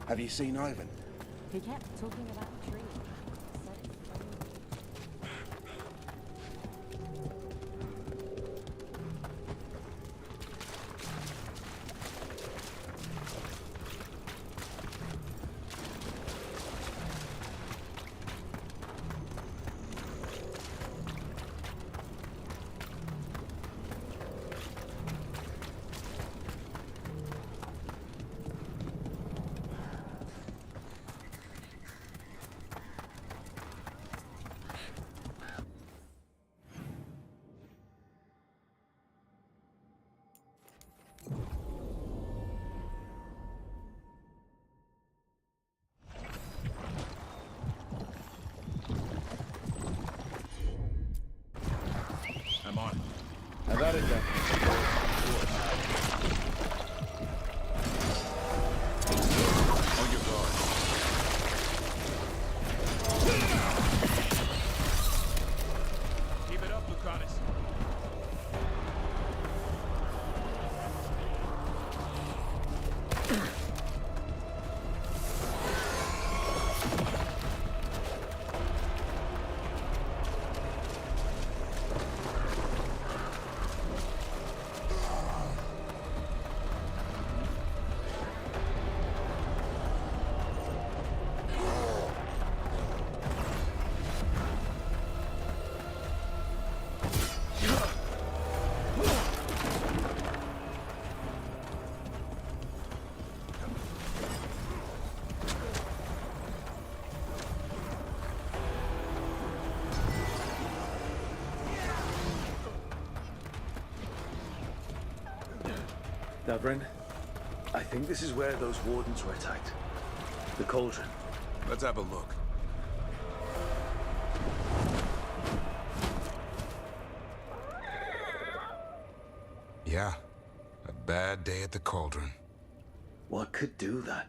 Have you seen Ivan? He kept talking about the tree. I'm on it. I got it then. On your guard. Keep it up, Lucanus. Davrin, I think this is where those wardens were attacked. The cauldron. Let's have a look. Yeah, a bad day at the cauldron. What could do that?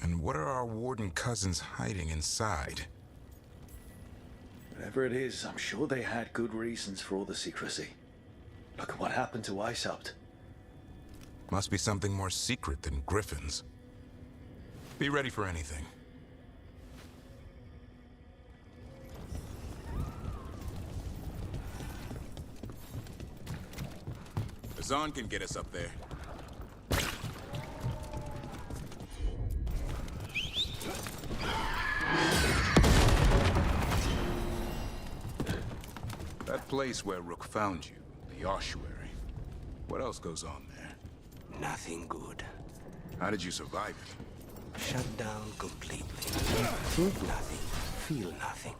And what are our warden cousins hiding inside? Whatever it is, I'm sure they had good reasons for all the secrecy. Look at what happened to Weishaupt. Must be something more secret than griffins. Be ready for anything. Zahn can get us up there. That place where Rook found you, the ossuary. What else goes on there? Nothing good. How did you survive it? Shut down completely. Think nothing, feel nothing,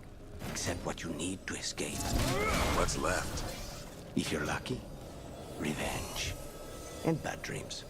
except what you need to escape. What's left? If you're lucky, revenge. And bad dreams.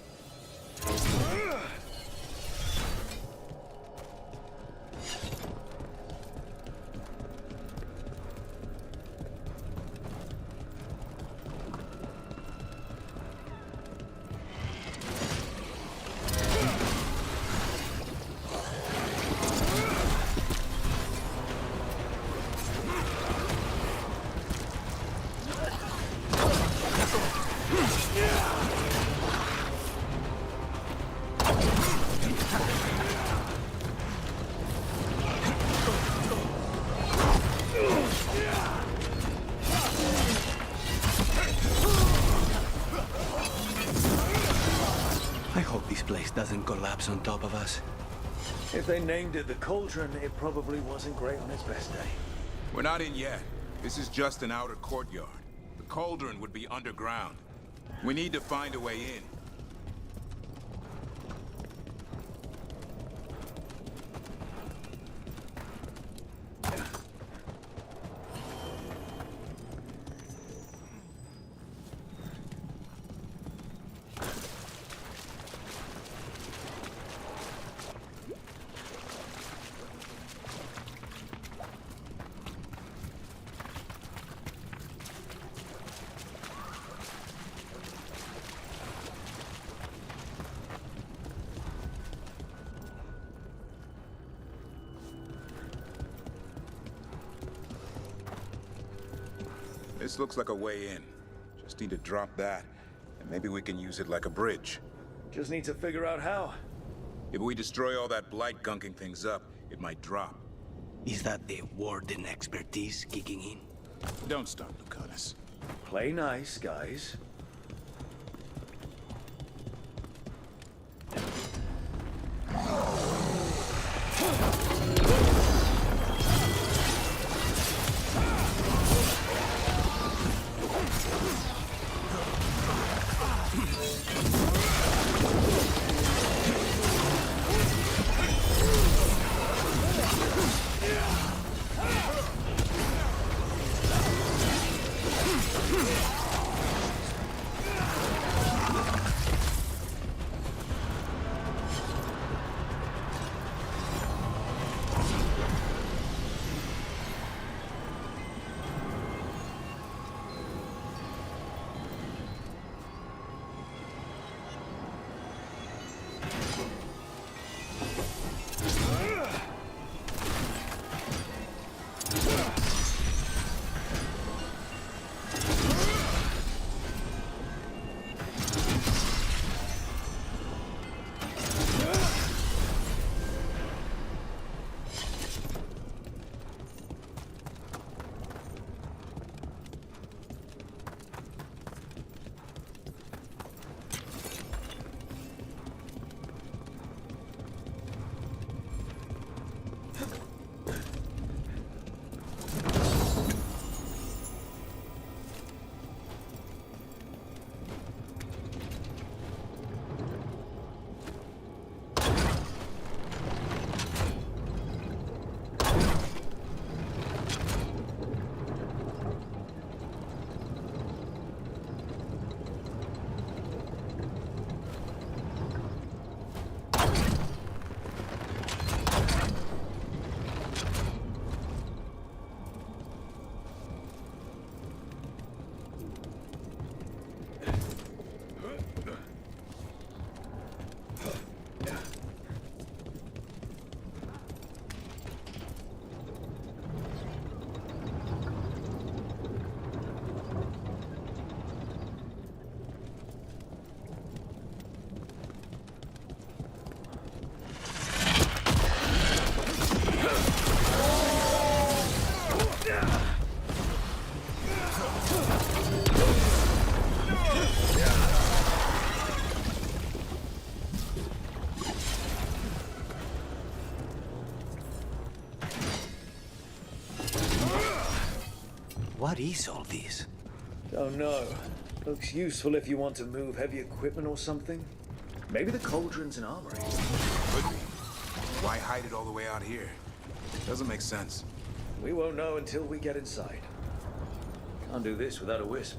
I hope this place doesn't collapse on top of us. If they named it the Cauldron, it probably wasn't great on its best day. We're not in yet. This is just an outer courtyard. The cauldron would be underground. We need to find a way in. This looks like a way in. Just need to drop that, and maybe we can use it like a bridge. Just need to figure out how. If we destroy all that blight gunking things up, it might drop. Is that the warden expertise kicking in? Don't start, Lucanus. Play nice, guys. What is all this? Don't know. Looks useful if you want to move heavy equipment or something. Maybe the cauldron's an armory. Could be. Why hide it all the way out here? Doesn't make sense. We won't know until we get inside. Can't do this without a wisp.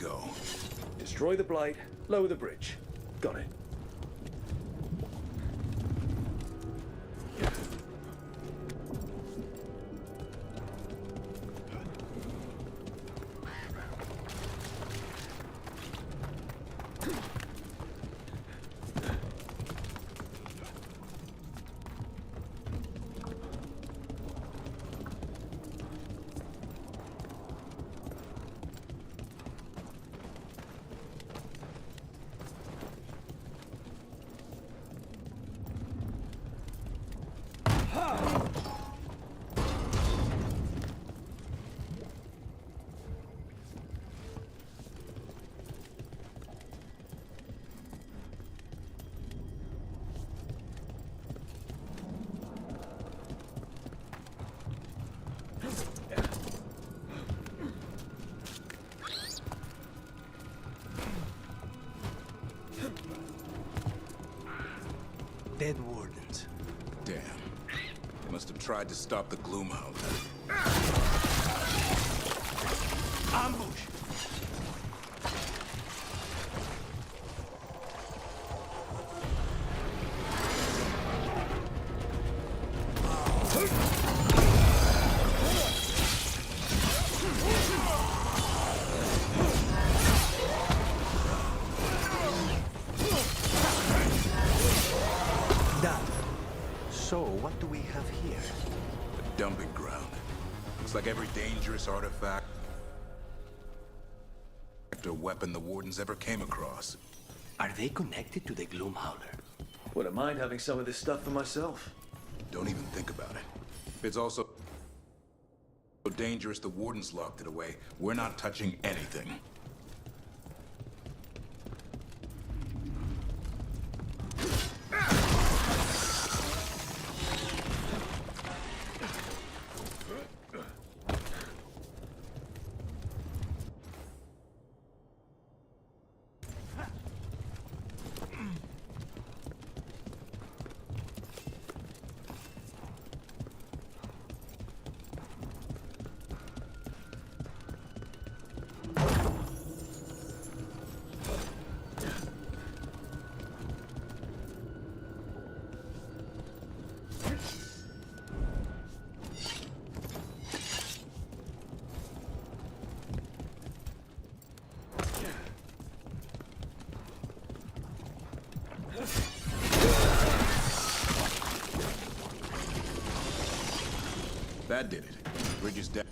go. Destroy the blight, lower the bridge. Got it. Dead wardens. Damn. They must have tried to stop the Gloomhowler. Ambush! So, what do we have here? A dumping ground. Looks like every dangerous artifact or weapon the Wardens ever came across. Are they connected to the Gloomhowler? Wouldn't mind having some of this stuff for myself. Don't even think about it. If it's also so dangerous the Wardens locked it away, we're not touching anything. That did it. Bridge is down.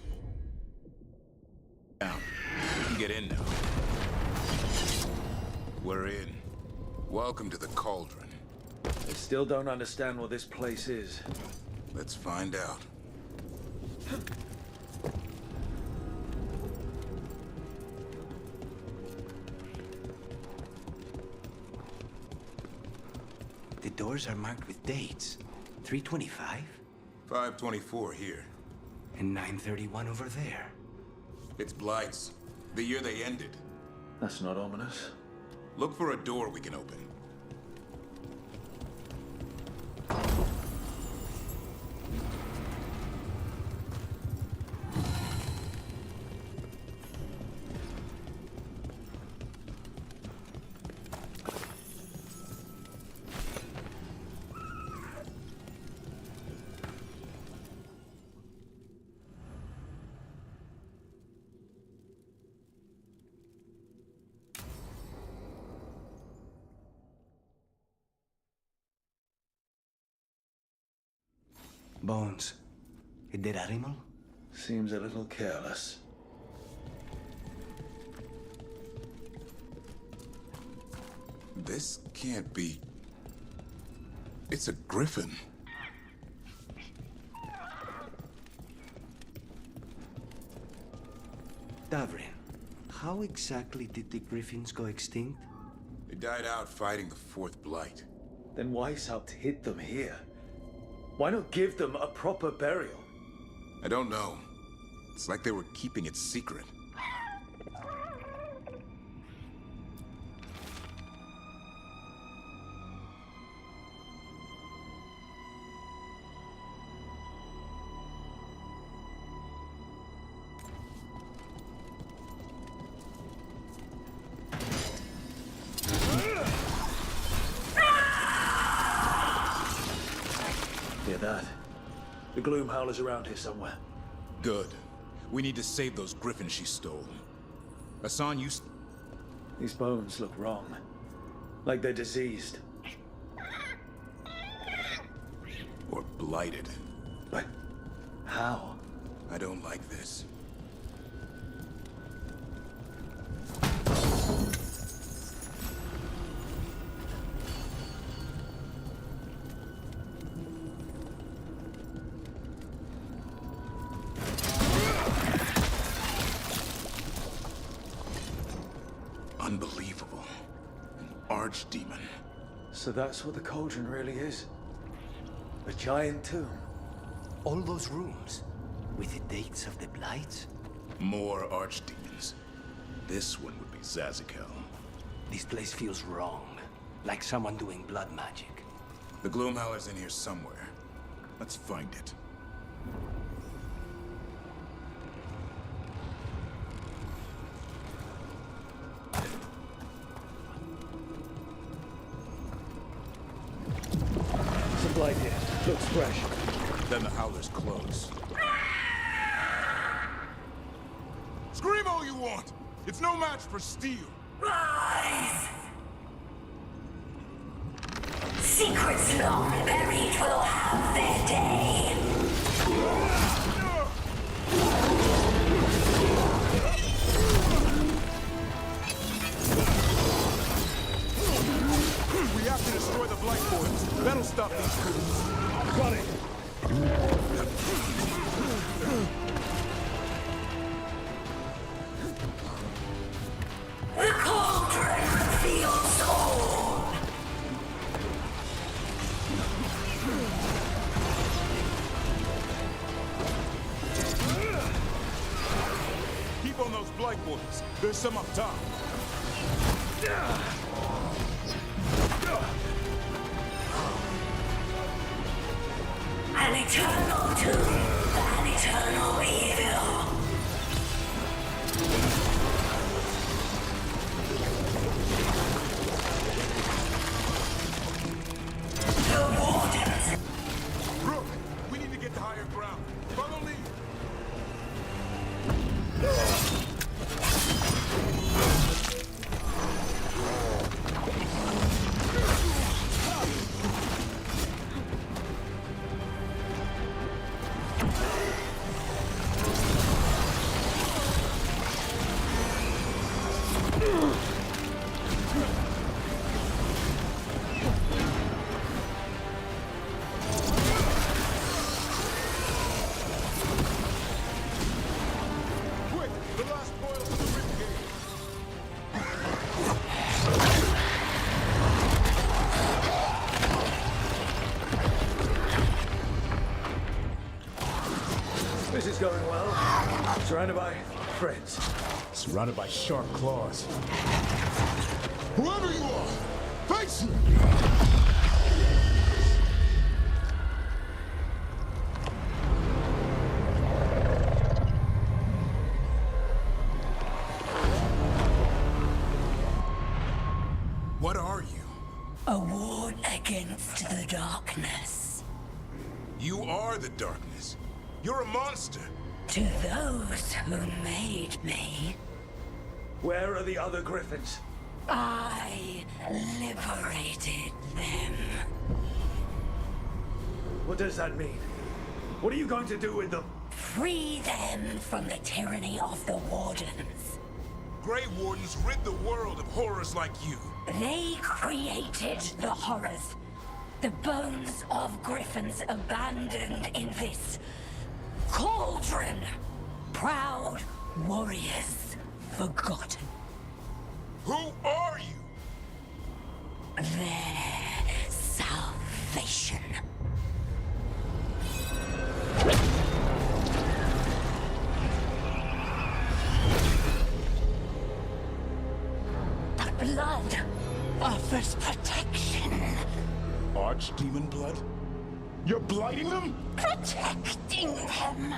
We can get in now. We're in. Welcome to the Cauldron. I still don't understand what this place is. Let's find out. The doors are marked with dates. 325 524 here. and 931 over there. It's Blight's. The year they ended. That's not ominous. Look for a door we can open. Bones. A dead animal? Seems a little careless. This can't be... It's a griffin. Davrin, how exactly did the griffins go extinct? They died out fighting the Fourth Blight. Then Weiss helped hid them here. Why not give them a proper burial? I don't know. It's like they were keeping it secret. Gloom Howler's around here somewhere. Good. We need to save those griffins she stole. Hassan, you... These bones look wrong. Like they're diseased. Or blighted. But how? I don't like this. Unbelievable. An archdemon. So that's what the cauldron really is? A giant tomb? All those rooms, with the dates of the blights? More archdemons. This one would be Zazikel. This place feels wrong. Like someone doing blood magic. The Gloomhowler's in here somewhere. Let's find it. Some light here. Looks fresh. Then the Howler's close. Scream all you want! It's no match for steel! Rise! Secrets long buried will have their day. We have to destroy the Blight Boards. That'll stop these crews. Got it! The cauldron reveals all. Keep on those Blight Boards. There's some up top. An eternal tomb, an eternal evil. The wardens. Rook, we need to get to higher ground. Follow me. Quick, the last coils of the ribcage. This is going well. Surrounded by friends. Surrounded by sharp claws. Whoever you are, face me! What are you? A ward against the darkness. You are the darkness. You're a monster. To those who made me, Where are the other griffins? I liberated them. What does that mean? What are you going to do with them? Free them from the tyranny of the wardens. Grey Wardens rid the world of horrors like you. They created the horrors. The bones of griffins abandoned in this cauldron. Proud warriors forgotten. Who are you? Their salvation. The blood offers protection. Archdemon blood? You're blighting them? Protecting them.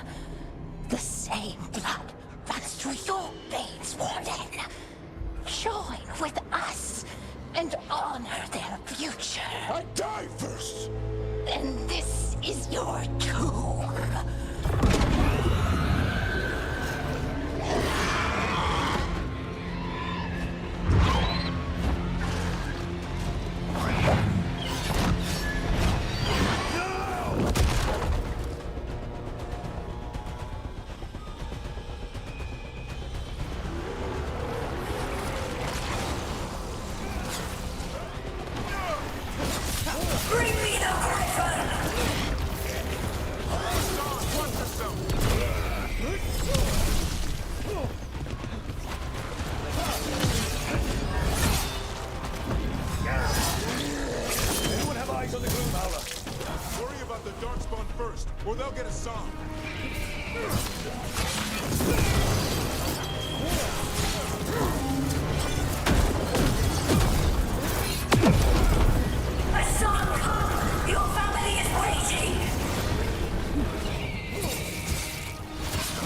The same blood runs through your veins, Warden. Join with us and honor their future. I die first! And this is your tomb.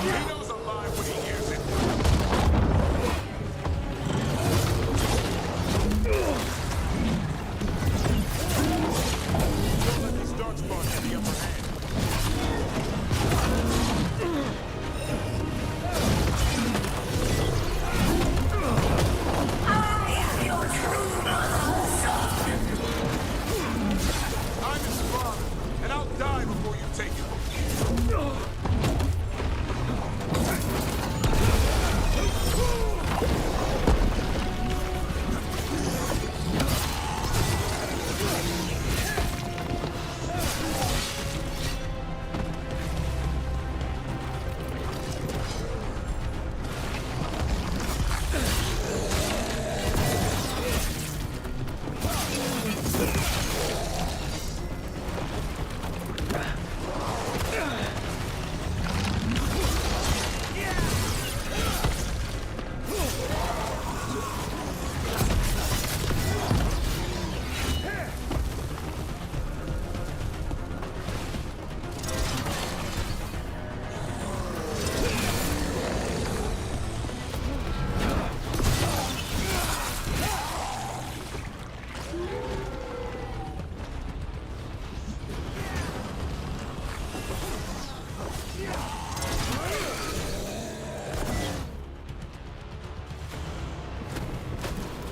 He knows a lie when he hears it. Don't let these dark spots get the upper hand. I am your true son. I'm his father, and I'll die before you take it.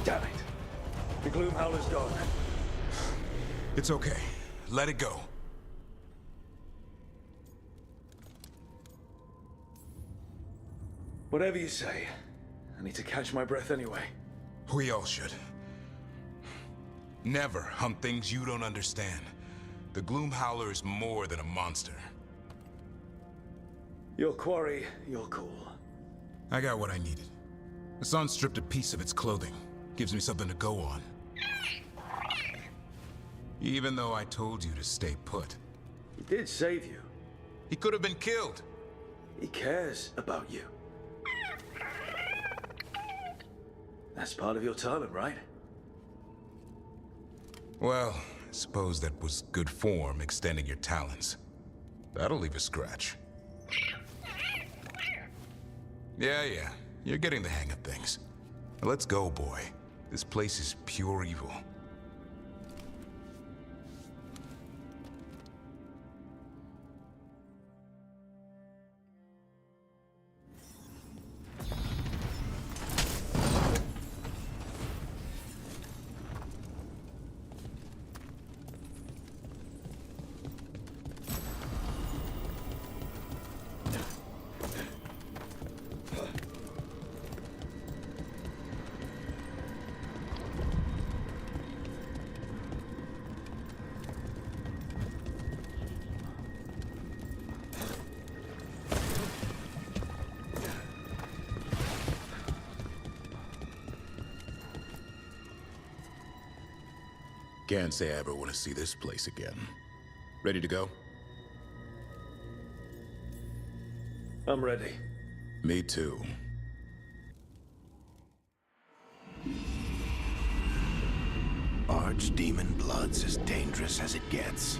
Damn it. The Gloom Howler's gone. It's okay. Let it go. Whatever you say. I need to catch my breath anyway. We all should. Never hunt things you don't understand. The Gloom Howler is more than a monster. Your quarry, your call. I got what I needed. Hassan stripped a piece of its clothing. Gives me something to go on. Even though I told you to stay put. He did save you. He could have been killed. He cares about you. That's part of your talent, right? Well, I suppose that was good form, extending your talons. That'll leave a scratch. Yeah. You're getting the hang of things. Now let's go, boy. This place is pure evil. Can't say I ever want to see this place again. Ready to go? I'm ready. Me too. Archdemon blood's as dangerous as it gets.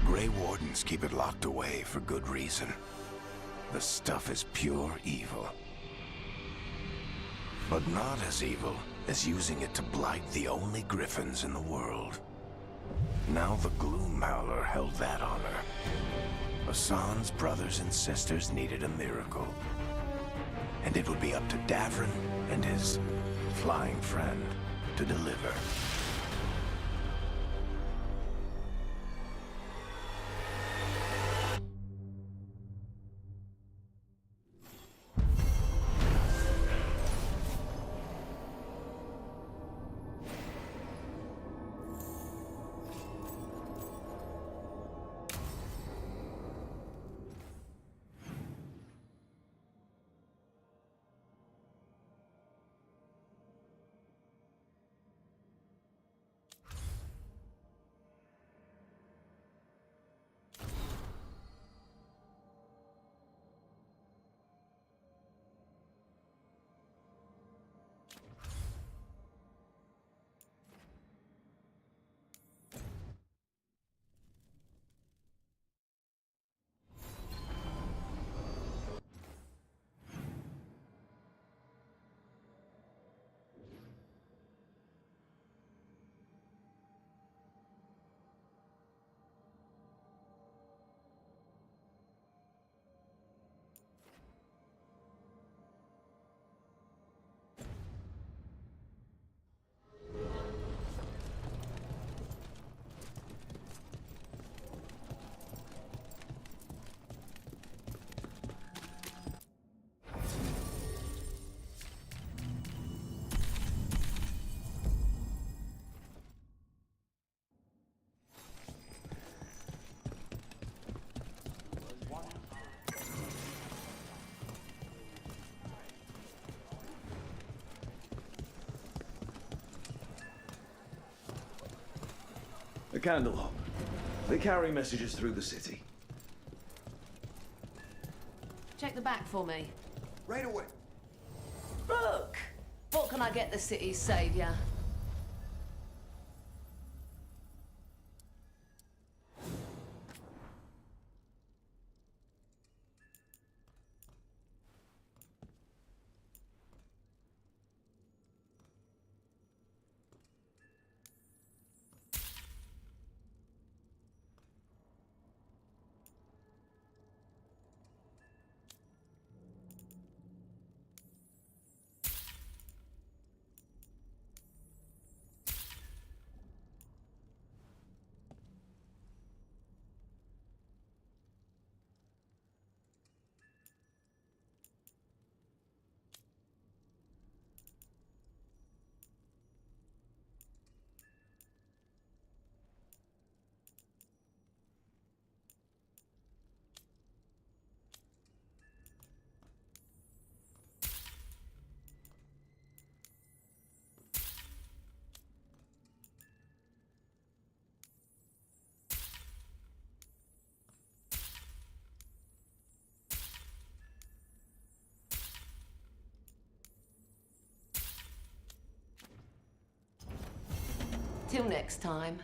Grey Wardens keep it locked away for good reason. The stuff is pure evil. But not as evil as using it to blight the only griffins in the world. Now the Gloom Howler held that honor. Hassan's brothers and sisters needed a miracle. And it would be up to Davrin and his flying friend to deliver. The Candlehop. They carry messages through the city. Check the back for me. Right away. Look! What can I get the city's savior? Till next time.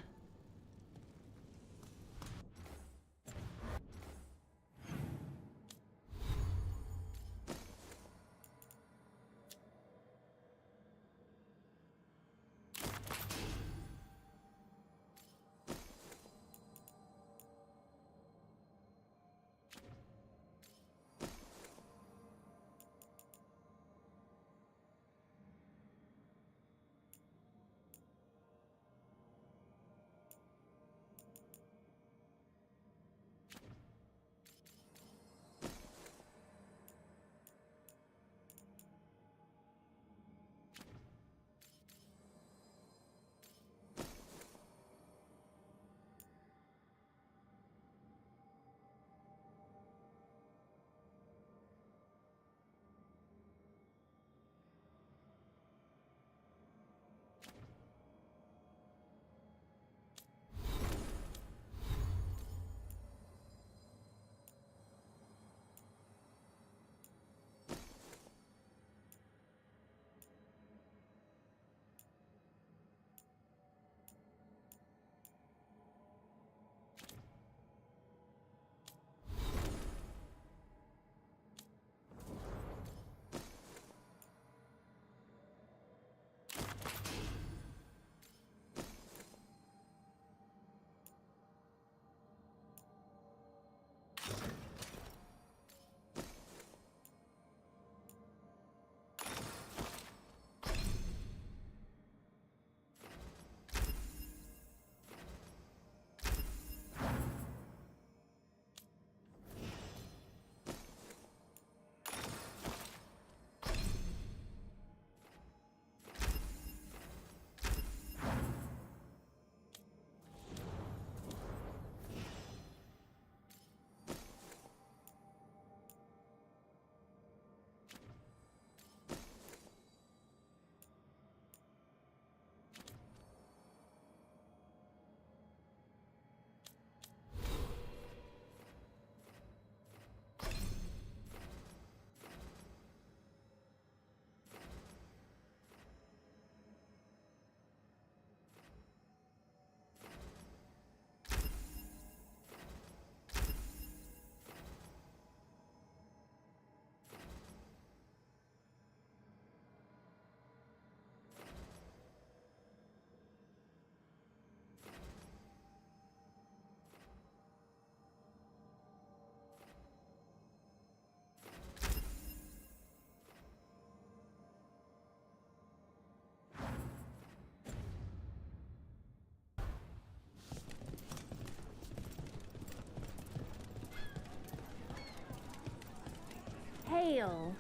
Hail,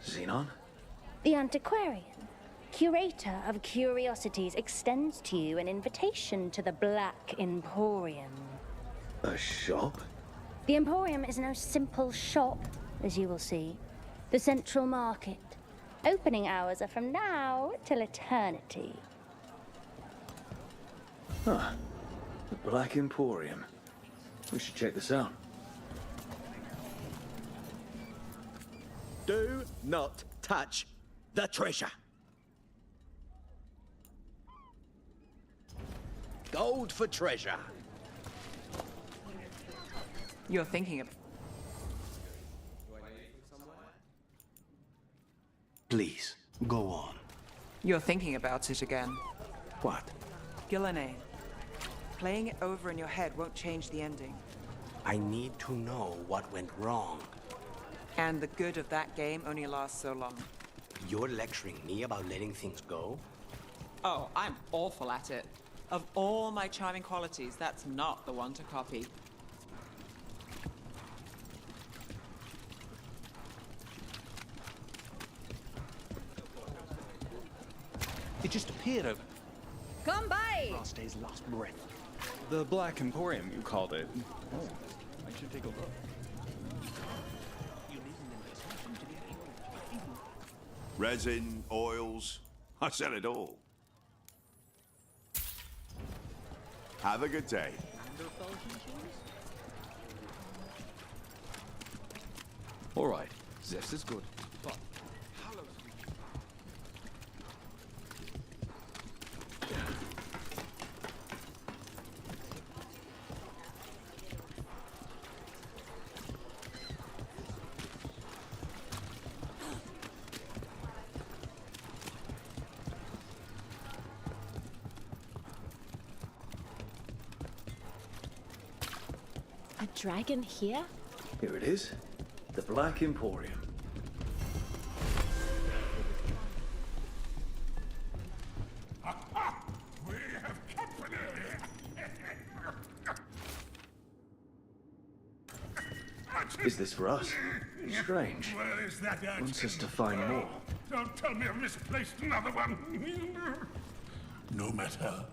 Xenon? the antiquarian, curator of curiosities, extends to you an invitation to the Black Emporium. A shop? The Emporium is no simple shop, as you will see. The central market, Opening hours are from now till eternity. Huh. The Black Emporium. We should check this out. Do not touch the treasure. Gold for treasure. You're thinking of... Please, go on. You're thinking about it again. What? Gillenay. Playing it over in your head won't change the ending. I need to know what went wrong. And the good of that game only lasts so long. You're lecturing me about letting things go? Oh, I'm awful at it. Of all my charming qualities, that's not the one to copy. It just appeared over Come by! Rastay's last breath. The Black Emporium, you called it. Oh, I should take a look. Resin, oils, I sell it all. Have a good day. All right, this is good. But A dragon here? Here it is. The Black Emporium. We have company! Is this for us? Strange. Where is that Wants us to find more. Don't tell me I've misplaced another one. No matter.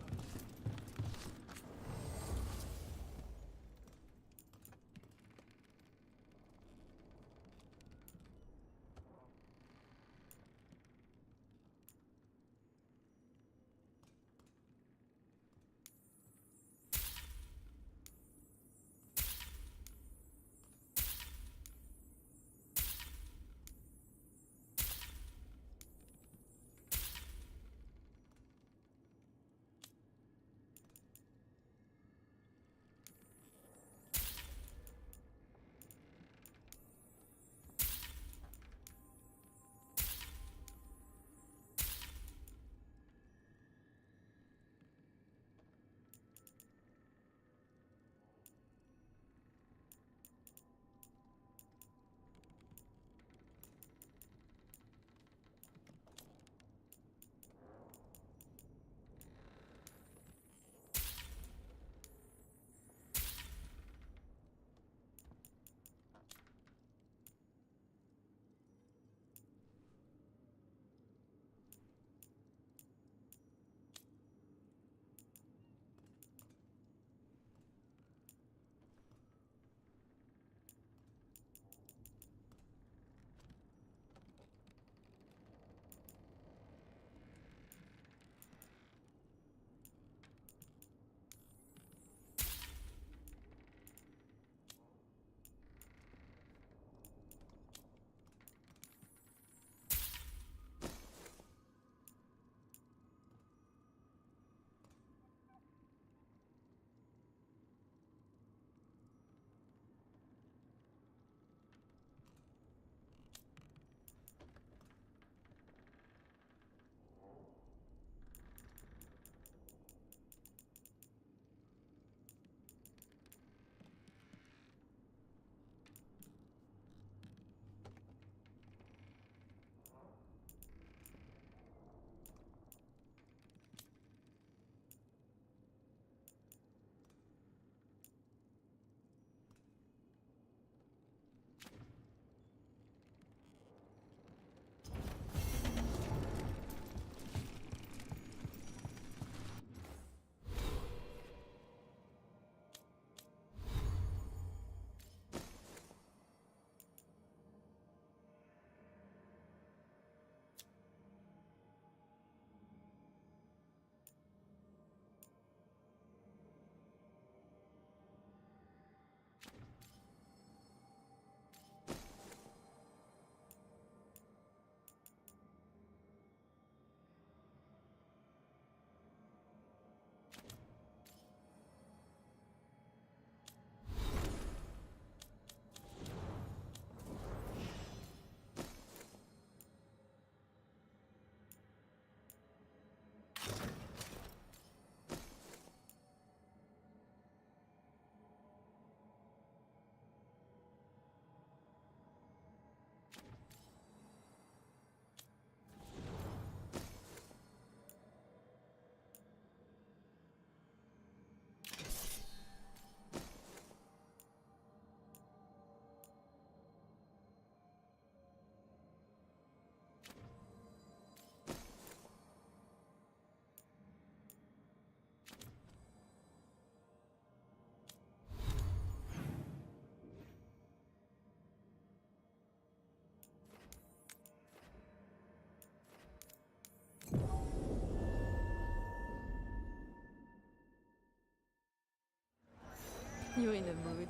You're in a mood.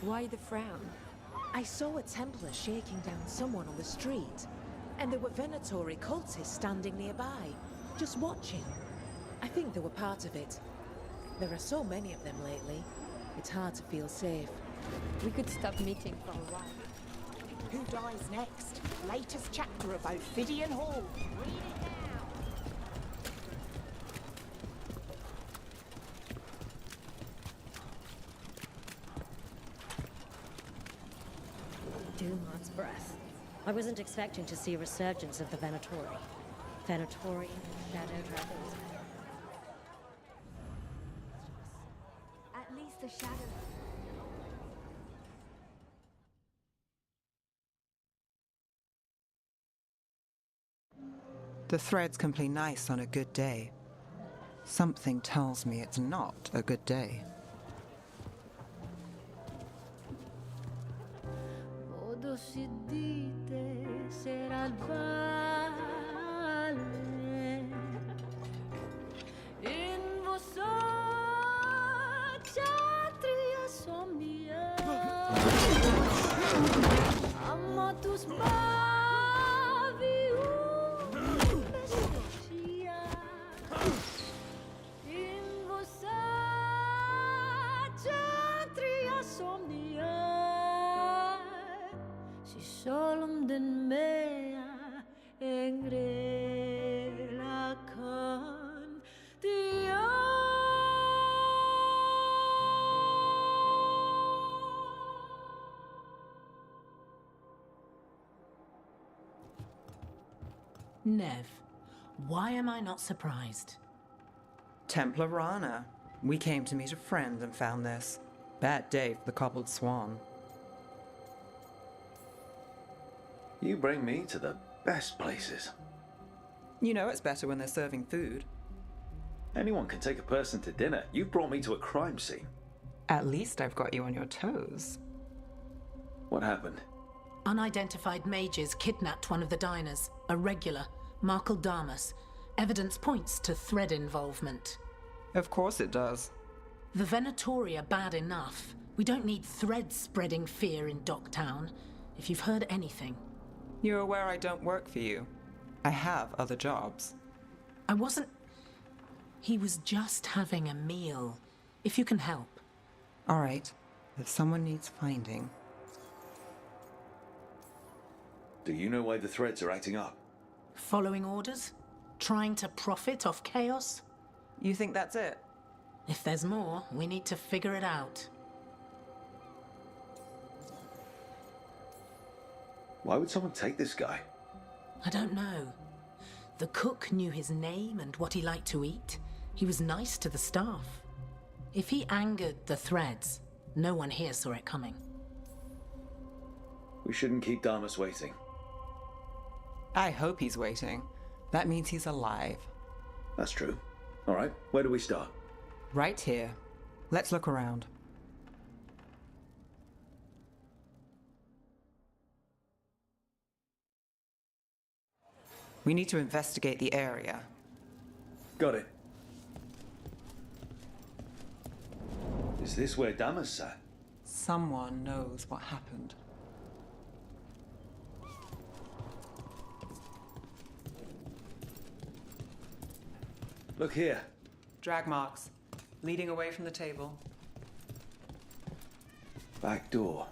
Why the frown? I saw a Templar shaking down someone on the street, and there were Venatori cultists standing nearby, just watching. I think they were part of it. There are so many of them lately. It's hard to feel safe. We could stop meeting for a while. Who dies next? Latest chapter of Ophidian Hall. Read it now. Dumont's breath. I wasn't expecting to see a resurgence of the Venatori. Venatori, Shadow Dragons. At least the shadow. The threads can play nice on a good day. Something tells me it's not a good day. Nev, why am I not surprised? Templar Rana. We came to meet a friend and found this. Bad day for the cobbled swan. You bring me to the best places. You know it's better when they're serving food. Anyone can take a person to dinner. You've brought me to a crime scene. At least I've got you on your toes. What happened? Unidentified mages kidnapped one of the diners, a regular, Markle Damas. Evidence points to thread involvement. Of course it does. The Venatori are bad enough. We don't need threads spreading fear in Docktown. If you've heard anything. You're aware I don't work for you. I have other jobs. I wasn't... He was just having a meal. If you can help. All right. If someone needs finding... Do you know why the threads are acting up? Following orders? Trying to profit off chaos? You think that's it? If there's more, we need to figure it out. Why would someone take this guy? I don't know. The cook knew his name and what he liked to eat. He was nice to the staff. If he angered the threads, no one here saw it coming. We shouldn't keep Damas waiting. I hope he's waiting. That means he's alive. That's true. All right, where do we start? Right here. Let's look around. We need to investigate the area. Got it. Is this where Damas sat? Someone knows what happened. Look here. Drag marks, leading away from the table. Back door.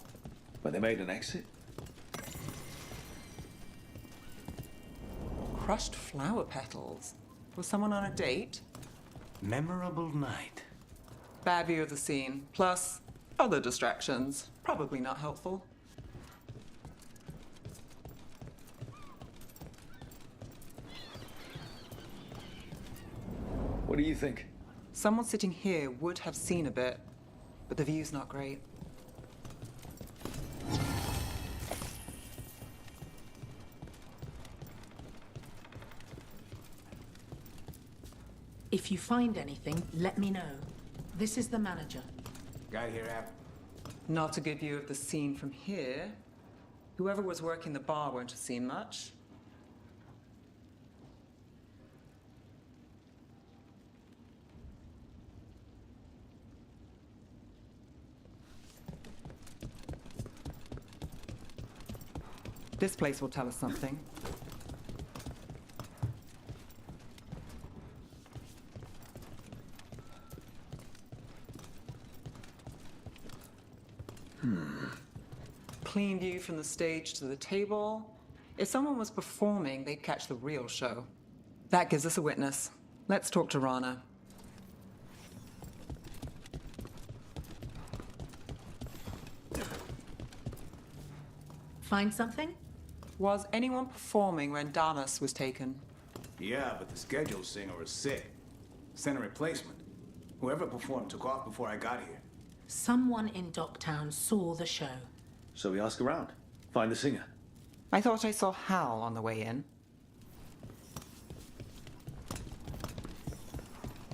But they made an exit? Crushed flower petals. Was someone on a date? Memorable night. Bad view of the scene, plus other distractions. Probably not helpful. What do you think? Someone sitting here would have seen a bit, but the view's not great. If you find anything, let me know. This is the manager. Guy here, App? Not a good view of the scene from here. Whoever was working the bar won't have seen much. This place will tell us something. Clean view from the stage to the table. If someone was performing, they'd catch the real show. That gives us a witness. Let's talk to Rana. Find something? Was anyone performing when Damas was taken? Yeah, but the scheduled singer was sick. Sent a replacement. Whoever performed took off before I got here. Someone in Docktown saw the show. So we ask around. Find the singer. I thought I saw Hal on the way in.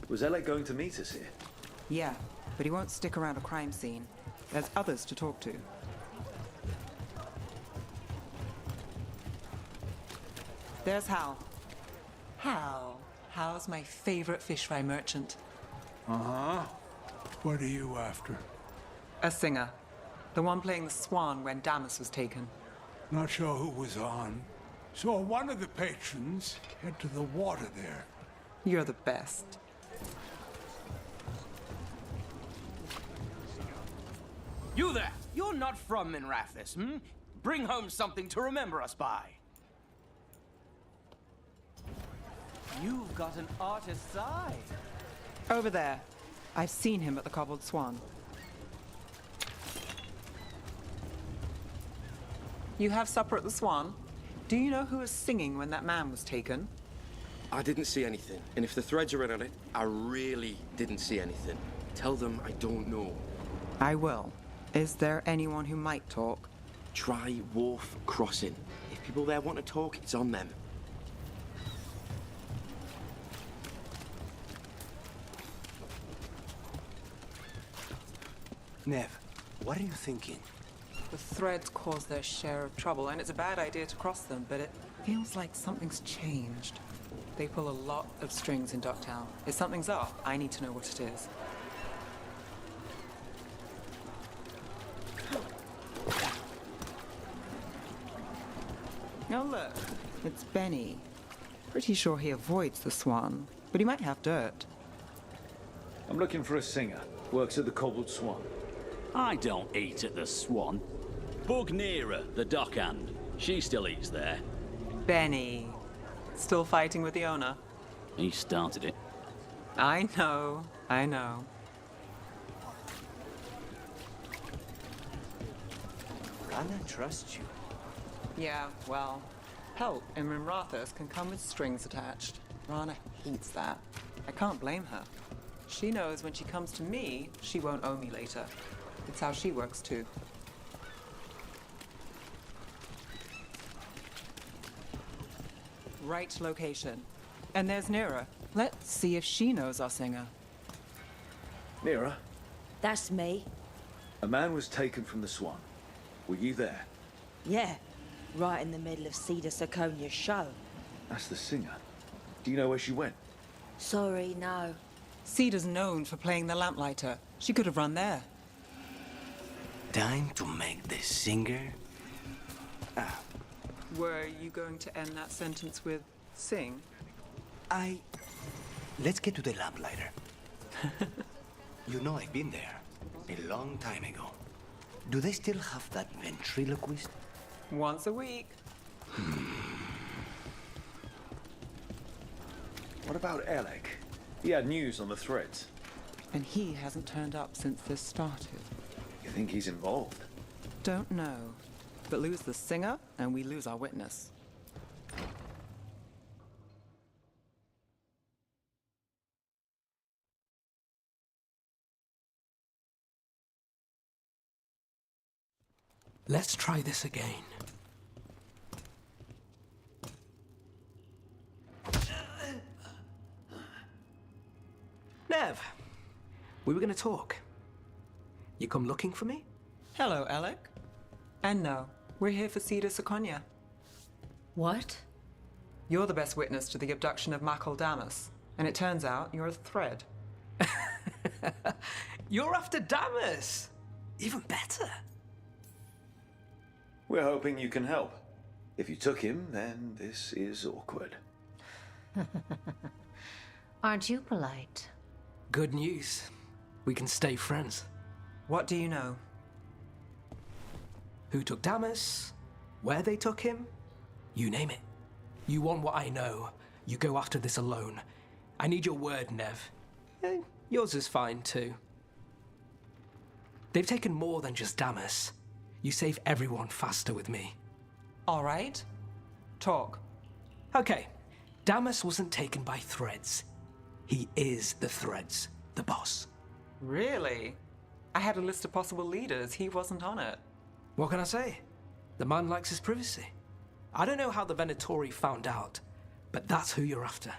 Was Alec going to meet us here? Yeah, but he won't stick around a crime scene. There's others to talk to. There's Hal. Hal. Hal's my favorite fish fry merchant. Uh-huh. What are you after? A singer. The one playing the swan when Damas was taken. Not sure who was on. Saw one of the patrons head to the water there. You're the best. You there! You're not from Minrathis, hmm? Bring home something to remember us by. You've got an artist's eye. Over there. I've seen him at the Cobbled Swan. You have supper at the Swan? Do you know who was singing when that man was taken? I didn't see anything, and if the threads are in on it, I really didn't see anything. Tell them I don't know. I will. Is there anyone who might talk? Try Wharf Crossing. If people there want to talk, it's on them. Nev, what are you thinking? The threads cause their share of trouble, and it's a bad idea to cross them, but it feels like something's changed. They pull a lot of strings in Docktown. If something's up, I need to know what it is. Oh, look. It's Benny. Pretty sure he avoids the Swan, but he might have dirt. I'm looking for a singer. Works at the Cobbled Swan. I don't eat at the Swan. Bug Nearer, the dockhand. She still eats there. Benny. Still fighting with the owner? He started it. I know. I know. Rana trusts you. Yeah, well, help in Minrathis can come with strings attached. Rana hates that. I can't blame her. She knows when she comes to me, she won't owe me later. It's how she works, too. Right location. And there's Nira. Let's see if she knows our singer. Nira, That's me. a man was taken from the Swan. Were you there? Yeah. Right in the middle of Cedar Siconia's show. That's the singer. Do you know where she went? Sorry, no. Cedar's known for playing the lamplighter. She could have run there. Time to make the singer. Were you going to end that sentence with sing? Let's get to the lamplighter. You know, I've been there a long time ago. Do they still have that ventriloquist? Once a week. What about Alec? He had news on the threads. And he hasn't turned up since this started. You think he's involved? Don't know. But lose the singer, and we lose our witness. Let's try this again. Nev, we were going to talk. You come looking for me? Hello, Alec. And no, we're here for Cedar Siconia. What? You're the best witness to the abduction of Makal Damas, and it turns out you're a thread. You're after Damas! Even better. We're hoping you can help. If you took him, then this is awkward. Aren't you polite? Good news. We can stay friends. What do you know? Who took Damas? Where they took him? You name it. You want what I know. You go after this alone. I need your word, Nev. Yours is fine, too. They've taken more than just Damas. You save everyone faster with me. All right. Talk. Okay. Damas wasn't taken by Threads. He is the Threads, the boss. Really? I had a list of possible leaders. He wasn't on it. What can I say? The man likes his privacy. I don't know how the Venatori found out, but that's who you're after.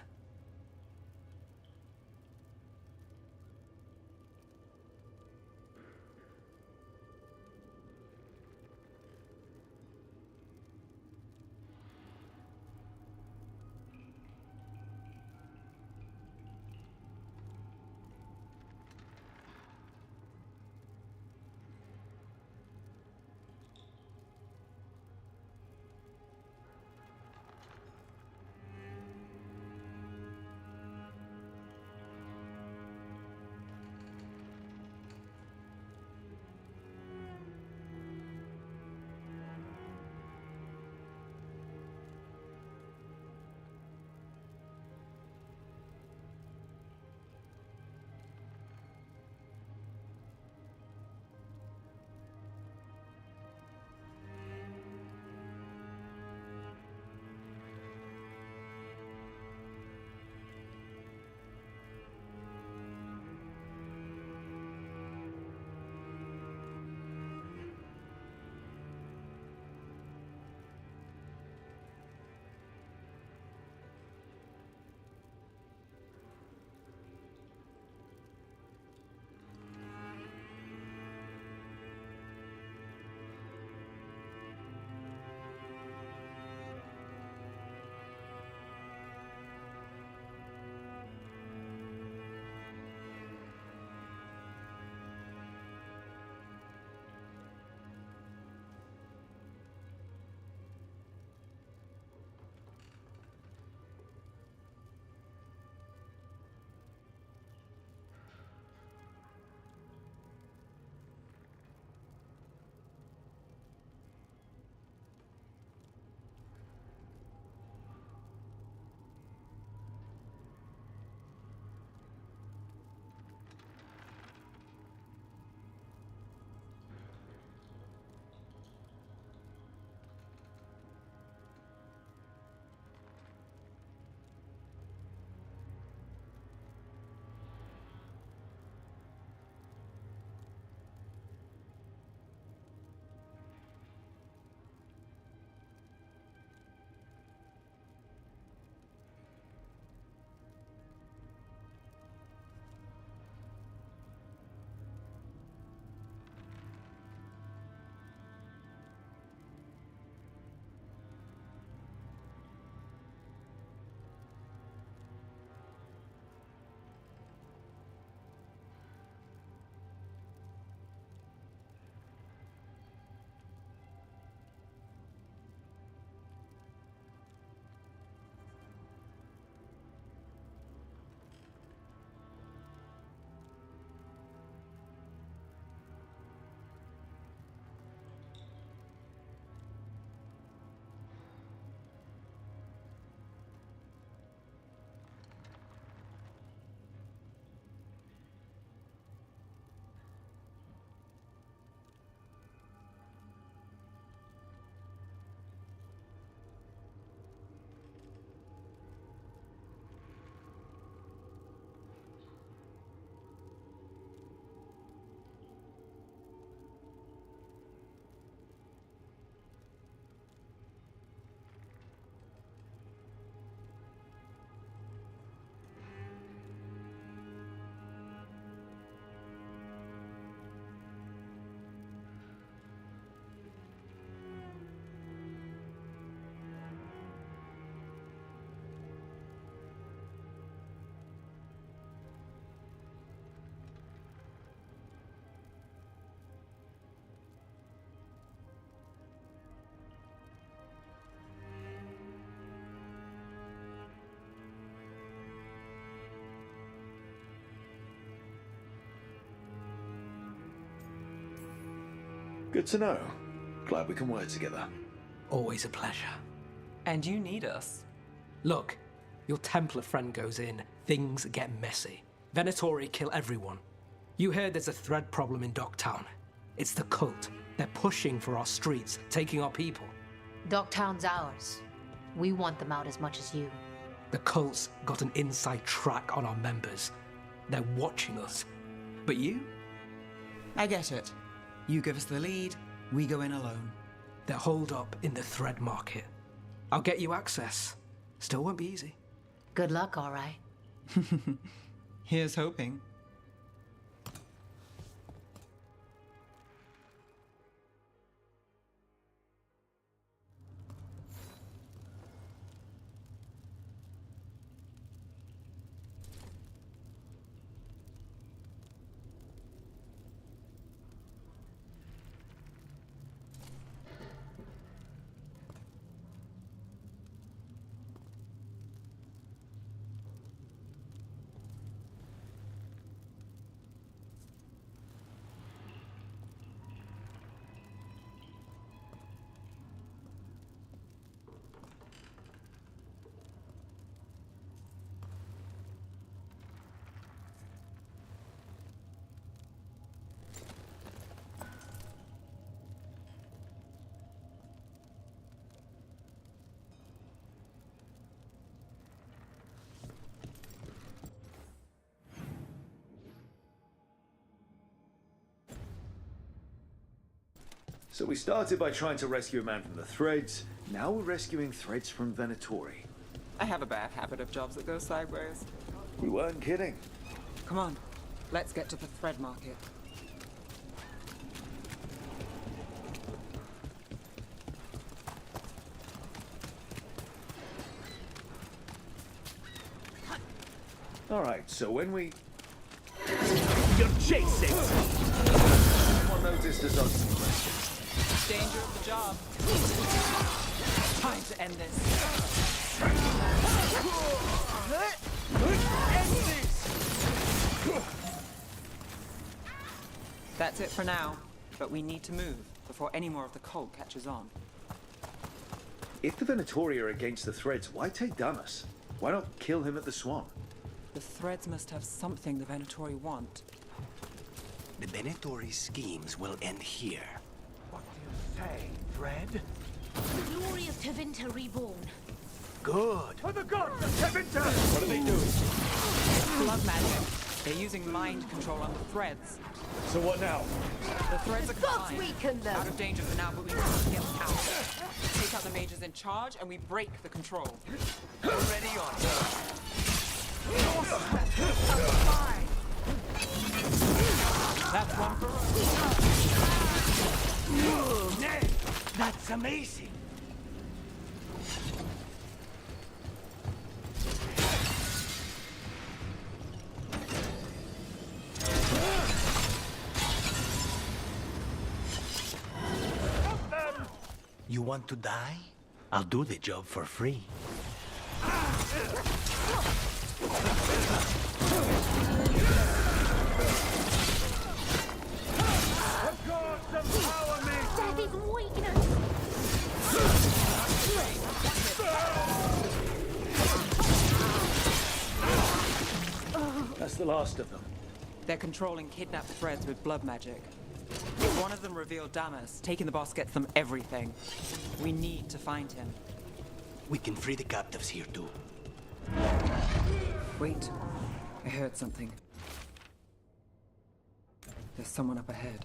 Good to know. Glad we can work together. Always a pleasure. And you need us. Look, your Templar friend goes in, things get messy. Venatori kill everyone. You heard there's a thread problem in Docktown. It's the cult. They're pushing for our streets, taking our people. Docktown's ours. We want them out as much as you. The cult's got an inside track on our members. They're watching us. But you? I get it. You give us the lead, we go in alone. They're holed up in the thread market. I'll get you access. Still won't be easy. Good luck, all right. Here's hoping. So we started by trying to rescue a man from the threads. Now we're rescuing threads from Venatori. I have a bad habit of jobs that go sideways. We weren't kidding. Come on, let's get to the thread market. All right, so when we... You're chasing! Someone noticed us asking questions. Danger of the job. Time to end this. End this! That's it for now, but we need to move before any more of the cult catches on. If the Venatori are against the threads, why take Damas? Why not kill him at the Swan? The threads must have something the Venatori want. The Venatori schemes will end here. What do you say, Thread? The glory of Tevinter reborn. Good. For the gods of Tevinter! What are they doing? Blood magic. They're using mind control on the threads. So what now? The threads are Gods confined. weaken them! Out of danger for now, but we must get them out. Take out the mages in charge, and we break the control. Already on. That's one for us. Ned, that's amazing. You want to die? I'll do the job for free. Death is weakness! That's the last of them. They're controlling kidnapped threads with blood magic. If one of them revealed Damas, taking the boss gets them everything. We need to find him. We can free the captives here too. Wait, I heard something. There's someone up ahead.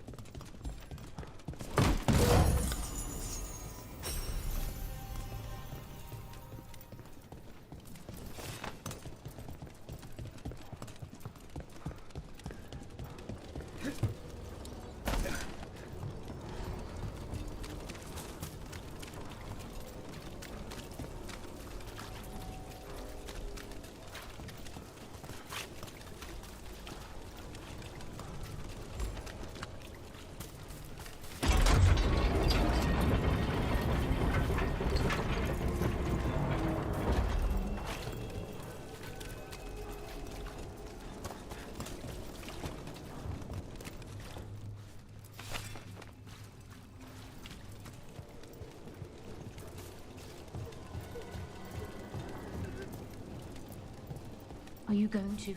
Are you going to...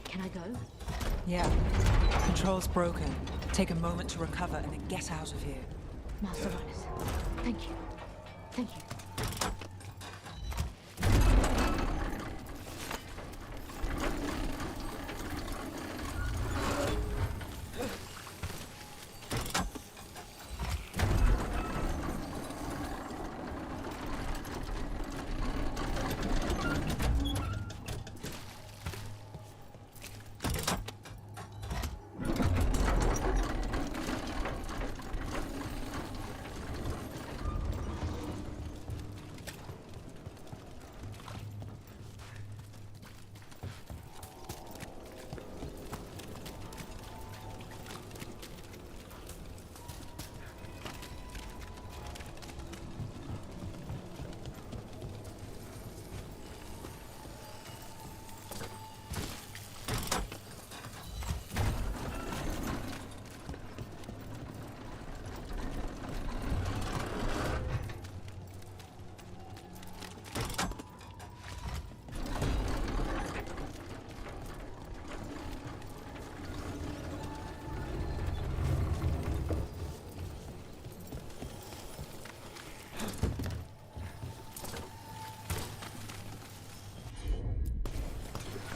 Can I go? Yeah. Control's broken. Take a moment to recover and then get out of here. Master Runners, thank you. Thank you.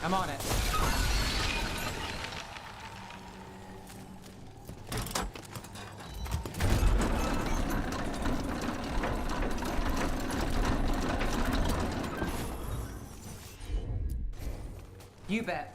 I'm on it. You bet.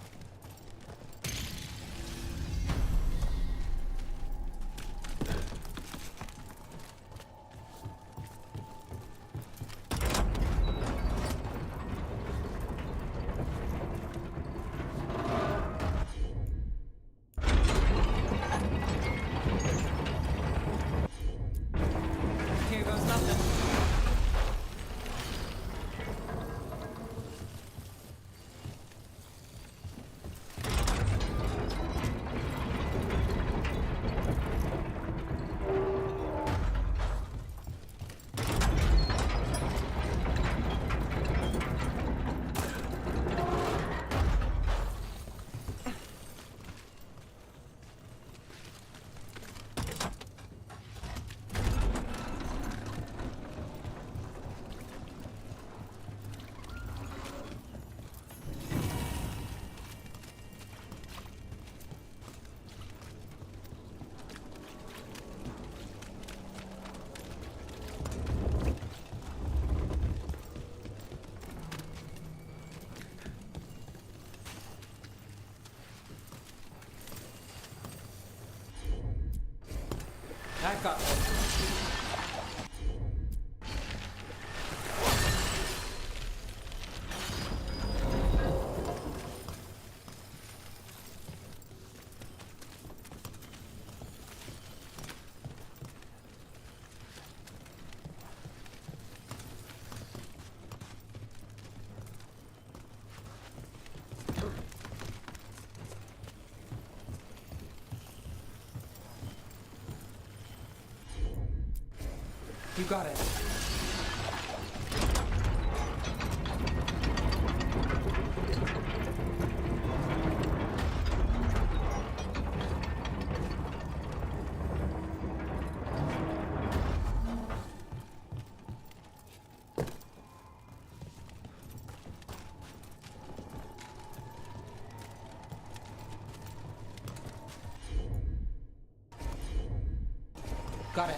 Here goes nothing. I've got it. You got it. Got it.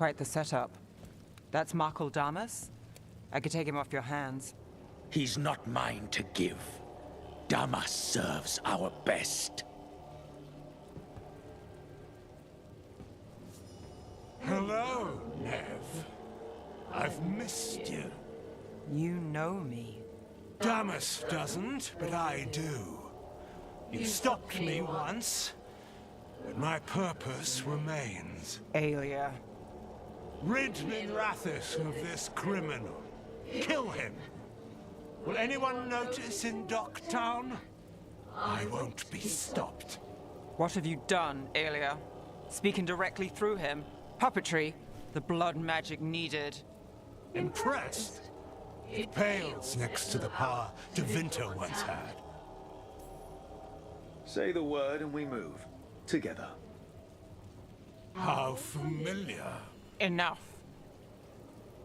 quite the setup. That's Markle Damas? I could take him off your hands. He's not mine to give. Damas serves our best. Hello, Nev. I've missed you. You know me. Damas doesn't, but I do. You stopped me once, but my purpose remains. Aelia. Rid Minrathous of this criminal. Kill him. Will anyone notice in Docktown? I won't be stopped. What have you done, Aelia? Speaking directly through him? Puppetry? The blood magic needed. Impressed? It pales next to the power De Vinter once had. Say the word and we move. Together. How familiar. Enough.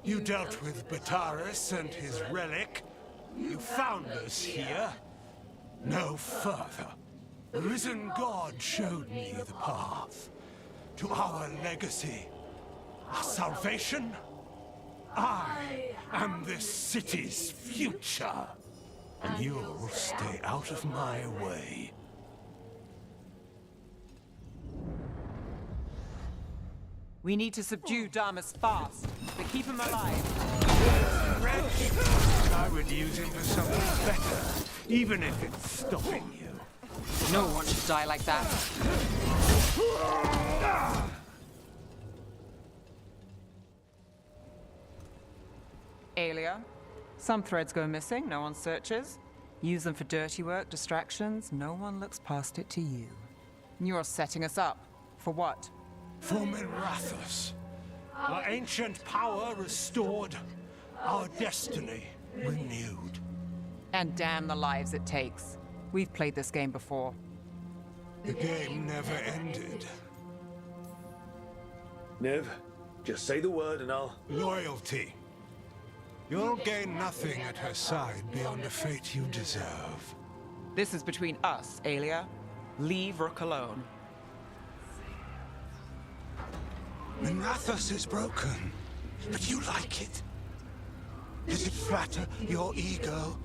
You dealt with Bataris and his relic. You found us here. No further. The risen God showed me the path. To our legacy. Our salvation. I am this city's future. And you'll stay out of my way. We need to subdue Damas fast, but keep him alive. I would use him for something better, even if it's stopping you. No one should die like that. Aelia, some threads go missing, no one searches. Use them for dirty work, distractions, no one looks past it to you. You're setting us up. For what? For Minrathous. Our ancient power restored. Our destiny renewed. And damn the lives it takes. We've played this game before. The game never ended. Nev, just say the word and I'll... Loyalty. You'll gain nothing at her side beyond a fate you deserve. This is between us, Aelia. Leave Rook alone. Minrathous is broken, but you like it. Does it flatter your ego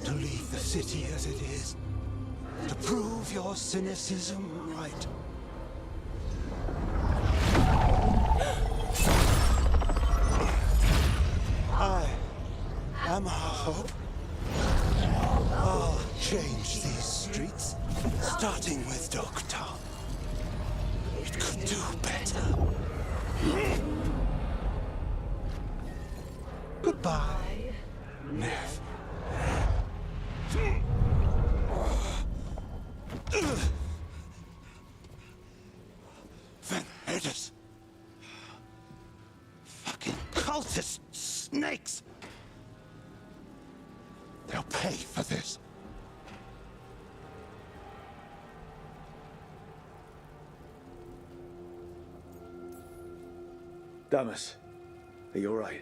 to leave the city as it is? To prove your cynicism right? I am our hope. I'll change these streets, starting with Docktown. It could do better. Goodbye, Nev. Venedus. Fucking cultist snakes. They'll pay for this. Damas, are you alright?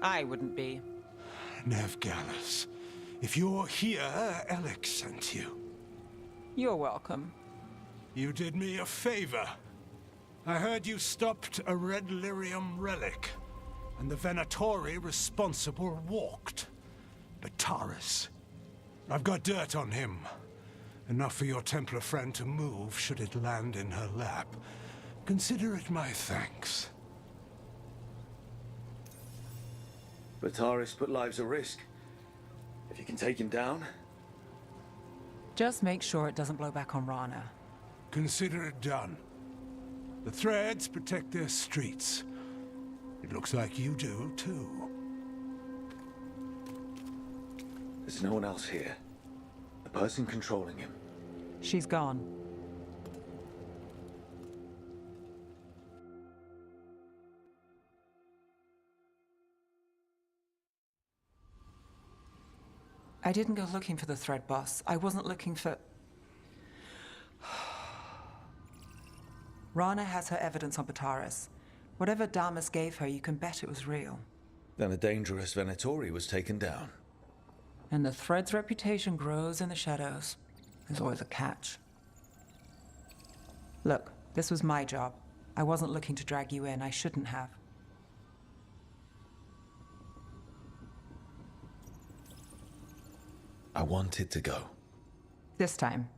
I wouldn't be. Nev Gallus, if you're here, Alec sent you. You're welcome. You did me a favor. I heard you stopped a red lyrium relic, and the Venatori responsible walked. Bataris. I've got dirt on him. Enough for your Templar friend to move should it land in her lap. Consider it my thanks. Bataris put lives at risk. If you can take him down... Just make sure it doesn't blow back on Rana. Consider it done. The Threads protect their streets. It looks like you do, too. There's no one else here. The person controlling him. She's gone. I didn't go looking for the Thread boss. I wasn't looking for... Rana has her evidence on Bataris. Whatever Damas gave her, you can bet it was real. Then a dangerous Venatori was taken down. And the Thread's reputation grows in the shadows. There's always a catch. Look, this was my job. I wasn't looking to drag you in. I shouldn't have. I wanted to go. This time.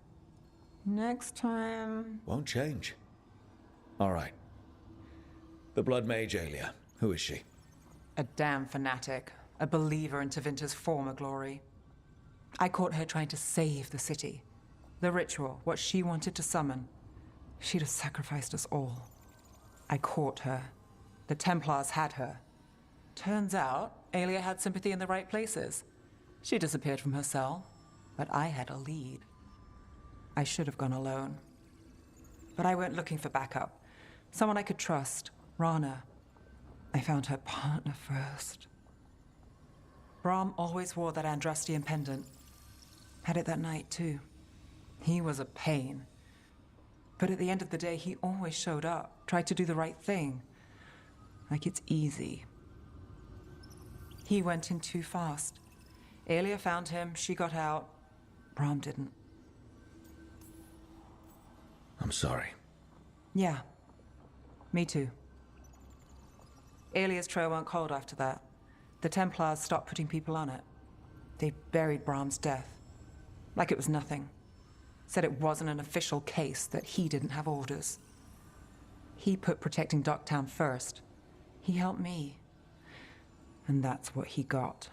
Next time... Won't change. All right. The Blood Mage Aelia. Who is she? A damn fanatic. A believer in Tevinter's former glory. I caught her trying to save the city. The ritual, what she wanted to summon. She'd have sacrificed us all. I caught her. The Templars had her. Turns out, Aelia had sympathy in the right places. She disappeared from her cell, but I had a lead. I should have gone alone. But I went looking for backup. Someone I could trust. Rana. I found her partner first. Brahm always wore that Andrastian pendant. Had it that night, too. He was a pain. But at the end of the day, he always showed up, tried to do the right thing. Like it's easy. He went in too fast. Aelia found him, she got out. Brahm didn't. I'm sorry. Yeah. Me too. Aelia's trail went cold after that. The Templars stopped putting people on it. They buried Brahm's death. Like it was nothing. Said it wasn't an official case, that he didn't have orders. He put protecting Docktown first. He helped me. And that's what he got.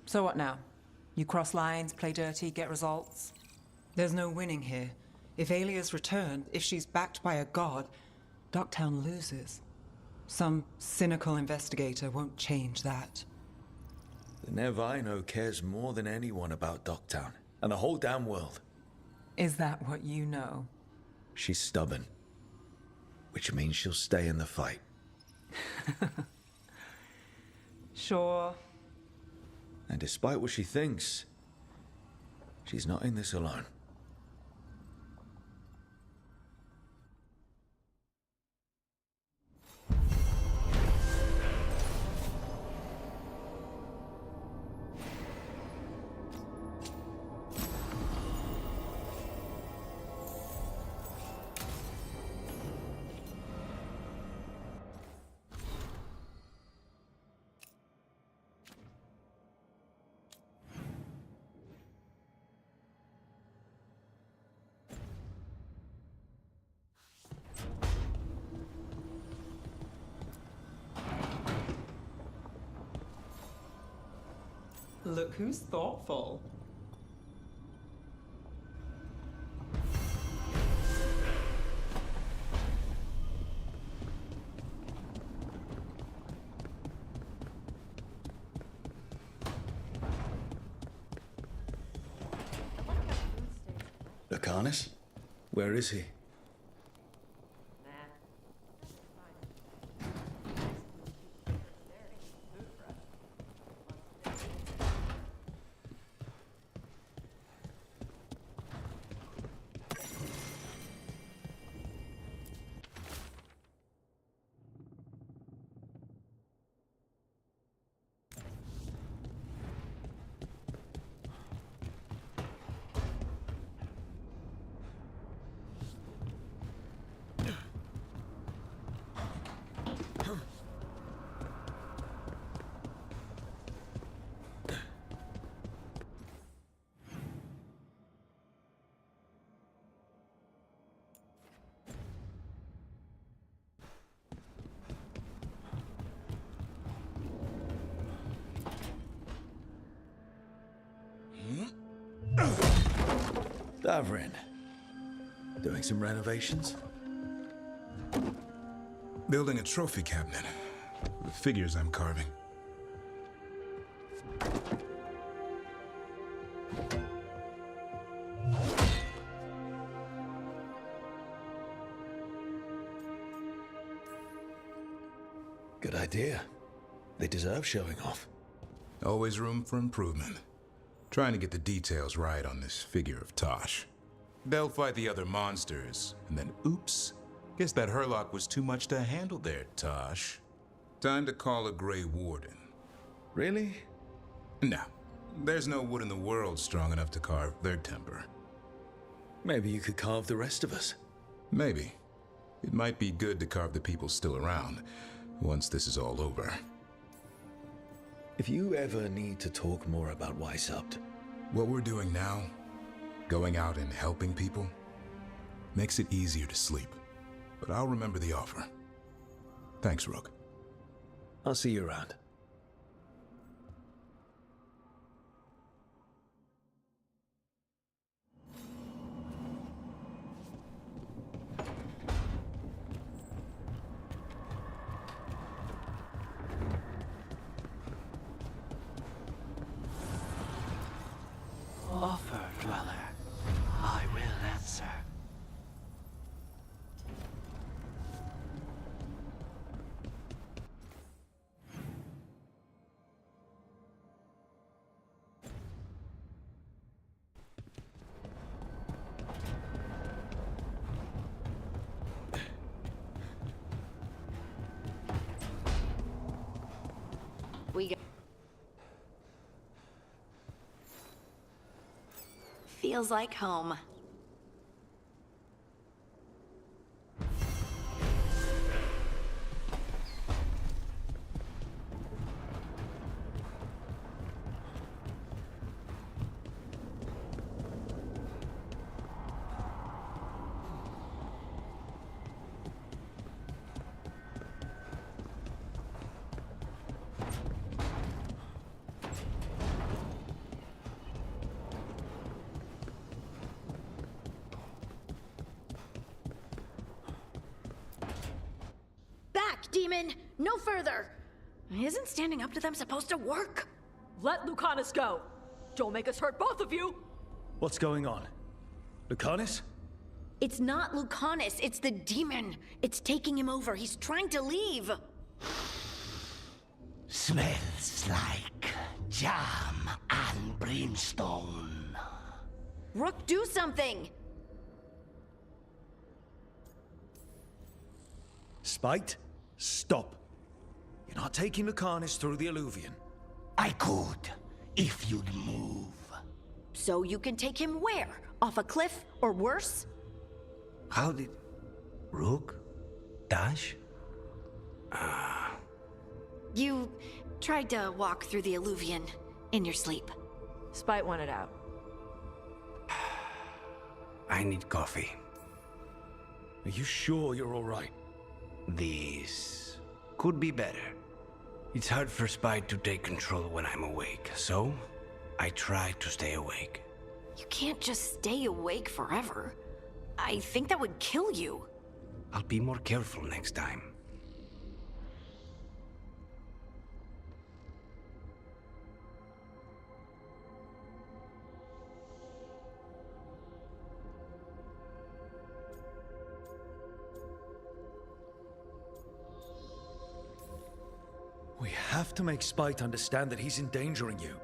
So what now? You cross lines, play dirty, get results? There's no winning here. If Aelia's returned, if she's backed by a god, Docktown loses. Some cynical investigator won't change that. The Nev I know cares more than anyone about Docktown, and the whole damn world. Is that what you know? She's stubborn, which means she'll stay in the fight. Sure. And despite what she thinks, she's not in this alone. Look who's thoughtful. Lucanus? Where is he? Davrin. Doing some renovations? Building a trophy cabinet. The figures I'm carving. Good idea. They deserve showing off. Always room for improvement. Trying to get the details right on this figure of Tosh. They'll fight the other monsters, and then oops. Guess that Herlock was too much to handle there, Tosh. Time to call a Grey Warden. Really? No. There's no wood in the world strong enough to carve their temper. Maybe you could carve the rest of us. Maybe. It might be good to carve the people still around once this is all over. If you ever need to talk more about Weishaupt, what we're doing now, going out and helping people, makes it easier to sleep. But I'll remember the offer. Thanks, Rook. I'll see you around. Offer, Dweller. I will answer. We got... Feels like home. Demon! No further! Isn't standing up to them supposed to work? Let Lucanus go! Don't make us hurt both of you! What's going on? Lucanus? It's not Lucanus, it's the demon. It's taking him over. He's trying to leave. Smells like jam and brimstone. Rook, do something! Spite? Stop. You're not taking Lucanus through the Alluvion. I could, if you'd move. So you can take him where? Off a cliff, or worse? How did... Rook? Dash? You tried to walk through the Alluvion in your sleep. Spite wanted out. I need coffee. Are you sure you're all right? This could be better. It's hard for Spite to take control when I'm awake, so I try to stay awake. You can't just stay awake forever. I think that would kill you. I'll be more careful next time. We have to make Spite understand that he's endangering you.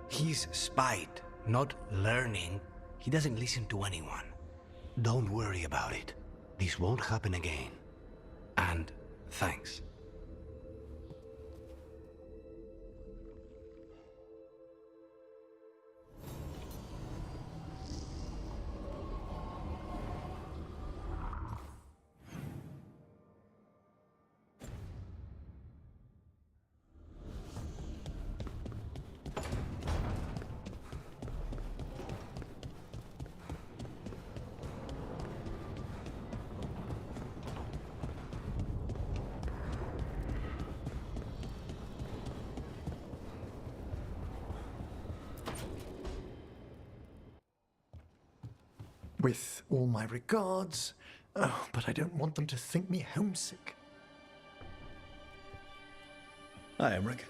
He's Spite, not learning. He doesn't listen to anyone. Don't worry about it. This won't happen again. And thanks. With all my regards. Oh, but I don't want them to think me homesick. Hi, Emmerich.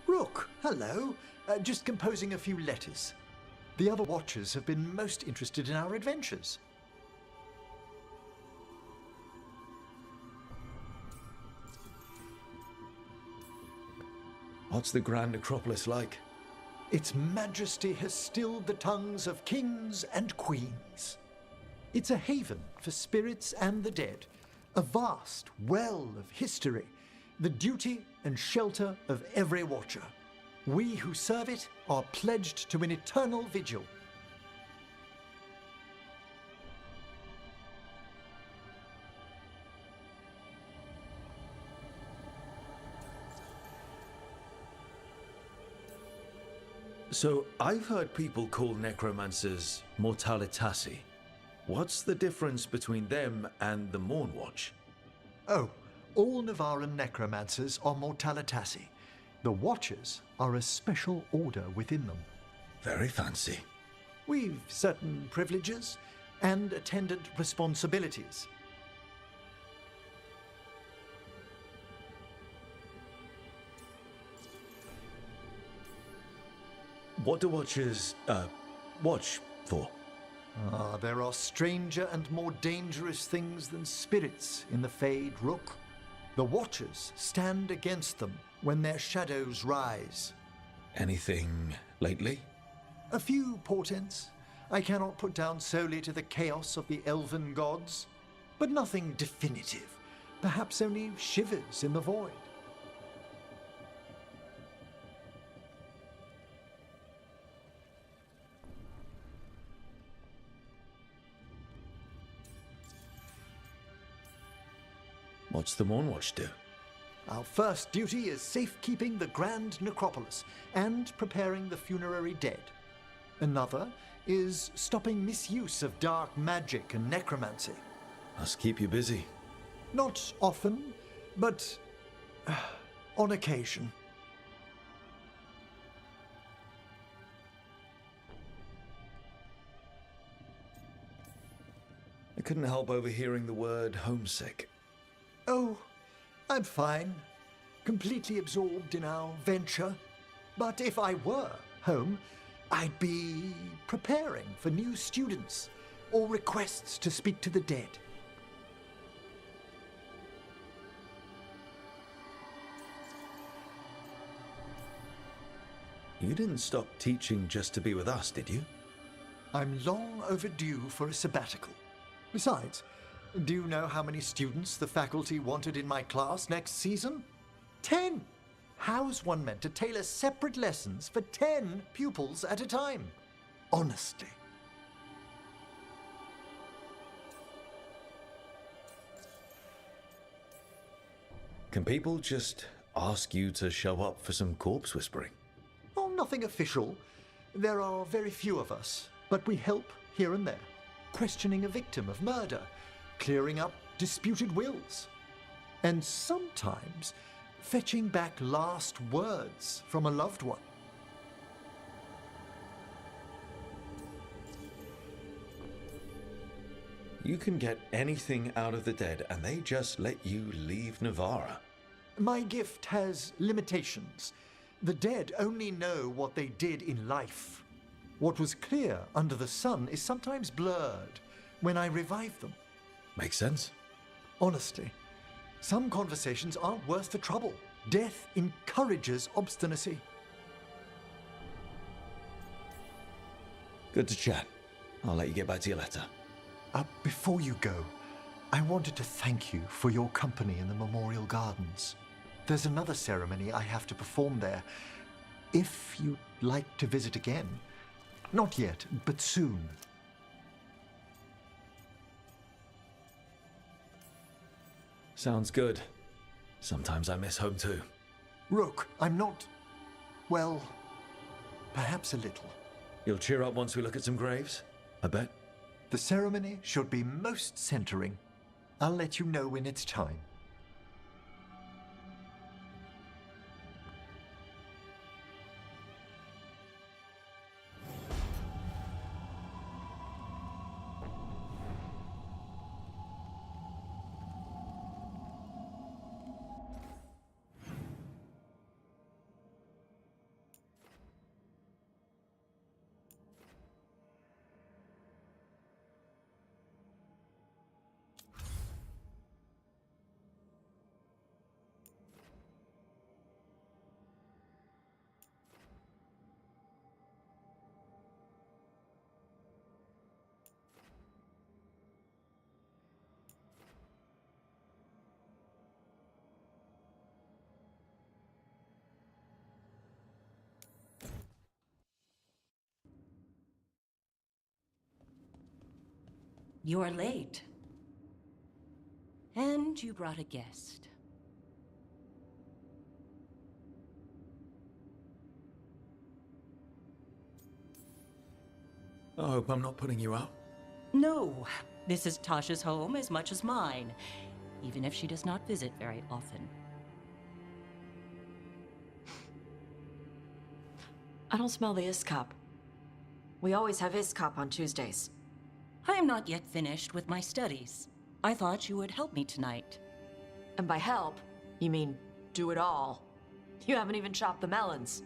Rook, hello. Just composing a few letters. The other Watchers have been most interested in our adventures. What's the Grand Necropolis like? Its majesty has stilled the tongues of kings and queens. It's a haven for spirits and the dead, a vast well of history, the duty and shelter of every Watcher. We who serve it are pledged to an eternal vigil. So, I've heard people call necromancers mortalitasi. What's the difference between them and the Mornwatch? Oh, all Navaran necromancers are mortalitasi. The Watchers are a special order within them. Very fancy. We've certain privileges and attendant responsibilities. What do Watchers, watch for? There are stranger and more dangerous things than spirits in the Fade Rook. The Watchers stand against them when their shadows rise. Anything lately? A few portents I cannot put down solely to the chaos of the elven gods, but nothing definitive. Perhaps only shivers in the void. What's the Mornwatch do? Our first duty is safekeeping the Grand Necropolis and preparing the funerary dead. Another is stopping misuse of dark magic and necromancy. Must keep you busy. Not often, but on occasion. I couldn't help overhearing the word homesick. Oh, I'm fine. Completely absorbed in our venture. But if I were home, I'd be preparing for new students or requests to speak to the dead. You didn't stop teaching just to be with us, did you? I'm long overdue for a sabbatical. Besides, do you know how many students the faculty wanted in my class next season? 10! How's one meant to tailor separate lessons for 10 pupils at a time? Honestly. Can people just ask you to show up for some corpse whispering? Oh, nothing official. There are very few of us, but we help here and there. Questioning a victim of murder, clearing up disputed wills, and sometimes fetching back last words from a loved one. You can get anything out of the dead, and they just let you leave Navarra. My gift has limitations. The dead only know what they did in life. What was clear under the sun is sometimes blurred when I revive them. Makes sense. Honestly, some conversations aren't worth the trouble. Death encourages obstinacy. Good to chat. I'll let you get back to your letter. Before you go, I wanted to thank you for your company in the Memorial Gardens. There's another ceremony I have to perform there. If you'd like to visit again. Not yet, but soon. Sounds good. Sometimes I miss home too. Rook, I'm not... well, perhaps a little. You'll cheer up once we look at some graves, I bet. The ceremony should be most centering. I'll let you know when it's time. You're late. And you brought a guest. I hope I'm not putting you out. No, this is Tasha's home as much as mine, even if she does not visit very often. I don't smell the Iskop. We always have Iskop on Tuesdays. I am not yet finished with my studies. I thought you would help me tonight. And by help, you mean do it all. You haven't even chopped the melons.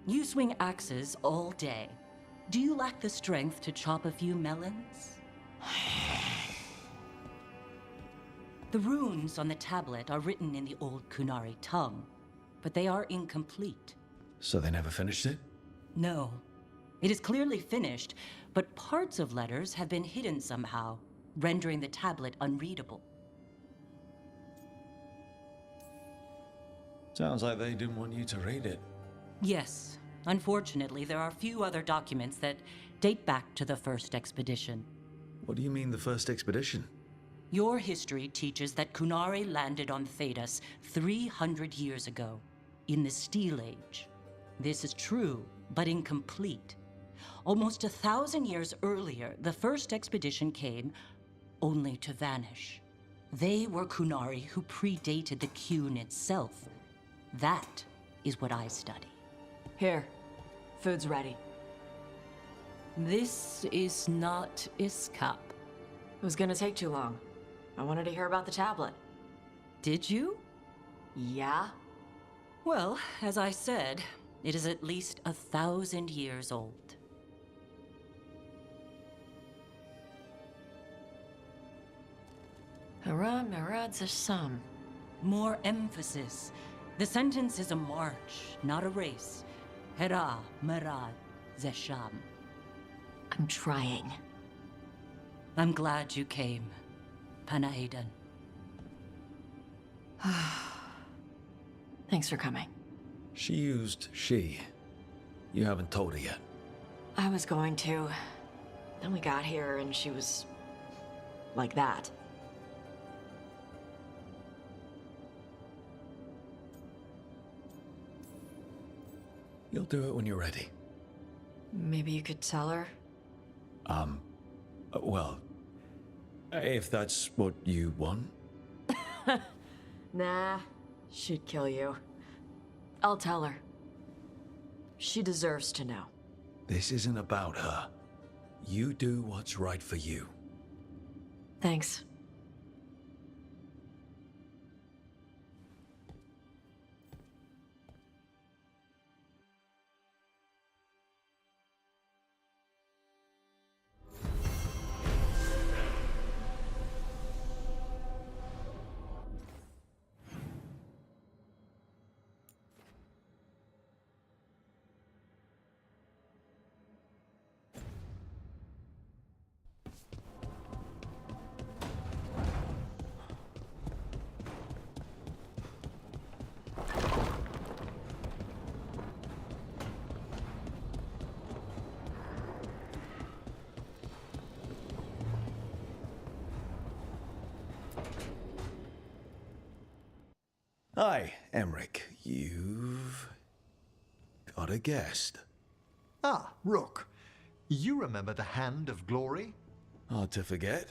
You swing axes all day. Do you lack the strength to chop a few melons? The runes on the tablet are written in the old Kunari tongue, but they are incomplete. So they never finished it? No. It is clearly finished, but parts of letters have been hidden somehow, rendering the tablet unreadable. Sounds like they didn't want you to read it. Yes. Unfortunately, there are few other documents that date back to the first expedition. What do you mean, the first expedition? Your history teaches that Kunari landed on Thedas 300 years ago, in the Steel Age. This is true, but incomplete. Almost 1,000 years earlier, the first expedition came only to vanish. They were Kunari who predated the Qun itself. That is what I study. Here, food's ready. This is not Iskop. It was gonna take too long. I wanted to hear about the tablet. Did you? Yeah? Well, as I said, it is at least 1,000 years old. Hara Merad Zasham. More emphasis. The sentence is a march, not a race. Hera Merad Zesham. I'm trying. I'm glad you came, Panaidan. Thanks for coming. She used she. You haven't told her yet. I was going to. Then we got here and she was like that. You'll do it when you're ready. Maybe you could tell her? Well, if that's what you want. Nah, she'd kill you. I'll tell her. She deserves to know. This isn't about her. You do what's right for you. Thanks. Hi, Emmerich. You've got a guest. Ah, Rook. You remember the Hand of Glory? Hard to forget.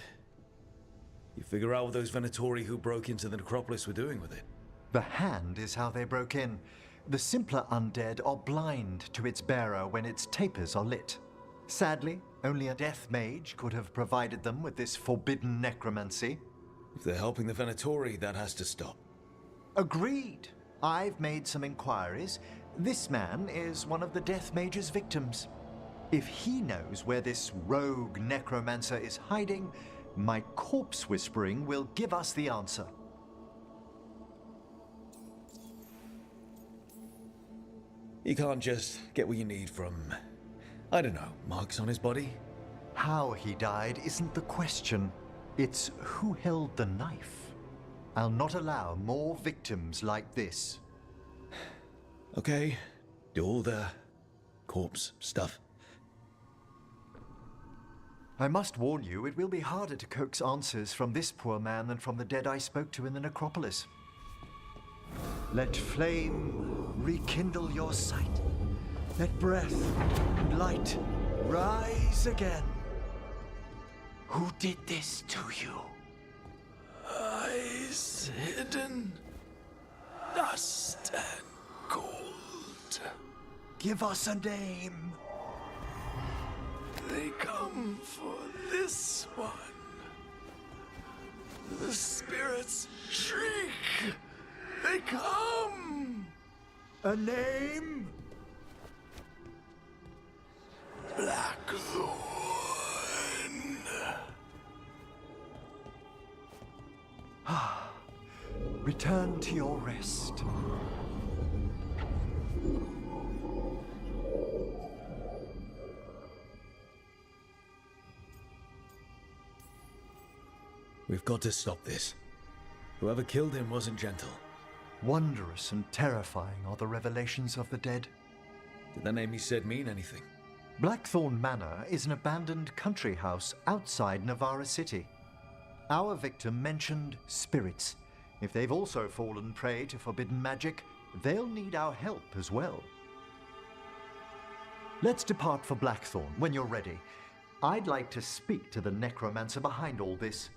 You figure out what those Venatori who broke into the necropolis were doing with it? The Hand is how they broke in. The simpler undead are blind to its bearer when its tapers are lit. Sadly, only a death mage could have provided them with this forbidden necromancy. If they're helping the Venatori, that has to stop. Agreed. I've made some inquiries. This man is one of the Death Mage's victims. If he knows where this rogue necromancer is hiding, my corpse whispering will give us the answer. You can't just get what you need from, I don't know, marks on his body? How he died isn't the question. It's who held the knife. I'll not allow more victims like this. Okay, do all the corpse stuff. I must warn you, it will be harder to coax answers from this poor man than from the dead I spoke to in the necropolis. Let flame rekindle your sight. Let breath and light Rise again. Who did this to you? Eyes hidden, dust and gold. Give us a name. They come for this one. The spirits shriek. They come. A name? Blackthorn. Return to your rest. We've got to stop this. Whoever killed him wasn't gentle. Wondrous and terrifying are the revelations of the dead. Did the name he said mean anything? Blackthorn Manor is an abandoned country house outside Navarra City. Our victim mentioned spirits. If they've also fallen prey to forbidden magic, they'll need our help as well. Let's depart for Blackthorn when you're ready. I'd like to speak to the necromancer behind all this.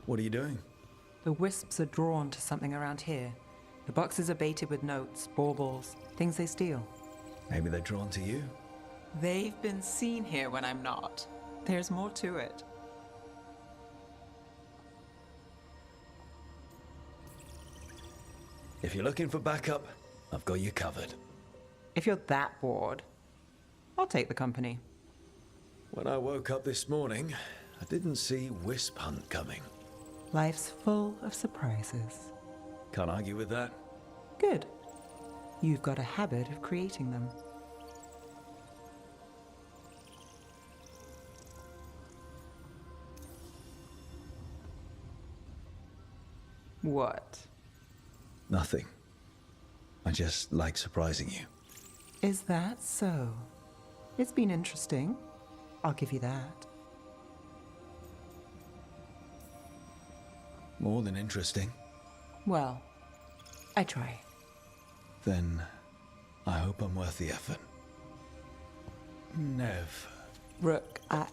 What are you doing? The wisps are drawn to something around here. The boxes are baited with notes, baubles, things they steal. Maybe they're drawn to you. They've been seen here when I'm not. There's more to it. If you're looking for backup, I've got you covered. If you're that bored, I'll take the company. When I woke up this morning, I didn't see Wisp Hunt coming. Life's full of surprises. Can't argue with that. Good. You've got a habit of creating them. What? Nothing. I just like surprising you. Is that so? It's been interesting. I'll give you that. More than interesting. Well, I try. Then I hope I'm worth the effort. Nev. Rook, I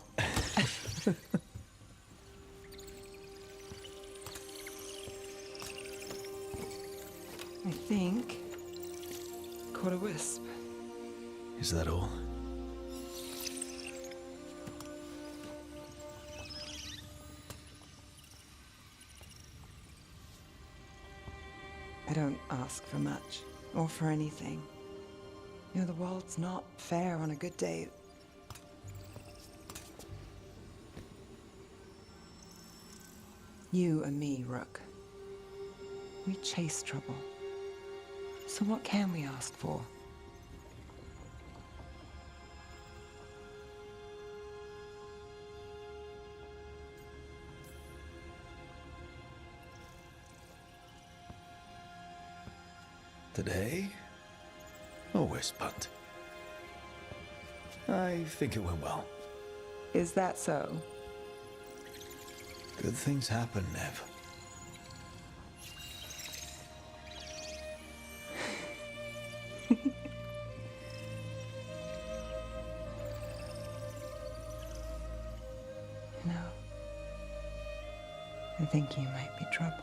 think caught a wisp. Is that all? I don't ask for much, or for anything. You know, the world's not fair on a good day. You and me, Rook. We chase trouble. So what can we ask for? Today? A wisp hunt. I think it went well. Is that so? Good things happen, Nev. No. I think you might be trouble.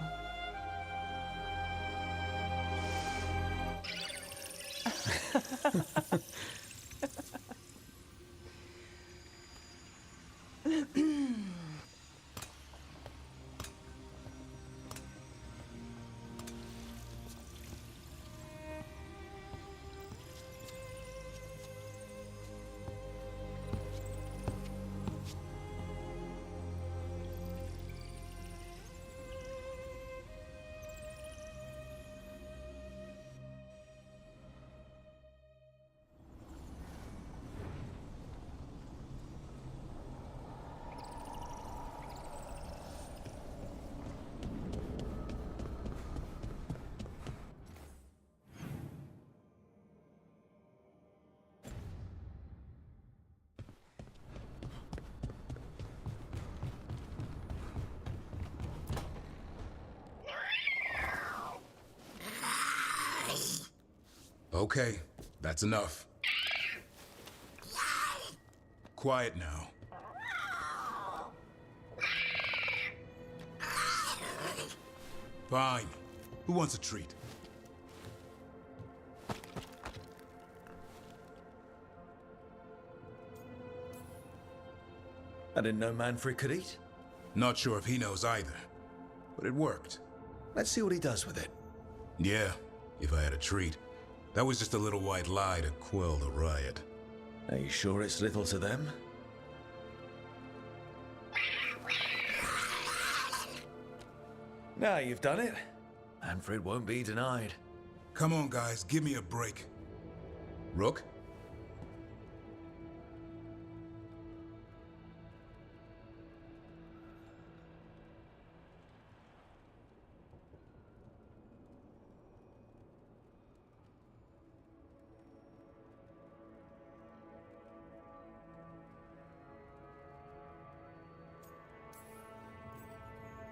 Okay, that's enough. Quiet now. Fine. Who wants a treat? I didn't know Manfred could eat. Not sure if he knows either, but it worked. Let's see what he does with it. Yeah, if I had a treat. That was just a little white lie to quell the riot. Are you sure it's little to them? Now you've done it. Manfred won't be denied. Come on, guys, give me a break. Rook?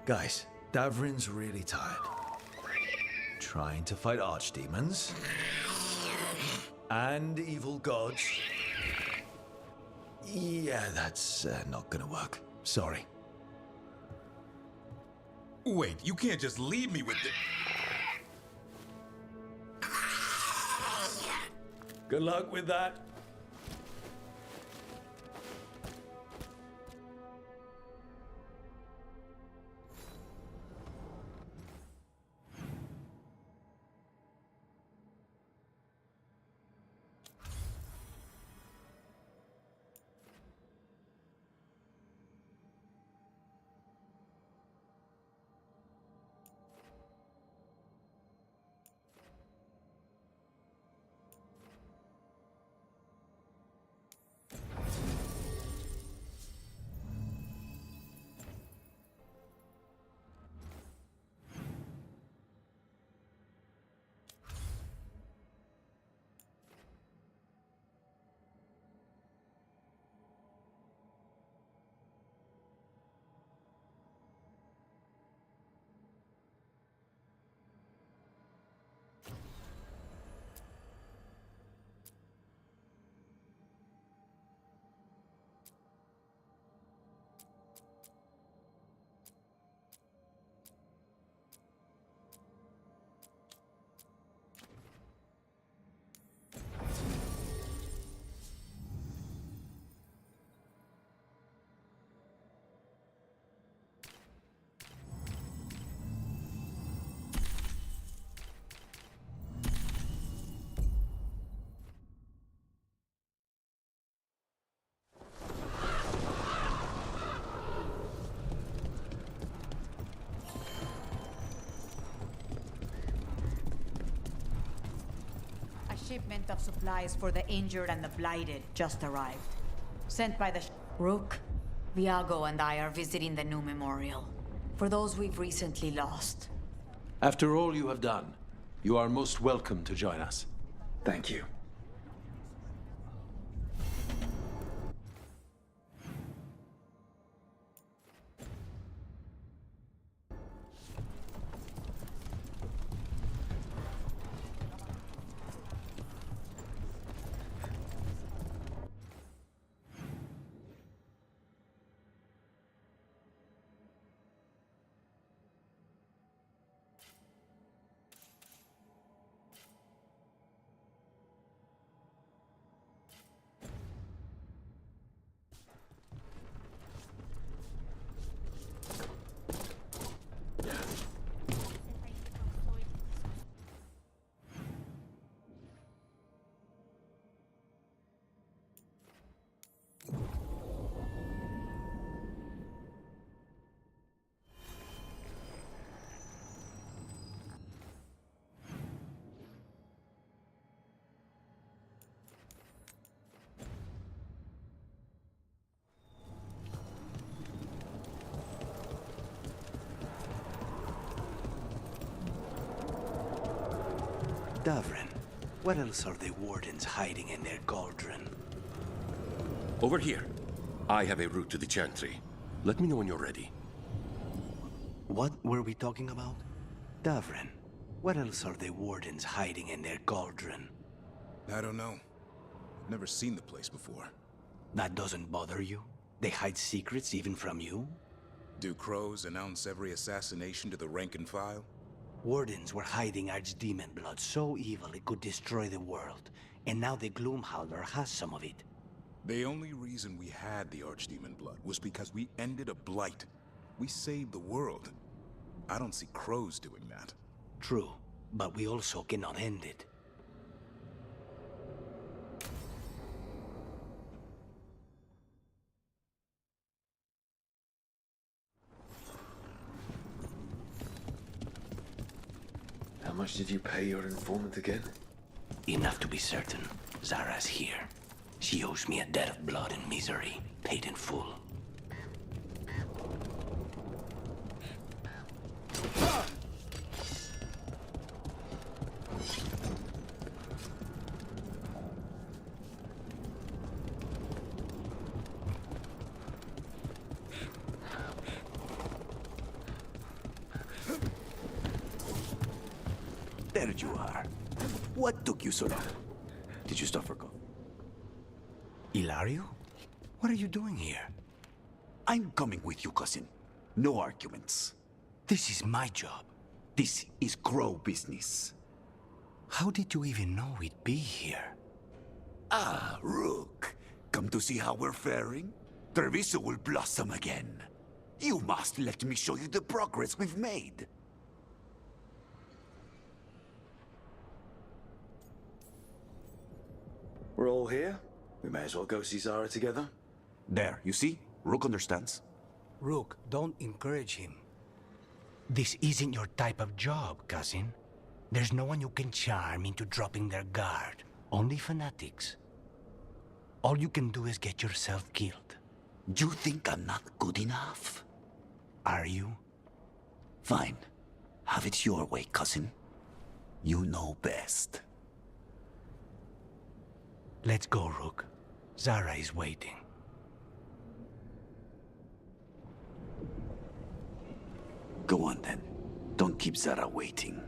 Guys, Davrin's really tired. Trying to fight archdemons and evil gods. Yeah, that's not gonna work. Sorry. Wait, you can't just leave me with the... Good luck with that. Shipment of supplies for the injured and the blighted just arrived. Sent by the Rook, Viago and I are visiting the new memorial. For those we've recently lost. After all you have done, you are most welcome to join us. Thank you. Davrin, what else are the Wardens hiding in their cauldron? Over here. I have a route to the Chantry. Let me know when you're ready. What were we talking about? Davrin, what else are the Wardens hiding in their cauldron? I don't know. I've never seen the place before. That doesn't bother you? They hide secrets even from you? Do crows announce every assassination to the rank and file? Wardens were hiding Archdemon blood so evil it could destroy the world, and now the Gloomhowler has some of it. The only reason we had the Archdemon blood was because we ended a blight. We saved the world. I don't see crows doing that. True, but we also cannot end it. How much did you pay your informant again? Enough to be certain. Zara's here. She owes me a debt of blood and misery, paid in full. There you are. What took you so long? Did you stop for coffee? Ilario? What are you doing here? I'm coming with you, cousin. No arguments. This is my job. This is Crow business. How did you even know we'd be here? Ah, Rook. Come to see how we're faring? Treviso will blossom again. You must let me show you the progress we've made. We're all here. We may as well go see Zara together. There, you see? Rook understands. Rook, don't encourage him. This isn't your type of job, cousin. There's no one you can charm into dropping their guard. Only fanatics. All you can do is get yourself killed. You think I'm not good enough? Are you? Fine. Have it your way, cousin. You know best. Let's go, Rook. Zara is waiting. Go on then. Don't keep Zara waiting.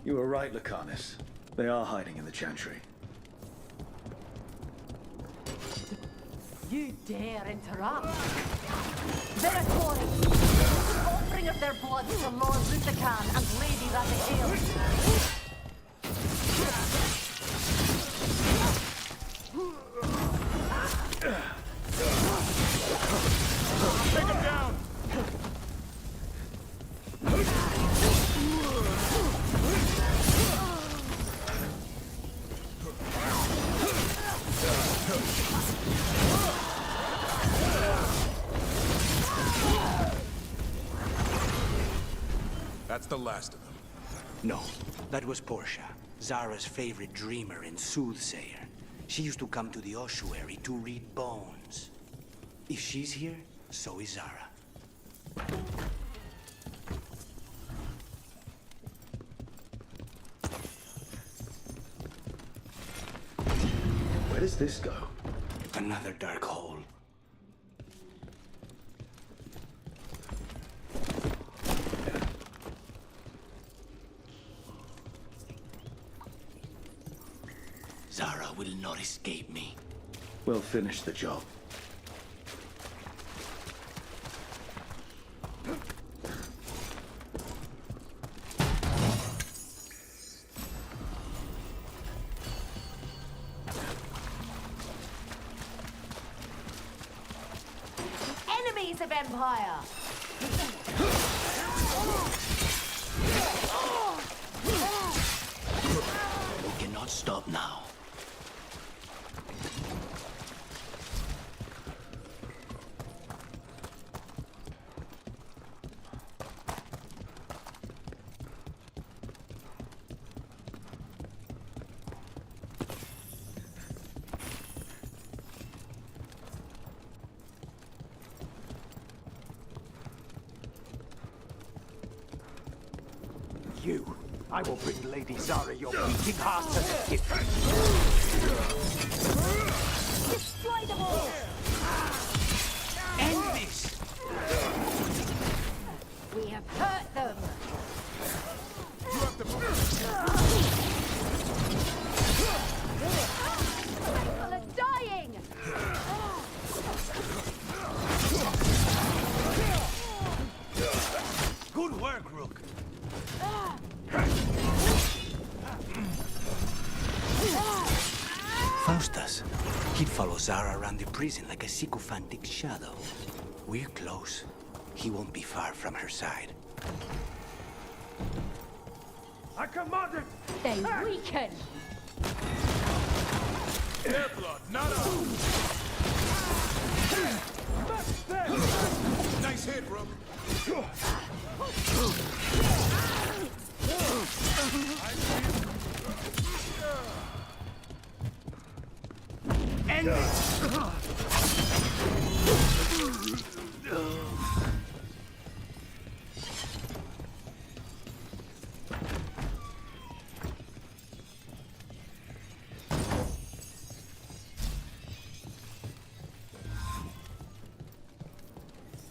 You were right, Lucanus. They are hiding in the chantry. You dare interrupt? Venatori! The offering of their blood to Lord Luthicam and Lady Raphael. Take him down! That's the last of them. No, that was Portia, Zara's favorite dreamer and soothsayer. She used to come to the ossuary to read bones. If she's here, so is Zara. Where does this go? Another dark hole. Zara will not escape me. We'll finish the job. Enemies of Empire! We cannot stop now. You. I will bring Lady Zara your beating heart to the gift. Destroy them all! End this! We have hurt them! People are dying! Good work, Rook. Faustus. He'd follow Zara around the prison like a sycophantic shadow. We're close. He won't be far from her side. I command it! They weaken! Their blood, not ours. Nice hit, Rook. End it!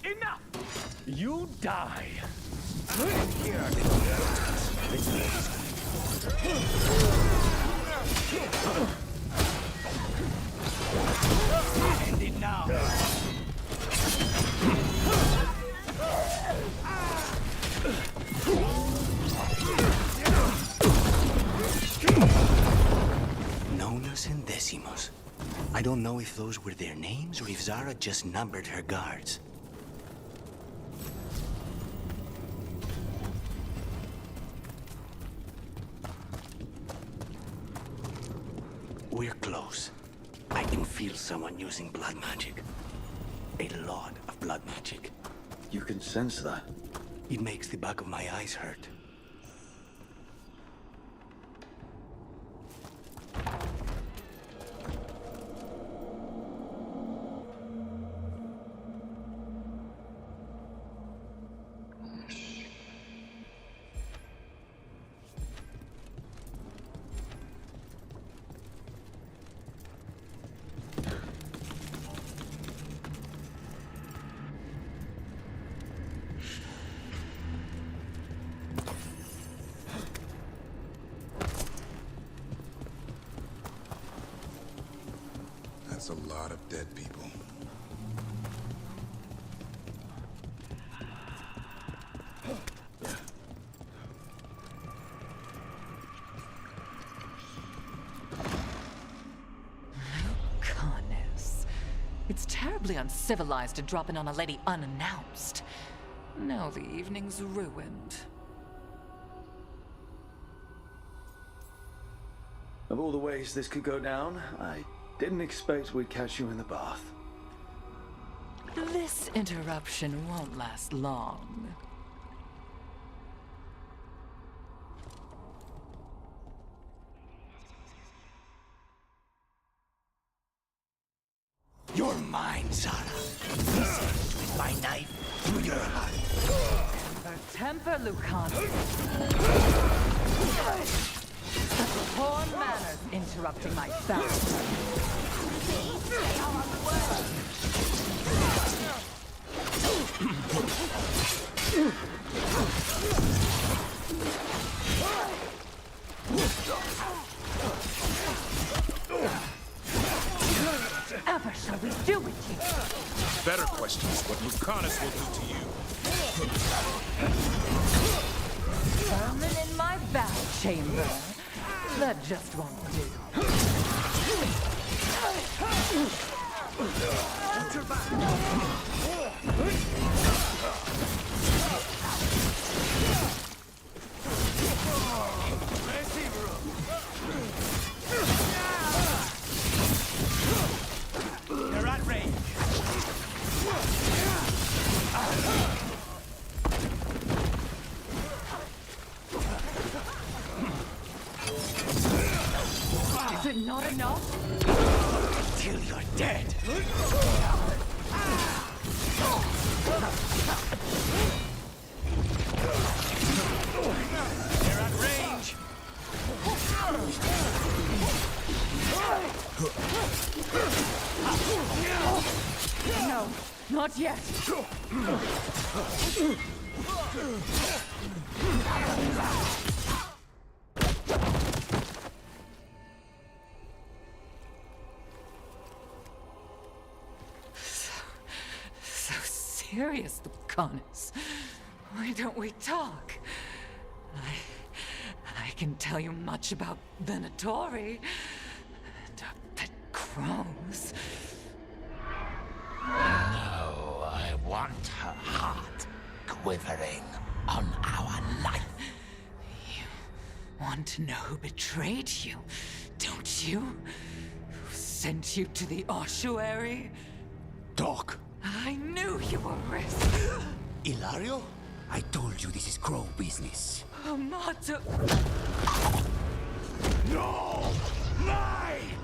Enough! You die. End it now. Nonos and Decimos. I don't know if those were their names or if Zara just numbered her guards. We're close. I can feel someone using blood magic. A lot of blood magic. You can sense that. It makes the back of my eyes hurt. That's a lot of dead people. Lucanus. It's terribly uncivilized to drop in on a lady unannounced. Now the evening's ruined. Of all the ways this could go down, I didn't expect we'd catch you in the bath. This interruption won't last long. You're mine, Zara. Listen, with my knife through your heart. Her temper, Lucanus. Poor manners interrupting my fast. Lucanus will do to you. Vermin in my battle chamber. That just won't do. Watch your back! They're at range. Is it not enough? Till you're dead. They're at range. No, not yet. So serious, Lucanus. Why don't we talk? I can tell you much about Venatori and our pet crows. No, I want her heart quivering on our life. You want to know who betrayed you, don't you? Who sent you to the ossuary? Doc. I knew you were risk. Ilario? I told you this is crow business. Amato. No! Mine!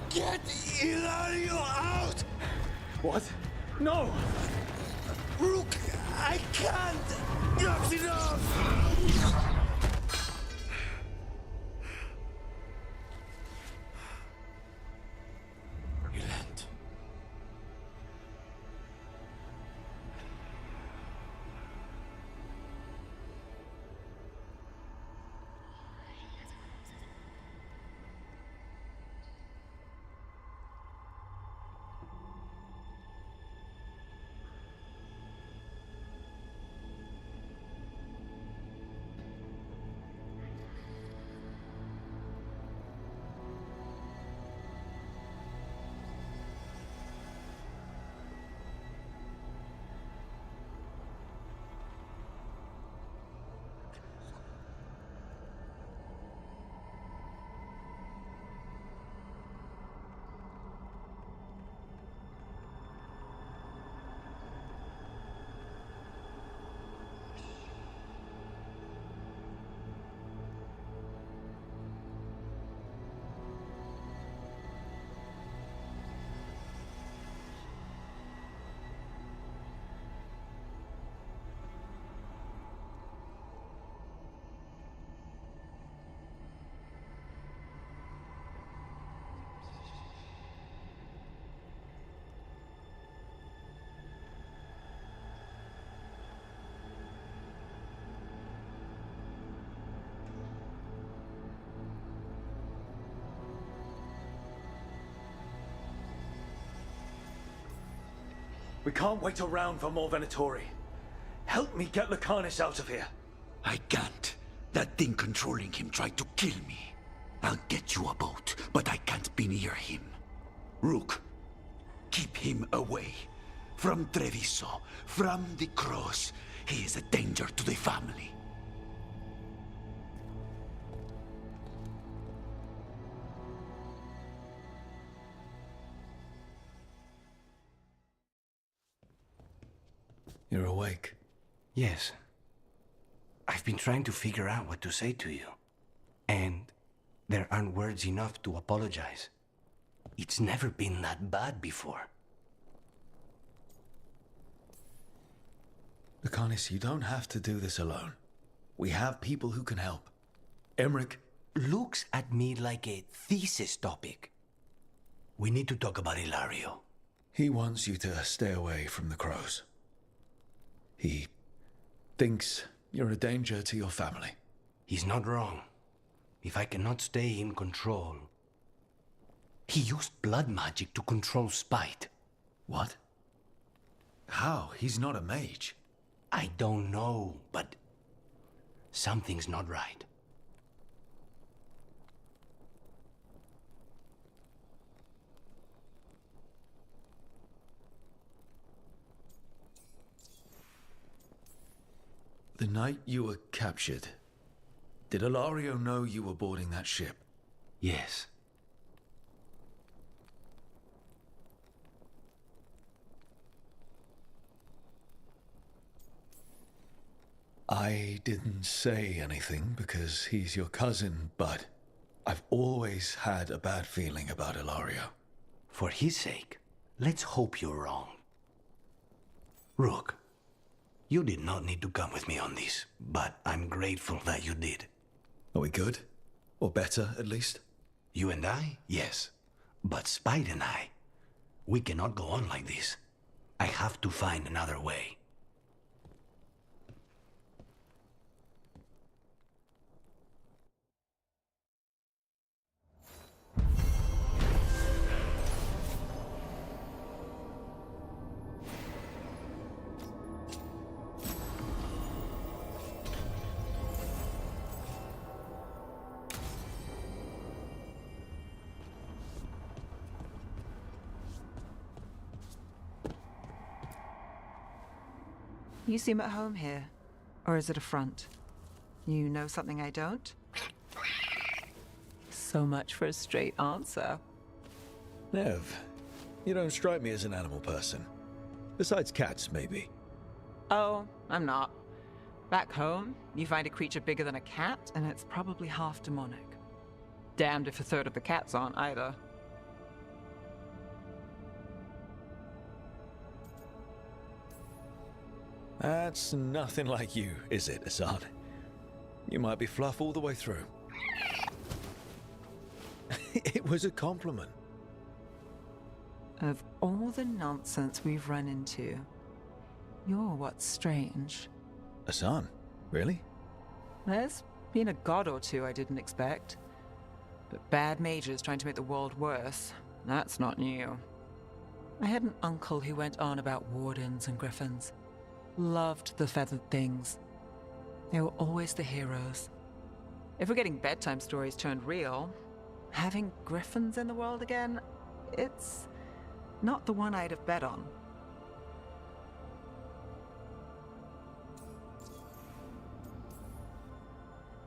Get Ilario out! What? No! Rook, I can't! Not enough! Relent. We can't wait around for more Venatori. Help me get Lucanus out of here. I can't. That thing controlling him tried to kill me. I'll get you a boat, but I can't be near him. Rook, keep him away. From Treviso, from the cross. He is a danger to the family. You're awake? Yes. I've been trying to figure out what to say to you. And there aren't words enough to apologize. It's never been that bad before. Lucanus, you don't have to do this alone. We have people who can help. Emmerich looks at me like a thesis topic. We need to talk about Ilario. He wants you to stay away from the crows. He thinks you're a danger to your family. He's not wrong. if I cannot stay in control... He used blood magic to control spite. What? How? He's not a mage. I don't know, but something's not right. The night you were captured, did Ilario know you were boarding that ship? Yes. I didn't say anything because he's your cousin, but I've always had a bad feeling about Ilario. For his sake, let's hope you're wrong. Rook, you did not need to come with me on this, but I'm grateful that you did. Are we good? Or better, at least? You and I? Yes. But Spite and I, we cannot go on like this. I have to find another way. You seem at home here. Or is it a front? You know something I don't? So much for a straight answer. Nev, you don't strike me as an animal person. Besides cats, maybe. Oh, I'm not. Back home, you find a creature bigger than a cat, and it's probably half demonic. Damned if a third of the cats aren't either. That's nothing like you, is it, Hassan? You might be fluff all the way through. It was a compliment. Of all the nonsense we've run into, you're what's strange. Hassan? Really? There's been a god or two I didn't expect. But bad mages trying to make the world worse, that's not new. I had an uncle who went on about wardens and griffins. Loved the feathered things. They were always the heroes. If we're getting bedtime stories turned real, having griffins in the world again, it's not the one I'd have bet on.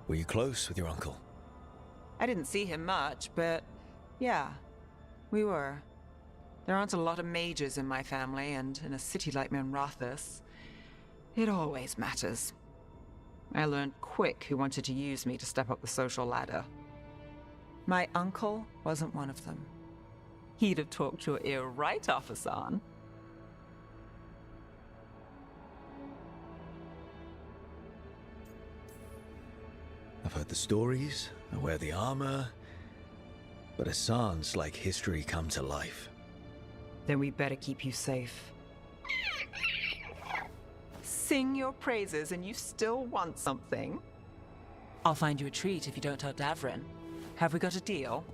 Were you close with your uncle? I didn't see him much, but yeah, we were. There aren't a lot of mages in my family, and in a city like Minrathous, it always matters. I learned quick who wanted to use me to step up the social ladder. My uncle wasn't one of them. He'd have talked your ear right off, Hassan. I've heard the stories, I wear the armor, but Hassan's like history come to life. Then we better keep you safe. Sing your praises and you still want something? I'll find you a treat if you don't tell Davrin. Have we got a deal?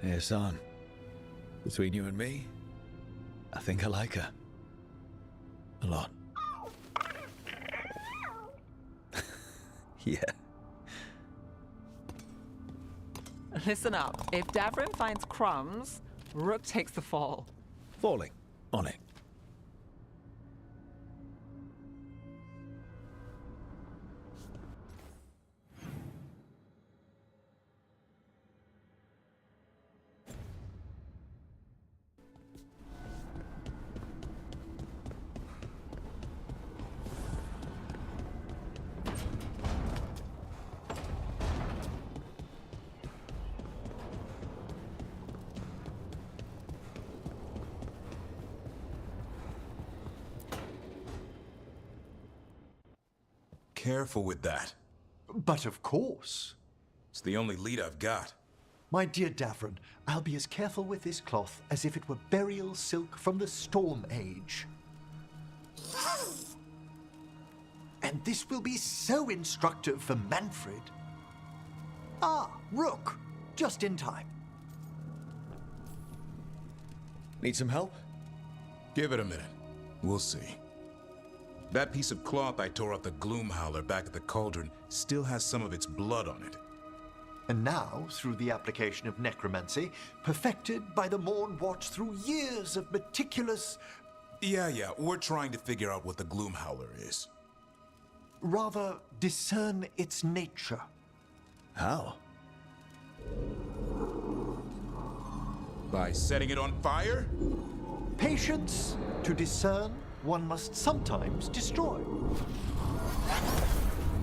Hey, Hassan. Between you and me, I think I like her. A lot. Yeah. Listen up. If Davrin finds crumbs, Rook takes the fall. Falling. On it. Careful with that. But of course. It's the only lead I've got. My dear Davrin, I'll be as careful with this cloth as if it were burial silk from the Storm Age. And this will be so instructive for Manfred. Ah, Rook, just in time. Need some help? Give it a minute. We'll see. That piece of cloth I tore off the Gloom Howler back at the cauldron still has some of its blood on it. And now, through the application of necromancy, perfected by the Morn Watch through years of meticulous... Yeah, we're trying to figure out what the Gloom Howler is. Rather, discern its nature. How? By setting it on fire? Patience. To discern, one must sometimes destroy.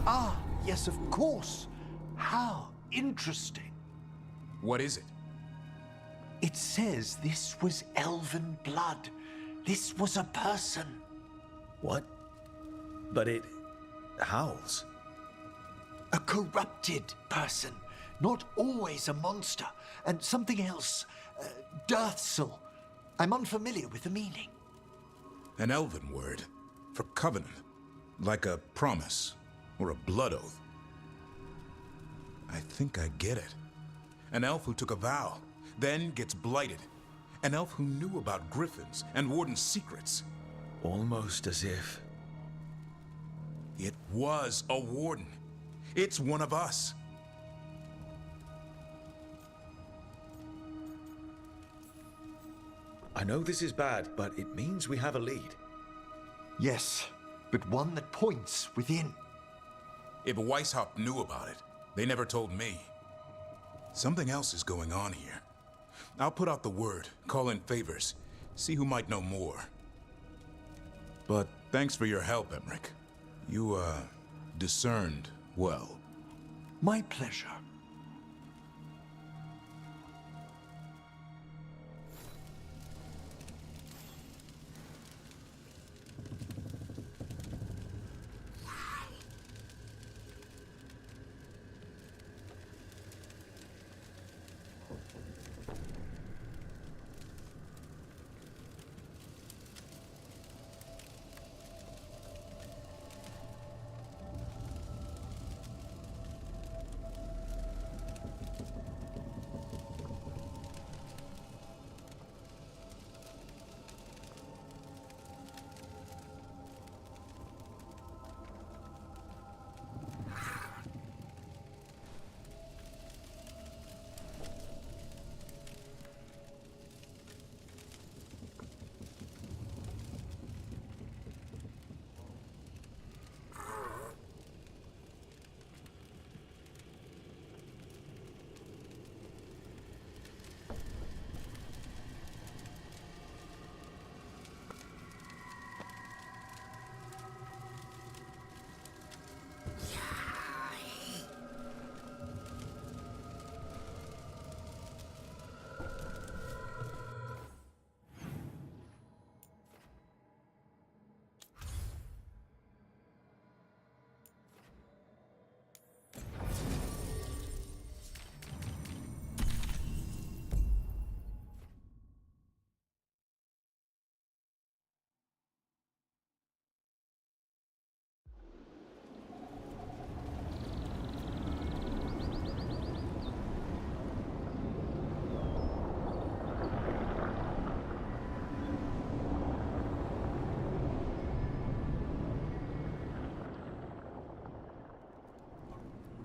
Ah, yes, of course. How interesting. What is it? It says this was elven blood. This was a person. What? But it howls. A corrupted person. Not always a monster. And something else. Dirthsel. I'm unfamiliar with the meaning. An elven word for covenant. Like a promise or a blood oath. I think I get it. An elf who took a vow, then gets blighted. An elf who knew about griffins and Warden's secrets. Almost as if... It was a Warden. It's one of us. I know this is bad, but it means we have a lead. Yes, but one that points within. If Weishaupt knew about it, they never told me. Something else is going on here. I'll put out the word, call in favors, see who might know more. But thanks for your help, Emmerich. You, discerned well. My pleasure.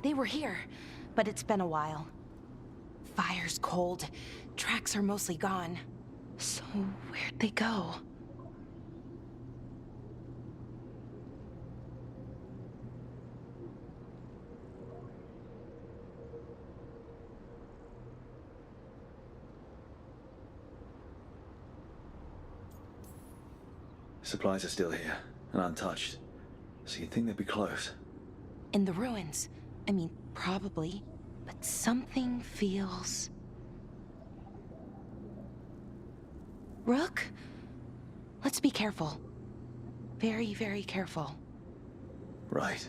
They were here, but it's been a while. Fire's cold. Tracks are mostly gone. So where'd they go? Supplies are still here, and untouched. So you'd think they'd be close. In the ruins. I mean, probably. But something feels... Rook? Let's be careful. Very, very careful. Right.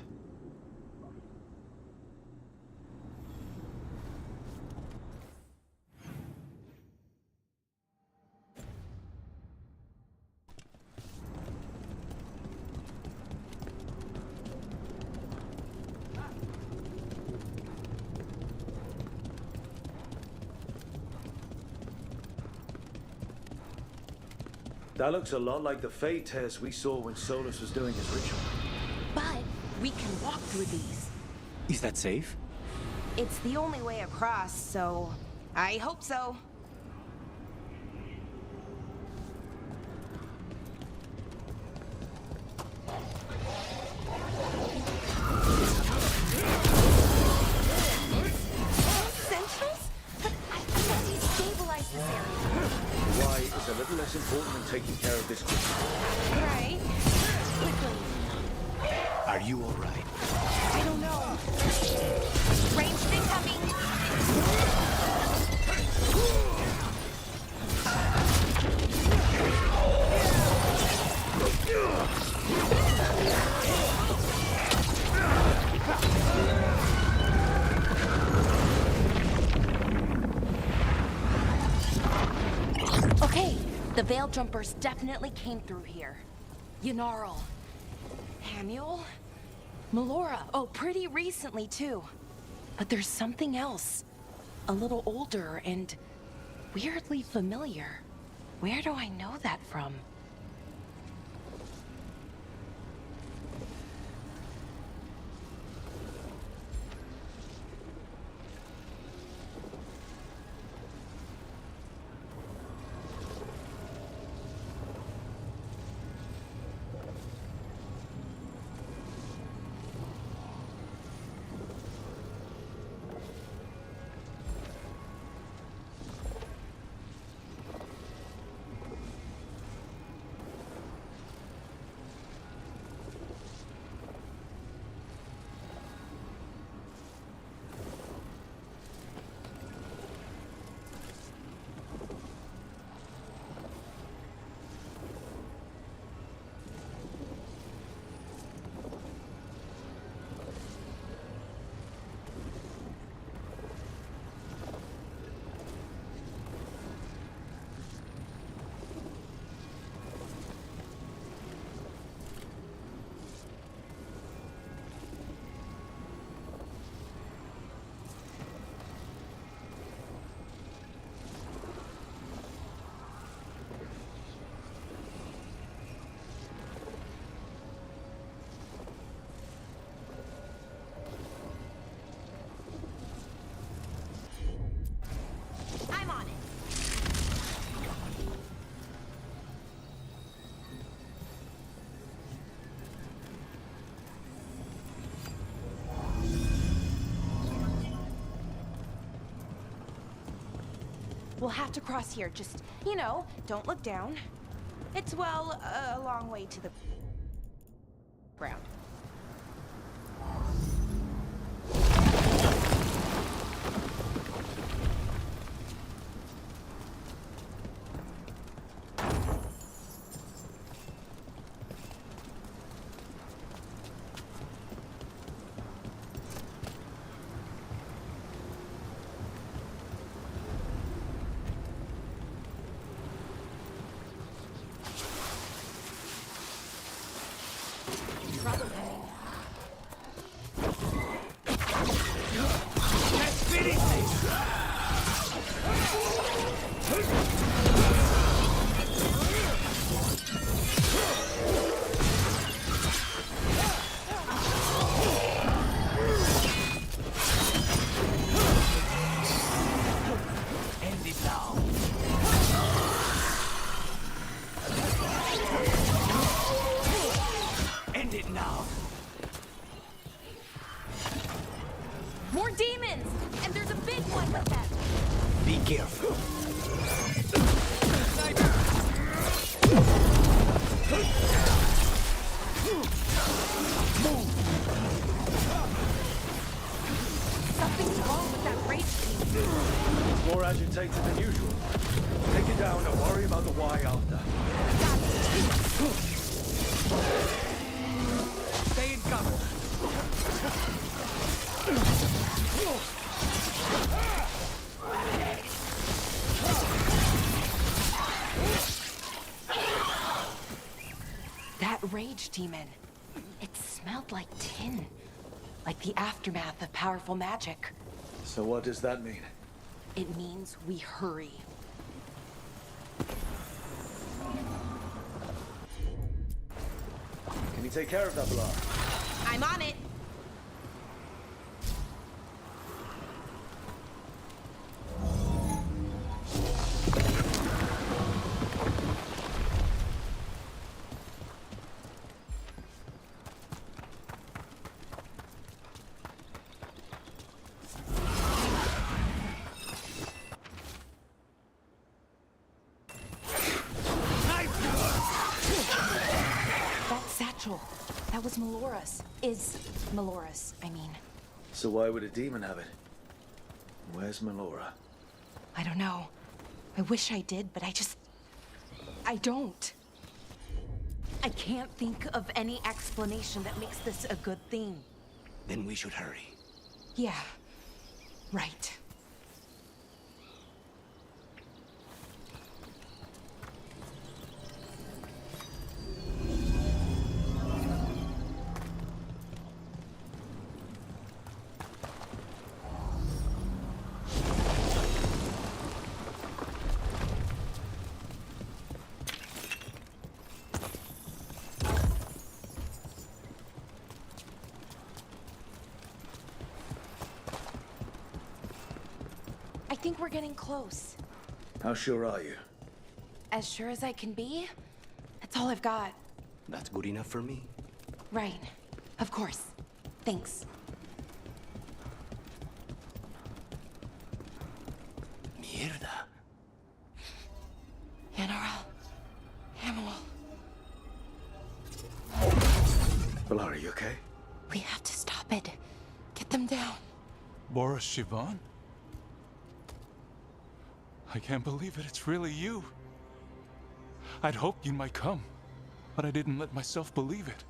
That looks a lot like the Fate test we saw when Solus was doing his ritual. But we can walk through these. Is that safe? It's the only way across, so I hope so. Sentinels? But I thought we stabilized this area. Why is a little less important than taking care of this quickly. Right. Quickly. Are you all right? I don't know. Ranged incoming. Okay, the Veil Jumpers definitely came through here. Ynnarl. Hamiel? Melora. Oh, pretty recently, too. But there's something else. A little older and weirdly familiar. Where do I know that from? I'm on it. We'll have to cross here. Just, you know, don't look down. It's, well, a long way to the ground. Trouble coming. End it now. End it now. More demons! And there's a big one with them! Be careful. Something's wrong with that rage team. It's more agitated than usual. Take it down and worry about the why after. Stay in cover. That rage demon. It smelled like tin. Like the aftermath of powerful magic. So what does that mean? It means we hurry. take care of that, Blar. I'm on it. That was Melora's. Is Melora's, I mean. So why would a demon have it? Where's Melora? I don't know. I wish I did, but I don't. I can't think of any explanation that makes this a good thing. Then we should hurry. Yeah, right. I think we're getting close. How sure are you? As sure as I can be. That's all I've got. That's good enough for me. Right. Of course. Thanks. Mierda. General. Hamill. Blar, are you okay? We have to stop it. Get them down. Boris Sivan? I can't believe it. It's really you. I'd hoped you might come, but I didn't let myself believe it.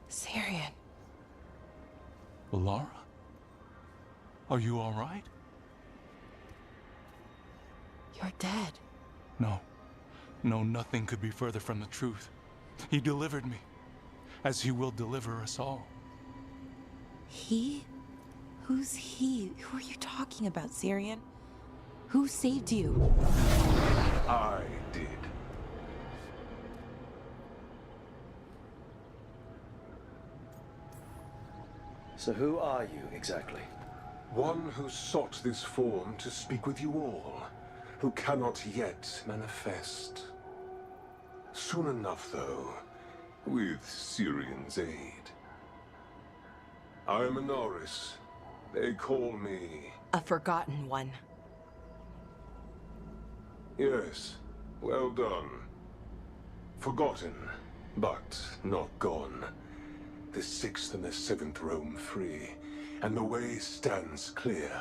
Syrian. Lara? Are you all right? You're dead. No. No, nothing could be further from the truth. He delivered me, as he will deliver us all. He? Who's he? Who are you talking about, Syrian? Who saved you? I did. So who are you, exactly? One who sought this form to speak with you all, who cannot yet manifest. Soon enough, though, with Syrian's aid. I am a Norris. They call me... A forgotten one. Yes, well done. Forgotten, but not gone. The 6th and the 7th roam free, and the way stands clear.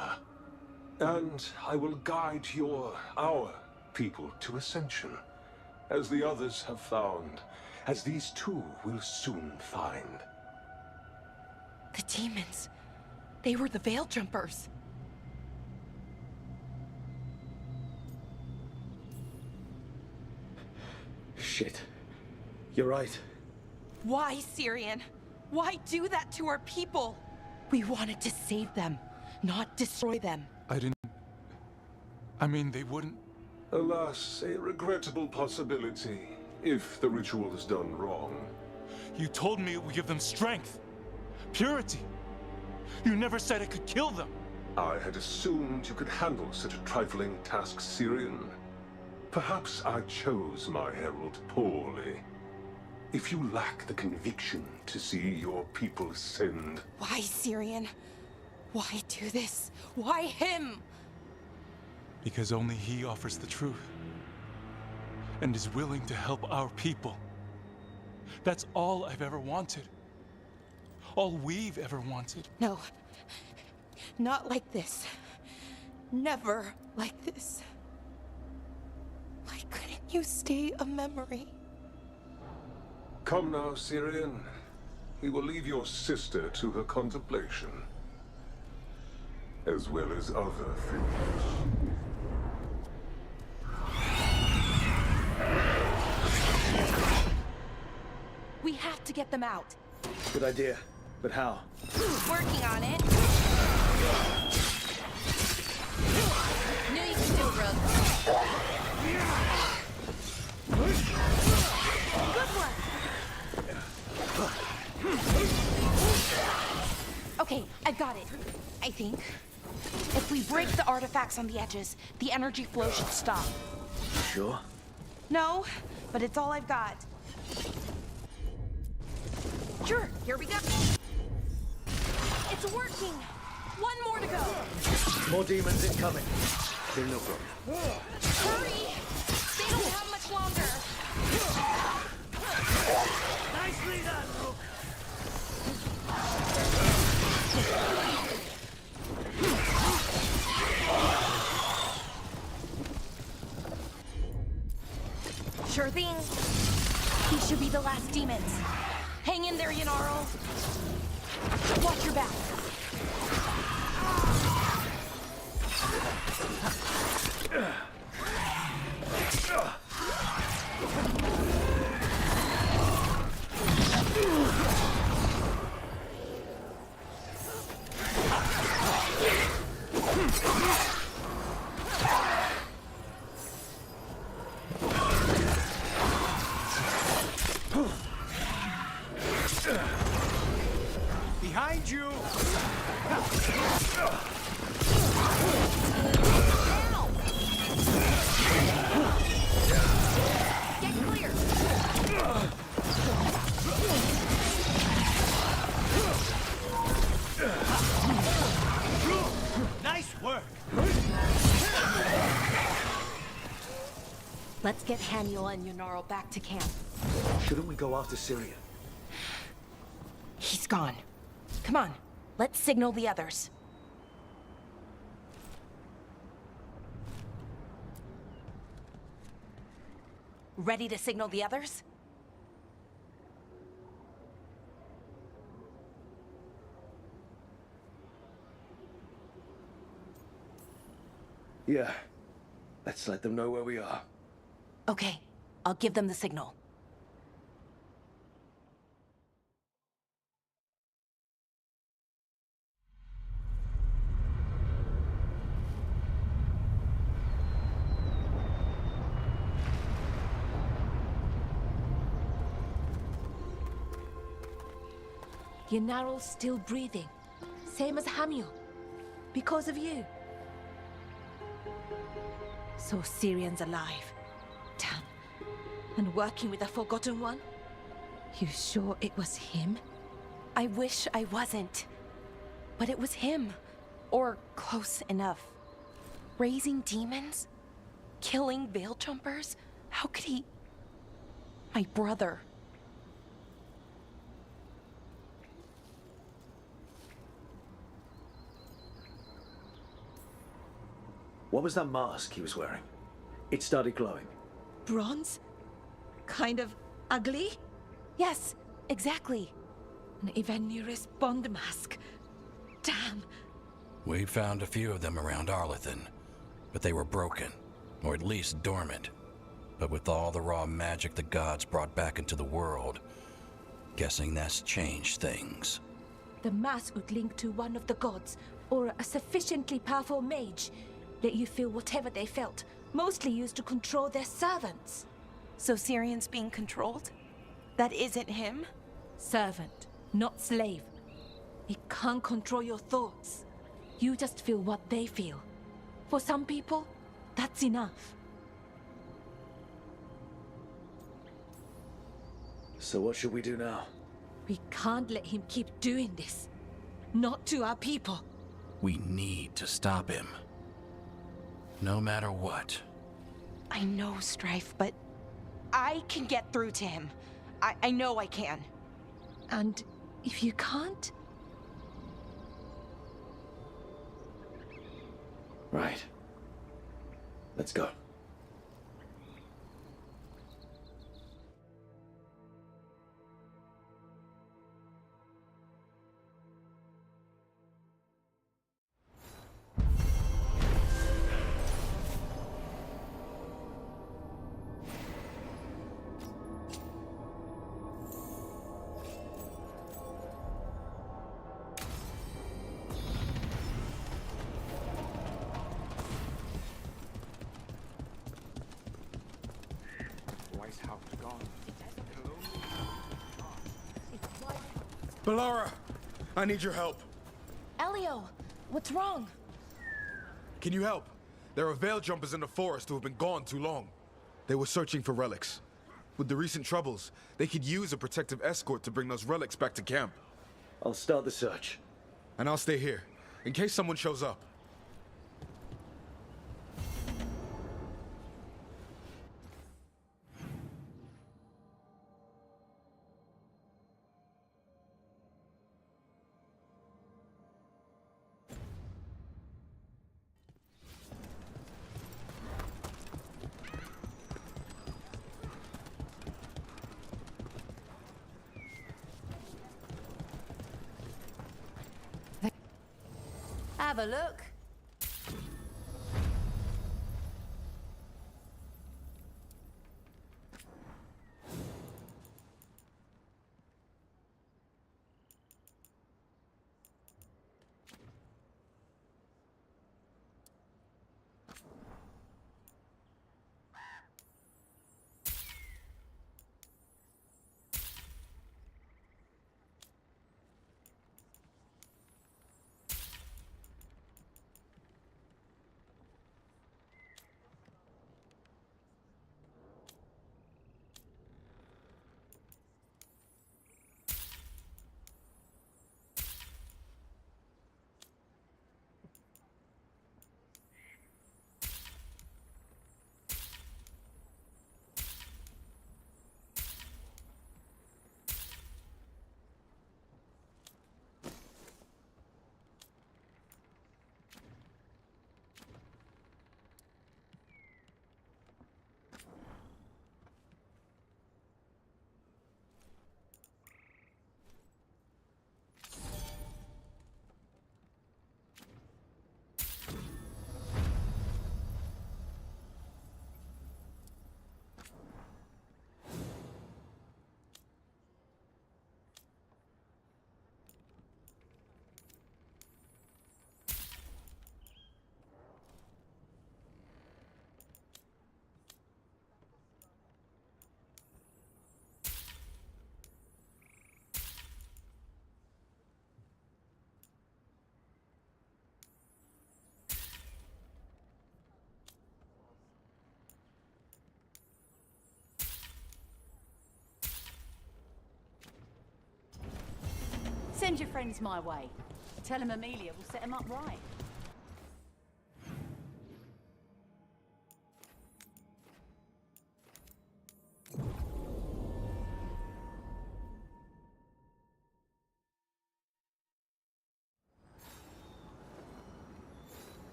And I will guide our people to ascension, as the others have found, as these two will soon find. The demons. They were the Veil Jumpers. Shit. You're right. Why, Syrian? Why do that to our people? We wanted to save them, not destroy them. I mean, they wouldn't... Alas, a regrettable possibility, if the ritual is done wrong. You told me it would give them strength, purity. You never said it could kill them. I had assumed you could handle such a trifling task, Syrian. Perhaps I chose my herald poorly. If you lack the conviction to see your people ascend... Why, Syrian? Why do this? Why him? Because only he offers the truth. And is willing to help our people. That's all I've ever wanted. All we've ever wanted. No. Not like this. Never like this. Why couldn't you stay a memory? Come now, Syrian. We will leave your sister to her contemplation. As well as other things. We have to get them out. Good idea. But how? Working on it. Knew you could do it, Rogue. Good work. Okay, I've got it. I think. If we break the artifacts on the edges, the energy flow should stop. You sure? No, but it's all I've got. Sure, here we go. It's working. One more to go. More demons incoming. No problem. Hurry! They don't have much longer. Nicely done, Rook. Sure thing. These should be the last demons. Hang in there, Yanaro. Watch your back. Behind you! Get clear! Nice work! Let's get Haniel and Yanaro back to camp. Shouldn't we go after Syria? He's gone. Come on, let's signal the others. Ready to signal the others? Yeah. Let's let them know where we are. Okay, I'll give them the signal. Yanaro's still breathing. Same as Hamiel. Because of you. So Syrian's alive. Damn. And working with the Forgotten One? You sure it was him? I wish I wasn't. But it was him. Or close enough. Raising demons? Killing veil jumpers? How could he... My brother. What was that mask he was wearing? It started glowing. Bronze? Kind of ugly? Yes, exactly. An Ivanirus Bond mask. Damn. We found a few of them around Arlethan, but they were broken, or at least dormant. But with all the raw magic the gods brought back into the world, guessing that's changed things. The mask would link to one of the gods, or a sufficiently powerful mage. Let you feel whatever they felt, mostly used to control their servants. So Syrian's being controlled? That isn't him? Servant, not slave. It can't control your thoughts. You just feel what they feel. For some people, that's enough. So what should we do now? We can't let him keep doing this. Not to our people. We need to stop him. No matter what. I know, Strife, but I can get through to him. I know I can. And if you can't? Right. Let's go. Bellara, I need your help. Elio, what's wrong? Can you help? There are veil jumpers in the forest who have been gone too long. They were searching for relics. With the recent troubles, they could use a protective escort to bring those relics back to camp. I'll start the search. And I'll stay here, in case someone shows up. Have a look. Send your friends my way. Tell them Amelia will set them up right.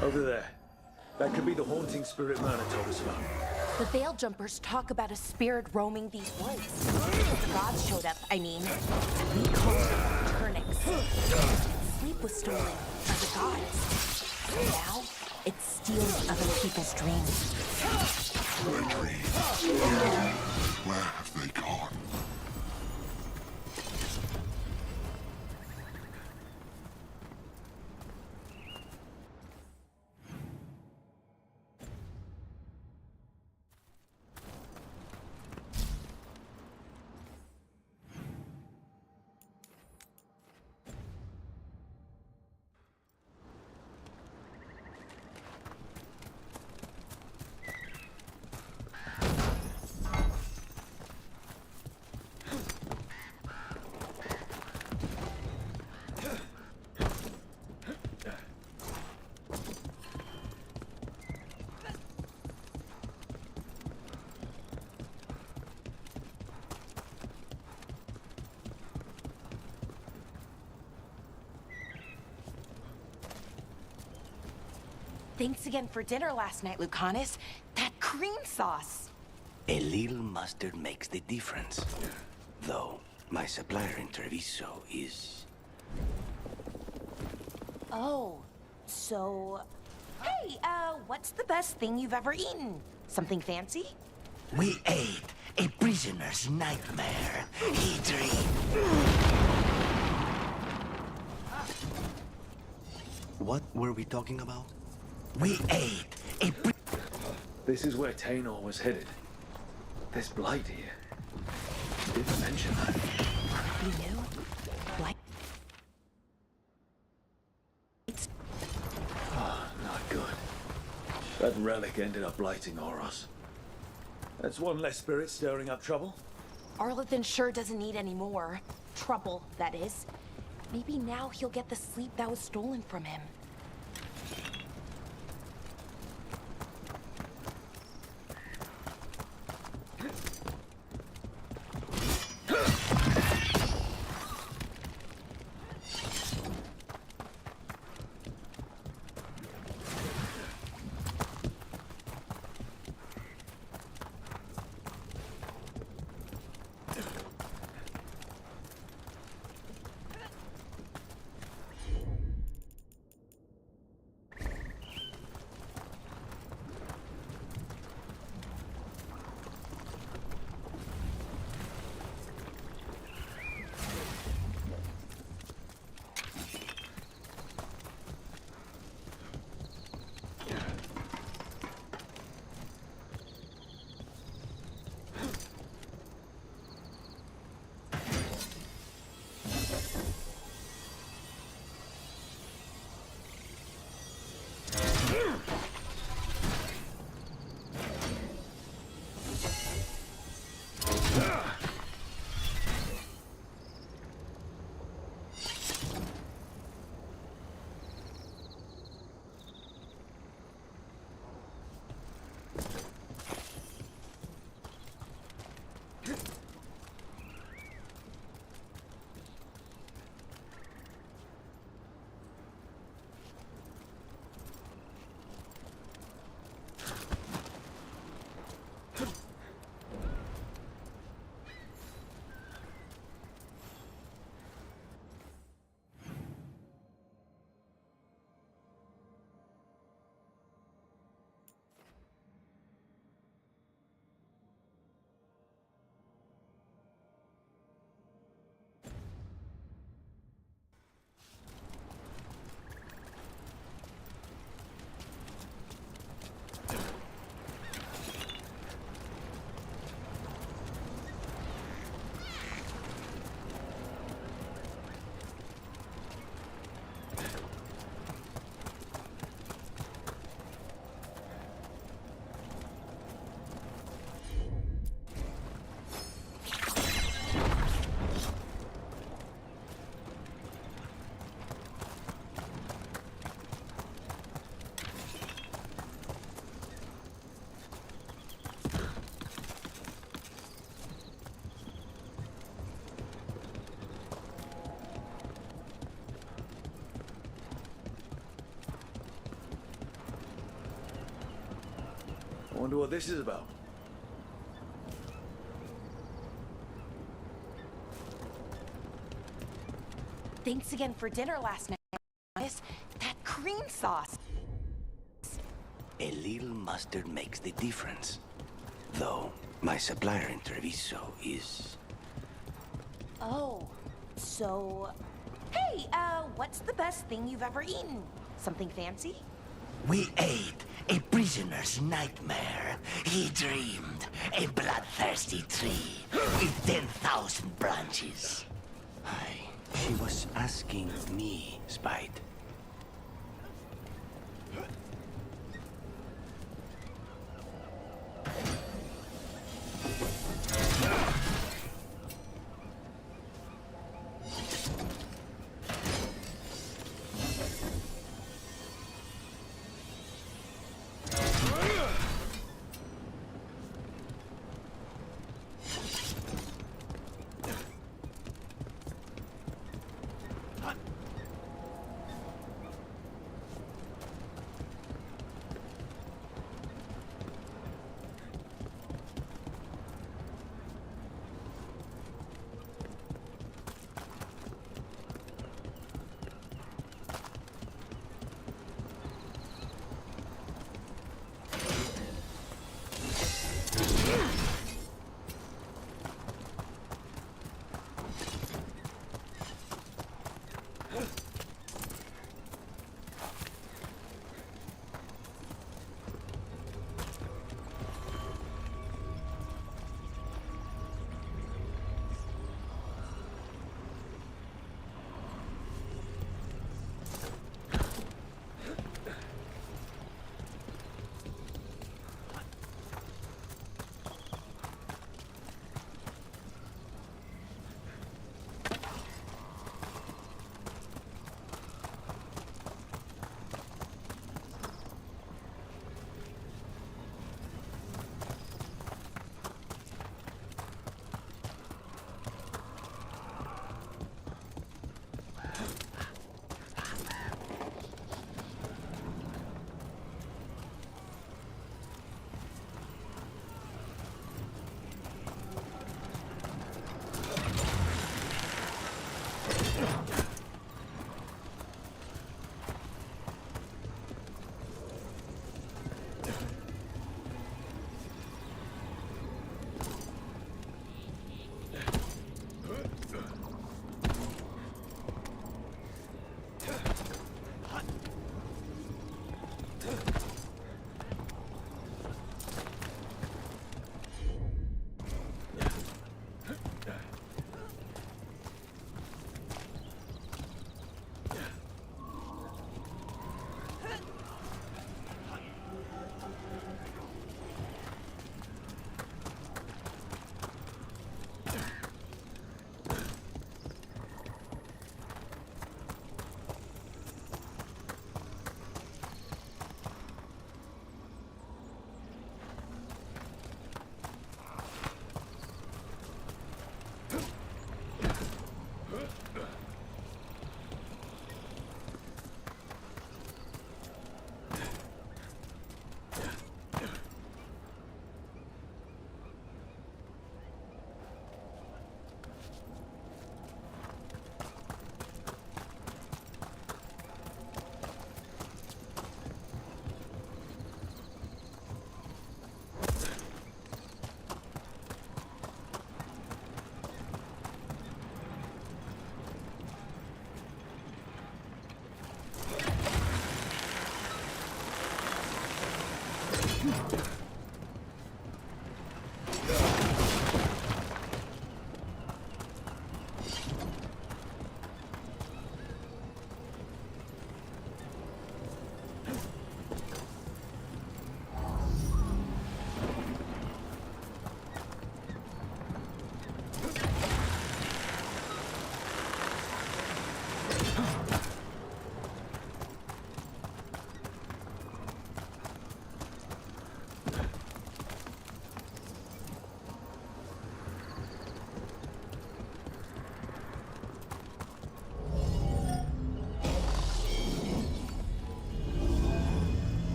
Over there. That could be the haunting spirit Myrna told us about. The Veil Jumpers talk about a spirit roaming these woods. The gods showed up, I mean. We called them Turnix. Sleep was stolen by the gods. So now, it steals other people's dreams. My dreams. Where have they gone? Thanks again for dinner last night, Lucanus. That cream sauce. A little mustard makes the difference. Though, my supplier in Treviso is... Oh, so... Hey, what's the best thing you've ever eaten? Something fancy? We ate a prisoner's nightmare. He dreamed. What were we talking about? We ate a This is where Tainor was headed. There's blight here. You didn't mention that. You knew? Blight? Oh, not good. That relic ended up blighting Oros. That's one less spirit stirring up trouble. Arlithan sure doesn't need any more. Trouble, that is. Maybe now he'll get the sleep that was stolen from him. I wonder what this is about. Thanks again for dinner last night. That cream sauce. A little mustard makes the difference. Though, my supplier in Treviso is... Oh, so... Hey, what's the best thing you've ever eaten? Something fancy? We ate a prisoner's nightmare. He dreamed a bloodthirsty tree with 10,000 branches. She was asking me, Spite.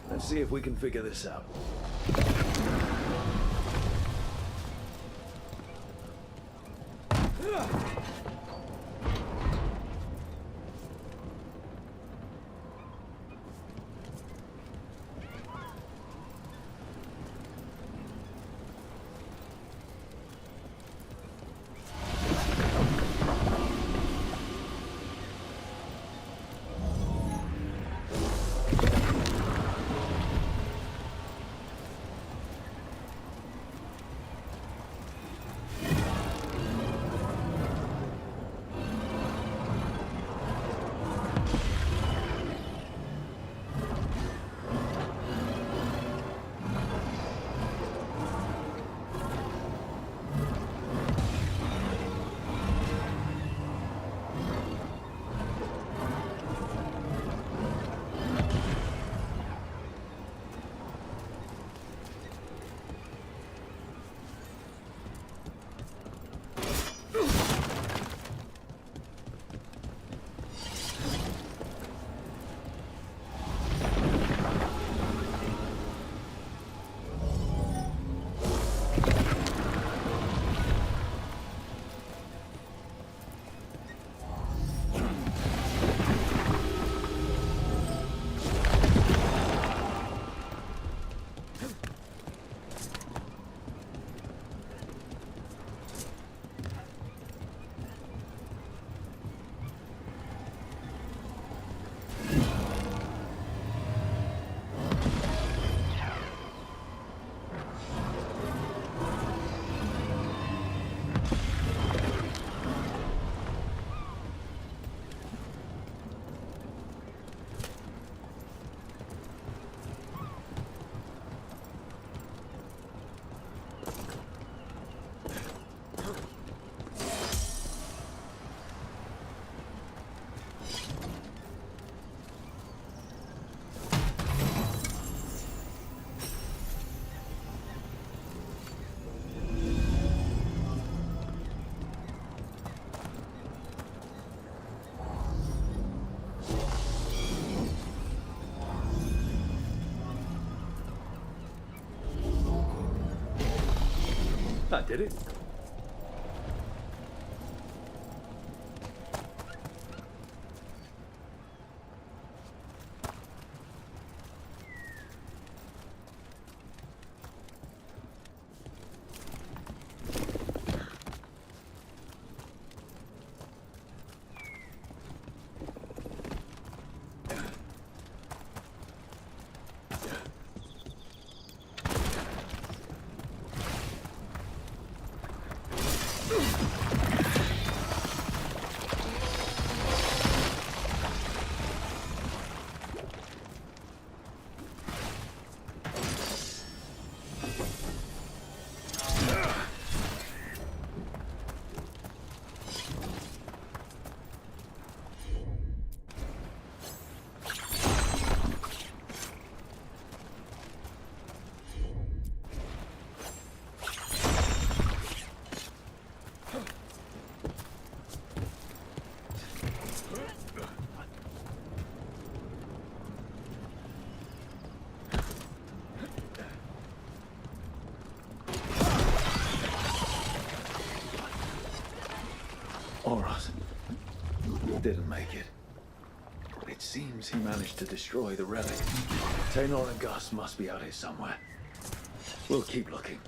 Let's see if we can figure this out. That did it. Didn't make it. It seems he managed to destroy the relic. Taynor and Gus must be out here somewhere. We'll keep looking.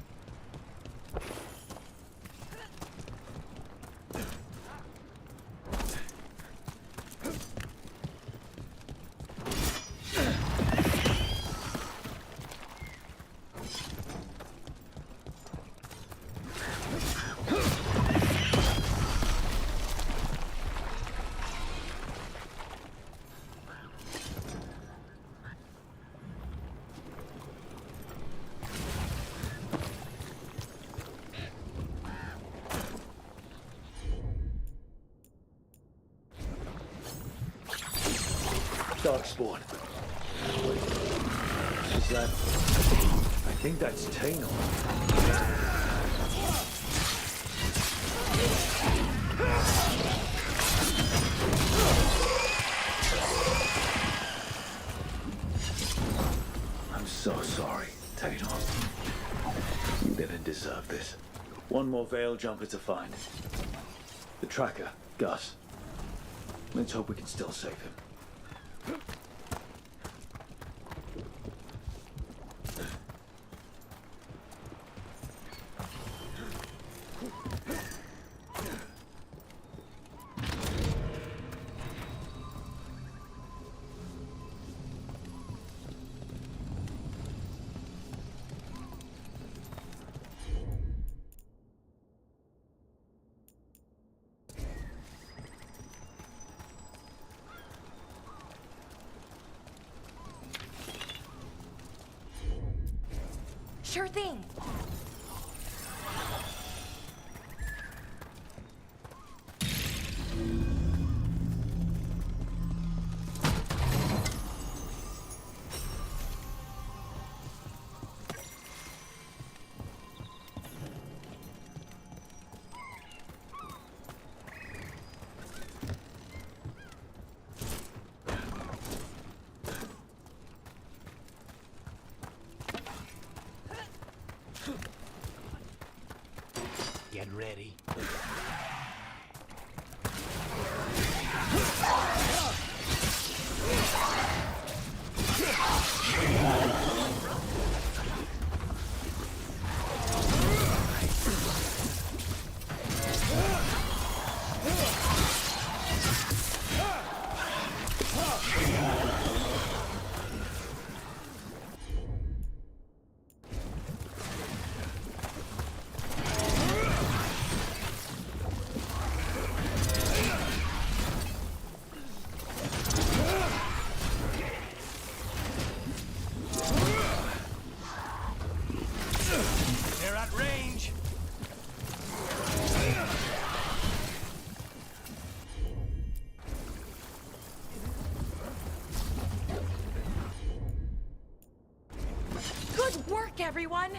Darkspawn. Wait, is that... I think that's Tainor. I'm so sorry, Tainor. You didn't deserve this. One more Veil Jumper to find. The tracker, Gus. Let's hope we can still save him. Sure thing. Get ready. They're at range. Good work, everyone!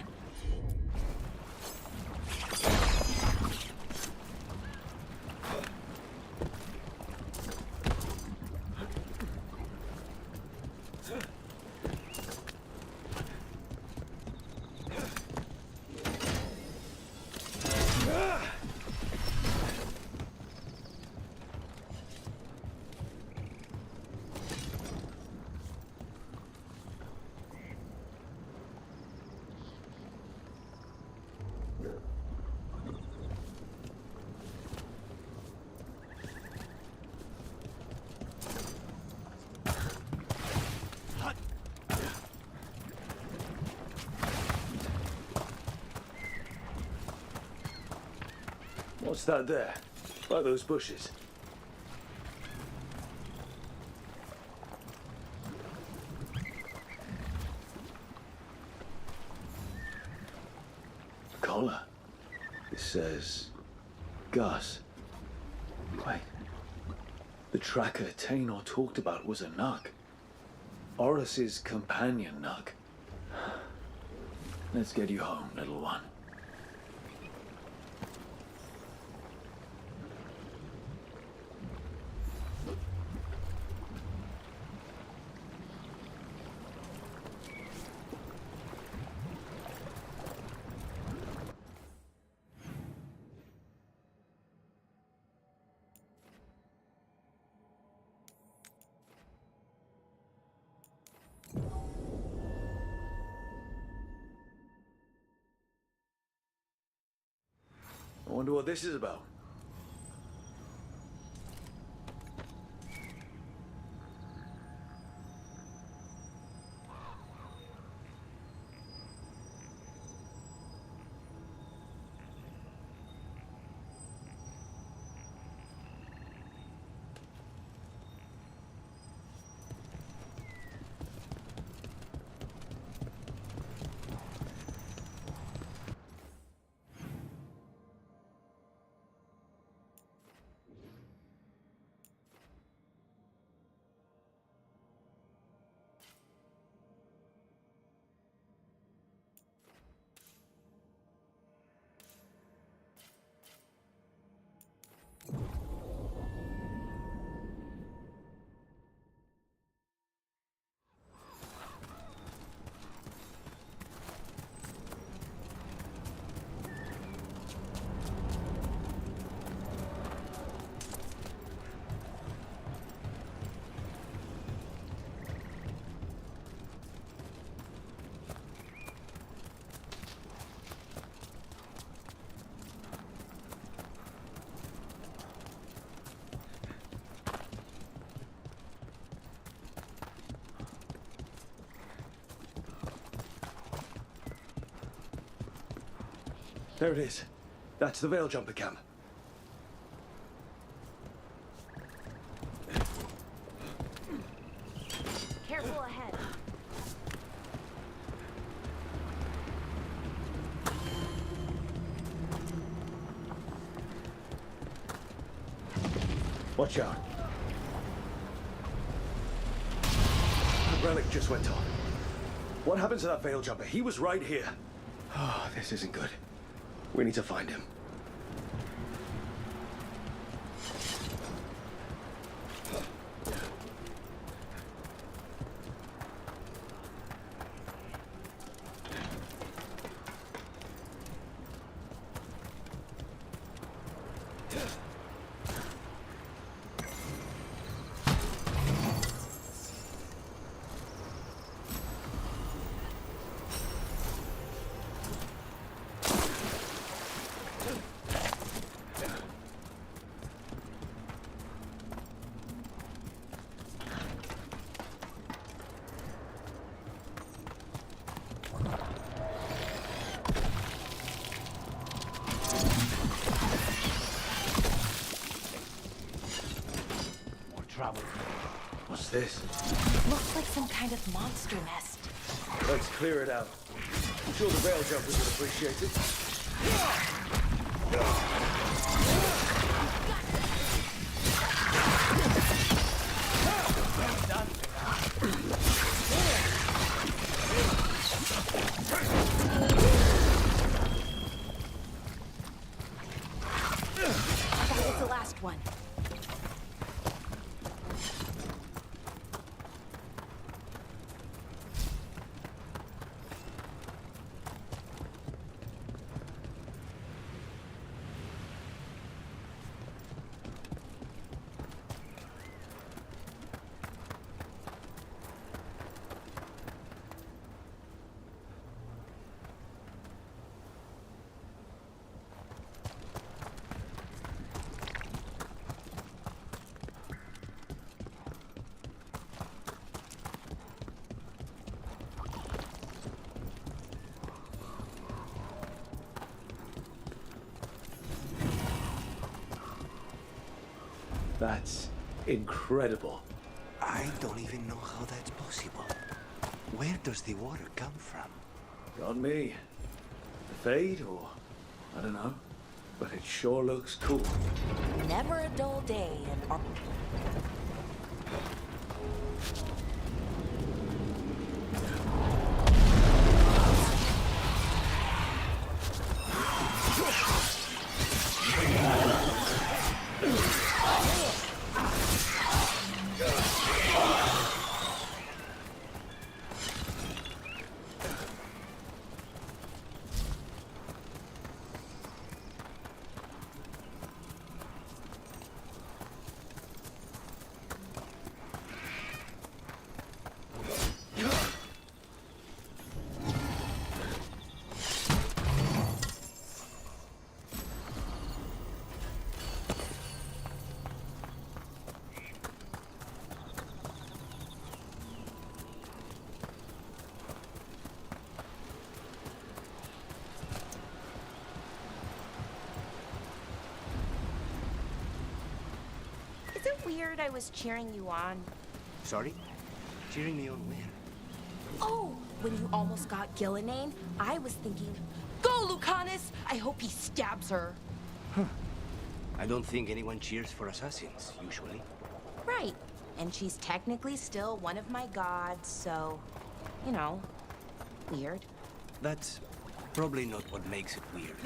What's that there? By those bushes. Collar. It says... Gus. Wait. The tracker Tainor talked about was a Nug. Horus's companion Nug. Let's get you home, little one. I wonder what this is about. There it is. That's the Veil Jumper camp. Careful ahead. Watch out. The relic just went on. What happened to that Veil Jumper? He was right here. Oh, this isn't good. We need to find him. What's this? Looks like some kind of monster nest. Let's clear it out. I'm sure the Veil Jumpers would appreciate it. That was the last one. That's incredible. I don't even know how that's possible. Where does the water come from? Got me. The fade, or I don't know. But it sure looks cool. Never a dull day in Is it weird I was cheering you on? Sorry? Cheering me on where? Oh, when you almost got Gillinane, I was thinking, go, Lucanus! I hope he stabs her. Huh. I don't think anyone cheers for assassins, usually. Right. And she's technically still one of my gods, so, you know, weird. That's probably not what makes it weird.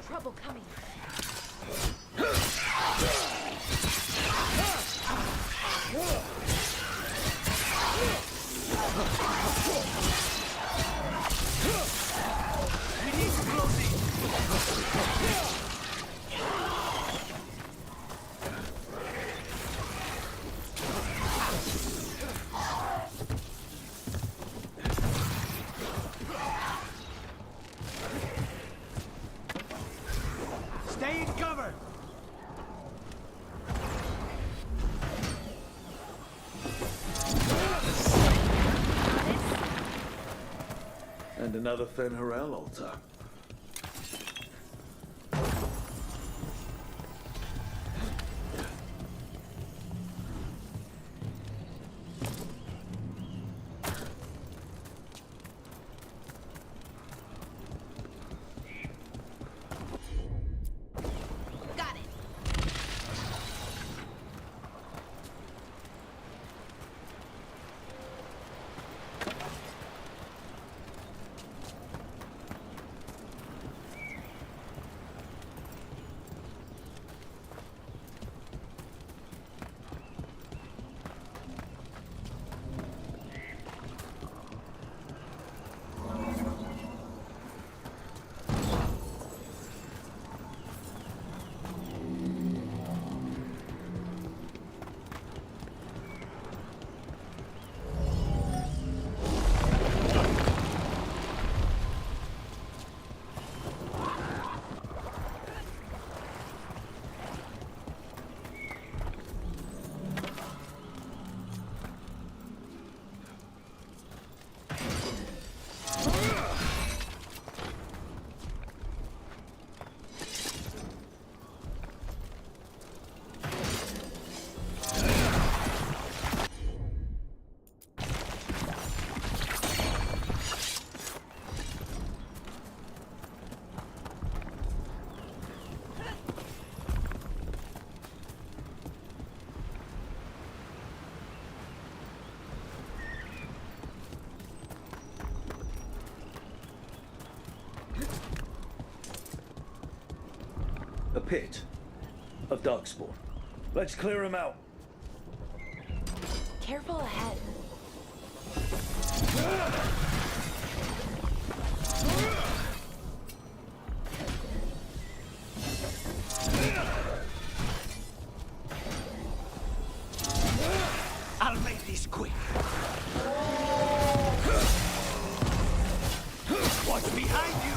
Trouble coming. find another Fen'Harel altar. A pit of darkspawn. Let's clear him out. Careful ahead. I'll make this quick. What's behind you?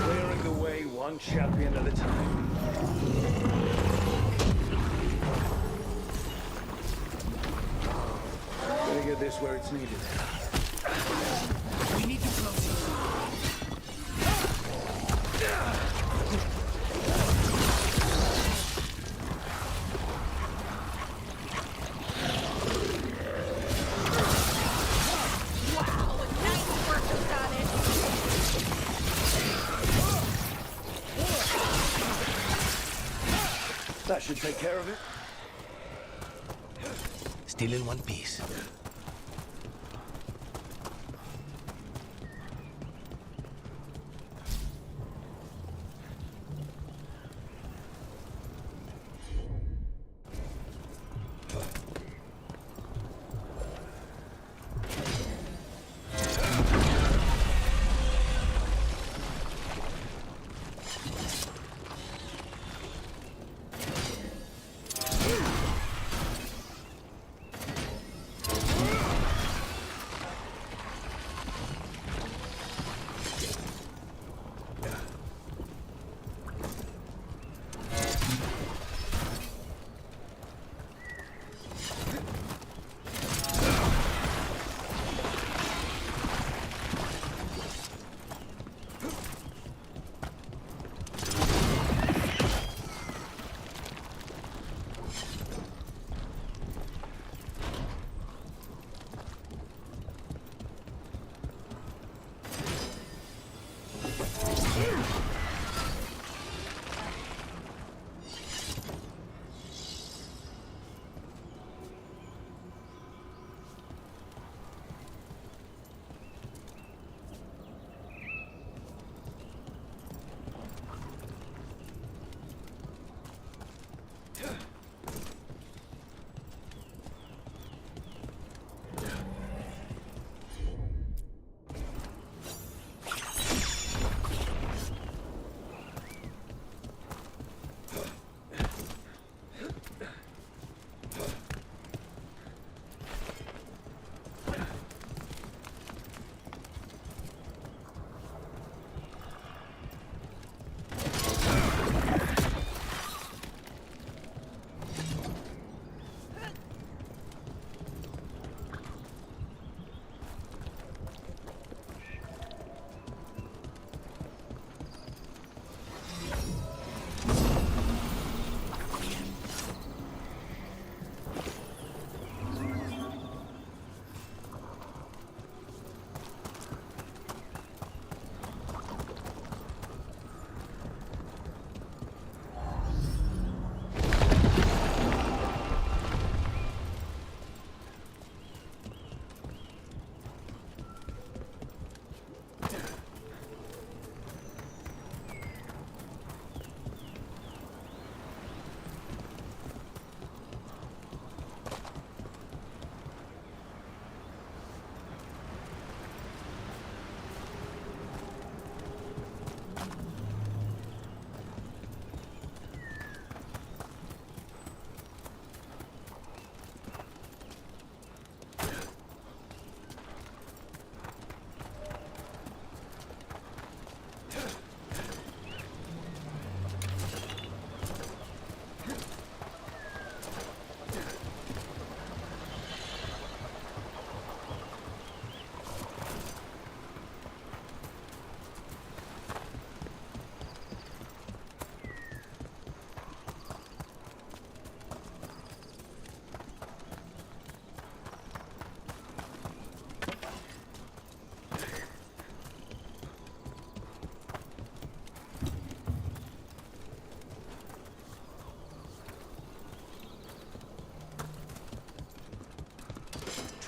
Clearing the way one champion at a time. Gotta get this where it's needed. We need to close it. That should take care of it. Still in one piece.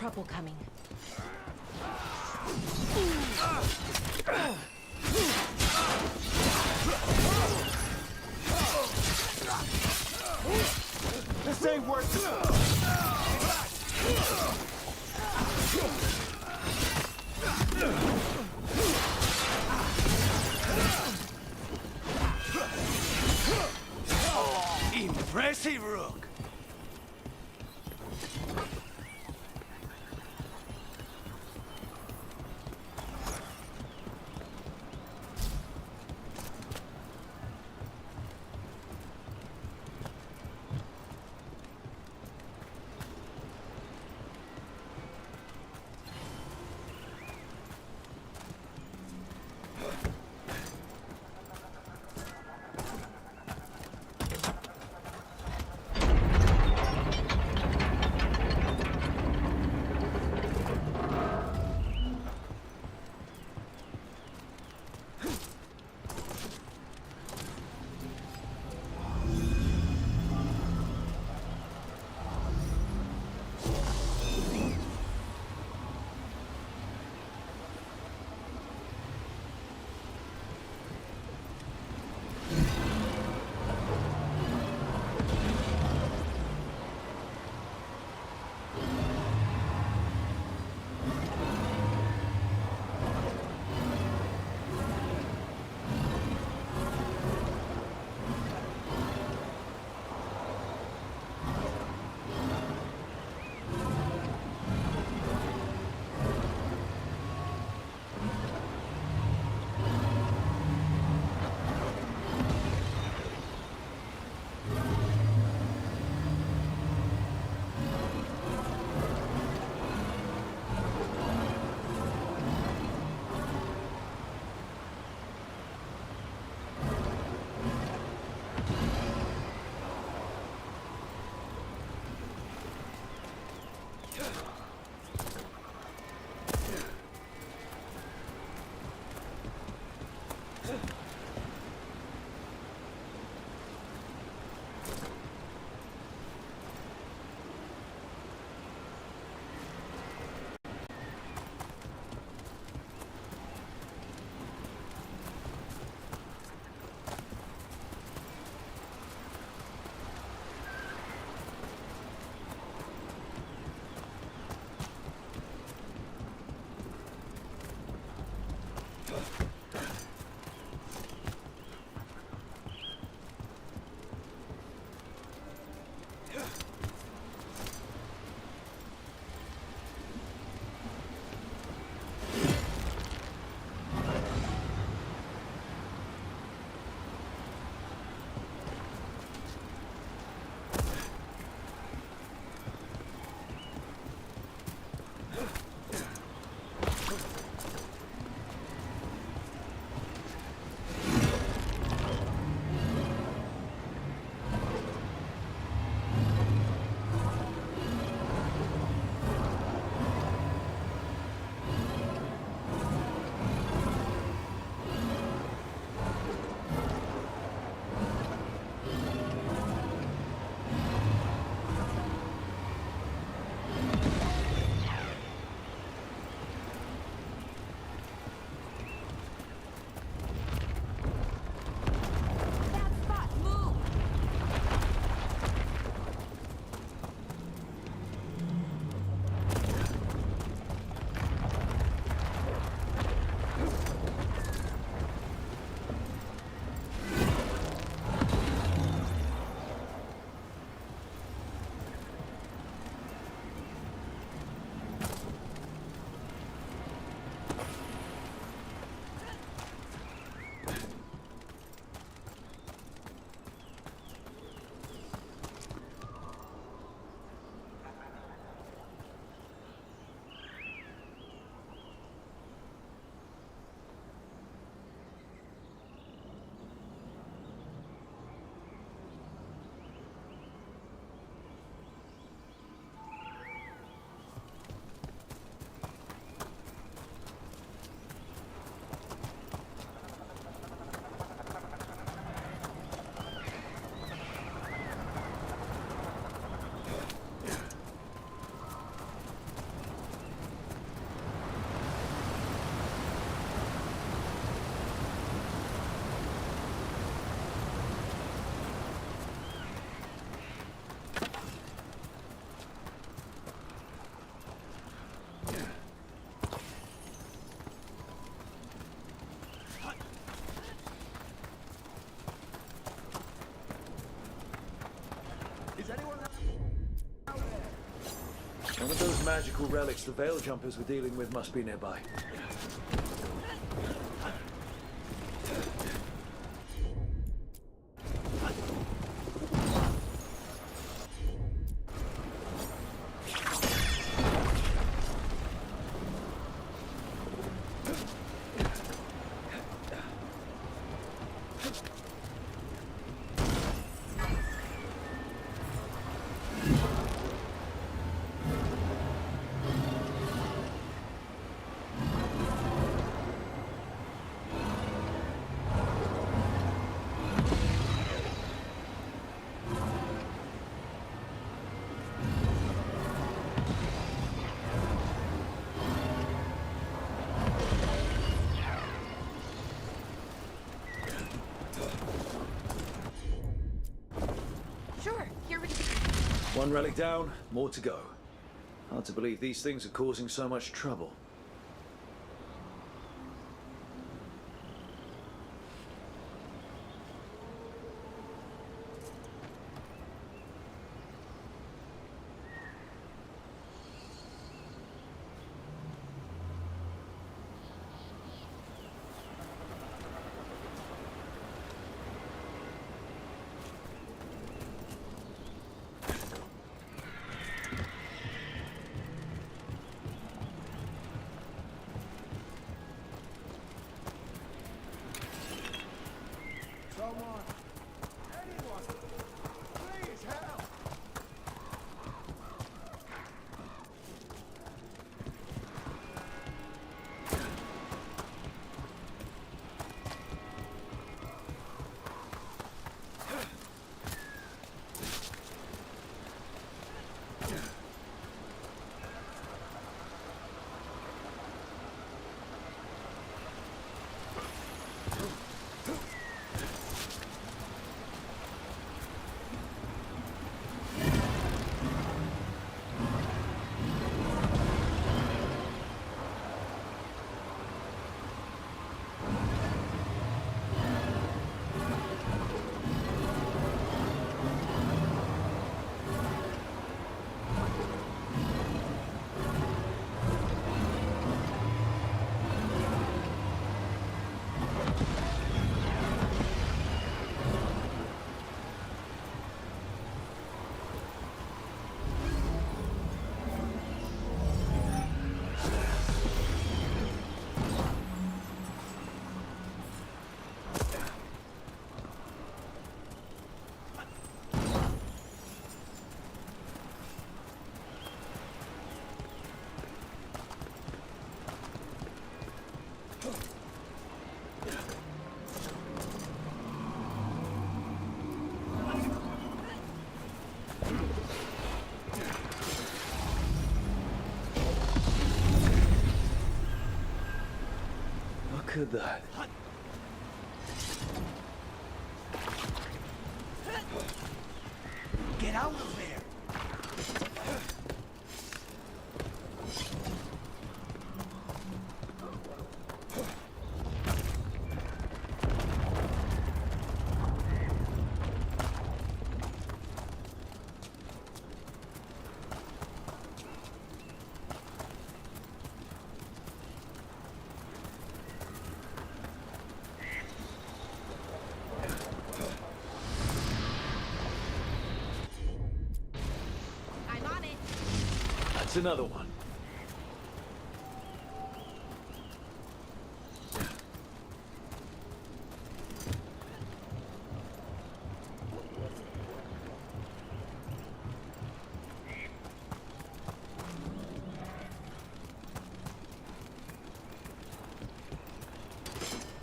trouble coming. This ain't worth Impressive, Rook. One of those magical relics the Veil Jumpers were dealing with must be nearby. One relic down, more to go. Hard to believe these things are causing so much trouble. Look at that. Get out of there! That's another one.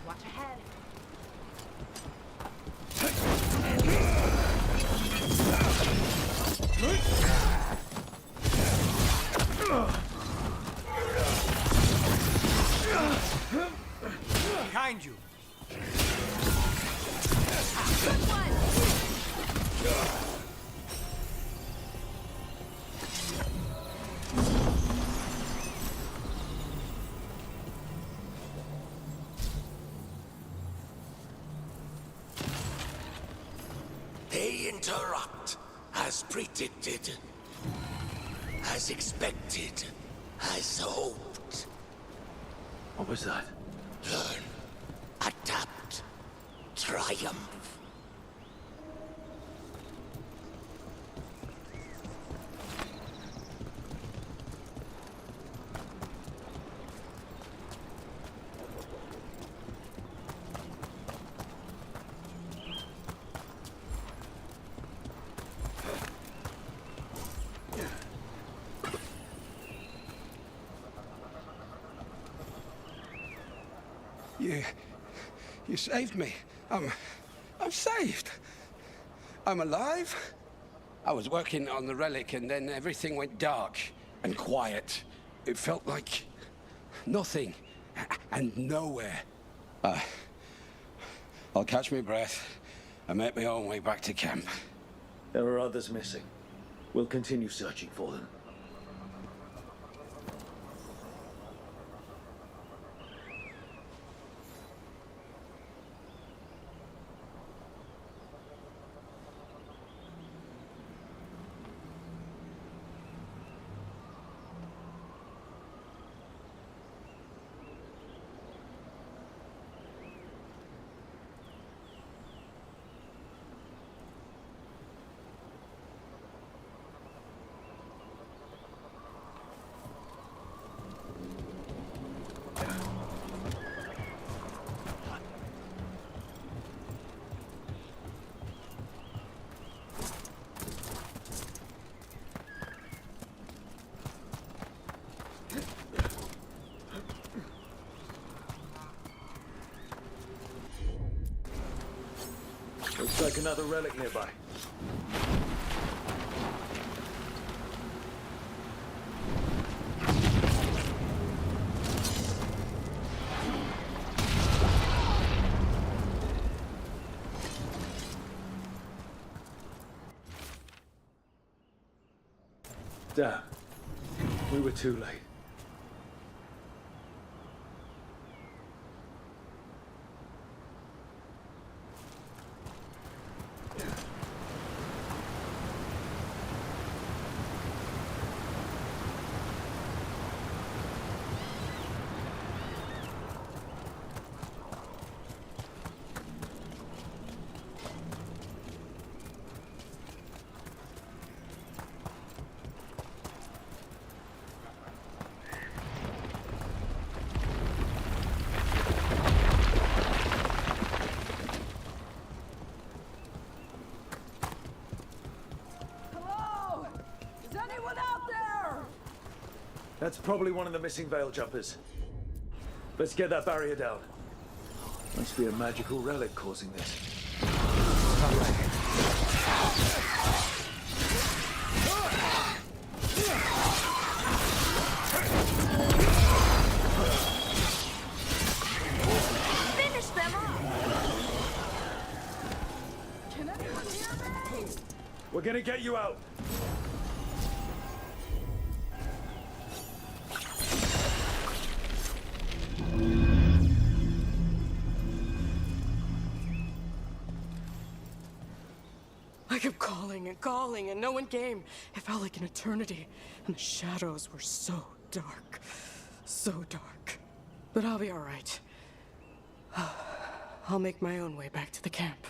Watch ahead. Behind you! They interrupt As predicted. As expected. As hoped. What was that? Learn. Adapt. Triumph. You saved me. I'm saved. I'm alive. I was working on the relic and then everything went dark and quiet. It felt like nothing and nowhere. I'll catch my breath and make my own way back to camp. There are others missing. We'll continue searching for them. Looks like another relic nearby. Damn. We were too late. That's probably one of the missing veil jumpers. Let's get that barrier down. Must be a magical relic causing this. Finish them off! Can anyone hear me? We're gonna get you out. I kept calling and no one came. It felt like an eternity, and the shadows were so dark. So dark. But I'll be all right. I'll make my own way back to the camp.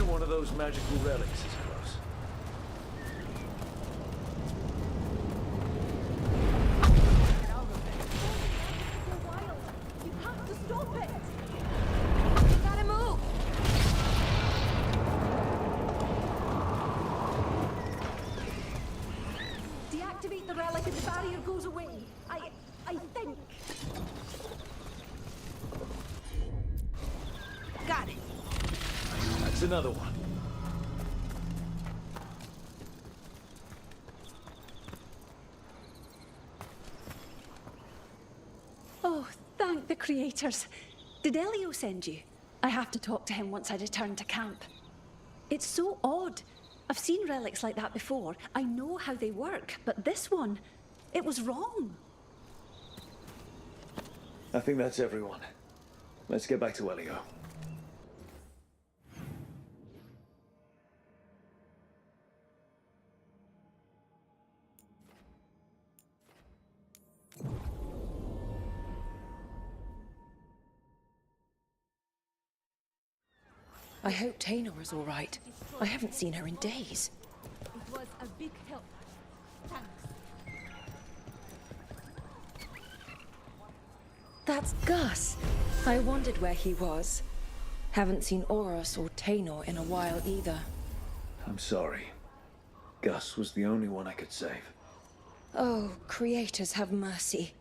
One of those magical relics is close. Stop it! You gotta move! Deactivate the relic and the barrier goes away. I think. Got it. That's another one. Oh, thank the creators. Did Elio send you? I have to talk to him once I return to camp. It's so odd. I've seen relics like that before. I know how they work, but this one, it was wrong. I think that's everyone. Let's get back to Elio. I hope Taynor is all right. I haven't seen her in days. It was a big help. Thanks. That's Gus. I wondered where he was. Haven't seen Oros or Taynor in a while either. I'm sorry. Gus was the only one I could save. Oh, creators have mercy.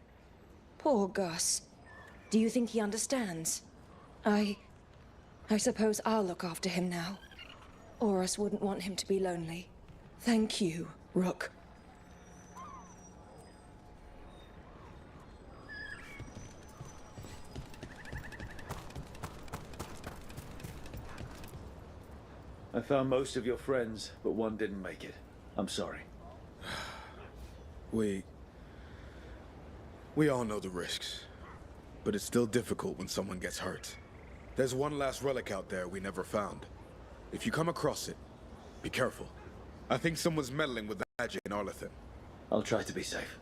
Poor Gus. Do you think he understands? I suppose I'll look after him now. Oros wouldn't want him to be lonely. Thank you, Rook. I found most of your friends, but one didn't make it. I'm sorry. We all know the risks, but it's still difficult when someone gets hurt. There's one last relic out there we never found. If you come across it, be careful. I think someone's meddling with the magic in Arlithin. I'll try to be safe.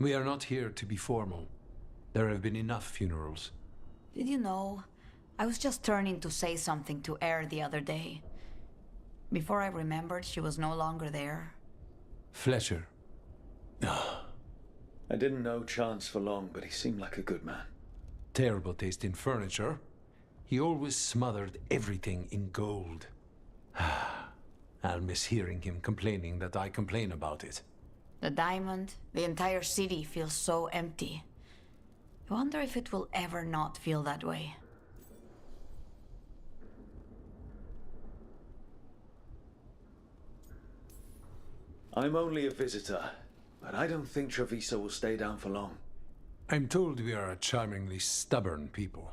We are not here to be formal. There have been enough funerals. Did you know? I was just turning to say something to Air the other day. Before I remembered, she was no longer there. Fletcher. I didn't know Chance for long, but he seemed like a good man. Terrible taste in furniture. He always smothered everything in gold. I'll miss hearing him complaining that I complain about it. The diamond, the entire city feels so empty. I wonder if it will ever not feel that way. I'm only a visitor, but I don't think Treviso will stay down for long. I'm told we are a charmingly stubborn people.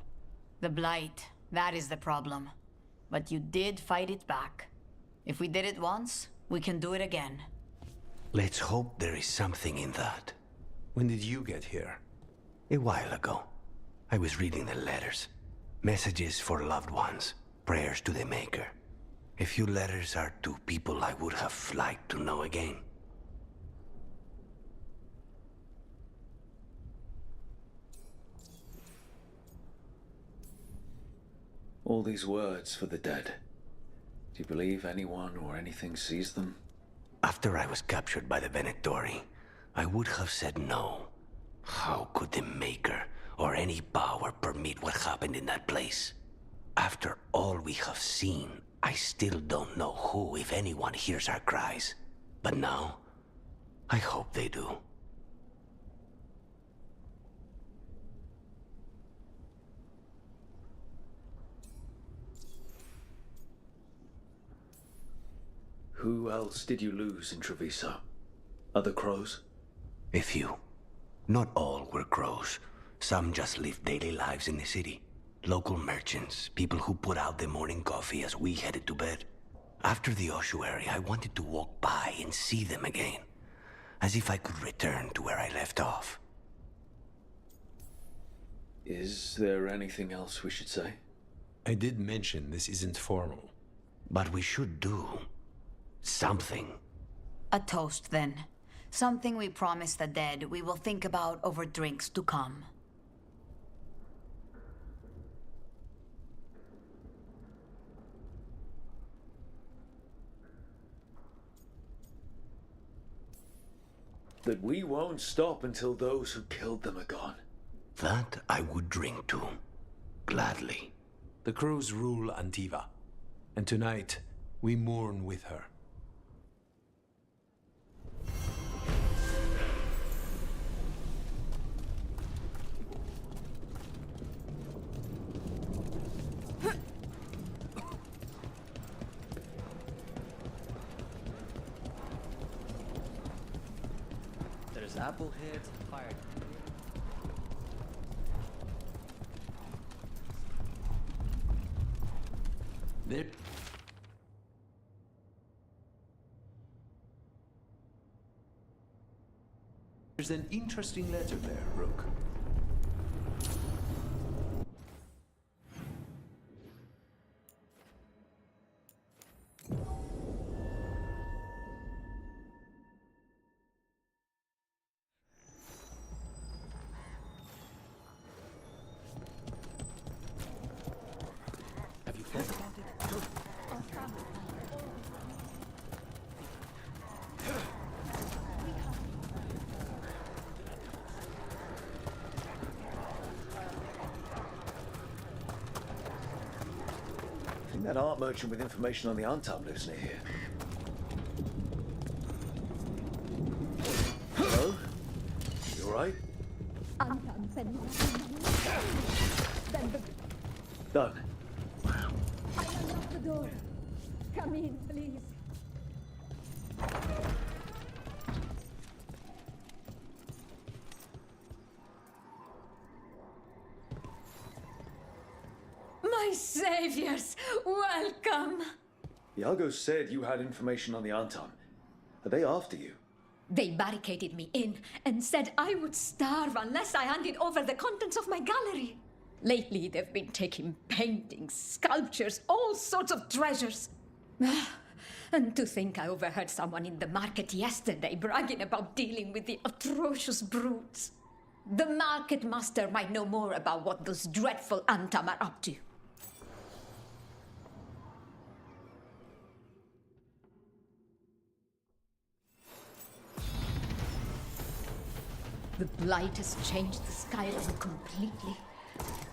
The Blight, that is the problem. But you did fight it back. If we did it once, we can do it again. Let's hope there is something in that. When did you get here? A while ago. I was reading the letters. Messages for loved ones. Prayers to the Maker. A few letters are to people I would have liked to know again. All these words for the dead. Do you believe anyone or anything sees them? After I was captured by the Venatori, I would have said no. How could the Maker or any power permit what happened in that place? After all we have seen, I still don't know who, if anyone, hears our cries. But now, I hope they do. Who else did you lose in Treviso? Other crows? A few. Not all were crows. Some just lived daily lives in the city. Local merchants, people who put out the morning coffee as we headed to bed. After the ossuary, I wanted to walk by and see them again. As if I could return to where I left off. Is there anything else we should say? I did mention this isn't formal. But we should do something. A toast, then. Something we promise the dead we will think about over drinks to come. That we won't stop until those who killed them are gone. That I would drink to. Gladly. The crows rule Antiva, and tonight we mourn with her. There's appleheads and fire. There. There's an interesting letter there, Rook. Have you thought about it? I think that art merchant with information on the Antam lives near here. Hello? You alright? Done. I unlocked the door. Come in, please. My saviors, welcome. Iago said you had information on the Antam. Are they after you? They barricaded me in and said I would starve unless I handed over the contents of my gallery. Lately, they've been taking paintings, sculptures, all sorts of treasures. And to think I overheard someone in the market yesterday bragging about dealing with the atrocious brutes. The market master might know more about what those dreadful Antam are up to. The blight has changed the sky level completely.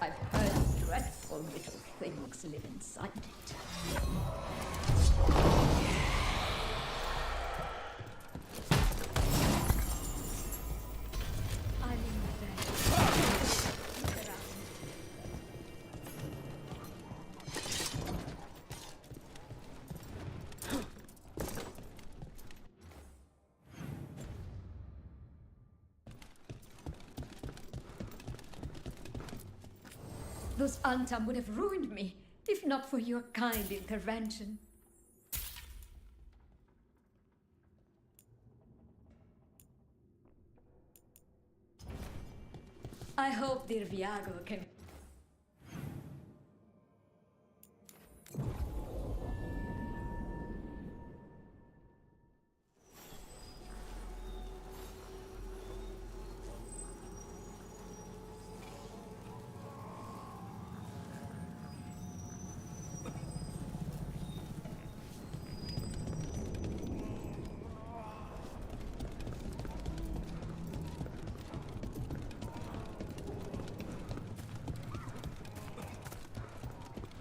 I've heard dreadful little things live inside it. I'm in bed. Look around. Those Antam would have ruined me, if not for your kind intervention. I hope dear Viago can...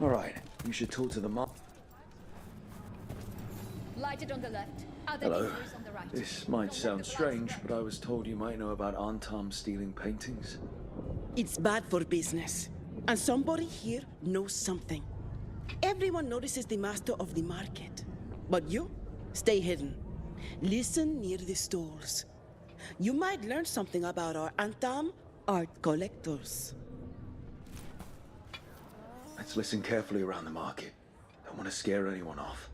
All right, you should talk to the mom. Lighted on the left. Other Hello. neighbors on the right. This might sound strange, but I was told you might know about Antam stealing paintings. It's bad for business. And somebody here knows something. Everyone notices the master of the market. But you, stay hidden. Listen near the stalls. You might learn something about our Antam art collectors. Let's listen carefully around the market. Don't want to scare anyone off.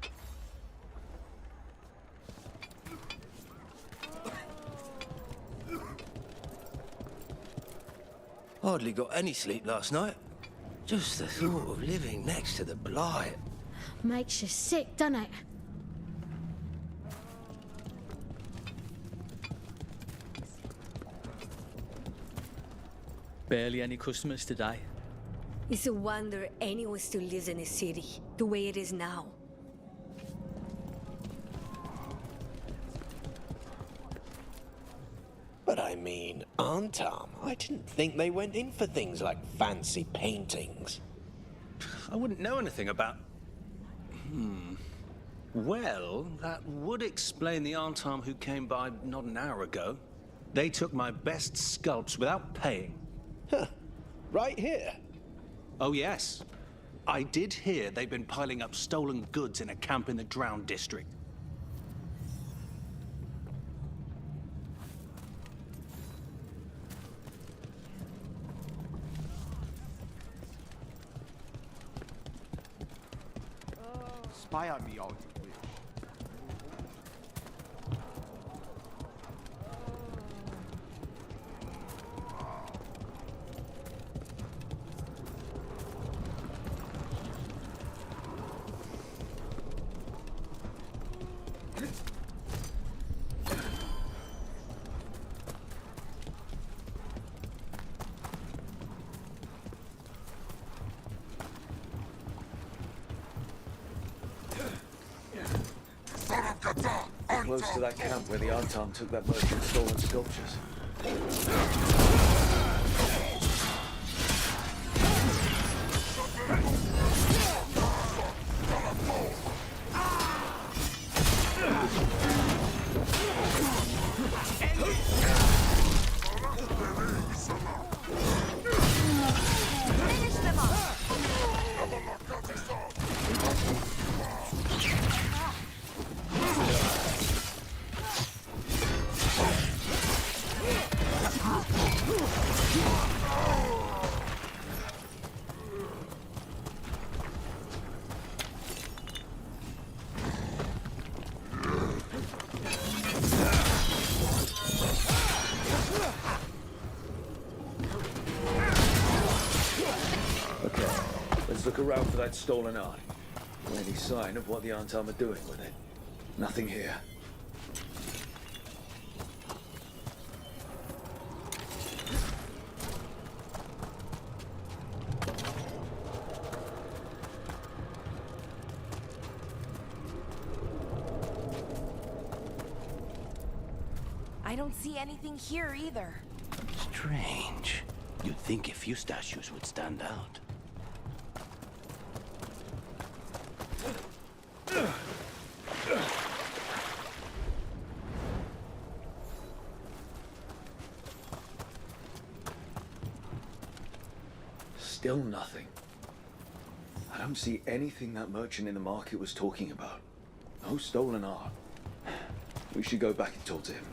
Hardly got any sleep last night. Just the thought of living next to the blight. Makes you sick, doesn't it? Barely any customers today. It's a wonder anyone still lives in a city the way it is now. But I mean, Antam, I didn't think they went in for things like fancy paintings. I wouldn't know anything about... Well, that would explain the Antam who came by not an hour ago. They took my best sculpts without paying. Huh. Right here? Oh, yes. I did hear they've been piling up stolen goods in a camp in the Drowned district. Spy on me, all you wish. Close to that camp where the Antam took that merchant's stolen sculptures. Finish them off! Okay, let's look around for that stolen art. Any sign of what the Antam are doing with it? Nothing here. I don't see anything here either. Strange. You'd think a few statues would stand out. Still nothing. I don't see anything that merchant in the market was talking about. No stolen art. We should go back and talk to him.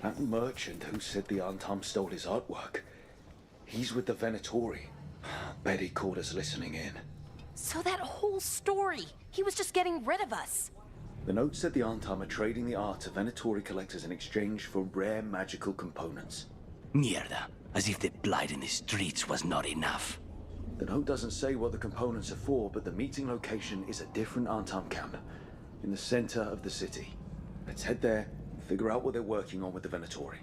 That merchant who said the Antam stole his artwork. He's with the Venatori. Bet he caught us listening in. So that whole story, he was just getting rid of us. The note said the Antam are trading the art to Venatori collectors in exchange for rare magical components. Mierda. As if the blight in the streets was not enough. The note doesn't say what the components are for, but the meeting location is a different Antam camp, in the center of the city. Let's head there and figure out what they're working on with the Venatori.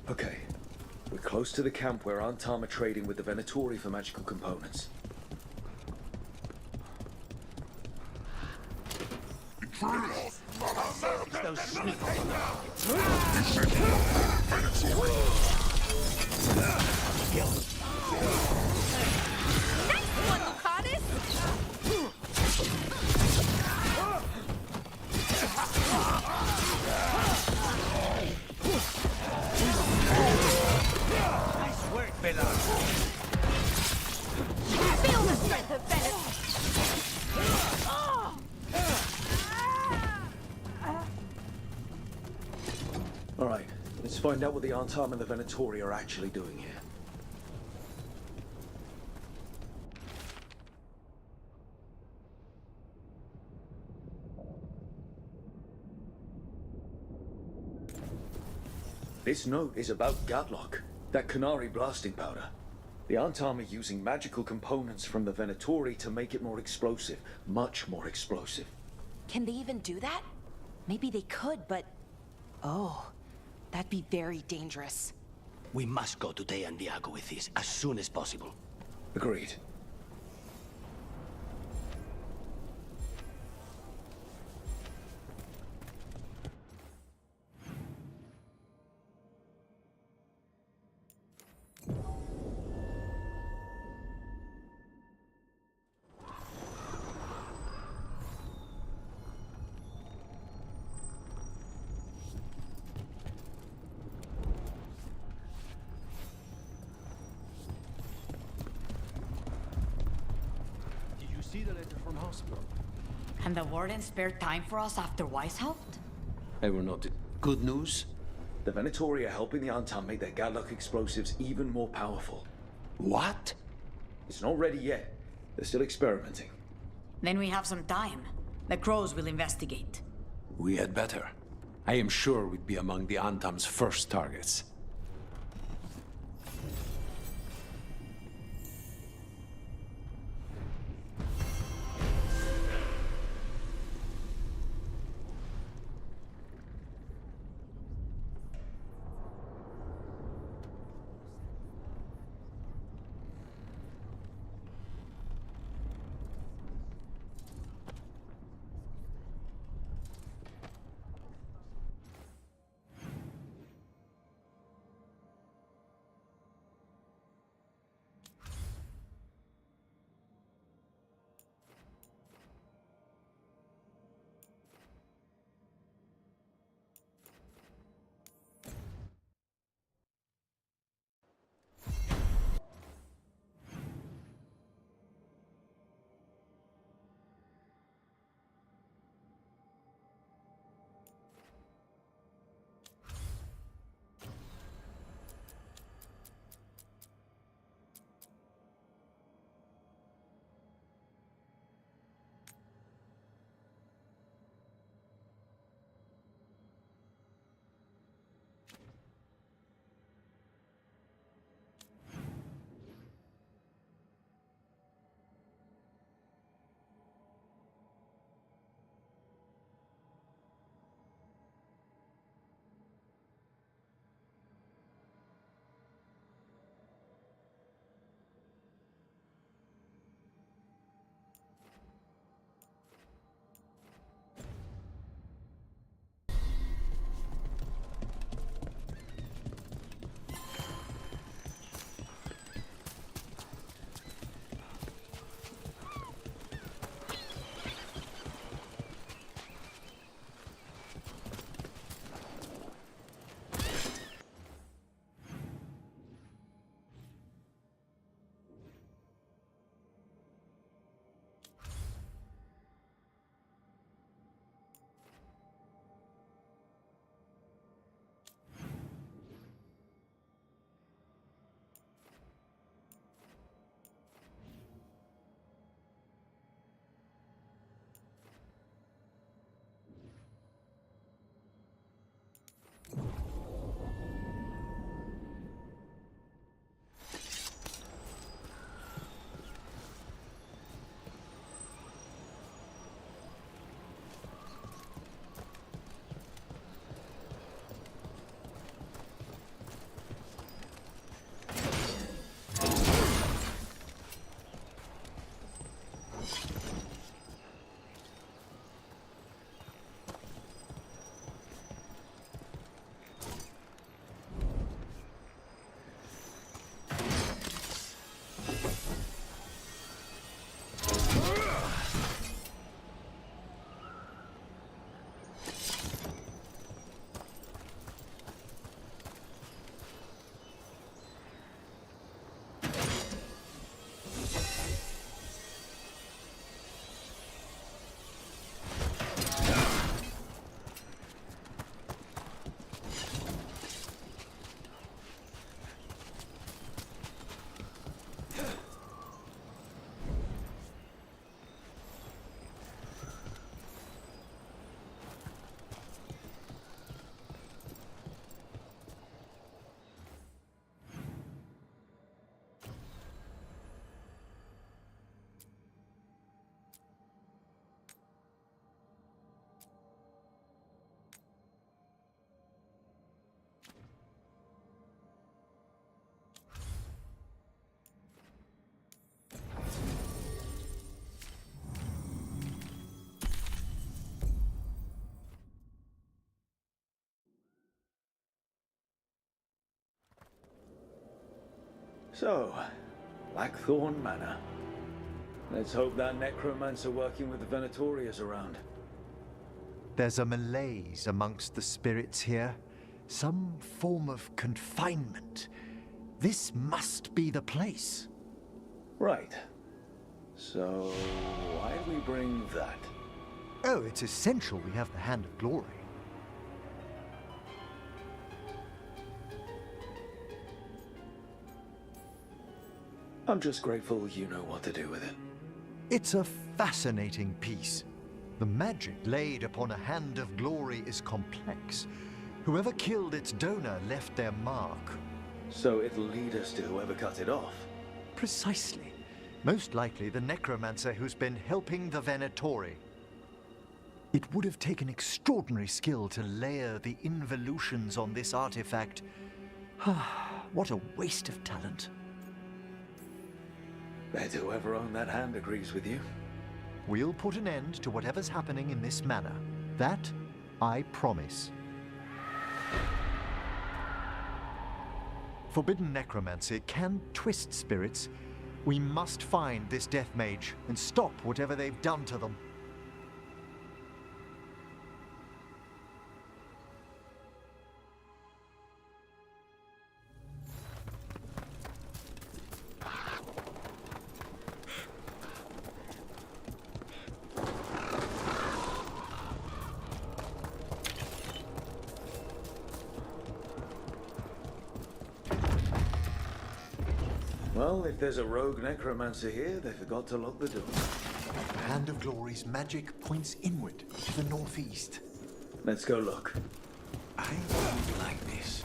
Okay, we're close to the camp where Antam are trading with the Venatori for magical components. Those sneakers. Nice one, Lucanus! Nice work, Bella. Feel the strength of Venice! All right, let's find out what the Antam and the Venatori are actually doing here. This note is about Gatlock, that Canary blasting powder. The Antam are using magical components from the Venatori to make it more explosive, much more explosive. Can they even do that? Maybe they could, but... Oh, that'd be very dangerous. We must go to Teandiago with this as soon as possible. Agreed. See the letter from hospital. And the warden spared time for us after Weishaupt? They were not good news. The Venatori are helping the Antam make their Gatlock explosives even more powerful. What? It's not ready yet. They're still experimenting. Then we have some time. The Crows will investigate. We had better. I am sure we'd be among the Antam's first targets. So, Blackthorn Manor. Let's hope that necromancer working with the Venatori is around. There's a malaise amongst the spirits here. Some form of confinement. This must be the place. Right. So, why do we bring that? Oh, it's essential we have the Hand of Glory. I'm just grateful you know what to do with it. It's a fascinating piece. The magic laid upon a Hand of Glory is complex. Whoever killed its donor left their mark. So it'll lead us to whoever cut it off? Precisely. Most likely the necromancer who's been helping the Venatori. It would have taken extraordinary skill to layer the involutions on this artifact. What a waste of talent. Bet whoever owned that hand agrees with you. We'll put an end to whatever's happening in this manor. That, I promise. Forbidden necromancy can twist spirits. We must find this death mage and stop whatever they've done to them. Well, if there's a rogue necromancer here, they forgot to lock the door. The Hand of Glory's magic points inward to the northeast. Let's go look. I don't like this.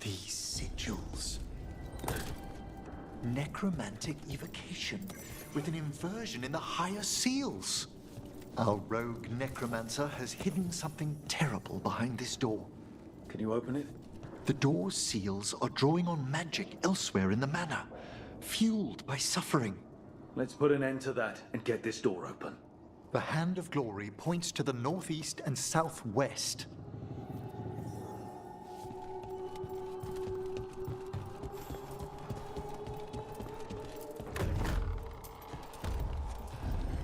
These sigils. Necromantic evocation with an inversion in the higher seals. Our rogue necromancer has hidden something terrible behind this door. Can you open it? The door's seals are drawing on magic elsewhere in the manor, fueled by suffering. Let's put an end to that and get this door open. The Hand of Glory points to the northeast and southwest.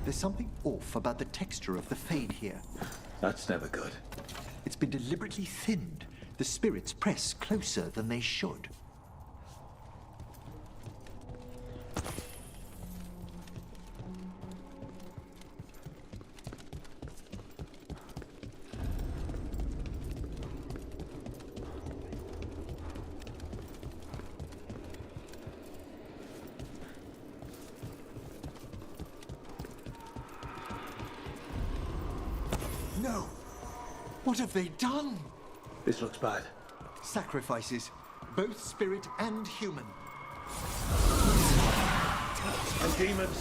There's something off about the texture of the fade here. That's never good. It's been deliberately thinned. The spirits press closer than they should. No! What have they done? This looks bad. Sacrifices, both spirit and human. And demons.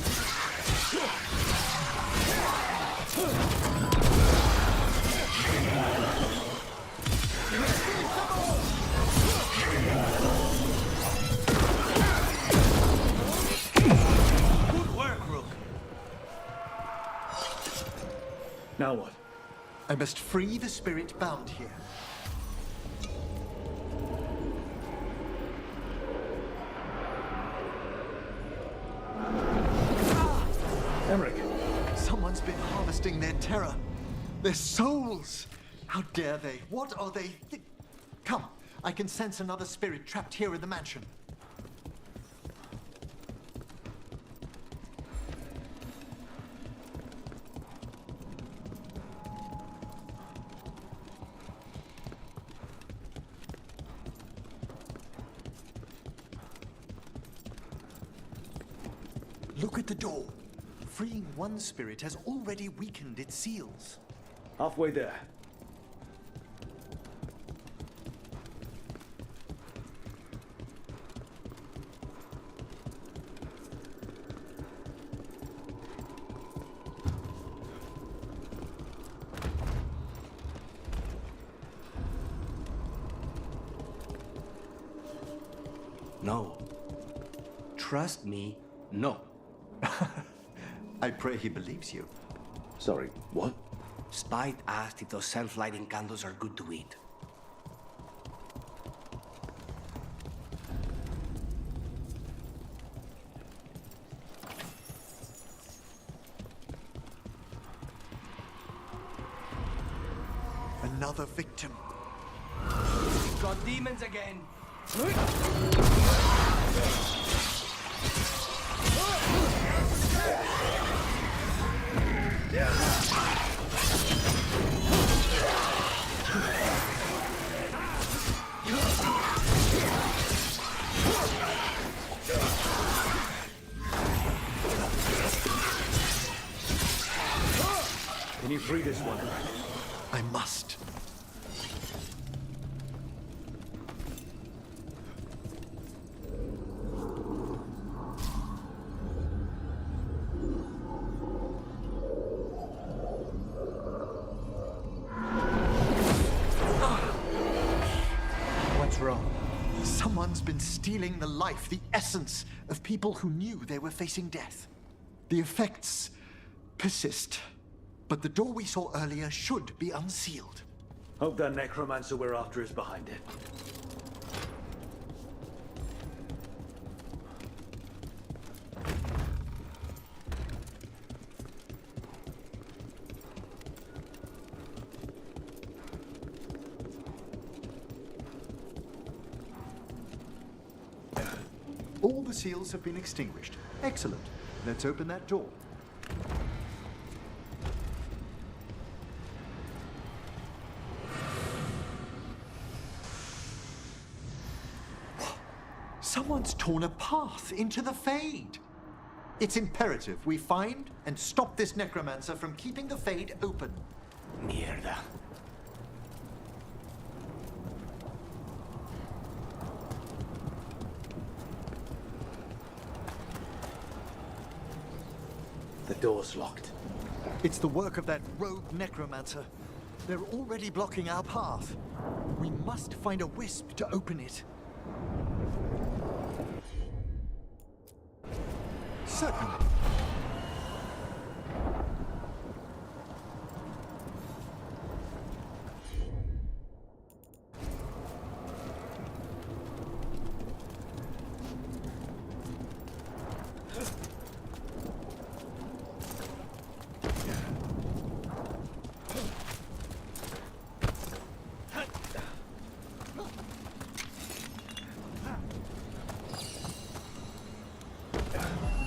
Good work, Rook. Now what? I must free the spirit bound here. Emmerich. Someone's been harvesting their terror. Their souls. How dare they? What are they? Come, I can sense another spirit trapped here in the mansion. Look at the door. Freeing one spirit has already weakened its seals. Halfway there. No. Trust me, no. I pray he believes you. Sorry, what? Spite asked if those self-lighting candles are good to eat. Another victim. We've got demons again. Can you free this one? I must. What's wrong? Someone's been stealing the life, the essence of people who knew they were facing death. The effects persist, but the door we saw earlier should be unsealed. Hope that necromancer we're after is behind it. All the seals have been extinguished. Excellent. Let's open that door. Someone's torn a path into the Fade. It's imperative we find and stop this necromancer from keeping the Fade open. Mierda. The door's locked. It's the work of that rogue necromancer. They're already blocking our path. We must find a wisp to open it. Certainly.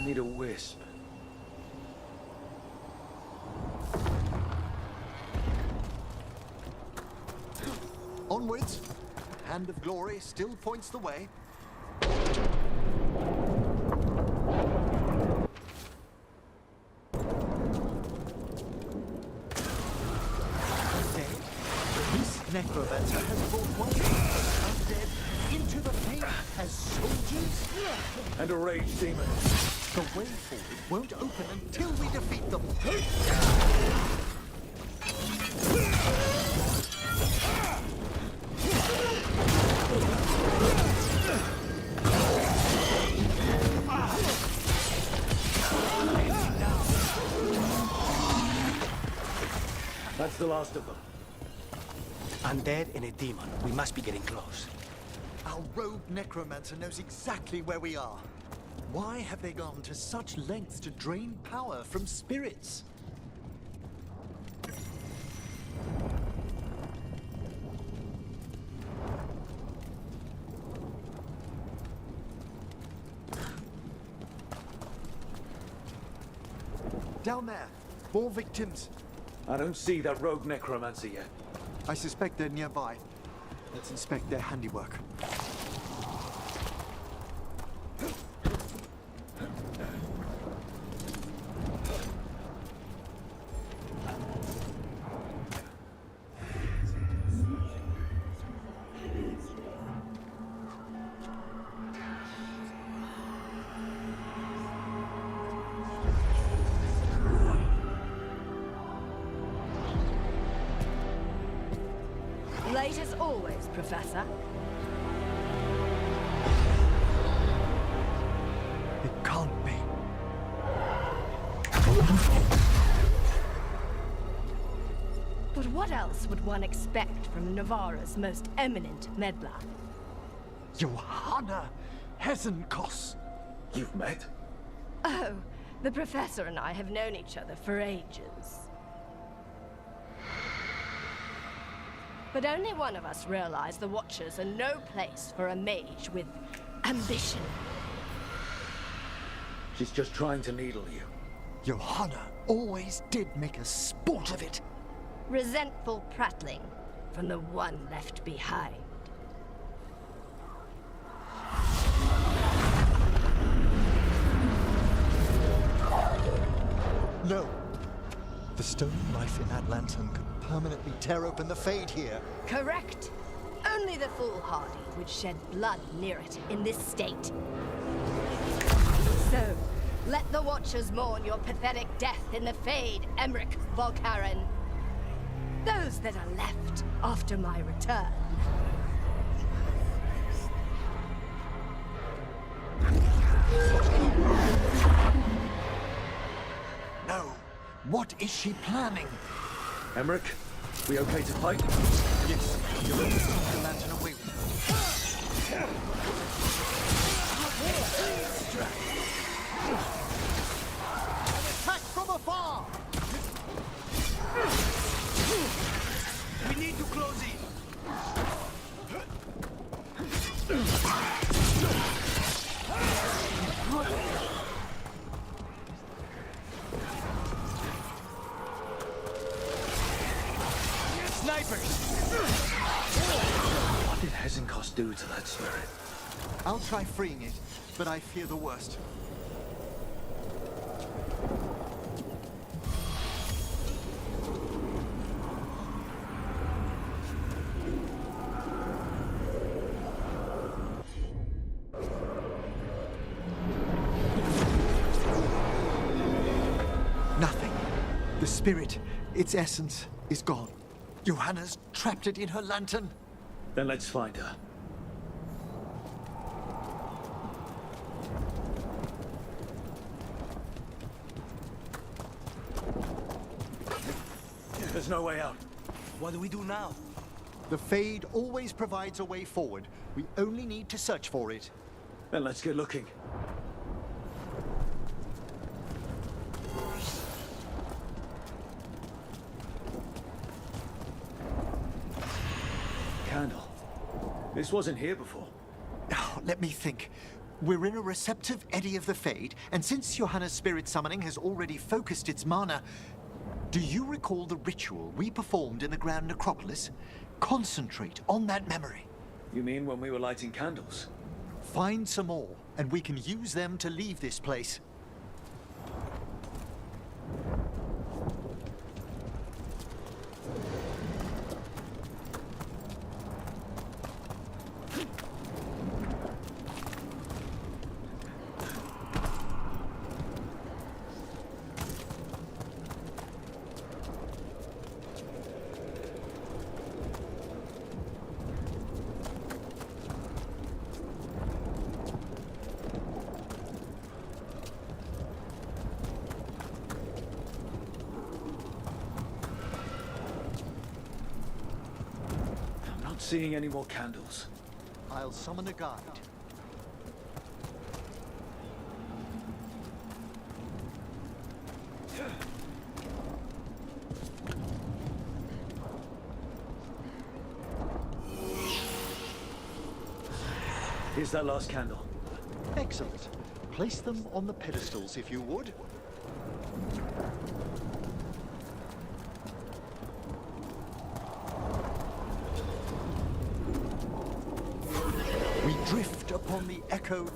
Need a wisp. Onwards. Hand of Glory still points the way. This necromancer has brought one undead into the Fade as soldiers. And a rage demon. The way forward won't open until we defeat them. That's the last of them. Undead and a demon. We must be getting close. Our rogue necromancer knows exactly where we are. Why have they gone to such lengths to drain power from spirits? Down there, more victims. I don't see that rogue necromancer yet. I suspect they're nearby. Let's inspect their handiwork. Late as always, Professor. What else would one expect from Navarra's most eminent meddler? Johanna Hesenkos. You've met? Oh, the Professor and I have known each other for ages. But only one of us realized the Watchers are no place for a mage with ambition. She's just trying to needle you. Johanna always did make a sport of it. Resentful prattling from the one left behind. No. The stone knife in that lantern could permanently tear open the Fade here. Correct. Only the foolhardy would shed blood near it in this state. So, let the Watchers mourn your pathetic death in the Fade, Emmerich Volkaren. Those that are left after my return. No. What is she planning? Emmerich, we okay to fight? Yes. You'll have to take the lantern away with her. An attack from afar! We need to close in. Snipers! What did Hesenkos do to that spirit? I'll try freeing it, but I fear the worst. Nothing. The spirit, its essence, is gone. Johanna's trapped it in her lantern. Then let's find her. There's no way out. What do we do now? The Fade always provides a way forward. We only need to search for it. Then let's get looking. Candle. This wasn't here before. Oh, let me think. We're in a receptive eddy of the Fade, and since Johanna's spirit summoning has already focused its mana, do you recall the ritual we performed in the Grand Necropolis? Concentrate on that memory. You mean when we were lighting candles? Find some more, and we can use them to leave this place. Seeing any more candles. I'll summon a guide. Here's that last candle. Excellent. Place them on the pedestals, if you would. We drift upon the echoes.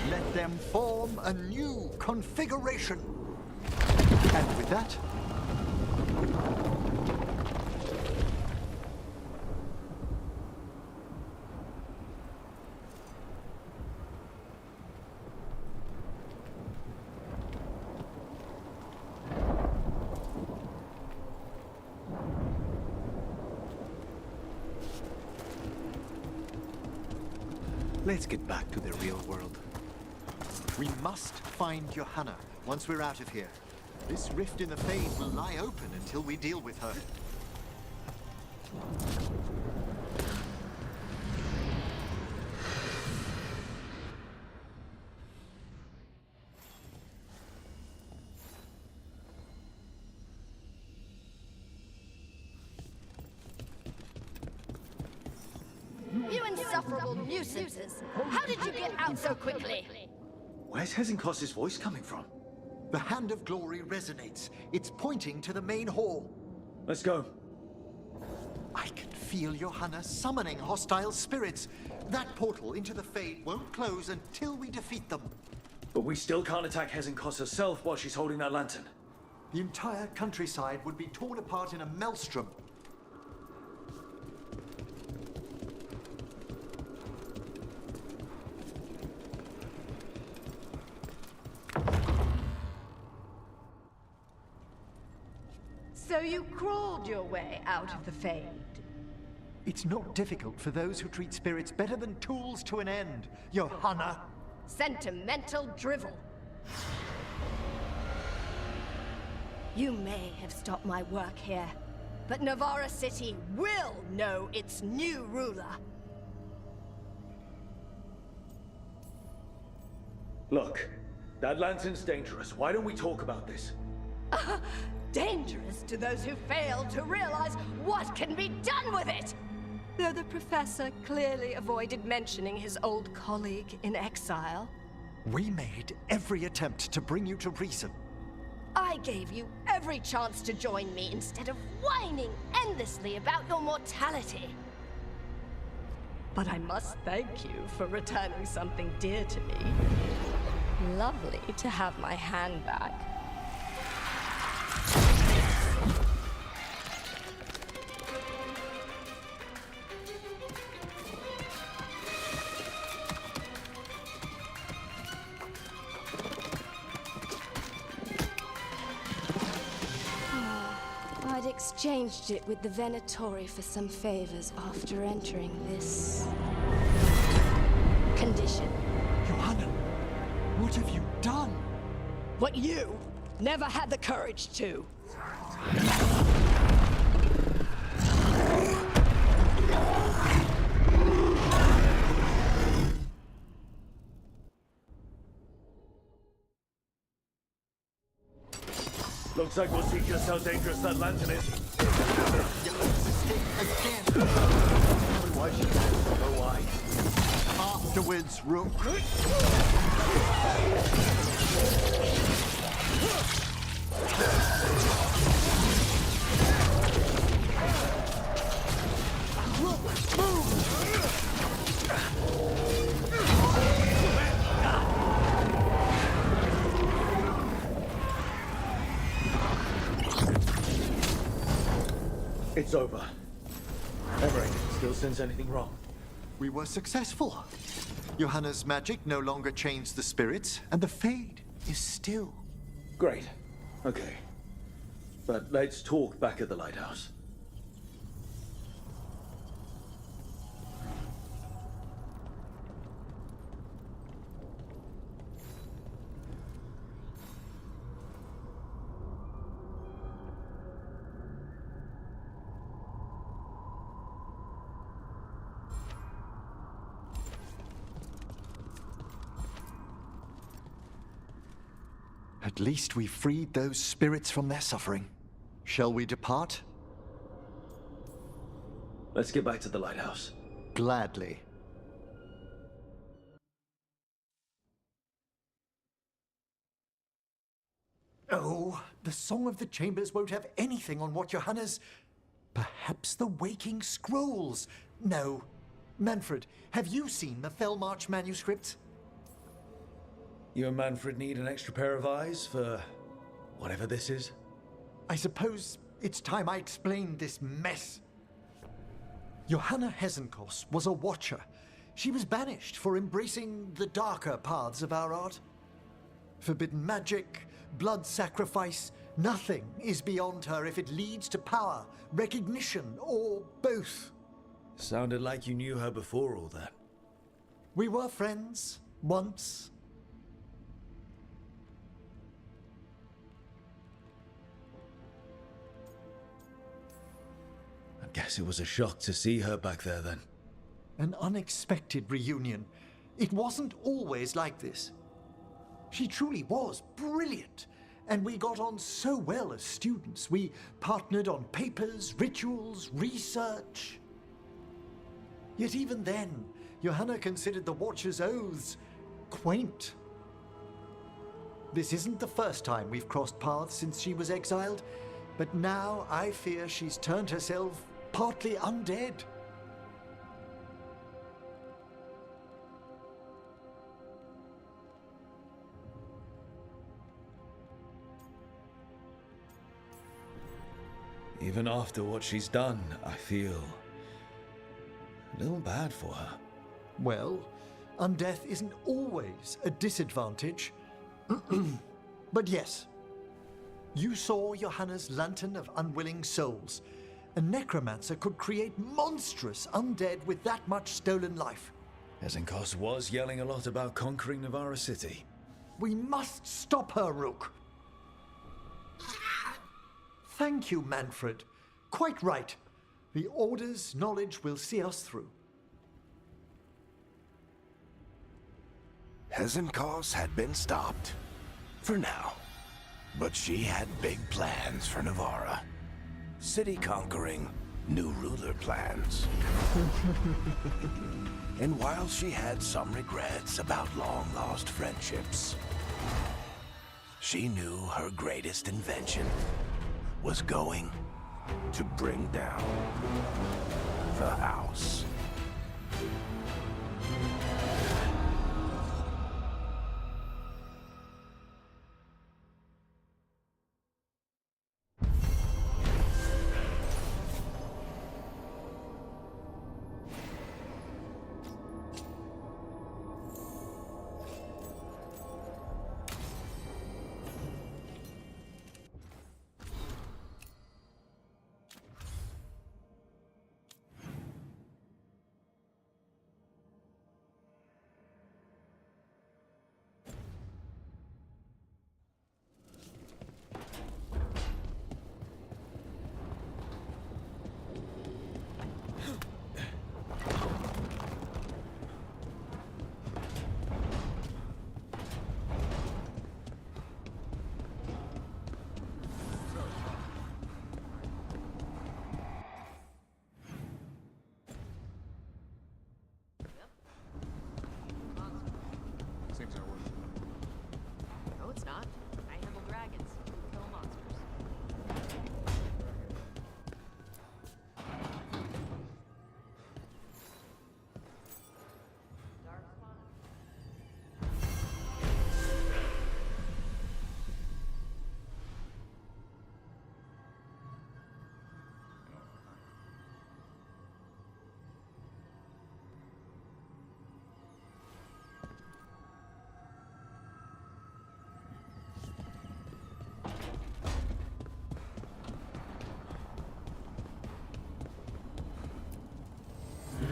Let them form a new configuration. And with that, let's get back to the real world. we must find Johanna once we're out of here. This rift in the Fade will lie open until we deal with her. You insufferable nuisances! How did you get out so quickly? Where's Hezenkos's voice coming from? The Hand of Glory resonates. It's pointing to the main hall. Let's go. I can feel Johanna summoning hostile spirits. That portal into the Fade won't close until we defeat them. But we still can't attack Hezenkos herself while she's holding that lantern. The entire countryside would be torn apart in a maelstrom. So you crawled your way out of the Fade? It's not difficult for those who treat spirits better than tools to an end, Johanna. Sentimental drivel. You may have stopped my work here, but Navarra City will know its new ruler. Look, that lantern's dangerous. Why don't we talk about this? Dangerous to those who fail to realize what can be done with it! Though the professor clearly avoided mentioning his old colleague in exile. We made every attempt to bring you to reason. I gave you every chance to join me instead of whining endlessly about your mortality. But I must thank you for returning something dear to me. Lovely to have my hand back. I'd exchanged it with the Venatori for some favors after entering this condition. Johanna, what have you done? What you never had the courage to. Looks like we'll see just how dangerous that lantern is. Again. Why should I go wide? Afterwards, Rook. It's over. Emery, still sense anything wrong? We were successful. Johanna's magic no longer changed the spirits, and the Fade is still. Great. Okay. But let's talk back at the lighthouse. At least we freed those spirits from their suffering. Shall we depart? Let's get back to the lighthouse. Gladly. Oh, the Song of the Chambers won't have anything on what Johanna's... Perhaps the Waking Scrolls? No. Manfred, have you seen the Fellmarch manuscripts? You and Manfred need an extra pair of eyes for whatever this is? I suppose it's time I explained this mess. Johanna Hezenkos was a watcher. She was banished for embracing the darker paths of our art. Forbidden magic, blood sacrifice, nothing is beyond her if it leads to power, recognition, or both. Sounded like you knew her before all that. We were friends, once. I'm guessing guess it was a shock to see her back there then. An unexpected reunion. It wasn't always like this. She truly was brilliant, and we got on so well as students. We partnered on papers, rituals, research. Yet even then, Johanna considered the Watcher's oaths quaint. This isn't the first time we've crossed paths since she was exiled, but now I fear she's turned herself partly undead. Even after what she's done, I feel a little bad for her. Well, undeath isn't always a disadvantage. But yes, you saw Johanna's Lantern of Unwilling Souls. A necromancer could create monstrous undead with that much stolen life. Ezenkos was yelling a lot about conquering Navarra City. We must stop her, Rook. Thank you, Manfred. Quite right. The Order's knowledge will see us through. Ezenkos had been stopped. For now. But she had big plans for Navarra. City conquering, new ruler plans. And while she had some regrets about long-lost friendships, she knew her greatest invention was going to bring down the house. Seems our work. No, it's not. I handle dragons. Kill monsters. Dark spot.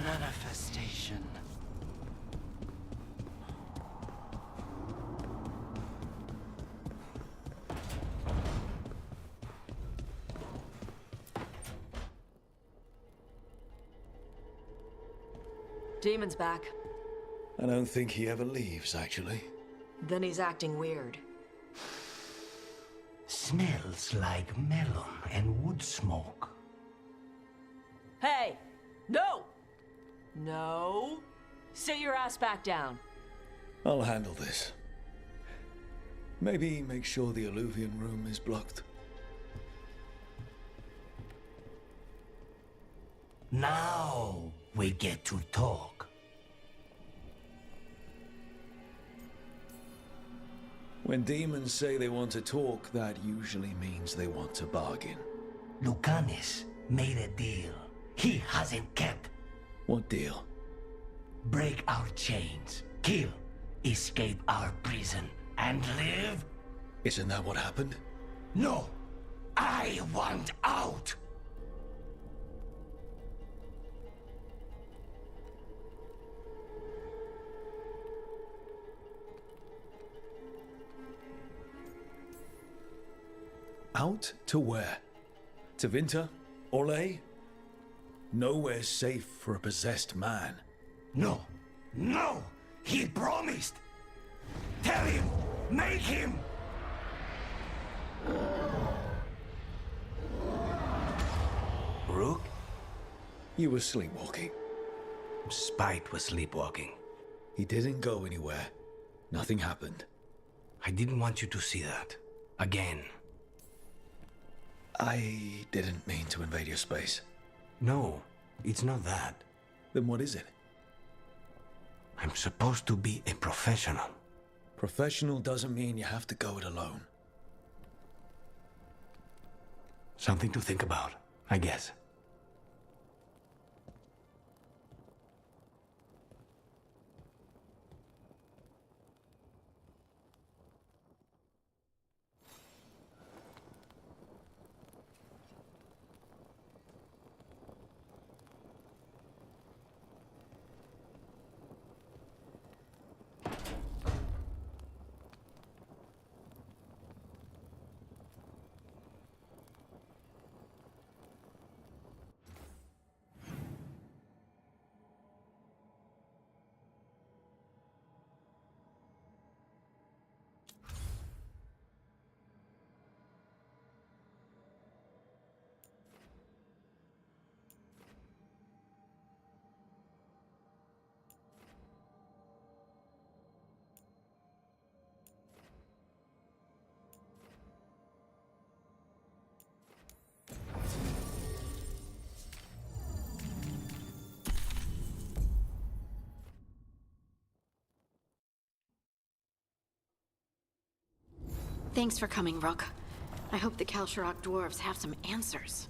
Manifestation. Demon's back. I don't think he ever leaves, actually. Then he's acting weird. Smells like melon and wood smoke. Hey! No! No! Sit your ass back down. I'll handle this. Maybe make sure the Alluvian room is blocked. Now we get to talk. When demons say they want to talk, that usually means they want to bargain. Lucanis made a deal he hasn't kept. What deal? Break our chains, kill, escape our prison, and live? Isn't that what happened? No! I want out! Out to where? To Vinter? Orlais? Nowhere's safe for a possessed man. No! No! He promised! Tell him! Make him! Rook? You were sleepwalking. Spite was sleepwalking. He didn't go anywhere. Nothing happened. I didn't want you to see that. Again. I didn't mean to invade your space. No, it's not that. Then what is it? I'm supposed to be a professional. Professional doesn't mean you have to go it alone. Something to think about, I guess. Thanks for coming, Rook. I hope the Kalsharok dwarves have some answers.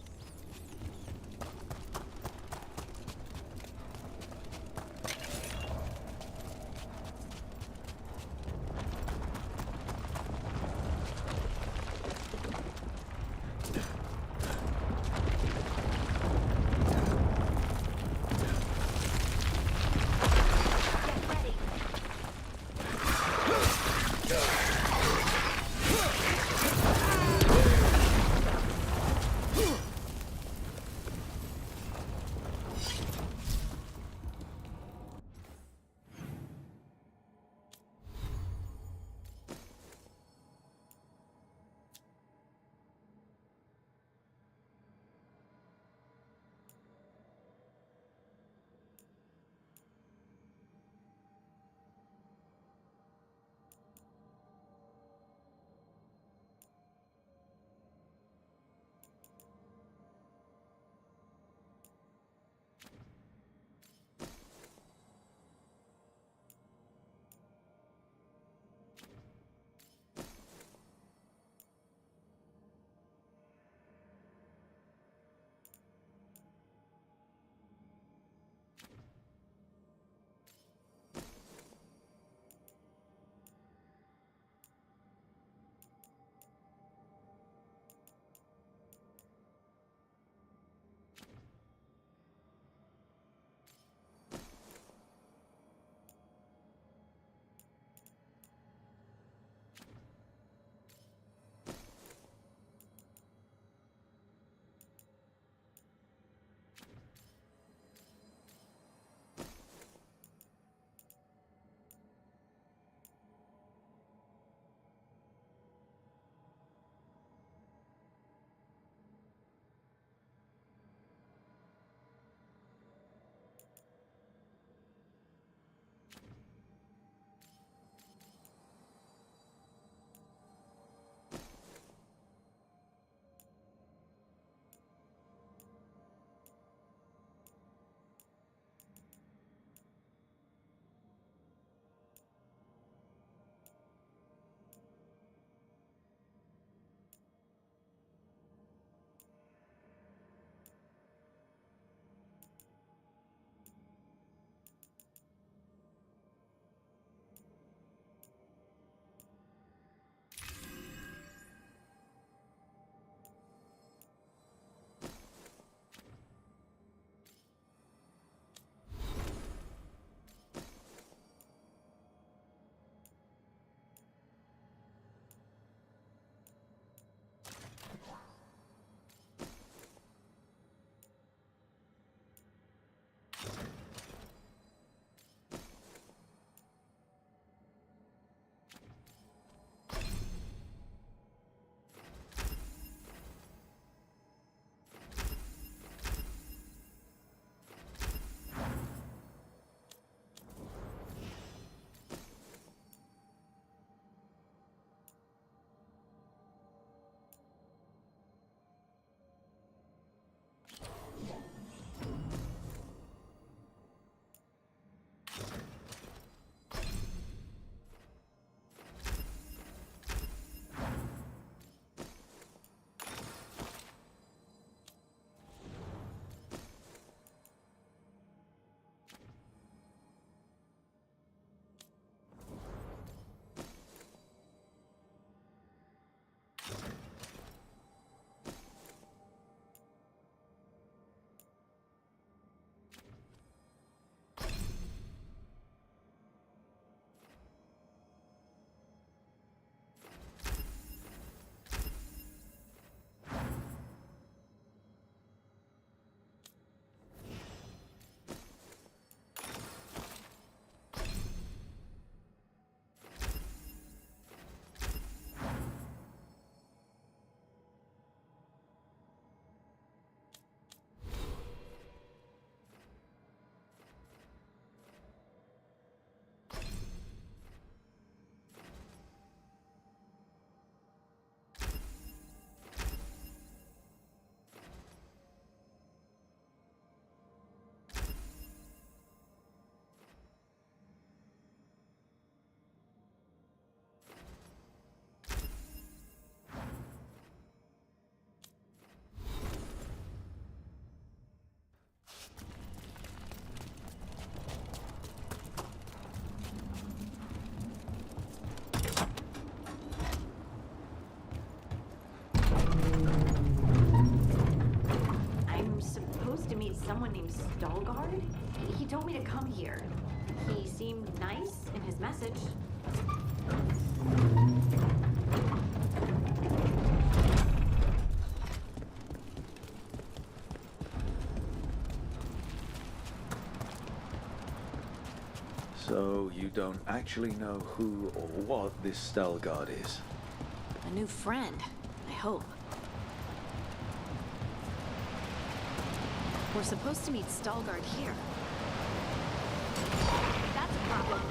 name's Stalgard. He told me to come here. He seemed nice in his message. So you don't actually know who or what this Stalgard is? A new friend, I hope. We're supposed to meet Stalgard here. That's a problem.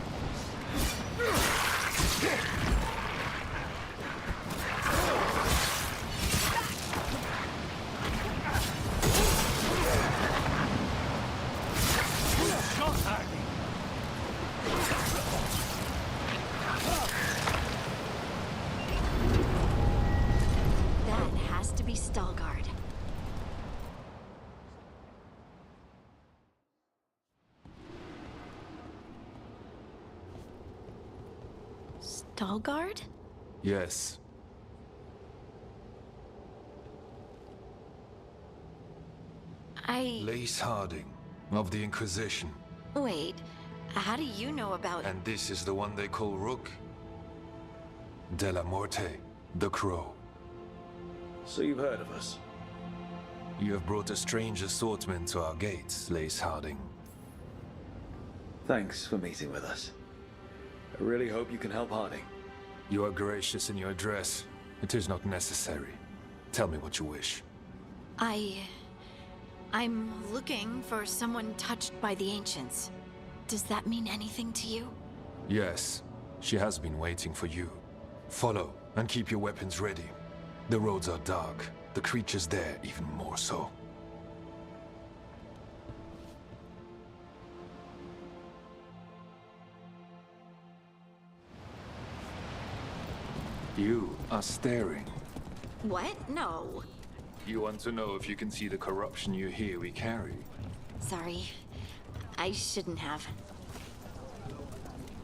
That has to be Stalgard. Stalgard? Yes. Lace Harding, of the Inquisition. Wait, how do you know about... And this is the one they call Rook? De la Morte, the Crow. So you've heard of us? You have brought a strange assortment to our gates, Lace Harding. Thanks for meeting with us. I really hope you can help Harding. You are gracious in your address. It is not necessary. Tell me what you wish. I'm looking for someone touched by the Ancients. Does that mean anything to you? Yes, she has been waiting for you. Follow, and keep your weapons ready. The roads are dark, the creatures there even more so. You are staring. What? No. You want to know if you can see the corruption you hear we carry? Sorry. I shouldn't have.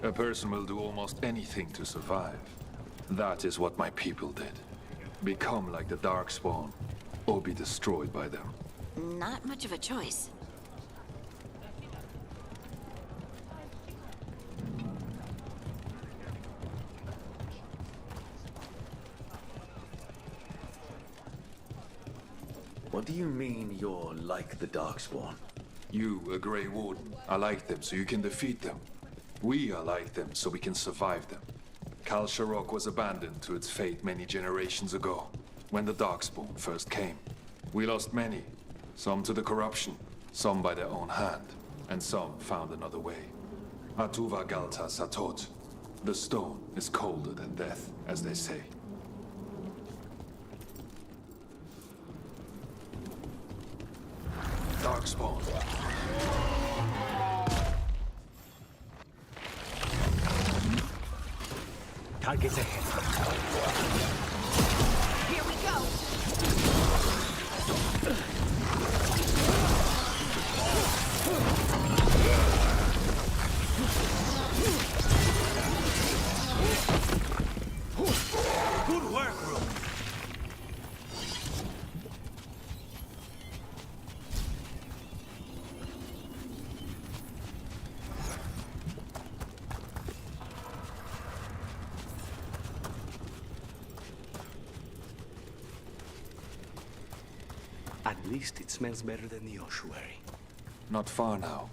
A person will do almost anything to survive. That is what my people did. Become like the Darkspawn, or be destroyed by them. Not much of a choice. What do you mean you're like the Darkspawn? You, a Grey Warden, are like them so you can defeat them. We are like them so we can survive them. Kal Sharok was abandoned to its fate many generations ago, when the Darkspawn first came. We lost many, some to the corruption, some by their own hand, and some found another way. Atuva Galta Satot. The stone is colder than death, as they say. Darkspawn. Targets ahead. Here we go! Good work, Rook. At least it smells better than the ossuary. Not far now.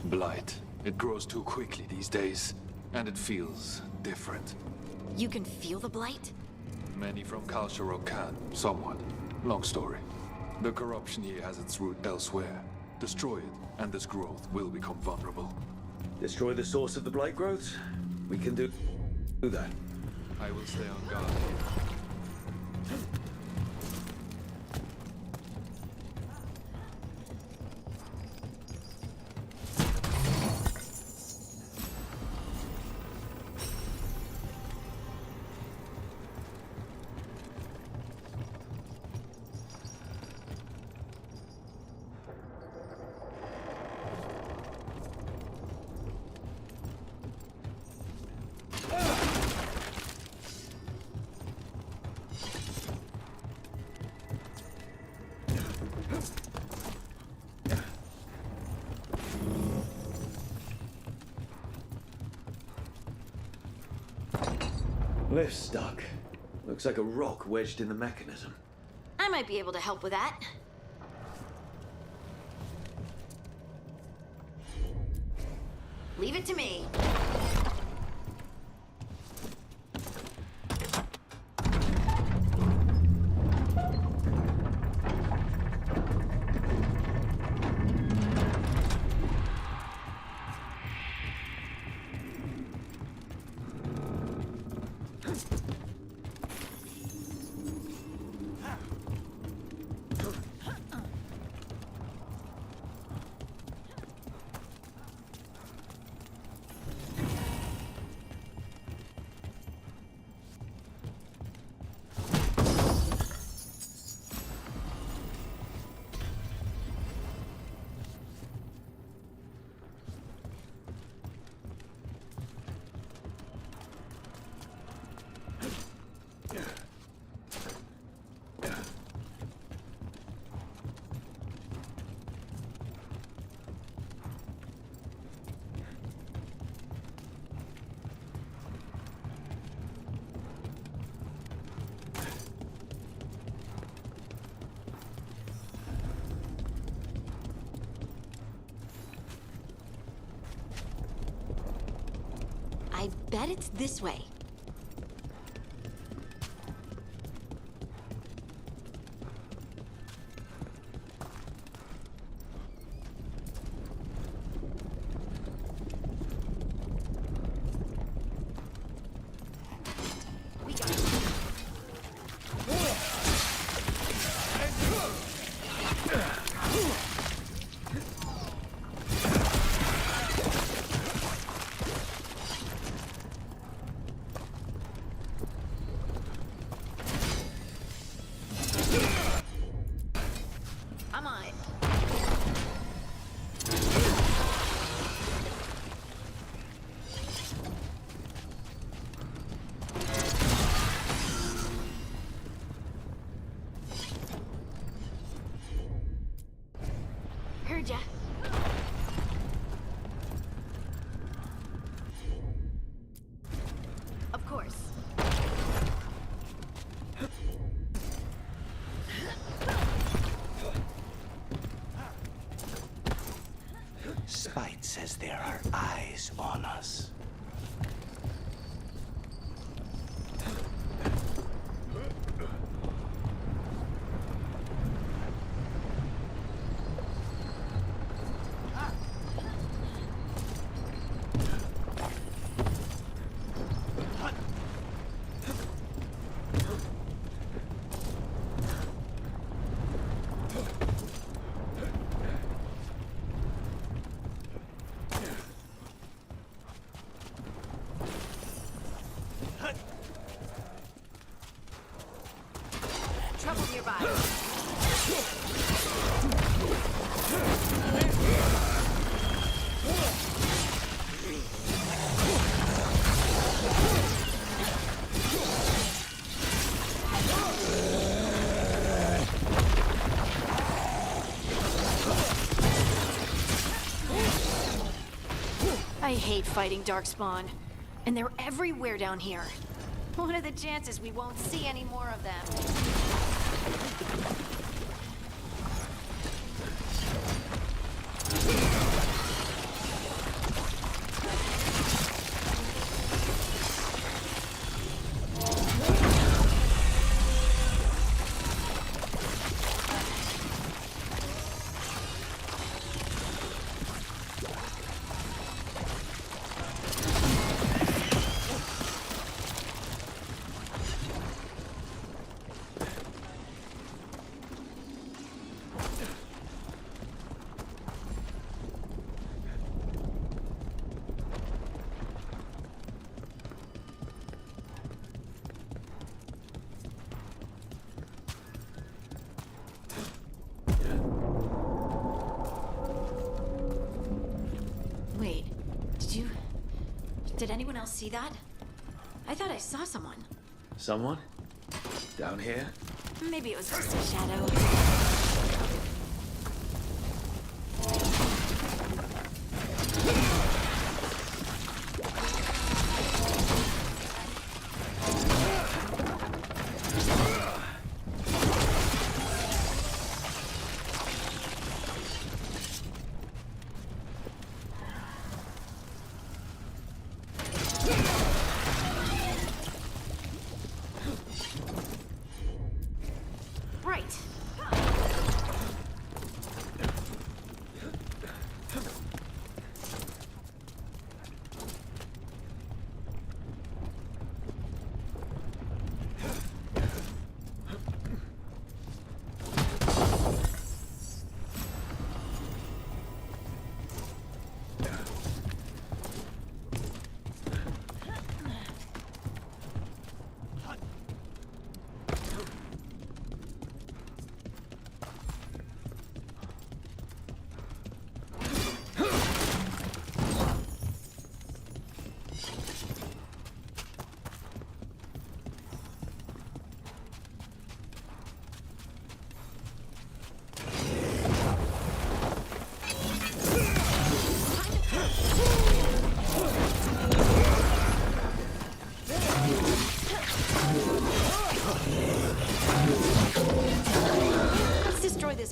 Blight. It grows too quickly these days, and it feels different. You can feel the blight? Many from Kal Sharok can, somewhat. Long story. The corruption here has its root elsewhere. Destroy it, and this growth will become vulnerable. Destroy the source of the blight growth? We can do that. I will stay on guard here. Lift's stuck. Looks like a rock wedged in the mechanism. I might be able to help with that. Leave it to me. I bet it's this way. We got it. I'm on it. Heard ya. Of course. Spite says there are eyes on us. Trouble nearby. I hate fighting Darkspawn, and they're everywhere down here. What are the chances we won't see any more of them? Wait, did anyone else see that? I thought I saw someone. Someone? Down here? Maybe it was just a shadow.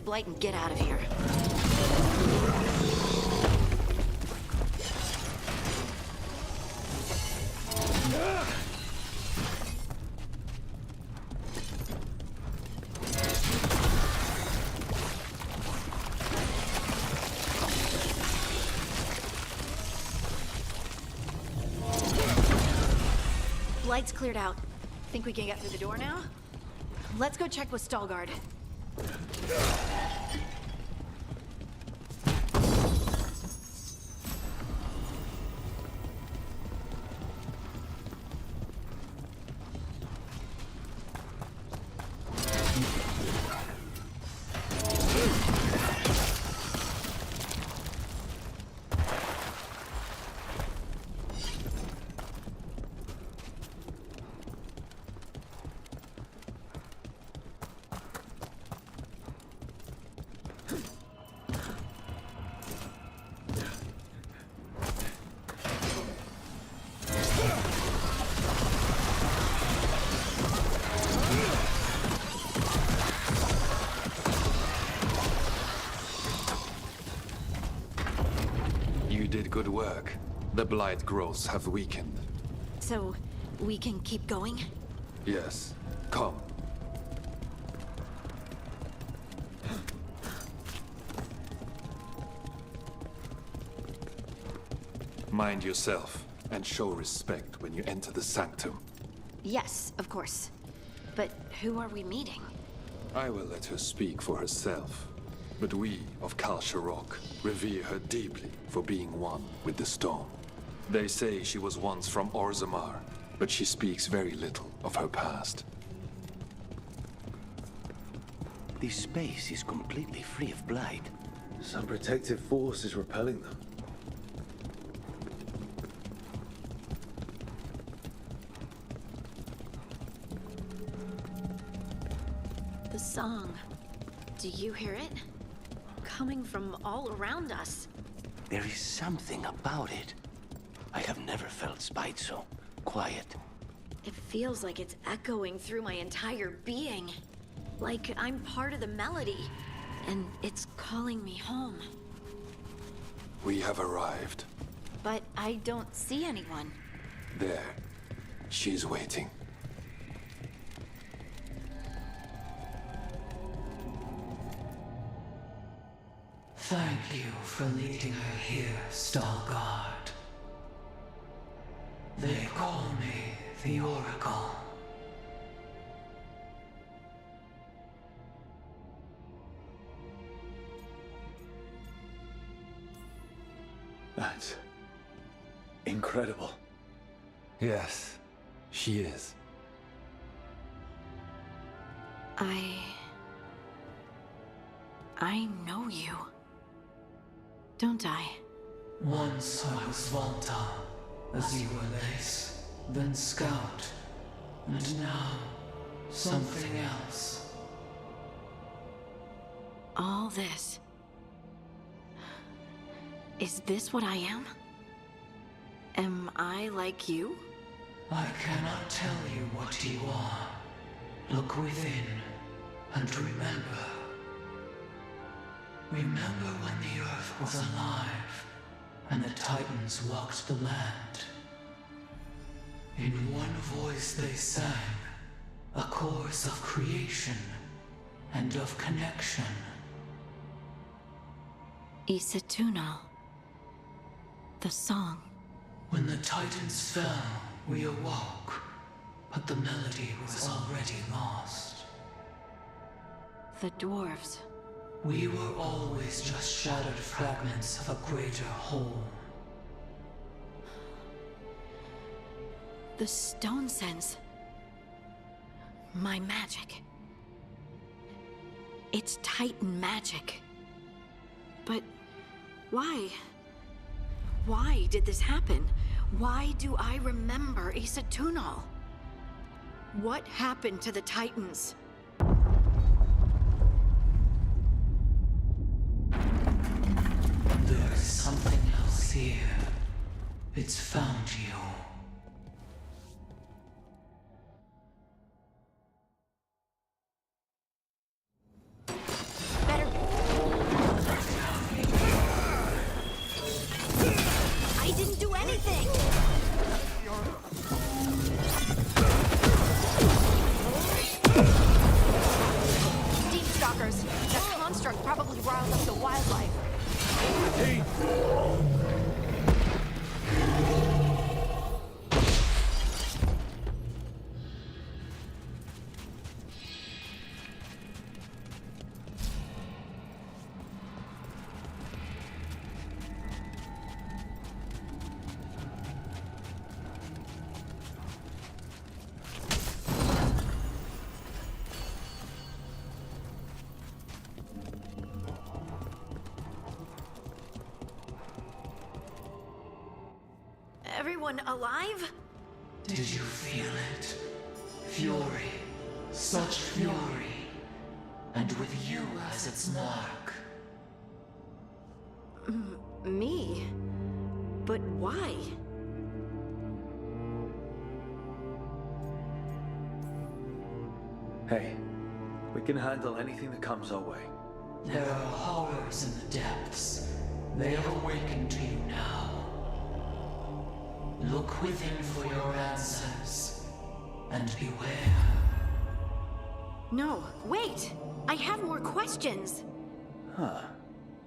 Blight and get out of here. Blight's cleared out. Think we can get through the door now? Let's go check with Stalgard. You did good work. The Blight growths have weakened. So, we can keep going? Yes. Come. Mind yourself, and show respect when you enter the sanctum. Yes, of course. But who are we meeting? I will let her speak for herself. But we of Kal Sharok revere her deeply for being one with the stone. They say she was once from Orzammar, but she speaks very little of her past. This space is completely free of blight. Some protective force is repelling them. The song. Do you hear it? Coming from all around us. There is something about it. I have never felt spite so quiet. It feels like it's echoing through my entire being. Like I'm part of the melody. And it's calling me home. We have arrived. But I don't see anyone. There. She's waiting. Thank you for leading her here, Stalgard. They call me the Oracle. That's incredible. Yes, she is. I know you. Don't I? Once I was Volta, as you were Lace, then Scout, and now something else. All this. Is this what I am? Am I like you? I cannot tell you what you are. Look within, and remember. Remember when the Earth was alive, and the Titans walked the land. In one voice they sang, a chorus of creation and of connection. Isatunal. The song. When the Titans fell, we awoke, but the melody was already lost. The dwarves. We were always just shattered fragments of a greater whole. The stone sense. My magic. It's Titan magic. But why? Why did this happen? Why do I remember Isatunal? What happened to the Titans? There is something else here. It's found you. Better riled up the wildlife. Everyone alive? Did you feel it? Fury. Such fury. And with you as its mark. Me? But why? Hey, we can handle anything that comes our way. There are horrors in the depths. They have awakened to you now. Look within for your answers. And beware. No, wait! I have more questions! Huh.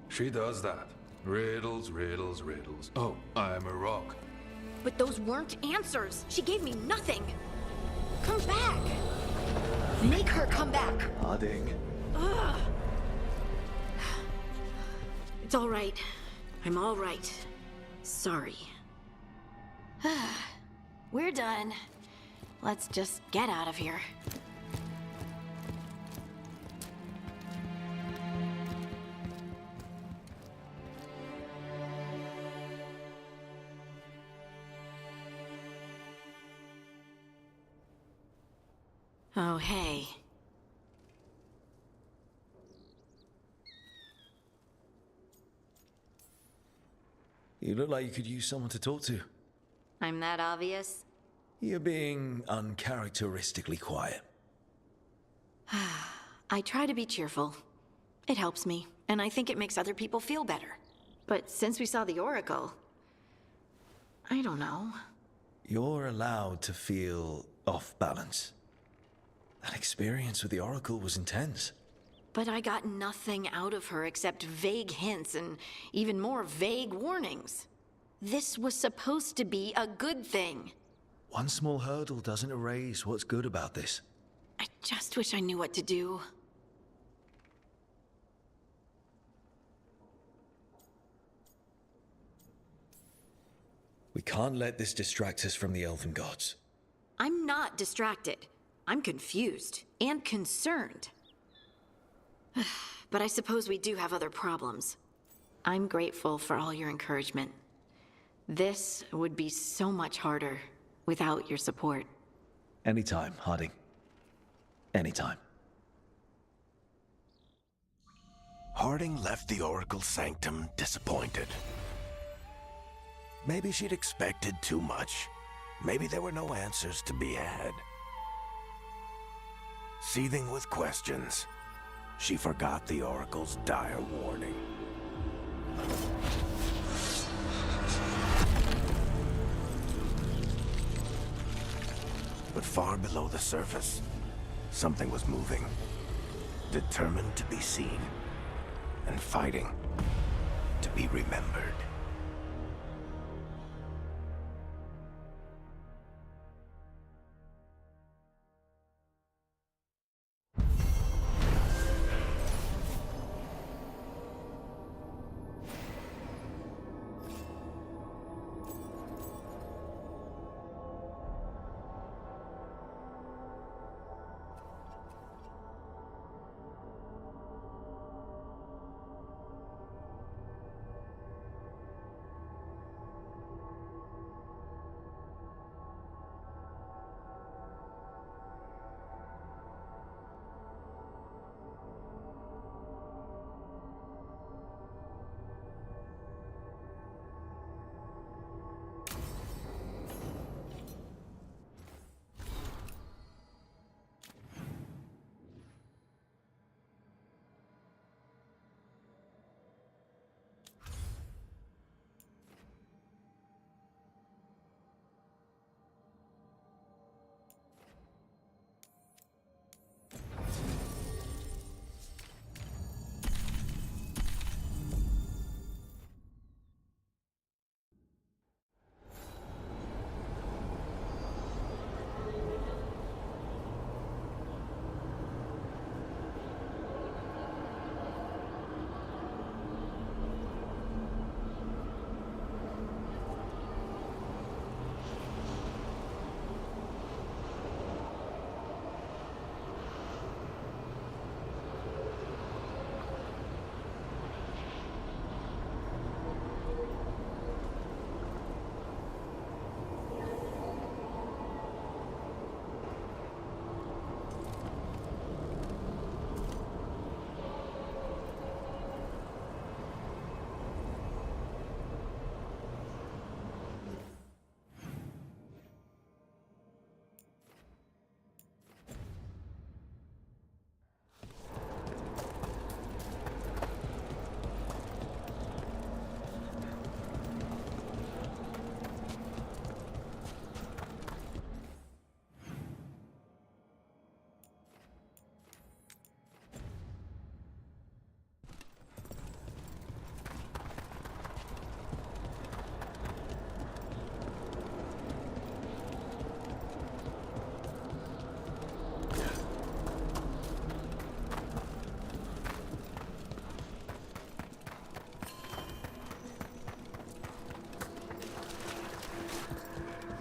She does that. Riddles, riddles, riddles. Oh, I'm a rock. But those weren't answers! She gave me nothing! Come back! Make her come back! Harding. Ugh. It's all right. I'm all right. Sorry. We're done. Let's just get out of here. Oh, hey. You look like you could use someone to talk to. I'm that obvious? You're being uncharacteristically quiet. I try to be cheerful. It helps me, and I think it makes other people feel better. But since we saw the Oracle, I don't know. You're allowed to feel off balance. That experience with the Oracle was intense. But I got nothing out of her except vague hints and even more vague warnings. This was supposed to be a good thing. One small hurdle doesn't erase what's good about this. I just wish I knew what to do. We can't let this distract us from the Elven Gods. I'm not distracted. I'm confused and concerned. But I suppose we do have other problems. I'm grateful for all your encouragement. This would be so much harder without your support. Anytime, Harding. Anytime. Harding left the Oracle Sanctum disappointed. Maybe she'd expected too much. Maybe there were no answers to be had. Seething with questions, she forgot the Oracle's dire warning. But far below the surface, something was moving. Determined to be seen, and fighting to be remembered.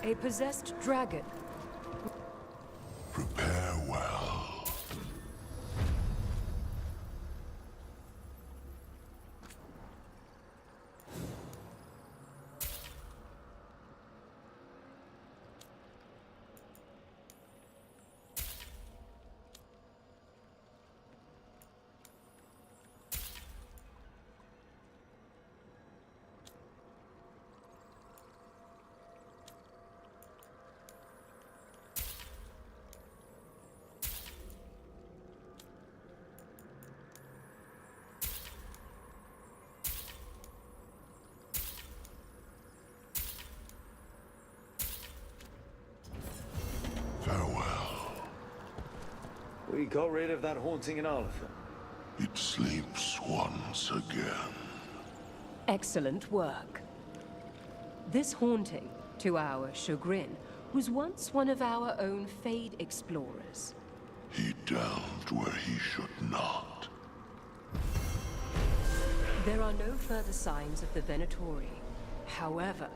A possessed dragon. Prepare well. Farewell. We got rid of that haunting in Arlington. It sleeps once again. Excellent work. This haunting, to our chagrin, was once one of our own Fade explorers. He delved where he should not. There are no further signs of the Venatori. However,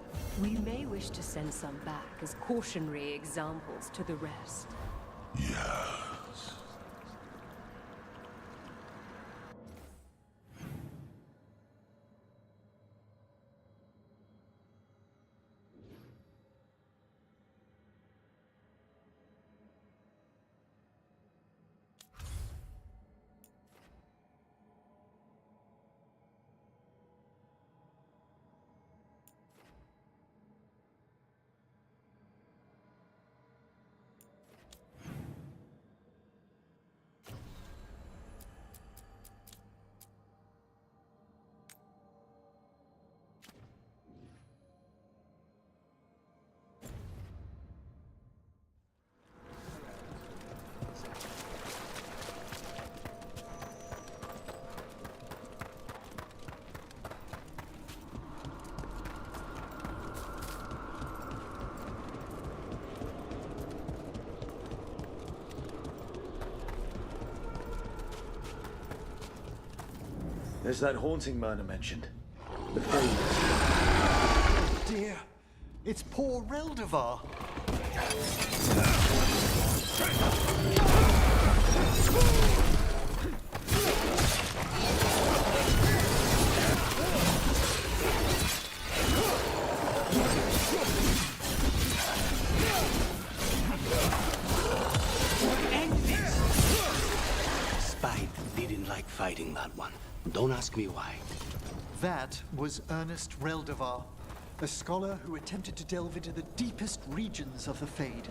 we may wish to send some back as cautionary examples to the rest. Yes. There's that haunting man I mentioned. The Fade. Oh dear, it's poor Reldevar. Spite didn't like fighting that one. Don't ask me why. That was Ernest Reldevar, a scholar who attempted to delve into the deepest regions of the Fade.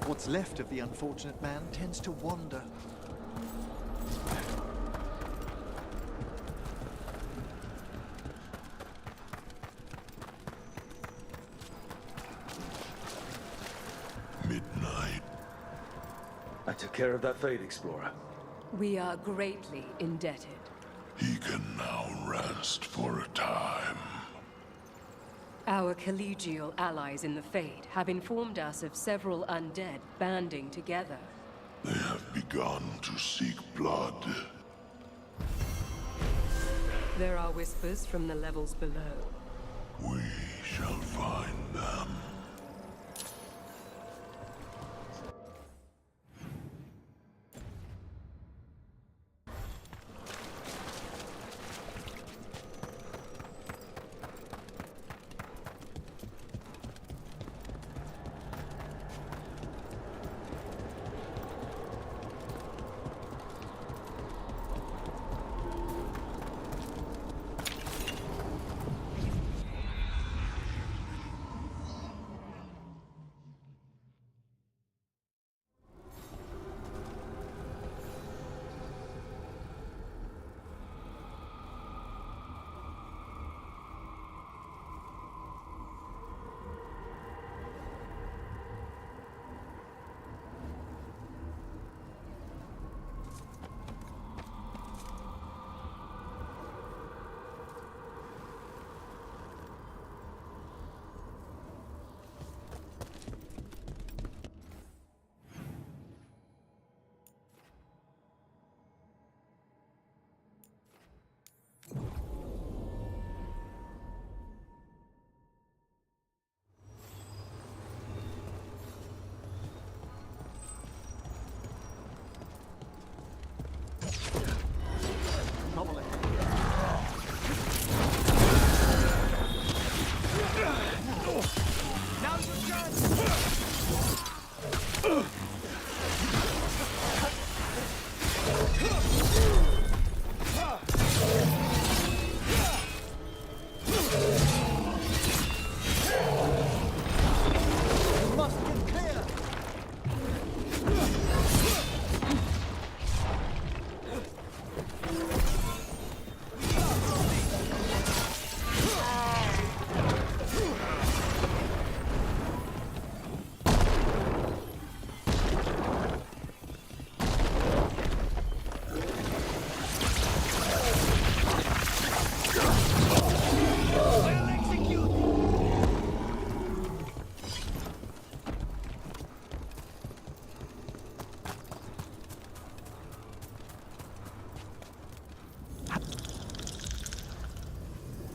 What's left of the unfortunate man tends to wander. Midnight. I took care of that Fade explorer. We are greatly indebted. He can now rest for a time. Our collegial allies in the Fade have informed us of several undead banding together. They have begun to seek blood. There are whispers from the levels below. We shall find them.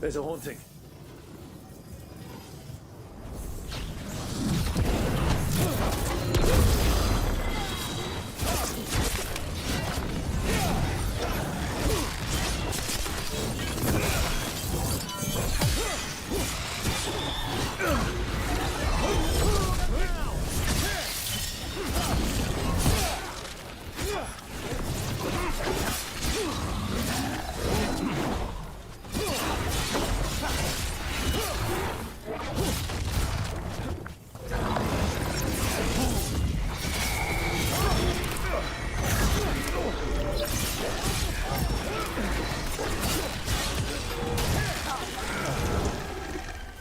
There's a haunting.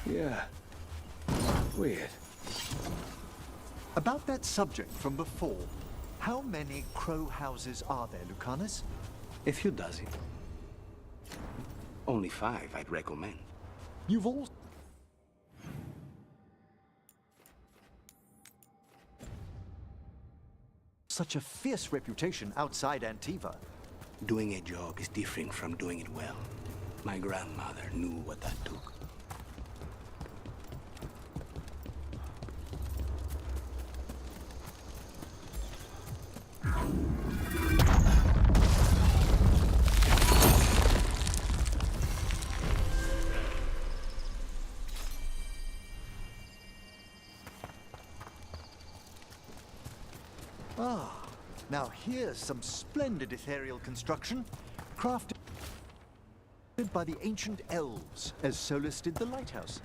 Yeah. Weird. About that subject from before, how many crow houses are there, Lucanus? A few dozen. Only 5, I'd recommend. You've all... such a fierce reputation outside Antiva. Doing a job is different from doing it well. My grandmother knew what that took. Ah, now here's some splendid ethereal construction, crafted by the ancient elves, as Solus did the lighthouse.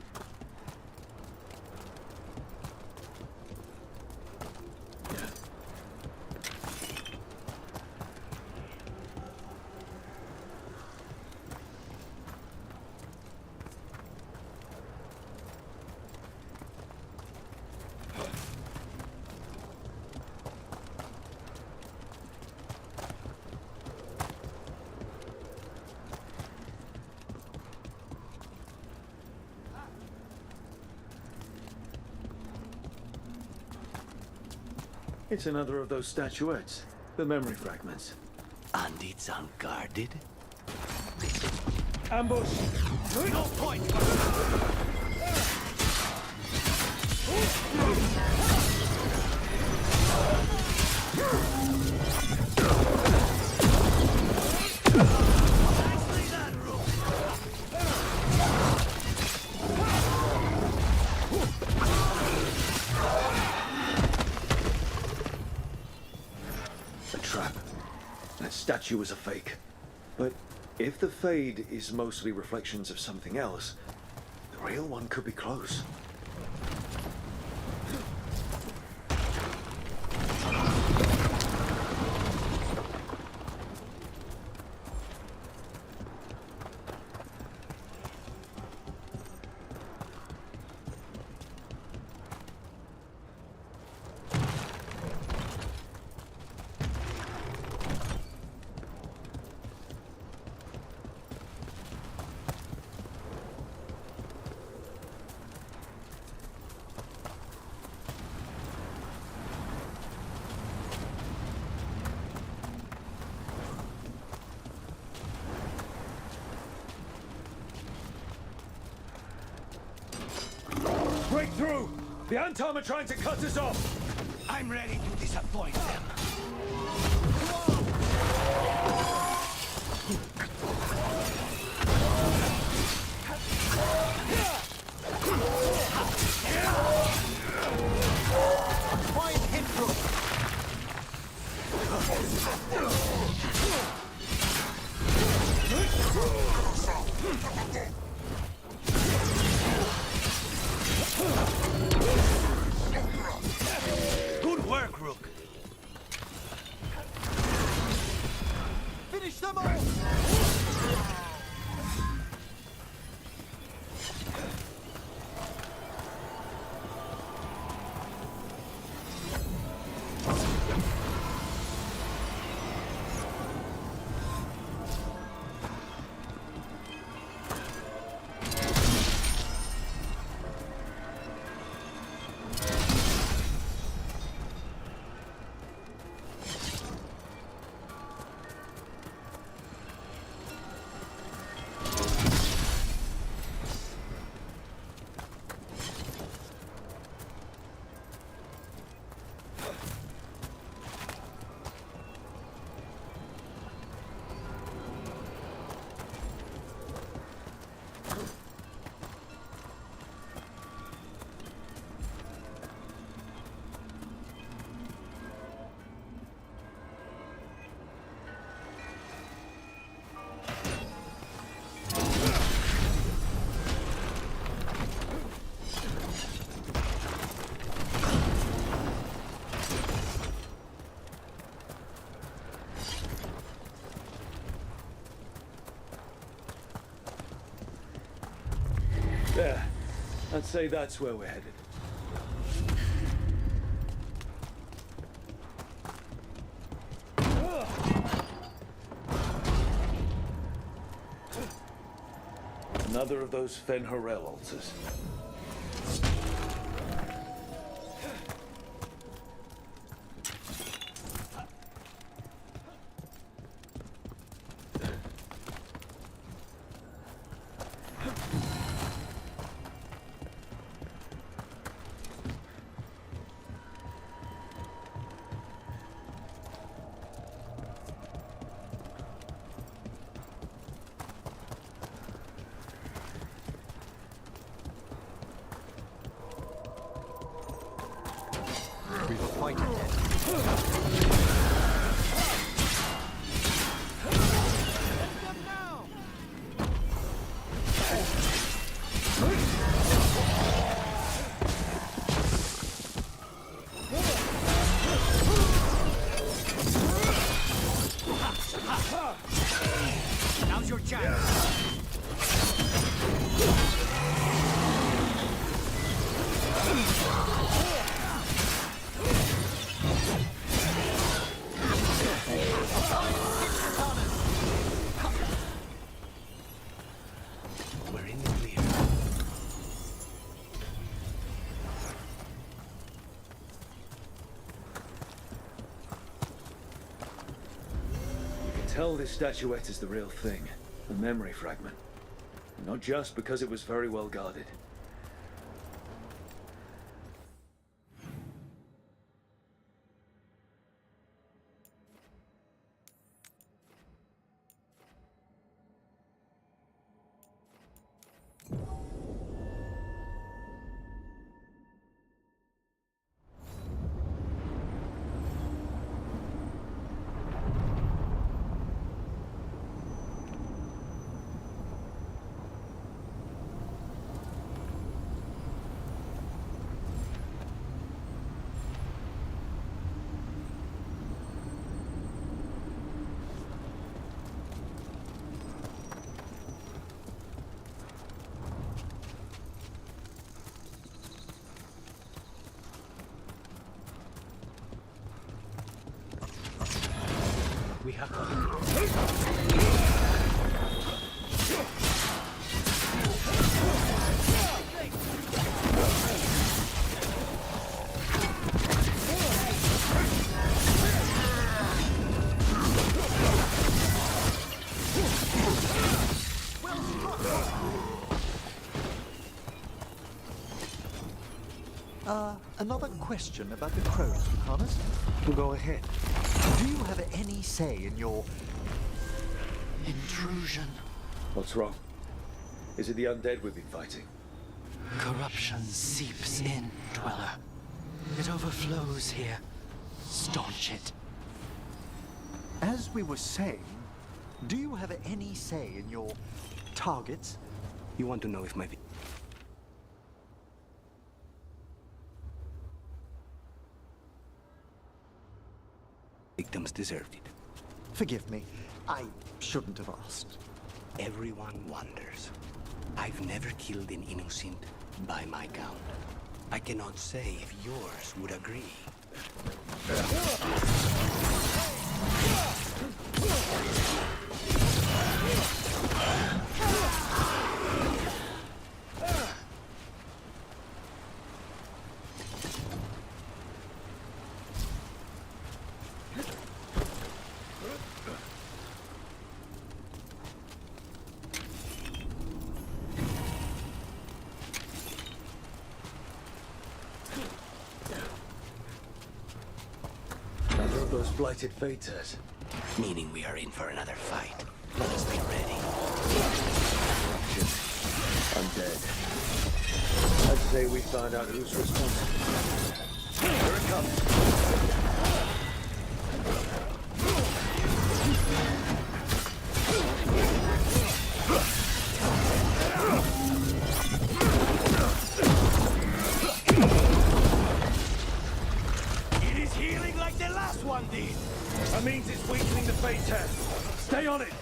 It's another of those statuettes. The memory fragments. And it's unguarded? Ambush! No point! A trap. That statue was a fake. But if the Fade is mostly reflections of something else, the real one could be close. Break through! The Antom are trying to cut us off! I'm ready to disappoint them. Quiet hit through! Good work, Rook. Finish them all! Yeah, I'd say that's where we're headed. Another of those Fen-Harel altars. We'll fight again. Now's your chance. We're in the clear. You can tell this statuette is the real thing. A memory fragment. Not just because it was very well guarded. We have Another question about the crows, Lucanus. Go ahead. Do you have any say in your Intrusion. What's wrong? Is it the undead we've been fighting? Corruption seeps in, Dweller. It overflows here. Staunch it. As we were saying, do you have any say in your targets? You want to know if my victims deserved it? Forgive me. I shouldn't have asked. Everyone wonders. I've never killed an innocent by my count. I cannot say if yours would agree. Another of those blighted Faters. Meaning we are in for another fight. Let us be ready. Undead. I'd say we find out who's responsible. Here it comes. It is healing like the last one did. That means it's weakening the Fater. Stay on it.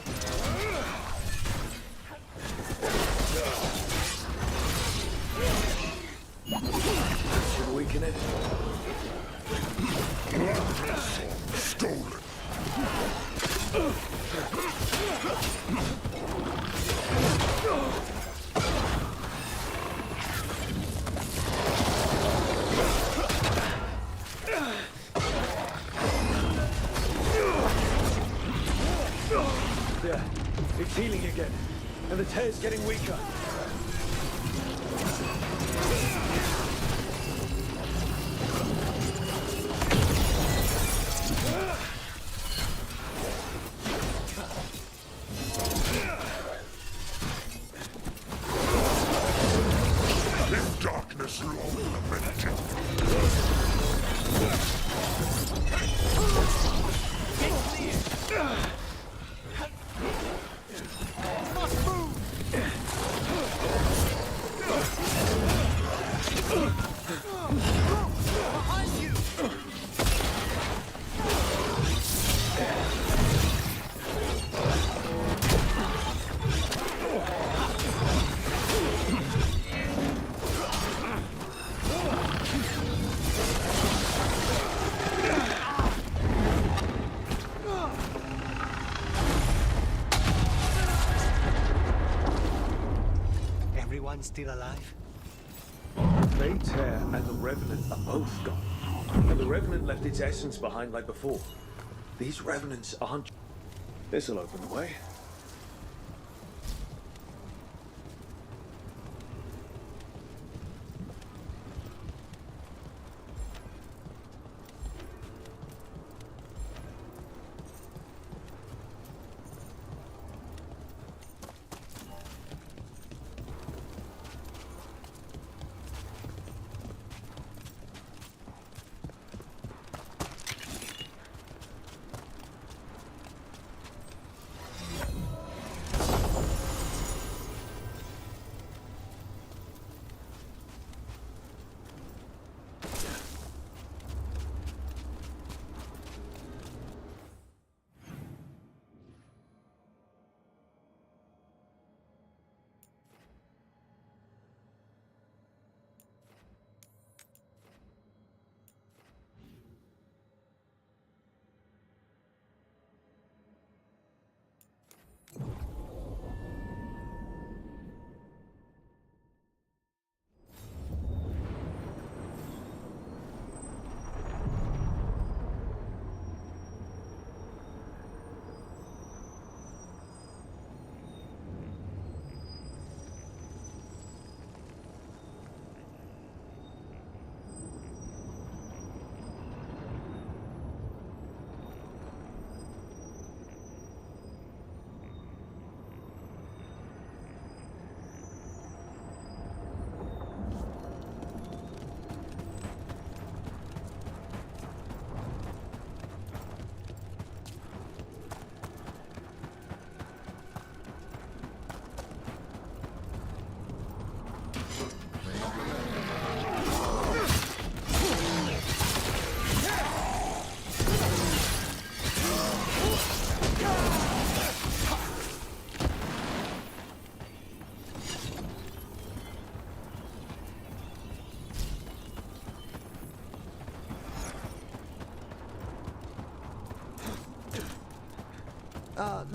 Should weaken it. Stolen. There. It's healing again. And the tear's getting weaker. In darkness long lamented. Everyone still alive? Tear and the Revenant are both gone. And the Revenant left its essence behind like before. These Revenants aren't... This'll open the way.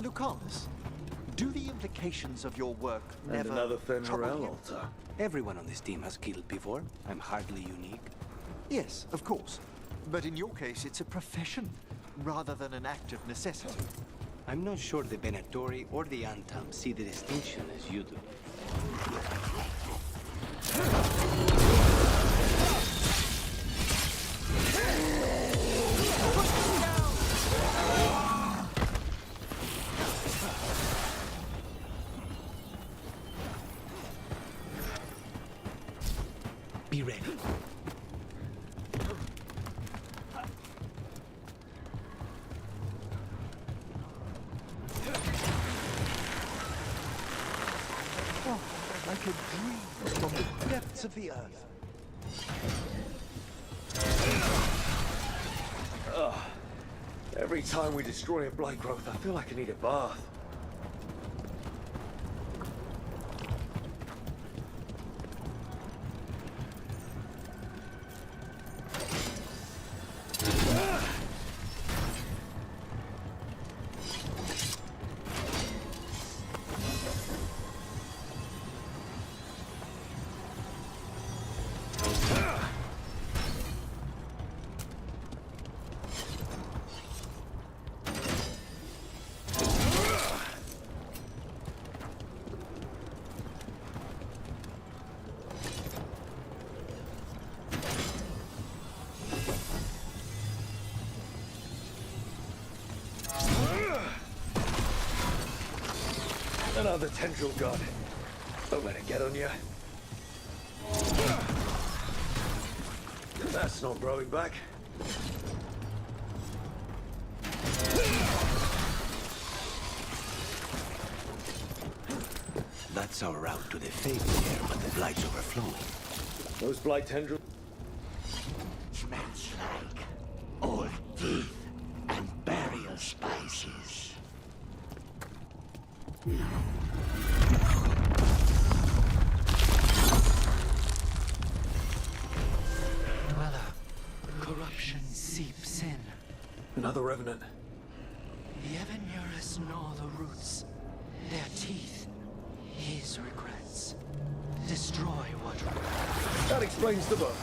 Lucanus, do the implications of your work And never another trouble Fenrirel you? altar. Everyone on this team has killed before. I'm hardly unique. Yes, of course. But in your case, it's a profession rather than an act of necessity. I'm not sure the Venatori or the Antam see the distinction as you do. Be ready. Oh, like a dream from the depths of the earth. Ugh. Every time we destroy a blight growth, I feel like I need a bath. Another tendril god. Don't let it get on you. That's not growing back. That's our route to the Fade here when the Blight's overflowing. Those Blight tendrils. Smells like old teeth and burial spices. Well, corruption seeps in. Another revenant. The Evanurus gnaw the roots. Their teeth, his regrets. Destroy what remains. That explains the bones.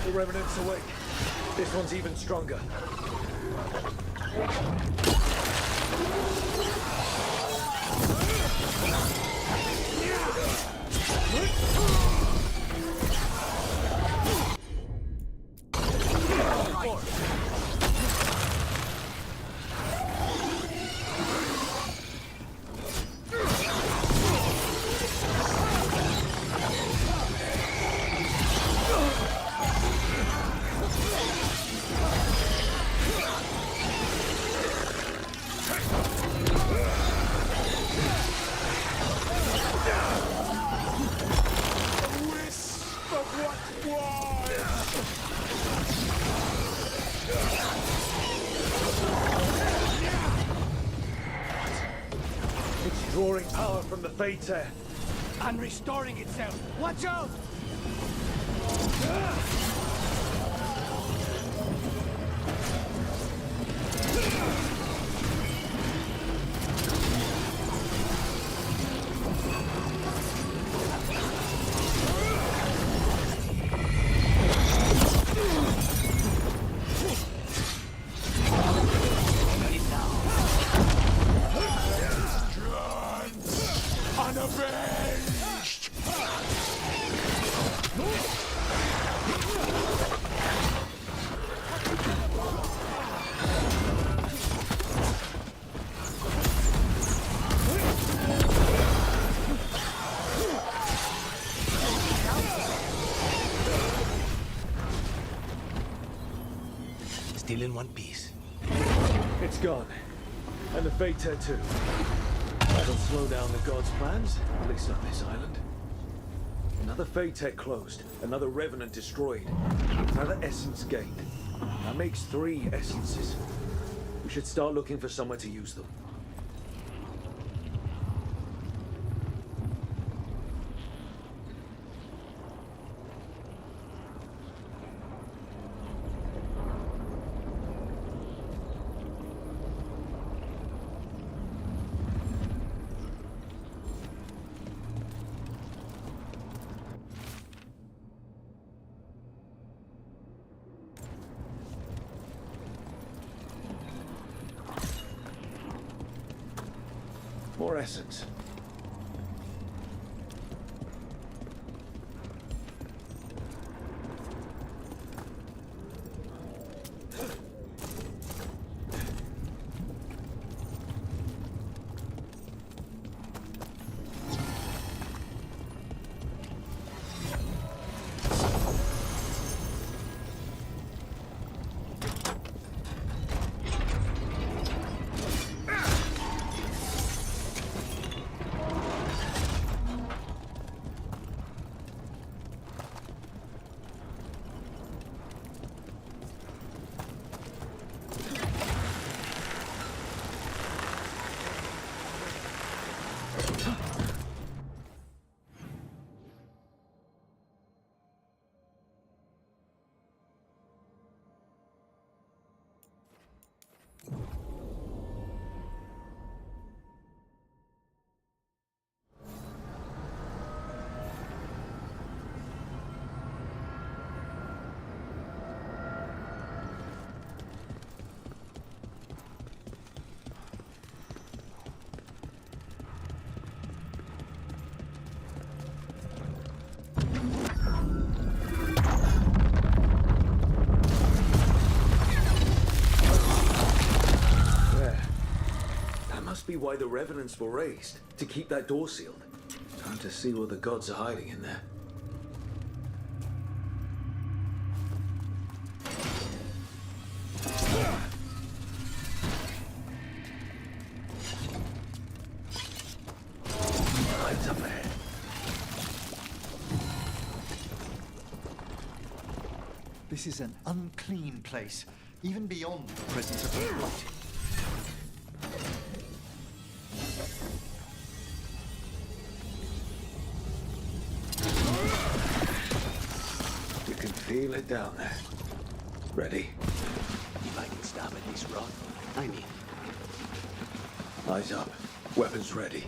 The Revenant's awake. This one's even stronger. It's drawing power from the Fate's air. And restoring itself. Watch out! Unavenged! Still in one piece. It's gone. And the Fate too. That'll slow down the gods' plans, at least on this island. Another Fate Tech closed, another Revenant destroyed, another Essence gained. That makes 3 Essences. We should start looking for somewhere to use them. More essence. be why the revenants were raised, to keep that door sealed. Time to see what the gods are hiding in there. Lights up ahead. This is an unclean place, even beyond the presence of the blight. You can feel it down there. Ready? If I can stop at this rock, I mean. Eyes up. Weapons ready.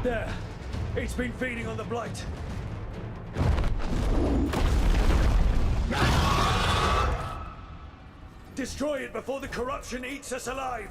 There! It's been feeding on the blight! Destroy it before the corruption eats us alive!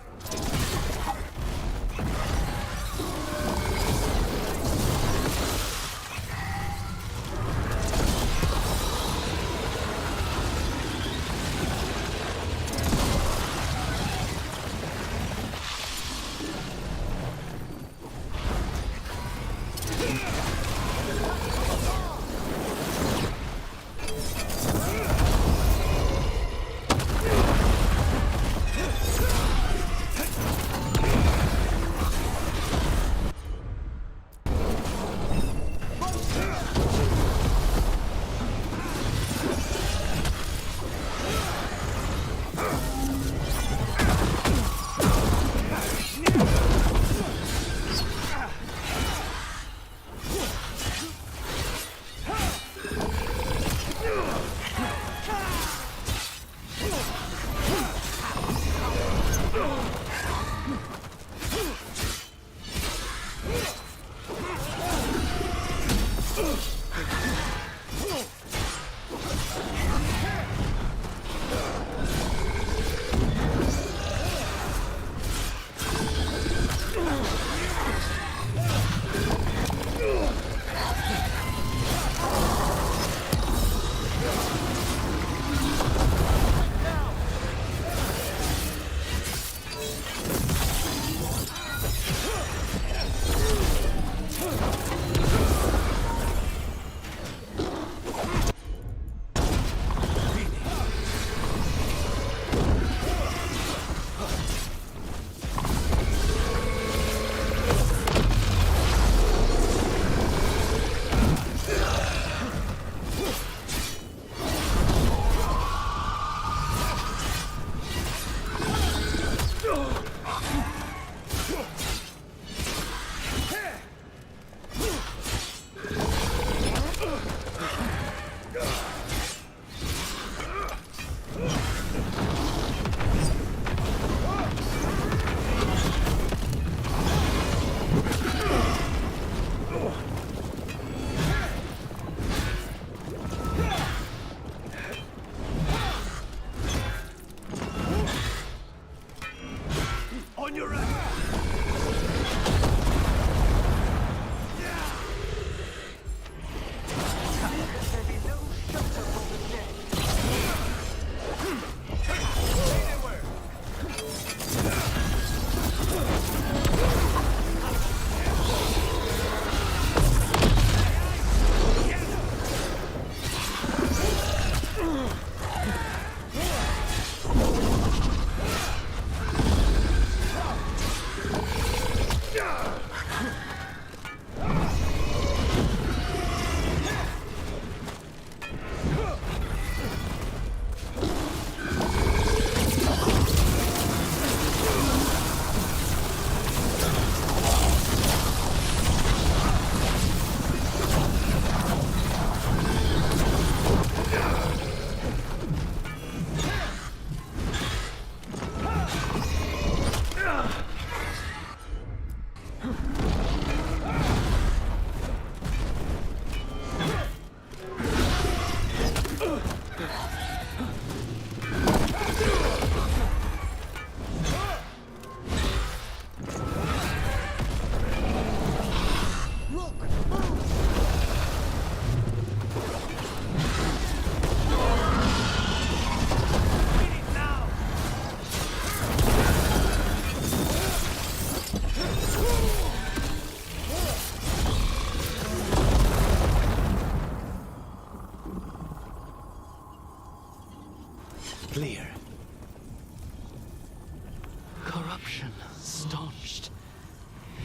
launched.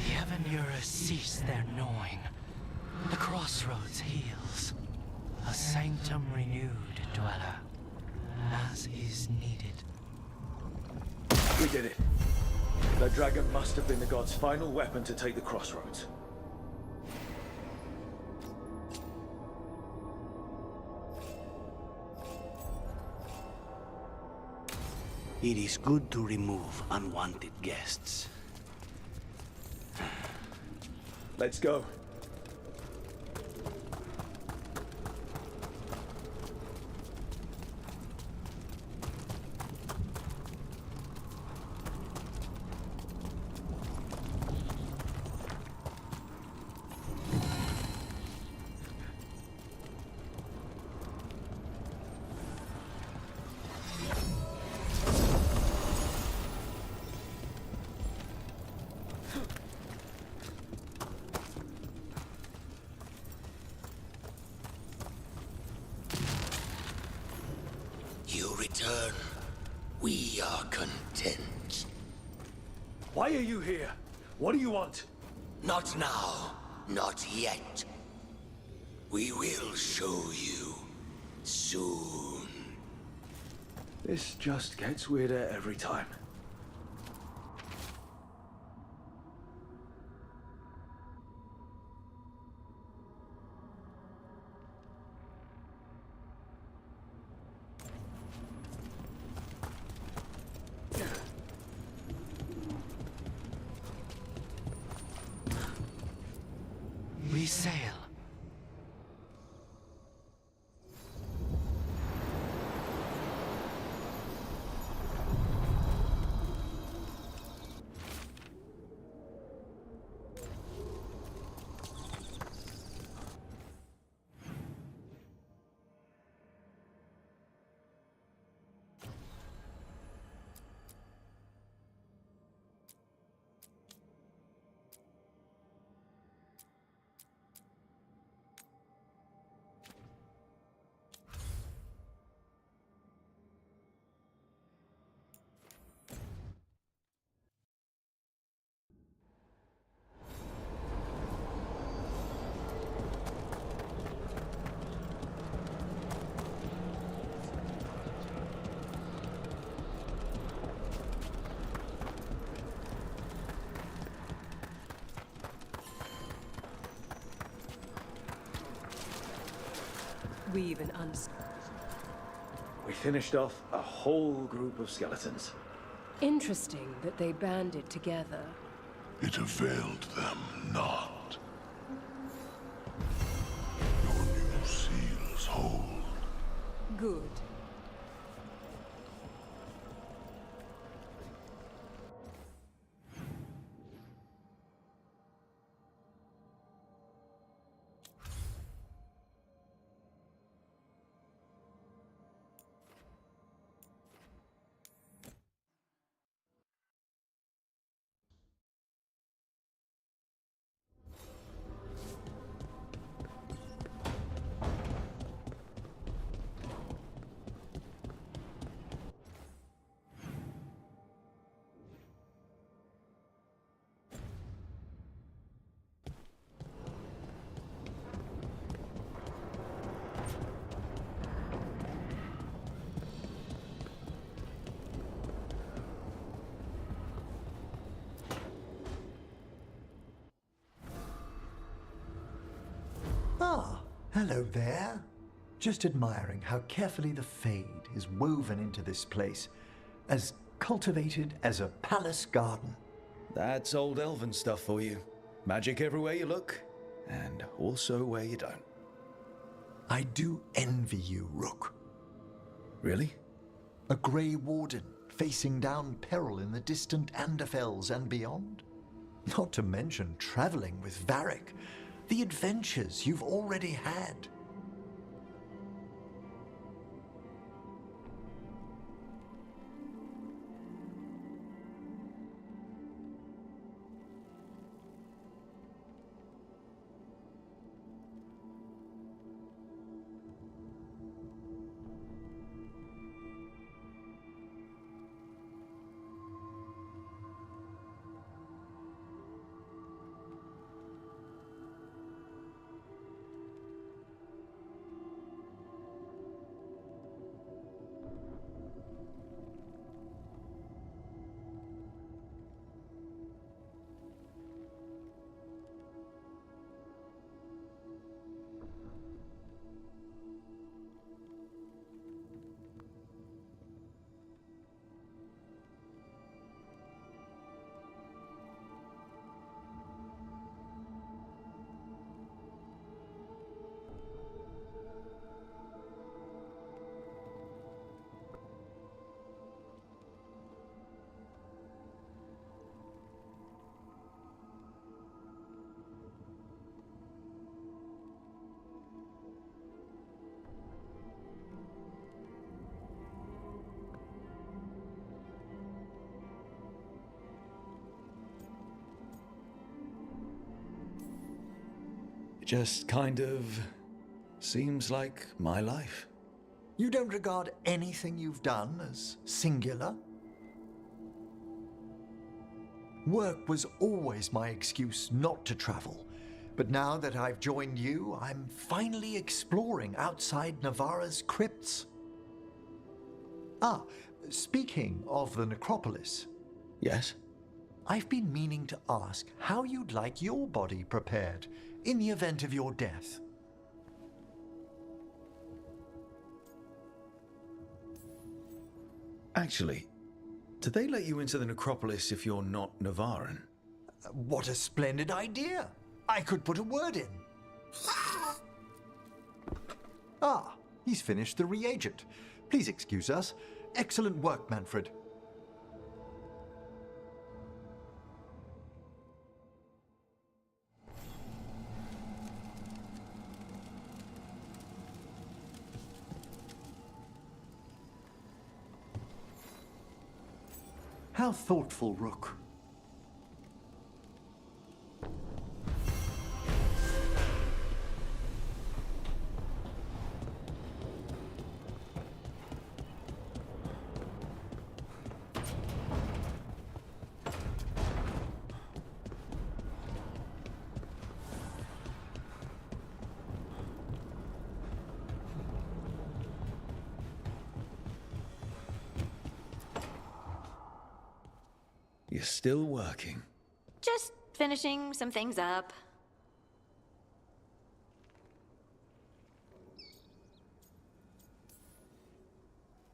The Avenura cease their gnawing. The crossroads heals. A sanctum renewed, dweller, as is needed. We did it. The dragon must have been the god's final weapon to take the crossroads. It is good to remove unwanted guests. Let's go. You return. We are content. Why are you here? What do you want? Not now. Not yet. We will show you soon. This just gets weirder every time. We sail. We even We finished off a whole group of skeletons. Interesting that they banded together. It availed them not. Your new seals hold. Good. Ah, hello there. Just admiring how carefully the Fade is woven into this place, as cultivated as a palace garden. That's old elven stuff for you. Magic everywhere you look, and also where you don't. I do envy you, Rook. Really? A Grey Warden facing down peril in the distant Anderfells and beyond? Not to mention traveling with Varric, the adventures you've already had. It just kind of seems like my life. You don't regard anything you've done as singular? Work was always my excuse not to travel. But now that I've joined you, I'm finally exploring outside Navarra's crypts. Ah, speaking of the necropolis. Yes? I've been meaning to ask how you'd like your body prepared in the event of your death. Actually, do they let you into the necropolis if you're not Navarran? What a splendid idea! I could put a word in. Ah, he's finished the reagent. Please excuse us. Excellent work, Manfred. How thoughtful, Rook. You're still working. Just finishing some things up.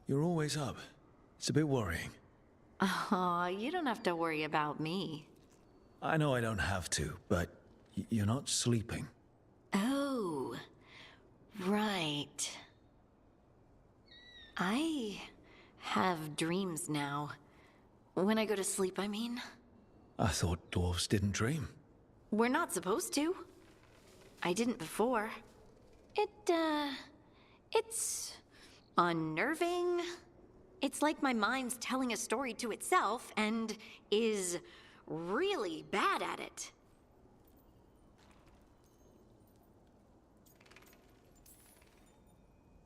You're always up. It's a bit worrying. Aw, you don't have to worry about me. I know I don't have to, but you're not sleeping. Oh, right. I have dreams now. When I go to sleep, I mean. I thought dwarves didn't dream. We're not supposed to. I didn't before. It's unnerving. It's like my mind's telling a story to itself and is really bad at it.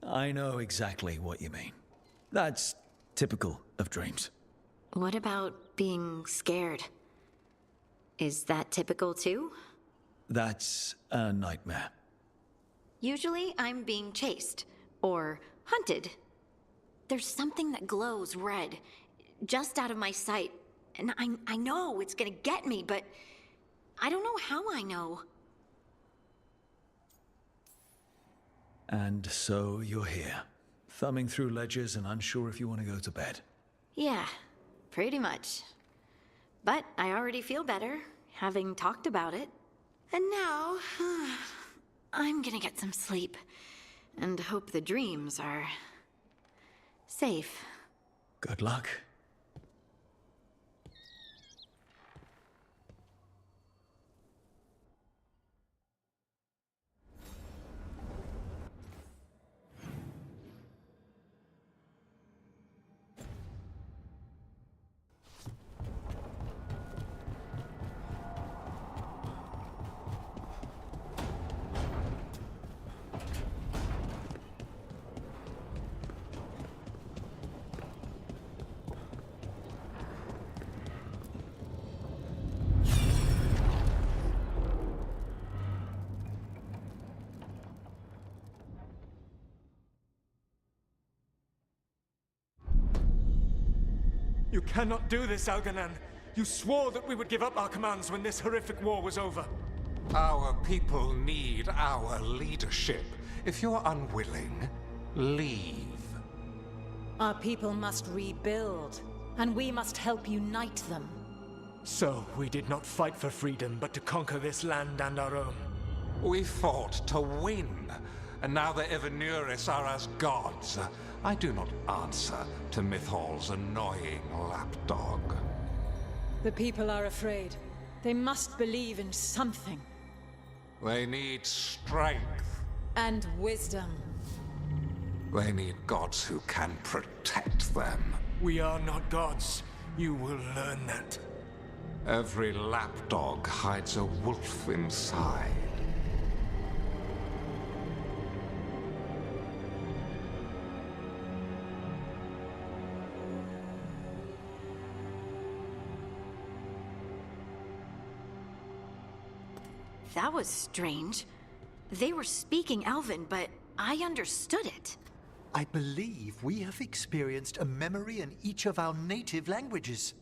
I know exactly what you mean. That's typical of dreams. What about being scared? Is that typical too? That's a nightmare. Usually I'm being chased or hunted. There's something that glows red, just out of my sight, and I know it's gonna get me, but I don't know how I know. And so you're here, thumbing through ledgers and unsure if you want to go to bed. Yeah, pretty much. But I already feel better, having talked about it. And now, I'm gonna get some sleep, and hope the dreams are safe. Good luck. You cannot do this, Algernon. You swore that we would give up our commands when this horrific war was over. Our people need our leadership. If you're unwilling, leave. Our people must rebuild, and we must help unite them. So, we did not fight for freedom, but to conquer this land and our own. We fought to win, and now the Evanuris are as gods. I do not answer to Mythal's annoying lapdog. The people are afraid. They must believe in something. They need strength. And wisdom. They need gods who can protect them. We are not gods. You will learn that. Every lapdog hides a wolf inside. That was strange. They were speaking Elven, but I understood it. I believe we have experienced a memory in each of our native languages.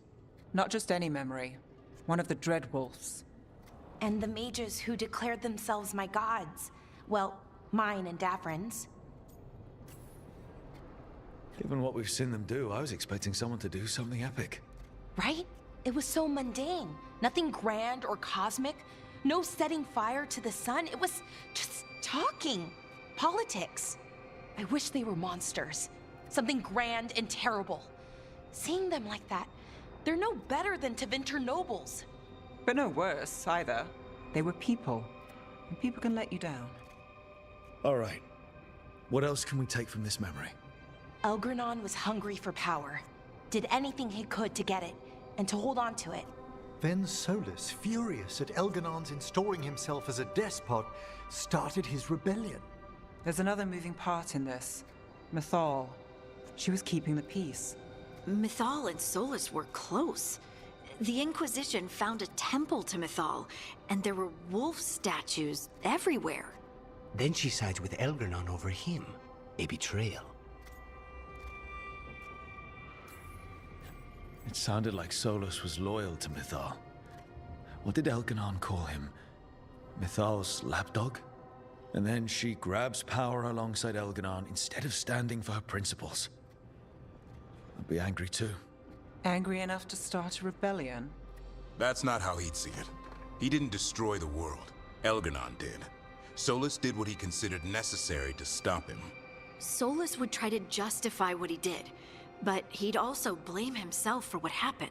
Not just any memory. One of the Dreadwolves. And the mages who declared themselves my gods. Well, mine and Davrin's. Given what we've seen them do, I was expecting someone to do something epic. Right? It was so mundane. Nothing grand or cosmic. No setting fire to the sun. It was just talking. Politics. I wish they were monsters. Something grand and terrible. Seeing them like that, they're no better than Tevinter nobles. But no worse, either. They were people. And people can let you down. All right. What else can we take from this memory? Elgranon was hungry for power. Did anything he could to get it, and to hold on to it. Then Solus, furious at Elganon's installing himself as a despot, started his rebellion. There's another moving part in this. Mythal. She was keeping the peace. Mythal and Solus were close. The Inquisition found a temple to Mythal, and there were wolf statues everywhere. Then she sides with Elgranon over him. A betrayal. It sounded like Solus was loyal to Mythal. What did Elganon call him? Mythal's lapdog? And then she grabs power alongside Elganon instead of standing for her principles. I'd be angry too. Angry enough to start a rebellion? That's not how he'd see it. He didn't destroy the world. Elganon did. Solus did what he considered necessary to stop him. Solus would try to justify what he did, but he'd also blame himself for what happened.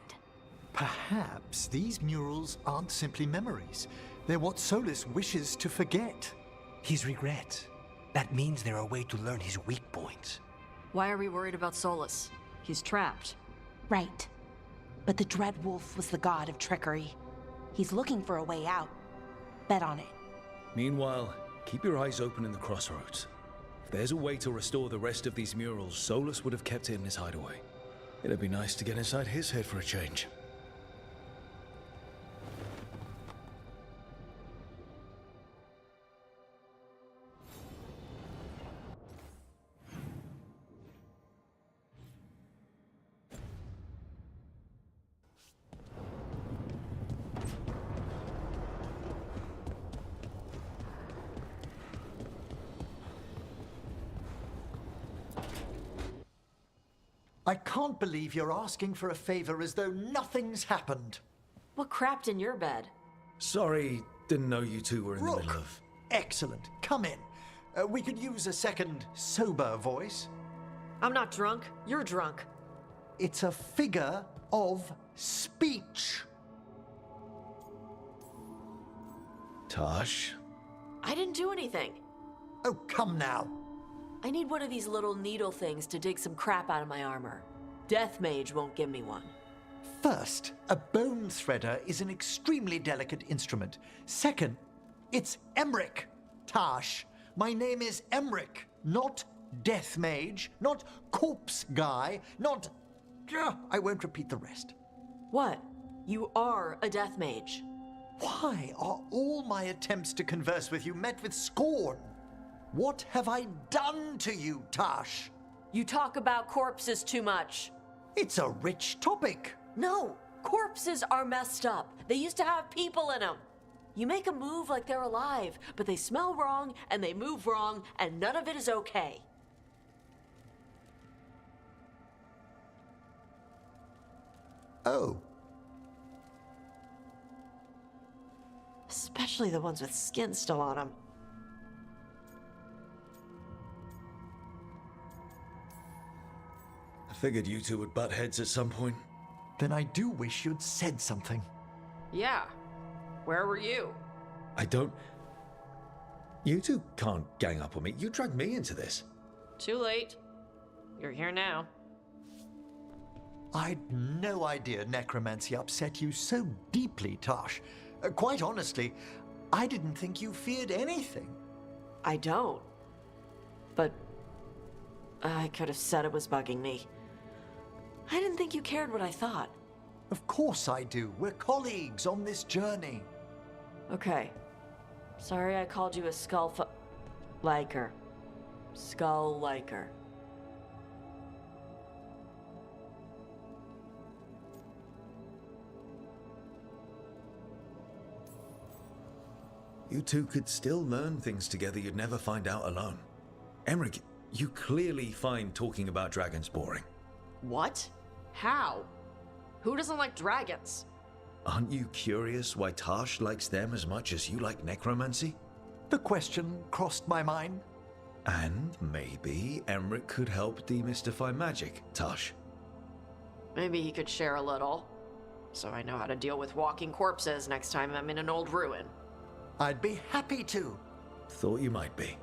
Perhaps these murals aren't simply memories. They're what Solus wishes to forget. His regret. That means they're a way to learn his weak points. Why are we worried about Solus? He's trapped. Right. But the Dreadwolf was the god of trickery. He's looking for a way out. Bet on it. Meanwhile, keep your eyes open in the crossroads. If there's a way to restore the rest of these murals, Solus would have kept it in his hideaway. It'd be nice to get inside his head for a change. I can't believe you're asking for a favor as though nothing's happened. What crapped in your bed? Sorry, didn't know you two were in the middle of... Excellent. Come in. We could use a second sober voice. I'm not drunk. You're drunk. It's a figure of speech. Tosh? I didn't do anything. Oh, come now. I need one of these little needle things to dig some crap out of my armor. Death Mage won't give me one. First, a bone threader is an extremely delicate instrument. Second, it's Emmerich, Tash. My name is Emmerich, not Death Mage, not Corpse Guy, not... I won't repeat the rest. What? You are a Death Mage. Why are all my attempts to converse with you met with scorn? What have I done to you, Tash? You talk about corpses too much. It's a rich topic. No, corpses are messed up. They used to have people in them. You make them move like they're alive, but they smell wrong and they move wrong, and none of it is okay. Oh. Especially the ones with skin still on them. I figured you two would butt heads at some point. Then I do wish you'd said something. Yeah. Where were you? I don't... You two can't gang up on me. You dragged me into this. Too late. You're here now. I'd no idea necromancy upset you so deeply, Tosh. Quite honestly, I didn't think you feared anything. I don't. But I could have said it was bugging me. I didn't think you cared what I thought. Of course I do. We're colleagues on this journey. Okay. Sorry I called you a liker. Skull liker. You two could still learn things together you'd never find out alone. Emmerich, you clearly find talking about dragons boring. What? How? Who doesn't like dragons? Aren't you curious why Tash likes them as much as you like necromancy? The question crossed my mind. And maybe Emmerich could help demystify magic, Tash. Maybe he could share a little. So I know how to deal with walking corpses next time I'm in an old ruin. I'd be happy to. Thought you might be.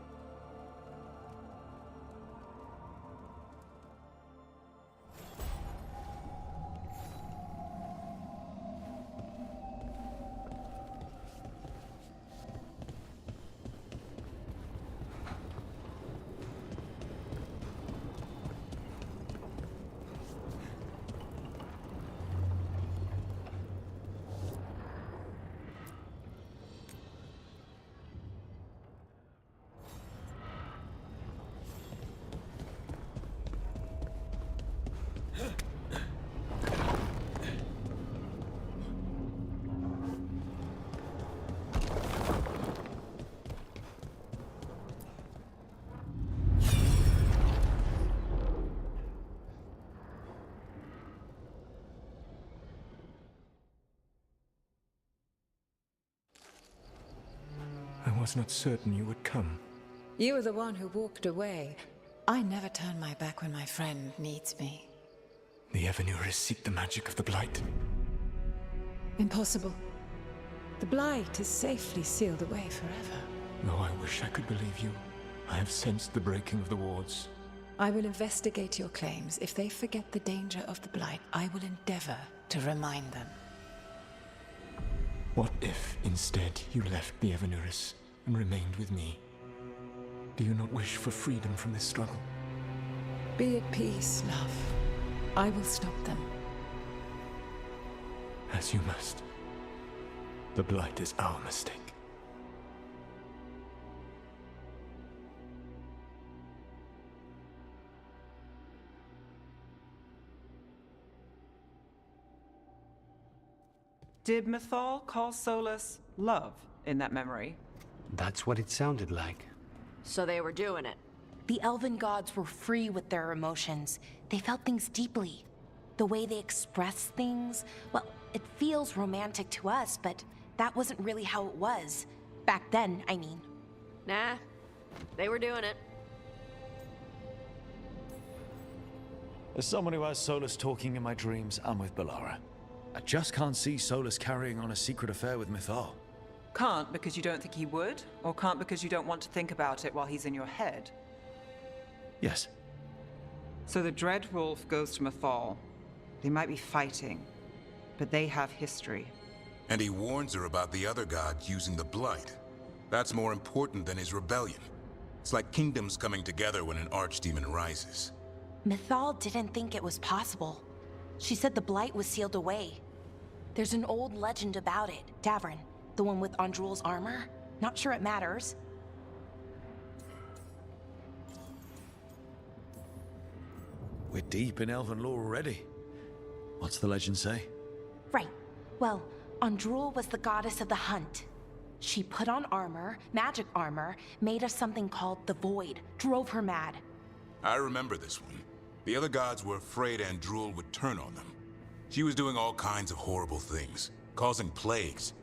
I was not certain you would come. You were the one who walked away. I never turn my back when my friend needs me. The Evanuris seek the magic of the Blight. Impossible. The Blight is safely sealed away forever. Though I wish I could believe you, I have sensed the breaking of the wards. I will investigate your claims. If they forget the danger of the Blight, I will endeavor to remind them. What if, instead, you left the Evanuris and remained with me? Do you not wish for freedom from this struggle? Be at peace, love. I will stop them. As you must. The Blight is our mistake. Did Mythal call Solus love in that memory? That's what it sounded like. So they were doing it. The elven gods were free with their emotions. They felt things deeply. The way they expressed things, well, it feels romantic to us, but that wasn't really how it was. Back then, I mean. Nah, they were doing it. As someone who has Solus talking in my dreams, I'm with Balara. I just can't see Solus carrying on a secret affair with Mythal. Can't because you don't think he would? Or can't because you don't want to think about it while he's in your head? Yes. So the Dread Wolf goes to Mythal. They might be fighting, but they have history. And he warns her about the other gods using the Blight. That's more important than his rebellion. It's like kingdoms coming together when an archdemon rises. Mythal didn't think it was possible. She said the Blight was sealed away. There's an old legend about it. Davrin, the one with Andrul's armor. Not sure it matters. We're deep in elven lore already. What's the legend say? Right. Well, Andrul was the goddess of the hunt. She put on armor, magic armor, made of something called the Void, drove her mad. I remember this one. The other gods were afraid Andrul would turn on them. She was doing all kinds of horrible things, causing plagues.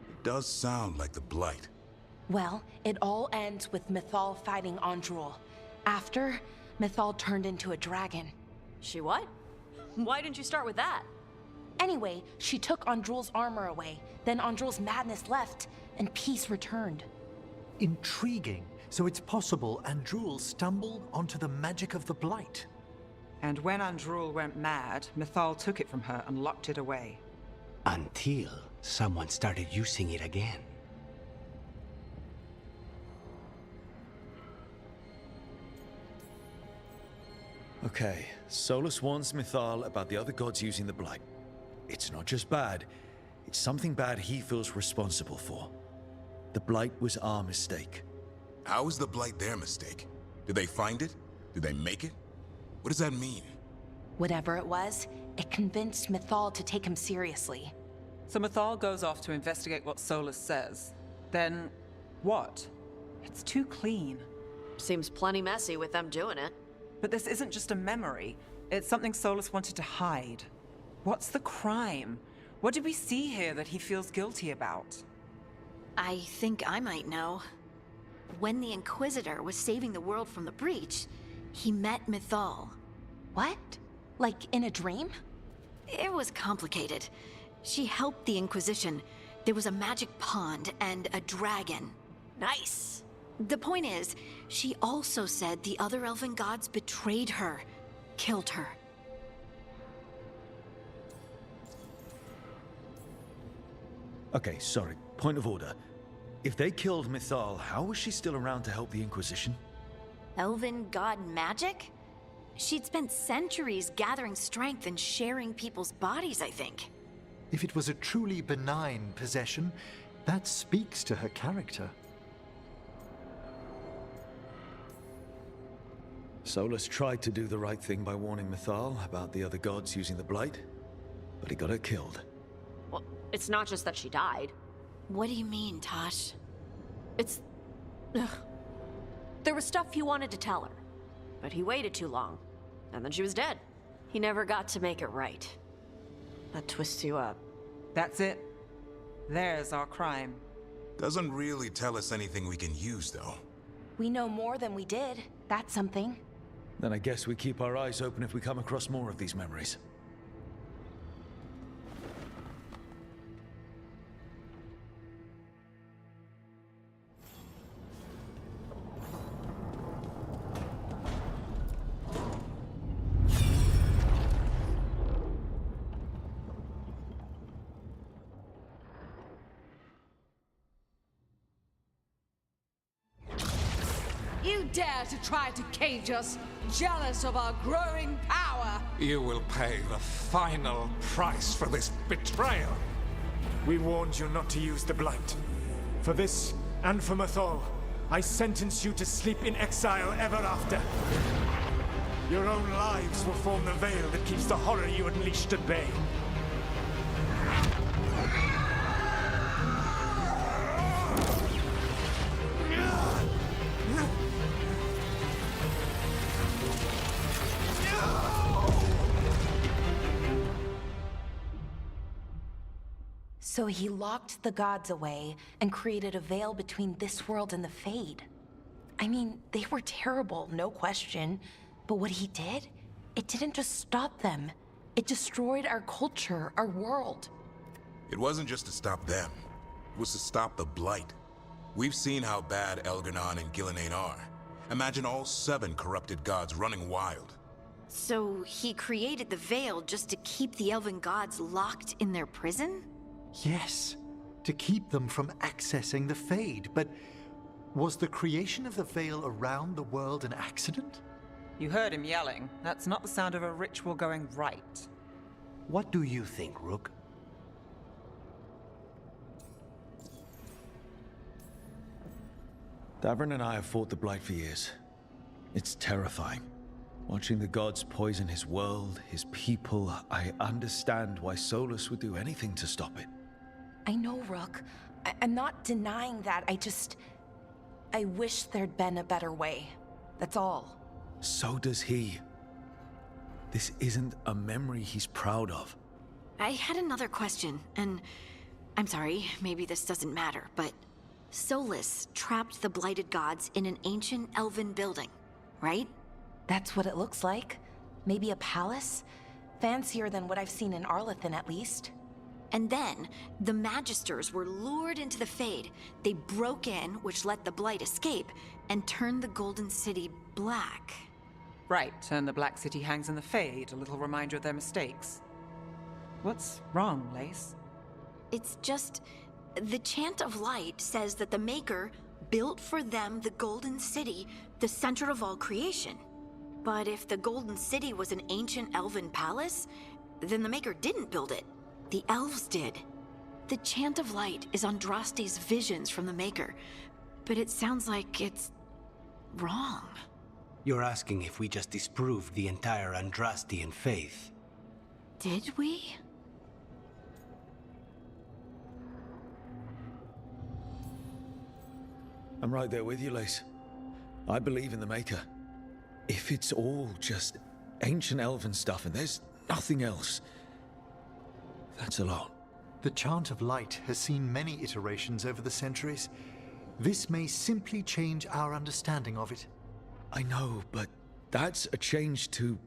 It does sound like the Blight. Well, it all ends with Mythal fighting Andrul. After, Mythal turned into a dragon. She what? Why didn't you start with that? Anyway, she took Andrul's armor away. Then Andrul's madness left, and peace returned. Intriguing. So it's possible Andrul stumbled onto the magic of the Blight. And when Andrul went mad, Mythal took it from her and locked it away. Until someone started using it again. Okay, Solus warns Mythal about the other gods using the Blight. It's not just bad, it's something bad he feels responsible for. The Blight was our mistake. How is the Blight their mistake? Did they find it? Did they make it? What does that mean? Whatever it was, it convinced Mythal to take him seriously. So Mythal goes off to investigate what Solus says. Then, what? It's too clean. Seems plenty messy with them doing it. But this isn't just a memory. It's something Solus wanted to hide. What's the crime? What did we see here that he feels guilty about? I think I might know. When the Inquisitor was saving the world from the breach, he met Mythal. What? Like in a dream? It was complicated. She helped the Inquisition. There was a magic pond and a dragon. Nice! The point is, she also said the other elven gods betrayed her, killed her. Okay, sorry. Point of order. If they killed Mythal, how was she still around to help the Inquisition? Elven god magic? She'd spent centuries gathering strength and sharing people's bodies, I think. If it was a truly benign possession, that speaks to her character. Solus tried to do the right thing by warning Mythal about the other gods using the Blight, but he got her killed. Well, it's not just that she died. What do you mean, Tosh? It's... Ugh. There was stuff he wanted to tell her, but he waited too long, and then she was dead. He never got to make it right. That twists you up. That's it. There's our crime. Doesn't really tell us anything we can use, though. We know more than we did. That's something. Then I guess we keep our eyes open if we come across more of these memories. You dare to try to cage us, jealous of our growing power! You will pay the final price for this betrayal. We warned you not to use the Blight. For this, and for Mythal, I sentence you to sleep in exile ever after. Your own lives will form the veil that keeps the horror you unleashed at bay. So he locked the gods away and created a veil between this world and the Fade. I mean, they were terrible, no question. But what he did, it didn't just stop them. It destroyed our culture, our world. It wasn't just to stop them. It was to stop the Blight. We've seen how bad Elganon and Gillenane are. Imagine all 7 corrupted gods running wild. So he created the veil just to keep the elven gods locked in their prison? Yes, to keep them from accessing the Fade. But was the creation of the veil around the world an accident? You heard him yelling. That's not the sound of a ritual going right. What do you think, Rook? Davrin and I have fought the Blight for years. It's terrifying. Watching the gods poison his world, his people, I understand why Solus would do anything to stop it. I know, Rook. I'm not denying that. I wish there'd been a better way. That's all. So does he. This isn't a memory he's proud of. I had another question, and I'm sorry, maybe this doesn't matter, but Solus trapped the blighted gods in an ancient elven building, right? That's what it looks like. Maybe a palace? Fancier than what I've seen in Arlethan, at least. And then, the Magisters were lured into the Fade. They broke in, which let the Blight escape, and turned the Golden City black. Right, and the Black City hangs in the Fade, a little reminder of their mistakes. What's wrong, Lace? It's just... the Chant of Light says that the Maker built for them the Golden City, the center of all creation. But if the Golden City was an ancient elven palace, then the Maker didn't build it. The elves did. The Chant of Light is Andraste's visions from the Maker, but it sounds like it's wrong. You're asking if we just disproved the entire Andrastian faith. Did we? I'm right there with you, Lace. I believe in the Maker. If it's all just ancient elven stuff and there's nothing else, that's a lot. The Chant of Light has seen many iterations over the centuries. This may simply change our understanding of it. I know, but that's a change to,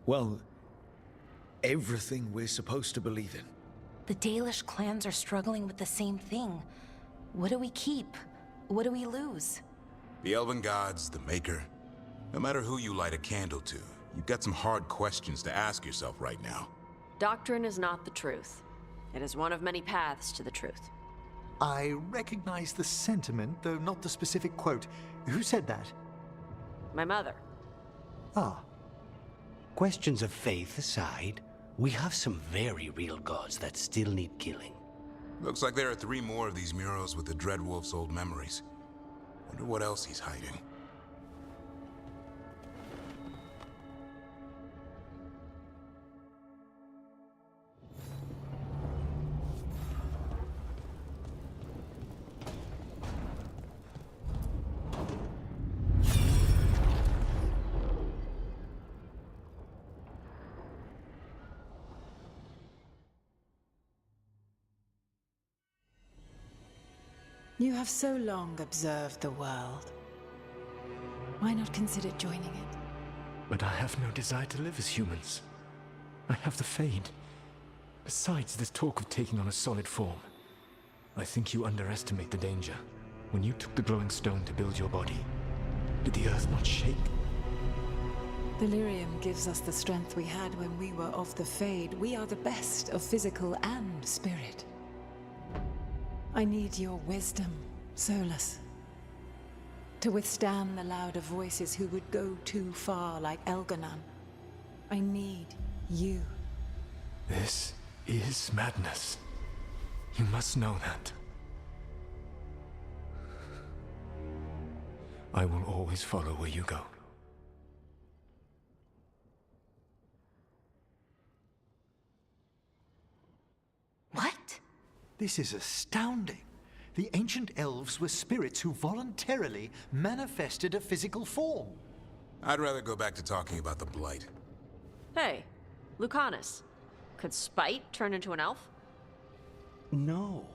well, everything we're supposed to believe in. The Dalish clans are struggling with the same thing. What do we keep? What do we lose? The Elven Gods, the Maker. No matter who you light a candle to, you've got some hard questions to ask yourself right now. Doctrine is not the truth. It is one of many paths to the truth. I recognize the sentiment, though not the specific quote. Who said that? My mother. Ah. Questions of faith aside, we have some very real gods that still need killing. Looks like there are 3 more of these murals with the Dreadwolf's old memories. Wonder what else he's hiding. You have so long observed the world. Why not consider joining it? But I have no desire to live as humans. I have the Fade. Besides, this talk of taking on a solid form. I think you underestimate the danger. When you took the glowing stone to build your body, did the earth not shake? Delirium gives us the strength we had when we were of the Fade. We are the best of physical and spirit. I need your wisdom, Solus. To withstand the louder voices who would go too far like Elganon. I need you. This is madness. You must know that. I will always follow where you go. What? This is astounding. The ancient elves were spirits who voluntarily manifested a physical form. I'd rather go back to talking about the Blight. Hey, Lucanus. Could Spite turn into an elf? No.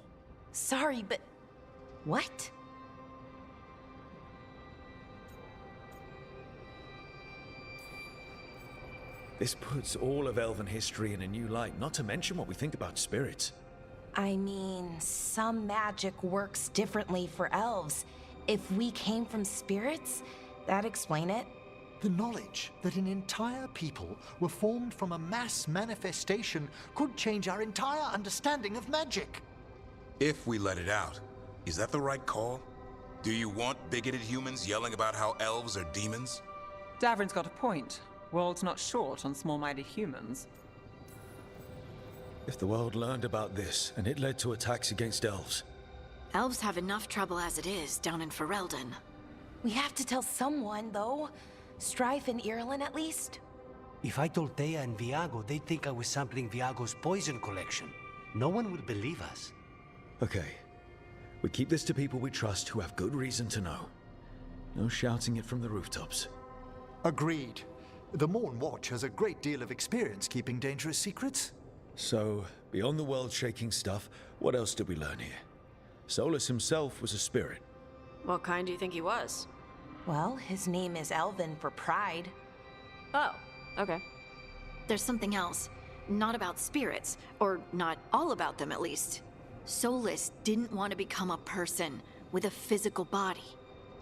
Sorry, but... what? This puts all of elven history in a new light, not to mention what we think about spirits. I mean, some magic works differently for elves. If we came from spirits, that'd explain it. The knowledge that an entire people were formed from a mass manifestation could change our entire understanding of magic. If we let it out, is that the right call? Do you want bigoted humans yelling about how elves are demons? Davrin's got a point. World's not short on small-minded humans. If the world learned about this, and it led to attacks against elves. Elves have enough trouble as it is down in Ferelden. We have to tell someone, though. Strife and Irulan, at least. If I told Thea and Viago, they'd think I was sampling Viago's poison collection. No one would believe us. Okay. We keep this to people we trust who have good reason to know. No shouting it from the rooftops. Agreed. The Morn Watch has a great deal of experience keeping dangerous secrets. So, beyond the world-shaking stuff, what else did we learn here? Solus himself was a spirit. What kind do you think he was? Well, his name is Elven for pride. Oh, okay. There's something else. Not about spirits, or not all about them at least. Solus didn't want to become a person with a physical body.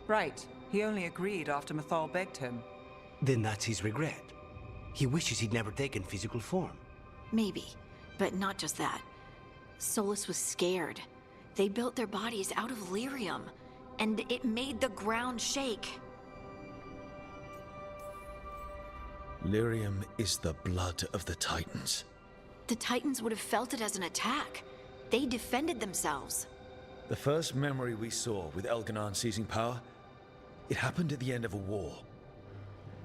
Right. He only agreed after Mythal begged him. Then that's his regret. He wishes he'd never taken physical form. Maybe, but not just that. Solus was scared. They built their bodies out of lyrium, and it made the ground shake. Lyrium is the blood of the Titans. The Titans would have felt it as an attack. They defended themselves. The first memory we saw with Elganon seizing power, it happened at the end of a war.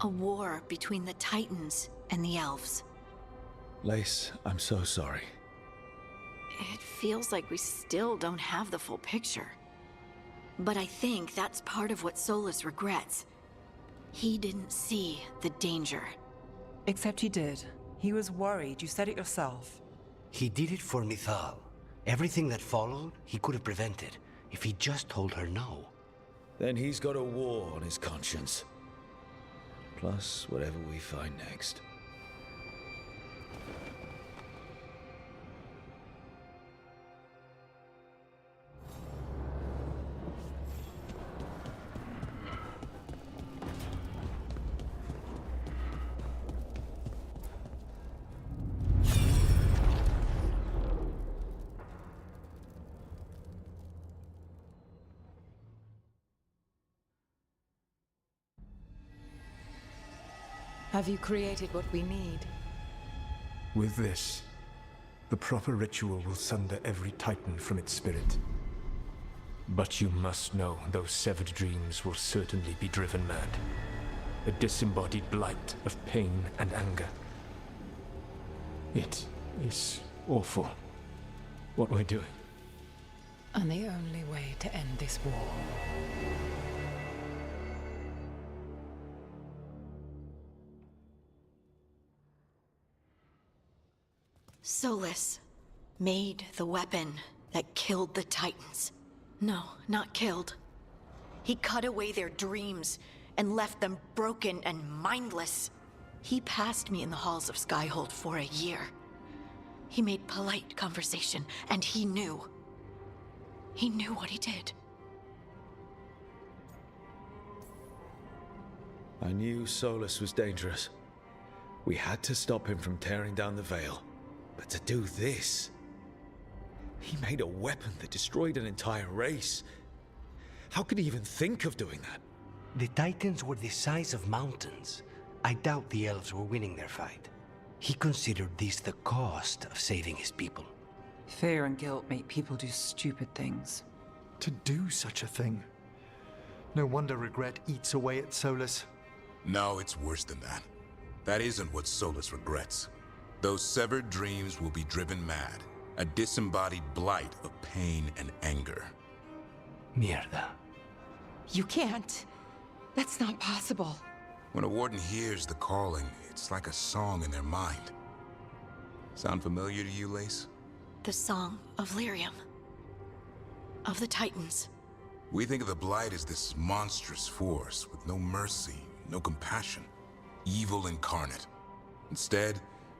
A war between the Titans and the Elves. Lace, I'm so sorry. It feels like we still don't have the full picture. But I think that's part of what Solus regrets. He didn't see the danger. Except he did. He was worried. You said it yourself. He did it for Mythal. Everything that followed, he could have prevented if he just told her no. Then he's got a war on his conscience. Plus, whatever we find next. Have you created what we need? With this, the proper ritual will sunder every Titan from its spirit. But you must know those severed dreams will certainly be driven mad. A disembodied blight of pain and anger. It is awful what we're doing. And the only way to end this war. Solus made the weapon that killed the Titans. No, not killed. He cut away their dreams and left them broken and mindless. He passed me in the halls of Skyhold for a year. He made polite conversation, and he knew. He knew what he did. I knew Solus was dangerous. We had to stop him from tearing down the Veil. But to do this... He made a weapon that destroyed an entire race. How could he even think of doing that? The Titans were the size of mountains. I doubt the elves were winning their fight. He considered this the cost of saving his people. Fear and guilt make people do stupid things. To do such a thing. No wonder regret eats away at Solus. No, it's worse than that. That isn't what Solus regrets. Those severed dreams will be driven mad. A disembodied blight of pain and anger. Mierda. You can't. That's not possible. When a warden hears the calling, it's like a song in their mind. Sound familiar to you, Lace? The song of Lyrium. Of the Titans. We think of the Blight as this monstrous force with no mercy, no compassion. Evil incarnate. Instead,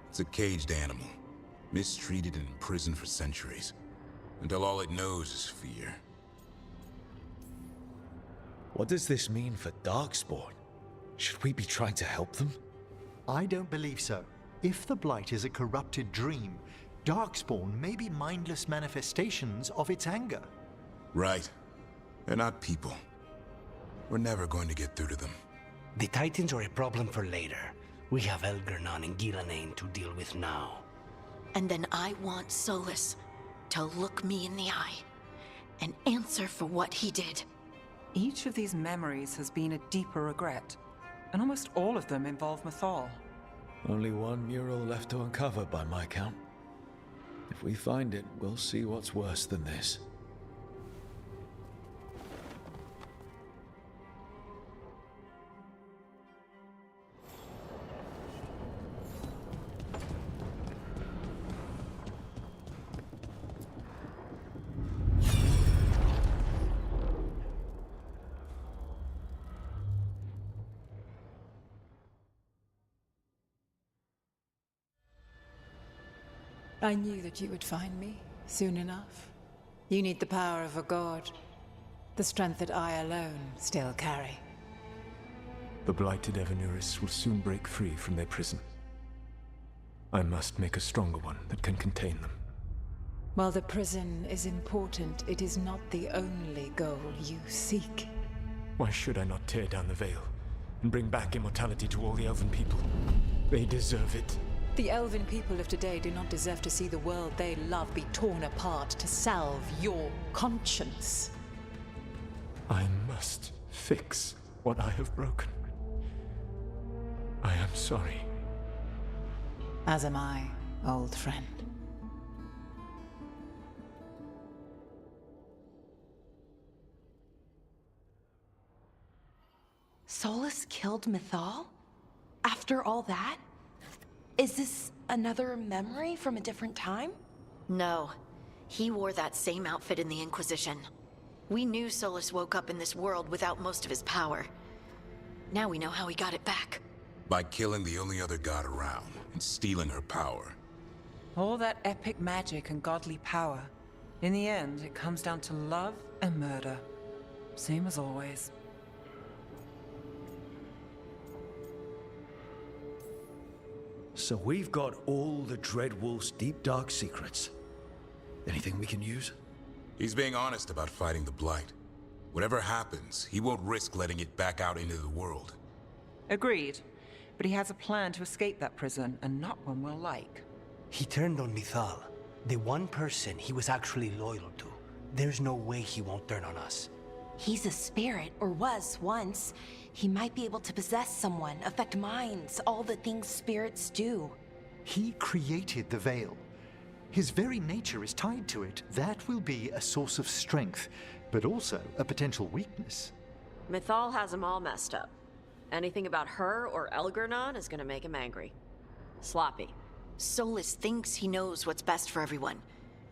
it's a caged animal. Mistreated and imprisoned for centuries. Until all it knows is fear. What does this mean for Darkspawn? Should we be trying to help them? I don't believe so. If the Blight is a corrupted dream, Darkspawn may be mindless manifestations of its anger. Right. They're not people. We're never going to get through to them. The Titans are a problem for later. We have Elgarnon and Gillanane to deal with now. And then I want Solus to look me in the eye and answer for what he did. Each of these memories has been a deeper regret, and almost all of them involve Mythal. Only one mural left to uncover by my count. If we find it, we'll see what's worse than this. I knew that you would find me soon enough. You need the power of a god. The strength that I alone still carry. The blighted Evanuris will soon break free from their prison. I must make a stronger one that can contain them. While the prison is important, it is not the only goal you seek. Why should I not tear down the Veil and bring back immortality to all the Elven people? They deserve it. The elven people of today do not deserve to see the world they love be torn apart to salve your conscience. I must fix what I have broken. I am sorry. As am I, old friend. Solus killed Mythal? After all that? Is this another memory from a different time? No. He wore that same outfit in the Inquisition. We knew Solus woke up in this world without most of his power. Now we know how he got it back. By killing the only other god around and stealing her power. All that epic magic and godly power. In the end, it comes down to love and murder. Same as always. So we've got all the Dreadwolf's deep dark secrets. Anything we can use? He's being honest about fighting the Blight. Whatever happens, he won't risk letting it back out into the world. Agreed. But he has a plan to escape that prison, and not one we'll like. He turned on Mythal, the one person he was actually loyal to. There's no way he won't turn on us. He's a spirit, or was once. He might be able to possess someone, affect minds, all the things spirits do. He created the Veil. His very nature is tied to it. That will be a source of strength, but also a potential weakness. Mythal has him all messed up. Anything about her or Elgernon is gonna make him angry. Sloppy. Solus thinks he knows what's best for everyone.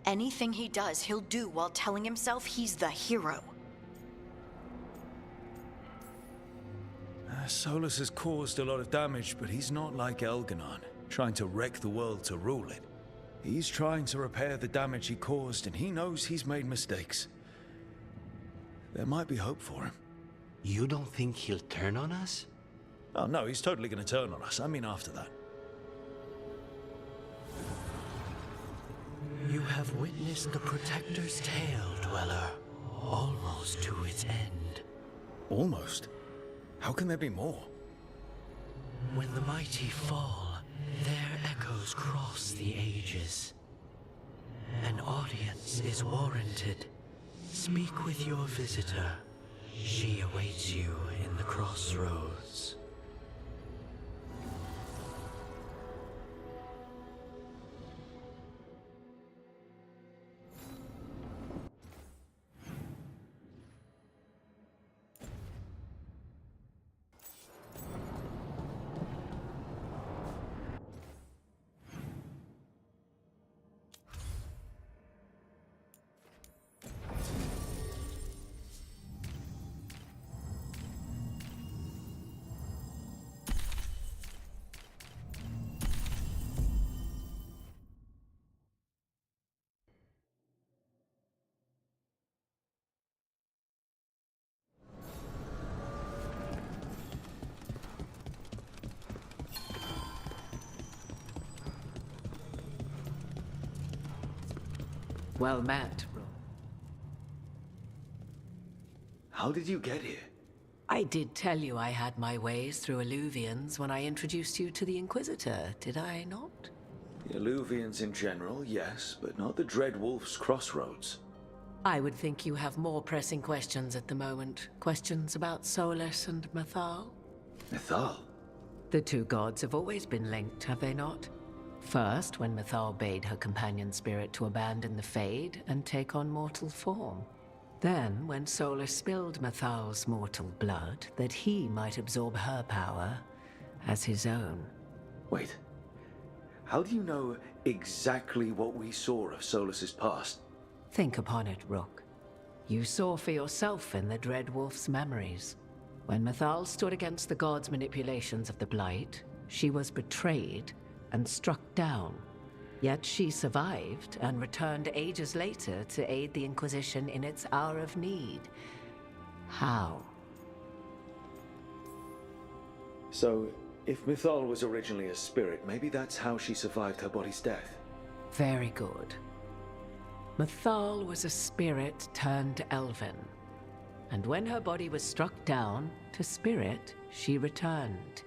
Anything he does, he'll do while telling himself he's the hero. Solus has caused a lot of damage, but he's not like Elgernon, trying to wreck the world to rule it. He's trying to repair the damage he caused, and he knows he's made mistakes. There might be hope for him. You don't think he'll turn on us? Oh no, he's totally gonna turn on us. I mean after that. You have witnessed the Protector's tale, Dweller, almost to its end. Almost? How can there be more? When the mighty fall, their echoes cross the ages. An audience is warranted. Speak with your visitor. She awaits you in the crossroads. Well met. How did you get here? I did tell you I had my ways through Illuvians when I introduced you to the Inquisitor, did I not? The Illuvians in general, yes, but not the Dreadwolf's crossroads. I would think you have more pressing questions at the moment. Questions about Solus and Mythal? Mythal? The two gods have always been linked, have they not? First, when Mythal bade her companion spirit to abandon the Fade and take on mortal form. Then, when Solus spilled Mythal's mortal blood, that he might absorb her power as his own. Wait. How do you know exactly what we saw of Solus's past? Think upon it, Rook. You saw for yourself in the Dreadwolf's memories. When Mythal stood against the gods' manipulations of the Blight, she was betrayed and struck down. Yet she survived and returned ages later to aid the Inquisition in its hour of need. How? So, if Mythal was originally a spirit, maybe that's how she survived her body's death. Very good. Mythal was a spirit turned elven. And when her body was struck down, to spirit, she returned.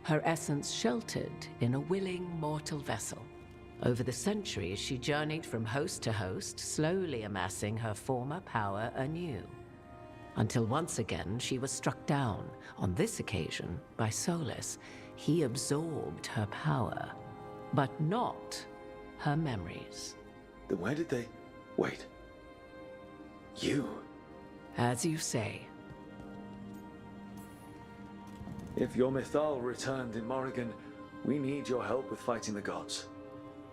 her essence sheltered in a willing mortal vessel. Over the centuries, she journeyed from host to host, slowly amassing her former power anew. Until once again, she was struck down, on this occasion, by Solus. He absorbed her power, but not her memories. Then where did they... Wait. You? As you say. If your Mythal returned in Morrigan, we need your help with fighting the gods.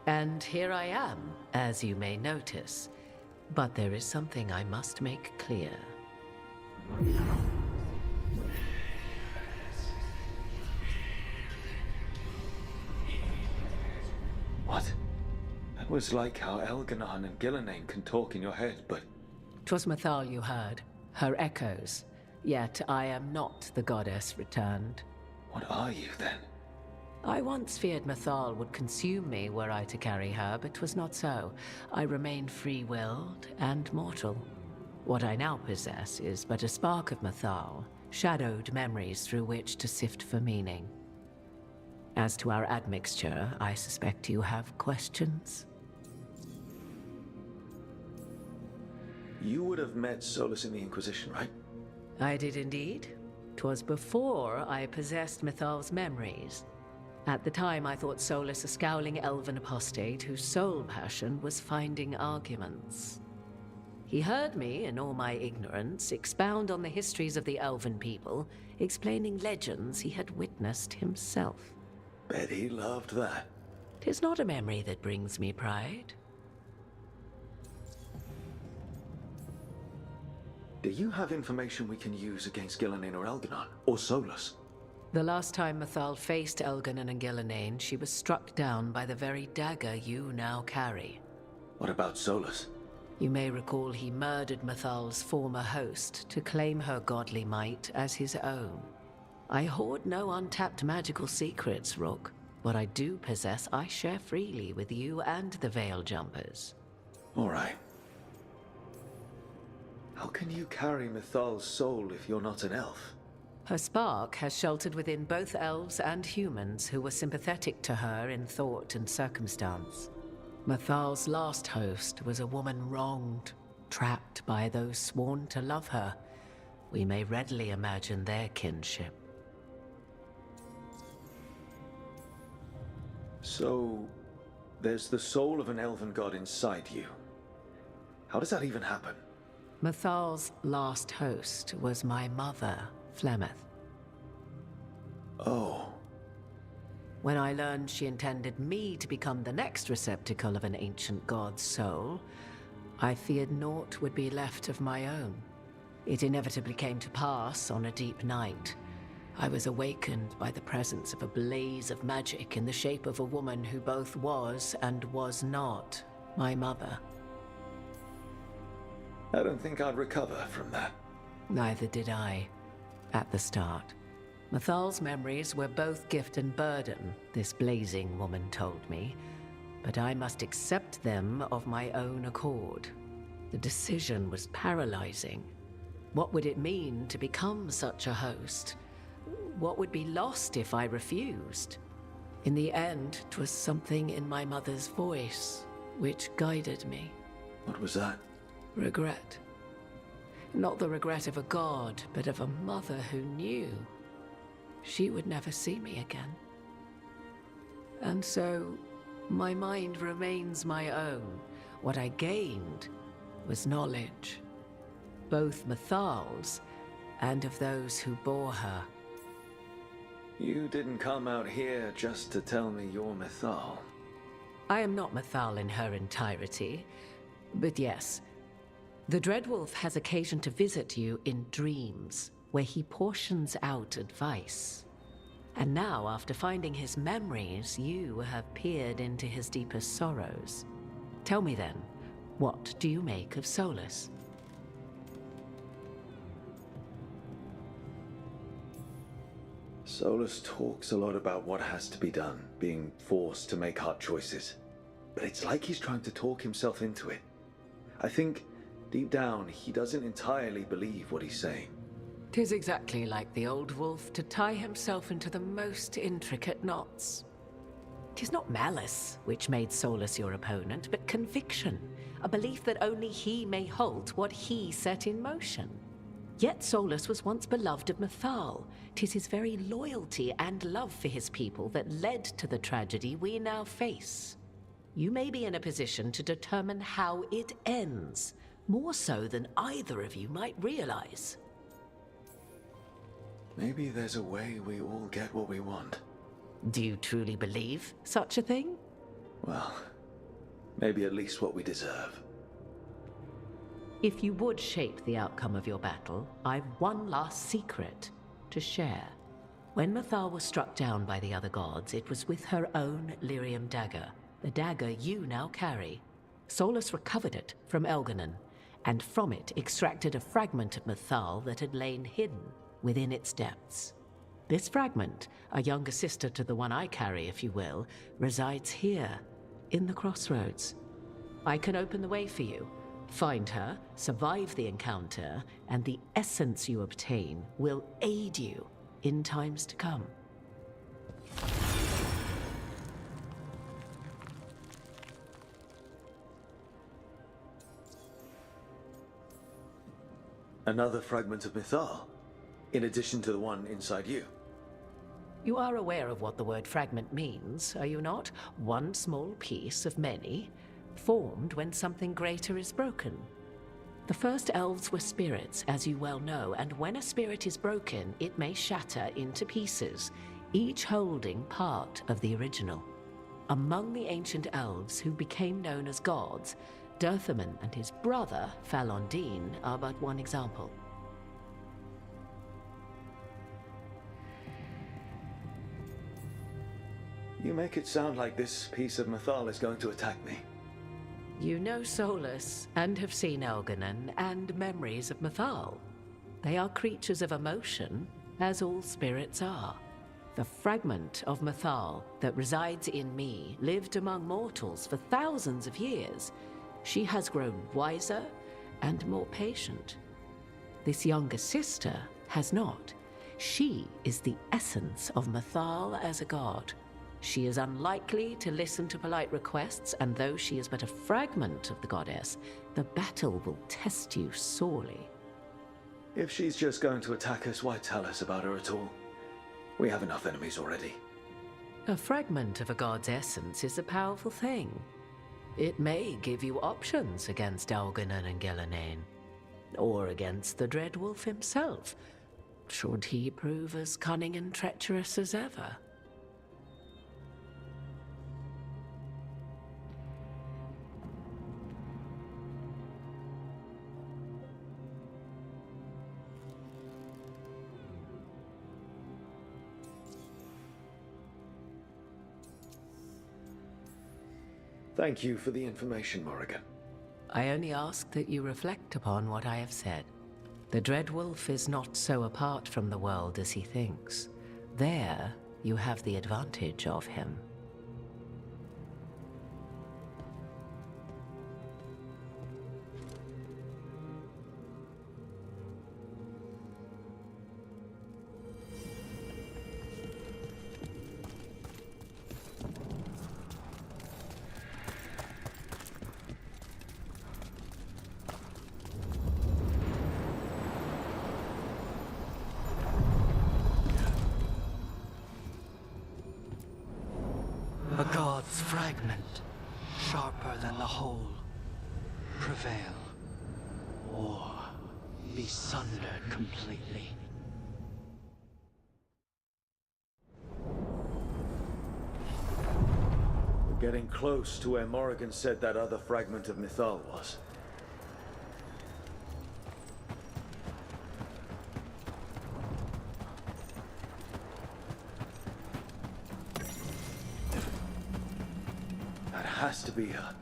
And here I am, as you may notice. But there is something I must make clear. What? That was like how Elganon and Gillenane can talk in your head, but... 'Twas Mythal you heard, her echoes. Yet I am not the goddess returned. What are you, then? I once feared Mythal would consume me were I to carry her, but 'twas not so. I remain free-willed and mortal. What I now possess is but a spark of Mythal, shadowed memories through which to sift for meaning. As to our admixture, I suspect you have questions? You would have met Solus in the Inquisition, right? I did indeed. 'Twas before I possessed Mythal's memories. At the time, I thought Solus a scowling elven apostate whose sole passion was finding arguments. He heard me, in all my ignorance, expound on the histories of the elven people, explaining legends he had witnessed himself. Bet he loved that. 'Tis not a memory that brings me pride. Do you have information we can use against Gillenane or Elganon? Or Solus? The last time Mythal faced Elganon and Gillenane, she was struck down by the very dagger you now carry. What about Solus? You may recall he murdered Mythal's former host to claim her godly might as his own. I hoard no untapped magical secrets, Rook. What I do possess, I share freely with you and the Veil Jumpers. All right. How can you carry Mythal's soul if you're not an elf? Her spark has sheltered within both elves and humans who were sympathetic to her in thought and circumstance. Mythal's last host was a woman wronged, trapped by those sworn to love her. We may readily imagine their kinship. So, there's the soul of an elven god inside you. How does that even happen? Mythal's last host was my mother, Flemeth. Oh. When I learned she intended me to become the next receptacle of an ancient god's soul, I feared naught would be left of my own. It inevitably came to pass on a deep night. I was awakened by the presence of a blaze of magic in the shape of a woman who both was and was not my mother. I don't think I'd recover from that. Neither did I, at the start. Mythal's memories were both gift and burden, this blazing woman told me, but I must accept them of my own accord. The decision was paralyzing. What would it mean to become such a host? What would be lost if I refused? In the end, 'twas something in my mother's voice which guided me. What was that? Regret. Not the regret of a god, but of a mother who knew she would never see me again. And so, my mind remains my own. What I gained was knowledge, both Mythal's and of those who bore her. You didn't come out here just to tell me you're Mythal. I am not Mythal in her entirety, but yes, the Dreadwolf has occasion to visit you in dreams, where he portions out advice. And now, after finding his memories, you have peered into his deepest sorrows. Tell me then, what do you make of Solus? Solus talks a lot about what has to be done, being forced to make hard choices. But it's like he's trying to talk himself into it. I think, deep down, he doesn't entirely believe what he's saying. 'Tis exactly like the old wolf to tie himself into the most intricate knots. 'Tis not malice which made Solus your opponent, but conviction, a belief that only he may halt what he set in motion. Yet Solus was once beloved of Mythal. 'Tis his very loyalty and love for his people that led to the tragedy we now face. You may be in a position to determine how it ends, more so than either of you might realize. Maybe there's a way we all get what we want. Do you truly believe such a thing? Well, maybe at least what we deserve. If you would shape the outcome of your battle, I've one last secret to share. When Mythal was struck down by the other gods, it was with her own lyrium dagger, the dagger you now carry. Solus recovered it from Elganon, and from it extracted a fragment of Mythal that had lain hidden within its depths. This fragment, a younger sister to the one I carry, if you will, resides here, in the crossroads. I can open the way for you. Find her, survive the encounter, and the essence you obtain will aid you in times to come. Another fragment of Mythal, in addition to the one inside you. You are aware of what the word fragment means, are you not? One small piece of many, formed when something greater is broken. The first elves were spirits, as you well know, and when a spirit is broken, it may shatter into pieces, each holding part of the original. Among the ancient elves who became known as gods, Dirthaman and his brother, Falondine, are but one example. You make it sound like this piece of Mythal is going to attack me. You know Solus, and have seen Elganon, and memories of Mythal. They are creatures of emotion, as all spirits are. The fragment of Mythal that resides in me lived among mortals for thousands of years. She has grown wiser and more patient. This younger sister has not. She is the essence of Mythal as a god. She is unlikely to listen to polite requests, and though she is but a fragment of the goddess, the battle will test you sorely. If she's just going to attack us, why tell us about her at all? We have enough enemies already. A fragment of a god's essence is a powerful thing. It may give you options against Elganon and Gillenane, or against the Dreadwolf himself, should he prove as cunning and treacherous as ever. Thank you for the information, Morrigan. I only ask that you reflect upon what I have said. The Dreadwolf is not so apart from the world as he thinks. There, you have the advantage of him. A god's fragment, sharper than the whole. Prevail, or be sundered completely. We're getting close to where Morrigan said that other fragment of Mythal was. Has to be her.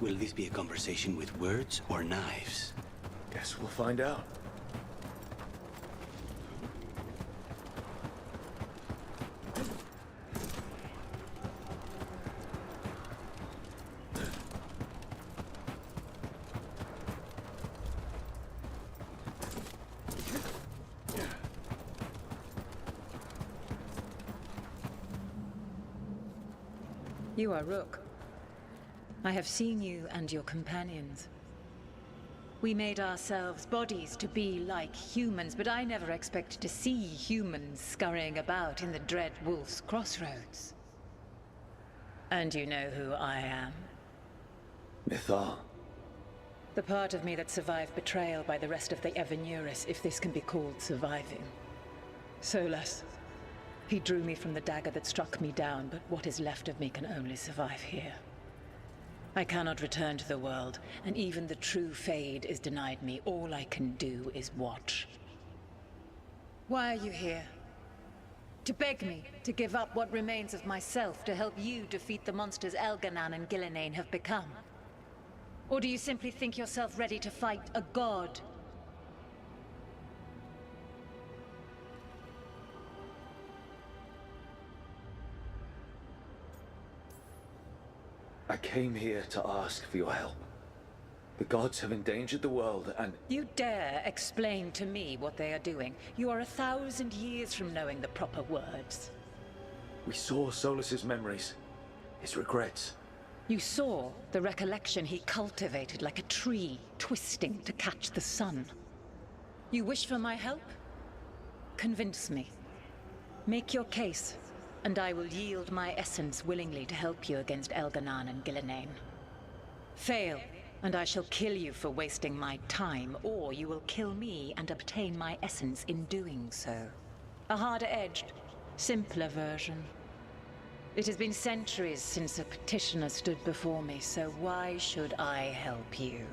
Will this be a conversation with words or knives? Guess we'll find out. You are Rook. I have seen you and your companions. We made ourselves bodies to be like humans, but I never expected to see humans scurrying about in the Dread Wolf's crossroads. And you know who I am? Mythal. The part of me that survived betrayal by the rest of the Evanuris, if this can be called surviving. Solas. He drew me from the dagger that struck me down, but what is left of me can only survive here. I cannot return to the world, and even the true Fade is denied me. All I can do is watch. Why are you here? To beg me to give up what remains of myself to help you defeat the monsters Elganan and Gillenane have become? Or do you simply think yourself ready to fight a god? I came here to ask for your help. The gods have endangered the world and... You dare explain to me what they are doing? You are 1,000 years from knowing the proper words. We saw Solas's memories, his regrets. You saw the recollection he cultivated like a tree, twisting to catch the sun. You wish for my help? Convince me. Make your case, and I will yield my essence willingly to help you against Elganan and Gillenane. Fail, and I shall kill you for wasting my time, or you will kill me and obtain my essence in doing so. A harder-edged, simpler version. It has been centuries since a petitioner stood before me, so why should I help you?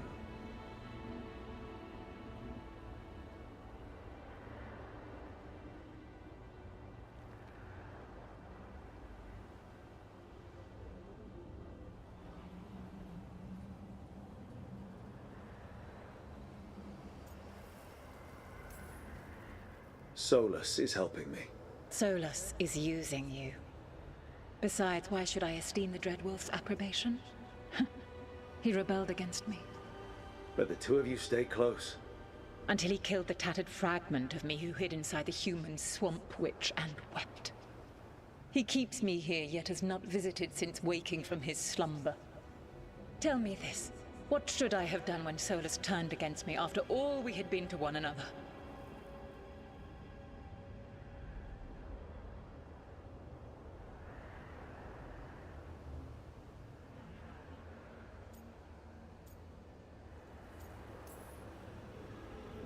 Solas is helping me. Solas is using you. Besides, why should I esteem the Dreadwolf's approbation? He rebelled against me. But the two of you stay close. Until he killed the tattered fragment of me who hid inside the human swamp witch and wept. He keeps me here, yet has not visited since waking from his slumber. Tell me this. What should I have done when Solas turned against me after all we had been to one another?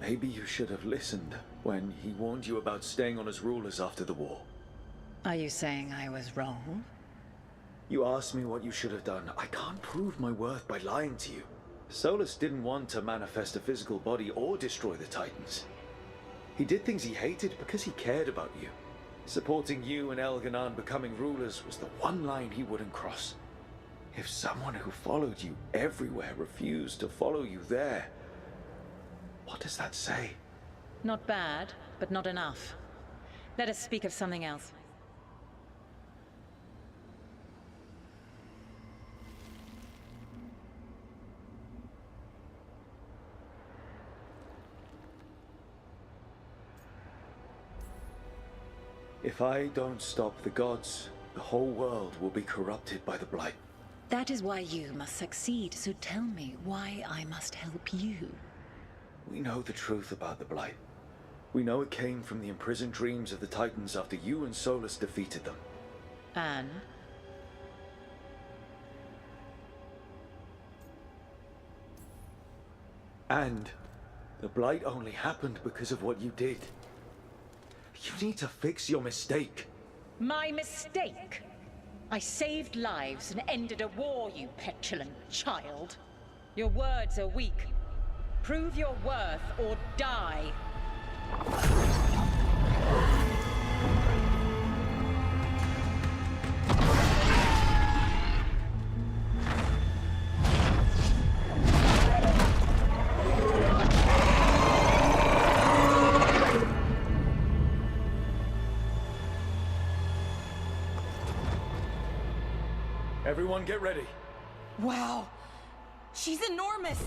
Maybe you should have listened when he warned you about staying on as rulers after the war. Are you saying I was wrong? You asked me what you should have done. I can't prove my worth by lying to you. Solas didn't want to manifest a physical body or destroy the Titans. He did things he hated because he cared about you. Supporting you and Elganan becoming rulers was the one line he wouldn't cross. If someone who followed you everywhere refused to follow you there, what does that say? Not bad, but not enough. Let us speak of something else. If I don't stop the gods, the whole world will be corrupted by the Blight. That is why you must succeed, so tell me why I must help you. We know the truth about the Blight. We know it came from the imprisoned dreams of the Titans after you and Solas defeated them. And? And the Blight only happened because of what you did. You need to fix your mistake. My mistake? I saved lives and ended a war, you petulant child. Your words are weak. Prove your worth or die. Everyone get ready. Wow. She's enormous.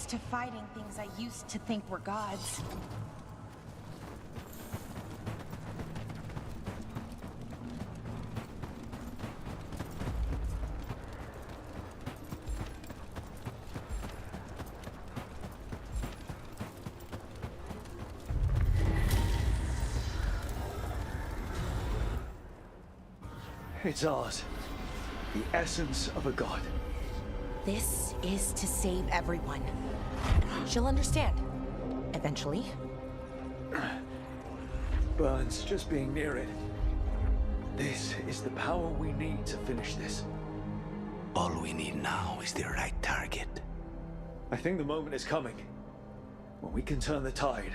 To fighting things I used to think were gods. It's ours. The essence of a god. This is to save everyone. She'll understand. Eventually. Burns just being near it. This is the power we need to finish this. All we need now is the right target. I think the moment is coming. When we can turn the tide,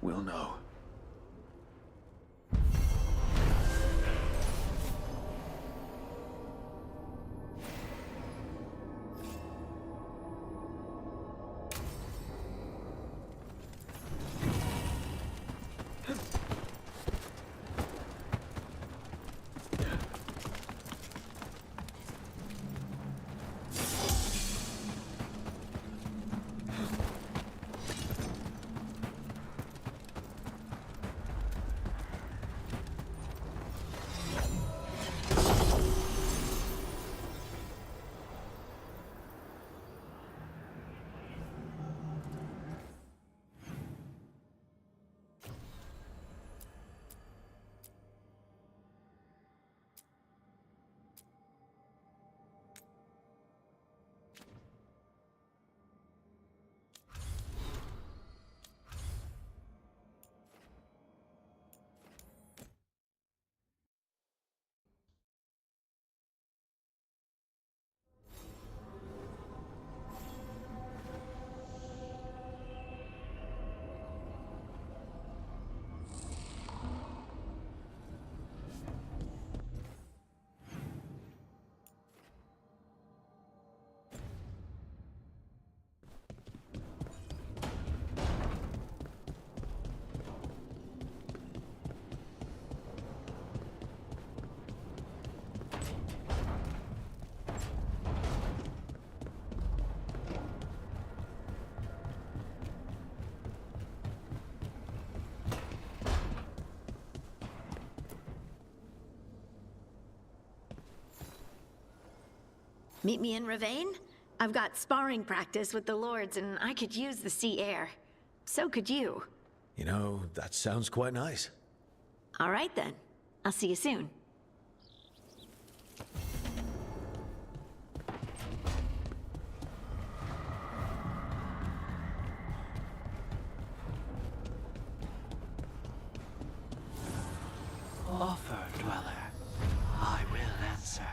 we'll know. Meet me in Ravane? I've got sparring practice with the lords, and I could use the sea air. So could you. You know, that sounds quite nice. All right then. I'll see you soon. Offer, Dweller. I will answer.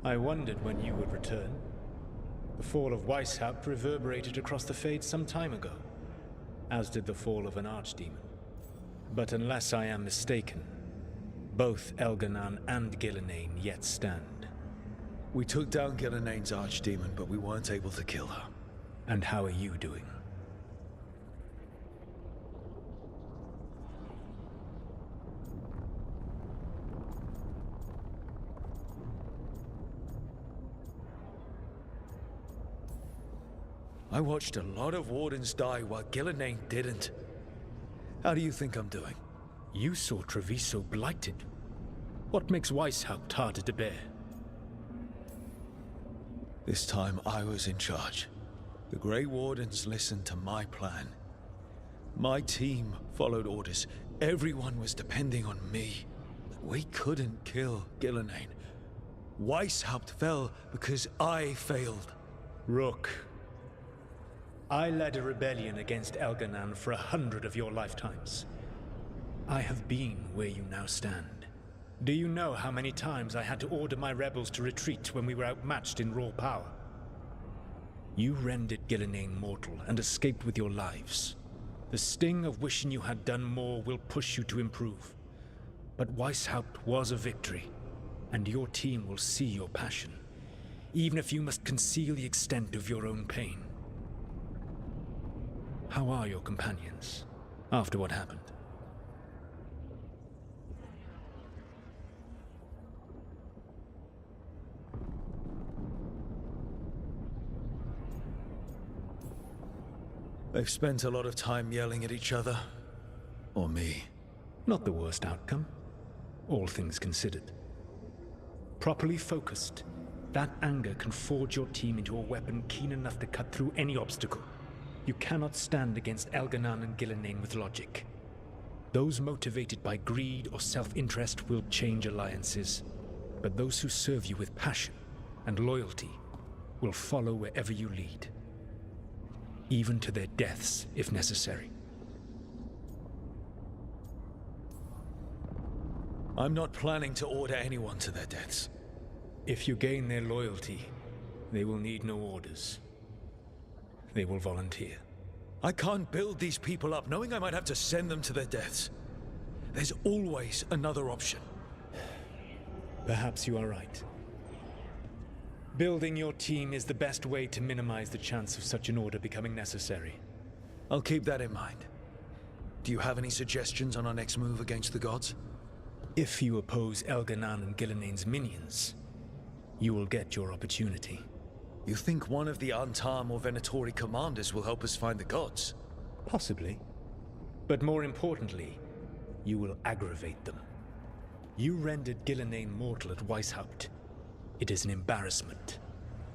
I wondered when you would return. The fall of Weishaupt reverberated across the Fade some time ago, as did the fall of an archdemon. But unless I am mistaken, both Elganan and Gillenane yet stand. We took down Gillenane's archdemon, but we weren't able to kill her. And how are you doing? I watched a lot of Wardens die while Gillenane didn't. How do you think I'm doing? You saw Treviso blighted. What makes Weishaupt harder to bear? This time I was in charge. The Grey Wardens listened to my plan. My team followed orders. Everyone was depending on me. We couldn't kill Gillenane. Weishaupt fell because I failed. Rook. I led a rebellion against Elganan for 100 of your lifetimes. I have been where you now stand. Do you know how many times I had to order my rebels to retreat when we were outmatched in raw power? You rendered Gillenane mortal and escaped with your lives. The sting of wishing you had done more will push you to improve. But Weishaupt was a victory, and your team will see your passion, even if you must conceal the extent of your own pain. How are your companions, after what happened? They've spent a lot of time yelling at each other. Or me. Not the worst outcome, all things considered. Properly focused, that anger can forge your team into a weapon keen enough to cut through any obstacle. You cannot stand against Elganan and Gillenane with logic. Those motivated by greed or self-interest will change alliances, but those who serve you with passion and loyalty will follow wherever you lead, even to their deaths if necessary. I'm not planning to order anyone to their deaths. If you gain their loyalty, they will need no orders. They will volunteer. I can't build these people up knowing I might have to send them to their deaths. There's always another option. Perhaps you are right. Building your team is the best way to minimize the chance of such an order becoming necessary. I'll keep that in mind. Do you have any suggestions on our next move against the gods? If you oppose Elganan and Gilnenain's minions, you will get your opportunity. You think one of the Antam or Venatori commanders will help us find the gods? Possibly. But more importantly, you will aggravate them. You rendered Gilnenain mortal at Weishaupt. It is an embarrassment,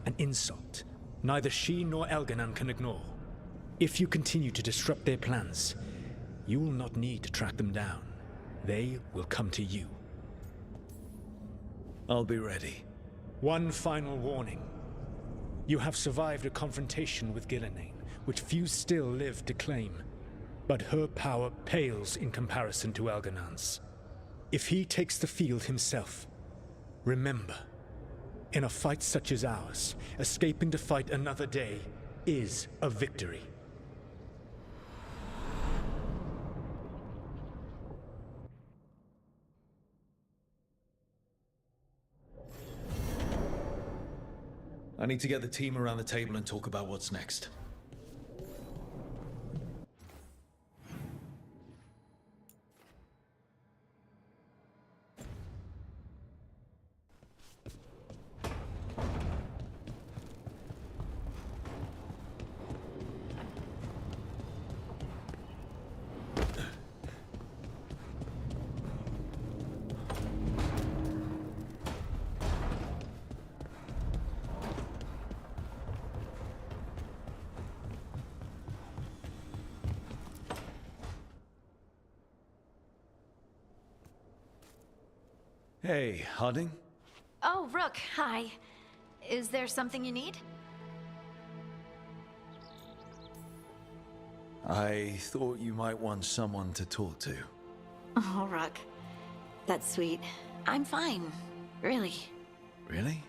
an insult, neither she nor Elganan can ignore. If you continue to disrupt their plans, you will not need to track them down. They will come to you. I'll be ready. One final warning. You have survived a confrontation with Gilnenain, which few still live to claim. But her power pales in comparison to Elganan's. If he takes the field himself, remember, in a fight such as ours, escaping to fight another day is a victory. I need to get the team around the table and talk about what's next. Hey, Harding? Oh, Rook, hi. Is there something you need? I thought you might want someone to talk to. Oh, Rook. That's sweet. I'm fine. Really. Really?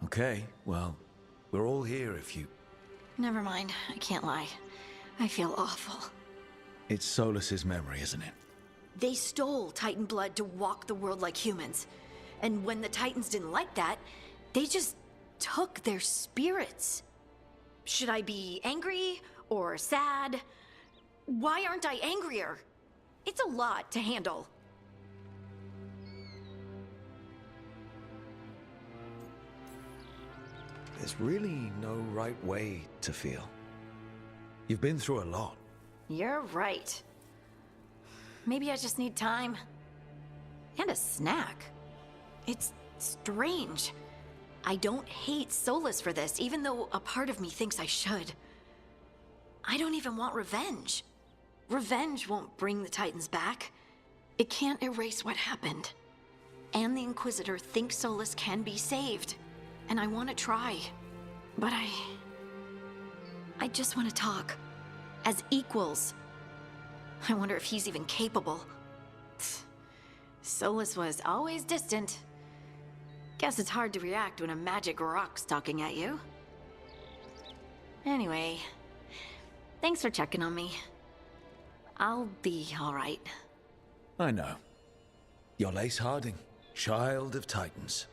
Okay, well, we're all here if you... Never mind. I can't lie. I feel awful. It's Solus's memory, isn't it? They stole Titan blood to walk the world like humans. And when the Titans didn't like that, they just took their spirits. Should I be angry or sad? Why aren't I angrier? It's a lot to handle. There's really no right way to feel. You've been through a lot. You're right. Maybe I just need time. And a snack. It's strange. I don't hate Solus for this, even though a part of me thinks I should. I don't even want revenge. Revenge won't bring the Titans back. It can't erase what happened. And the Inquisitor thinks Solus can be saved. And I want to try. But I just want to talk. As equals. I wonder if he's even capable. Solus was always distant. Guess it's hard to react when a magic rock's talking at you. Anyway, thanks for checking on me. I'll be all right. I know. You're Lace Harding, child of Titans.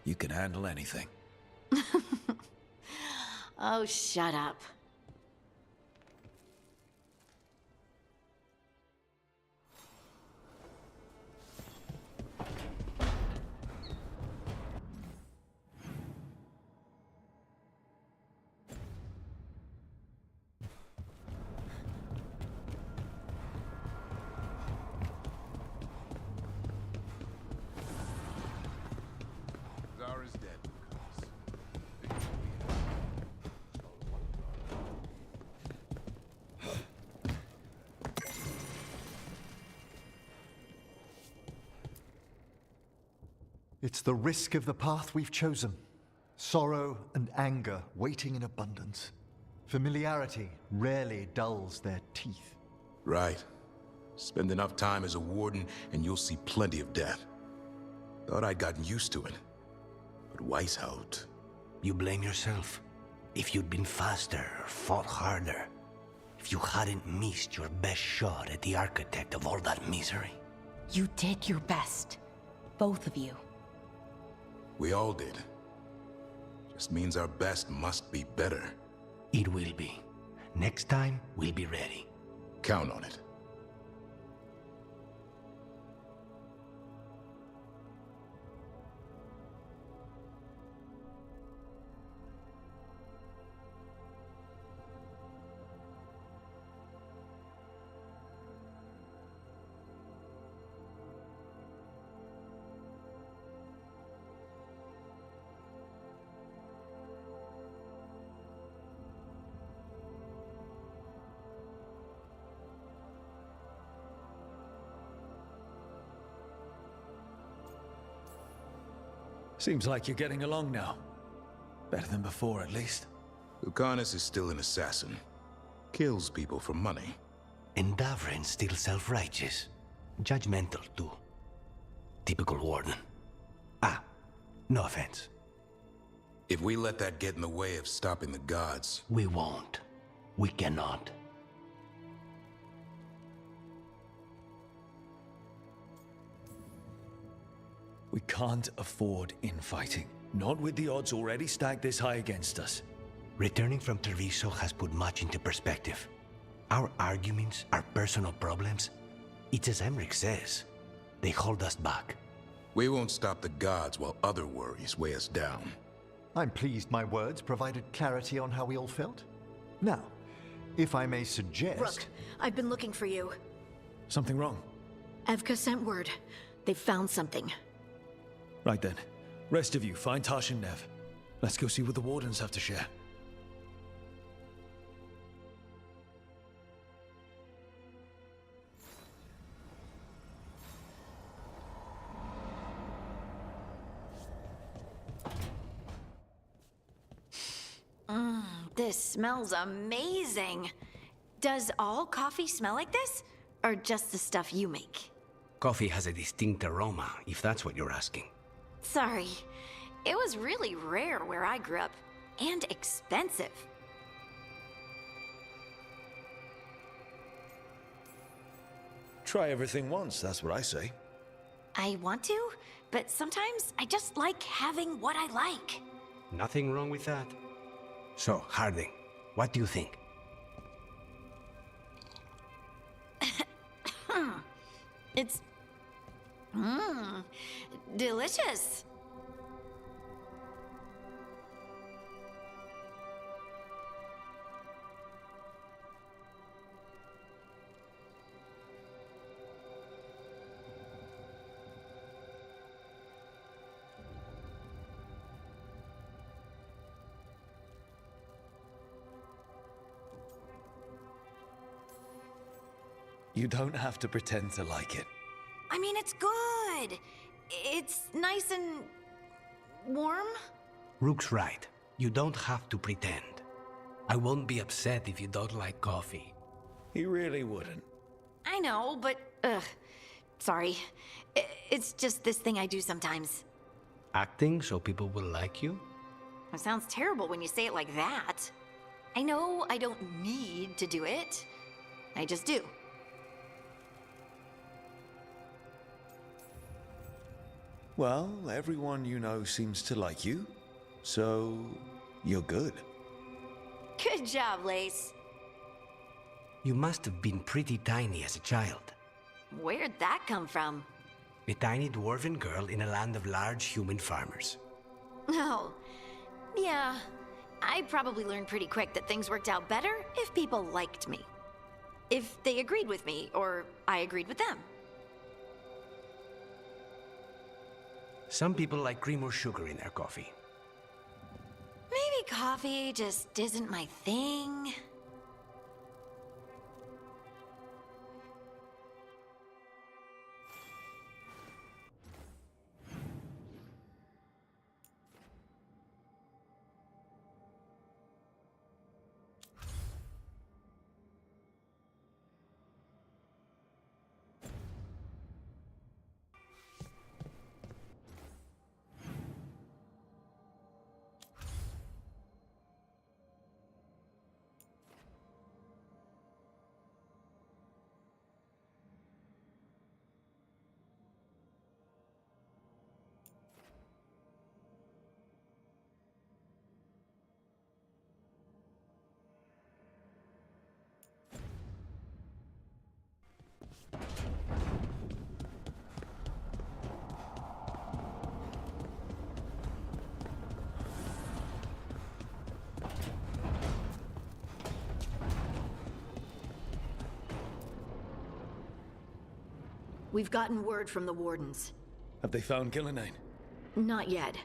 You can handle anything. Oh, shut up. It's the risk of the path we've chosen. Sorrow and anger waiting in abundance. Familiarity rarely dulls their teeth. Right. Spend enough time as a warden and you'll see plenty of death. Thought I'd gotten used to it. But Weishaupt... You blame yourself. If you'd been faster or fought harder. If you hadn't missed your best shot at the architect of all that misery. You did your best. Both of you. We all did. Just means our best must be better. It will be. Next time, we'll be ready. Count on it. Seems like you're getting along now. Better than before, at least. Lucanus is still an assassin. Kills people for money. And Davrin's still self-righteous. Judgmental, too. Typical warden. Ah, no offense. If we let that get in the way of stopping the gods... We won't. We cannot. We can't afford infighting. Not with the odds already stacked this high against us. Returning from Treviso has put much into perspective. Our arguments, our personal problems, it's as Emmerich says. They hold us back. We won't stop the gods while other worries weigh us down. I'm pleased my words provided clarity on how we all felt. Now, if I may suggest... Rook, I've been looking for you. Something wrong? Evka sent word. They've found something. Right then. Rest of you, find Tash and Nev. Let's go see what the Wardens have to share. This smells amazing. Does all coffee smell like this? Or just the stuff you make? Coffee has a distinct aroma, if that's what you're asking. Sorry. It was really rare where I grew up. And expensive. Try everything once, that's what I say. I want to, but sometimes I just like having what I like. Nothing wrong with that. So, Harding, what do you think? It's... delicious. You don't have to pretend to like it. I mean, it's good. It's nice and... warm? Rook's right. You don't have to pretend. I won't be upset if you don't like coffee. He really wouldn't. I know, but... sorry. It's just this thing I do sometimes. Acting so people will like you? It sounds terrible when you say it like that. I know I don't need to do it. I just do. Well, everyone you know seems to like you, so you're good. Good job, Lace. You must have been pretty tiny as a child. Where'd that come from? A tiny dwarven girl in a land of large human farmers. Oh, yeah. I probably learned pretty quick that things worked out better if people liked me. If they agreed with me, or I agreed with them. Some people like cream or sugar in their coffee. Maybe coffee just isn't my thing. We've gotten word from the Wardens. Have they found Gillenane? Not yet,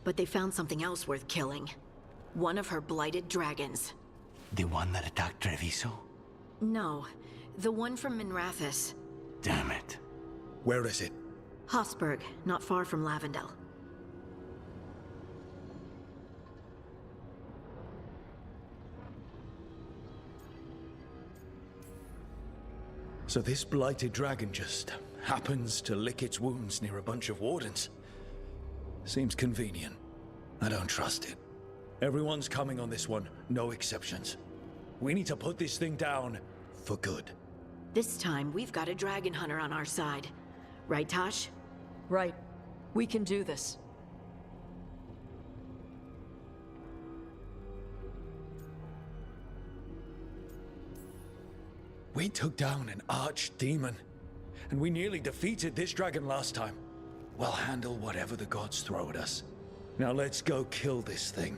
but they found something else worth killing. One of her blighted dragons. The one that attacked Treviso? No, the one from Minrathous. Damn it. Where is it? Hossberg, not far from Lavendel. So this blighted dragon just happens to lick its wounds near a bunch of Wardens. Seems convenient. I don't trust it. Everyone's coming on this one, no exceptions. We need to put this thing down for good. This time, we've got a dragon hunter on our side. Right, Tosh? Right. We can do this. We took down an archdemon, and we nearly defeated this dragon last time. We'll handle whatever the gods throw at us. Now let's go kill this thing.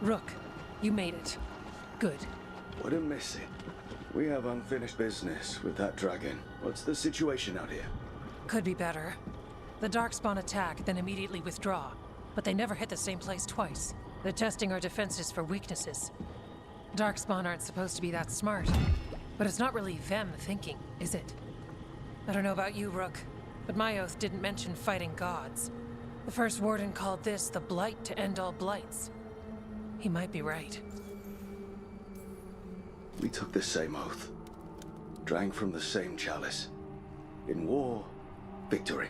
Rook, you made it. Good. Wouldn't miss it. We have unfinished business with that dragon. What's the situation out here? Could be better. The Darkspawn attack, then immediately withdraw. But they never hit the same place twice. They're testing our defenses for weaknesses. Darkspawn aren't supposed to be that smart. But it's not really them thinking, is it? I don't know about you, Rook, but my oath didn't mention fighting gods. The first warden called this the blight to end all blights. He might be right. We took the same oath. Drank from the same chalice. In war, victory.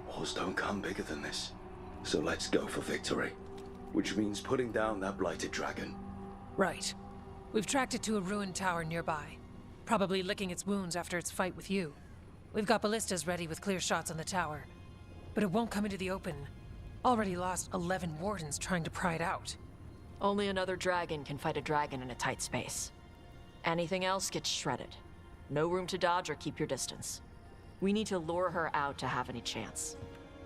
Wars don't come bigger than this. So let's go for victory. Which means putting down that blighted dragon. Right. We've tracked it to a ruined tower nearby. Probably licking its wounds after its fight with you. We've got ballistas ready with clear shots on the tower. But it won't come into the open. Already lost 11 wardens trying to pry it out. Only another dragon can fight a dragon in a tight space. Anything else gets shredded. No room to dodge or keep your distance. We need to lure her out to have any chance.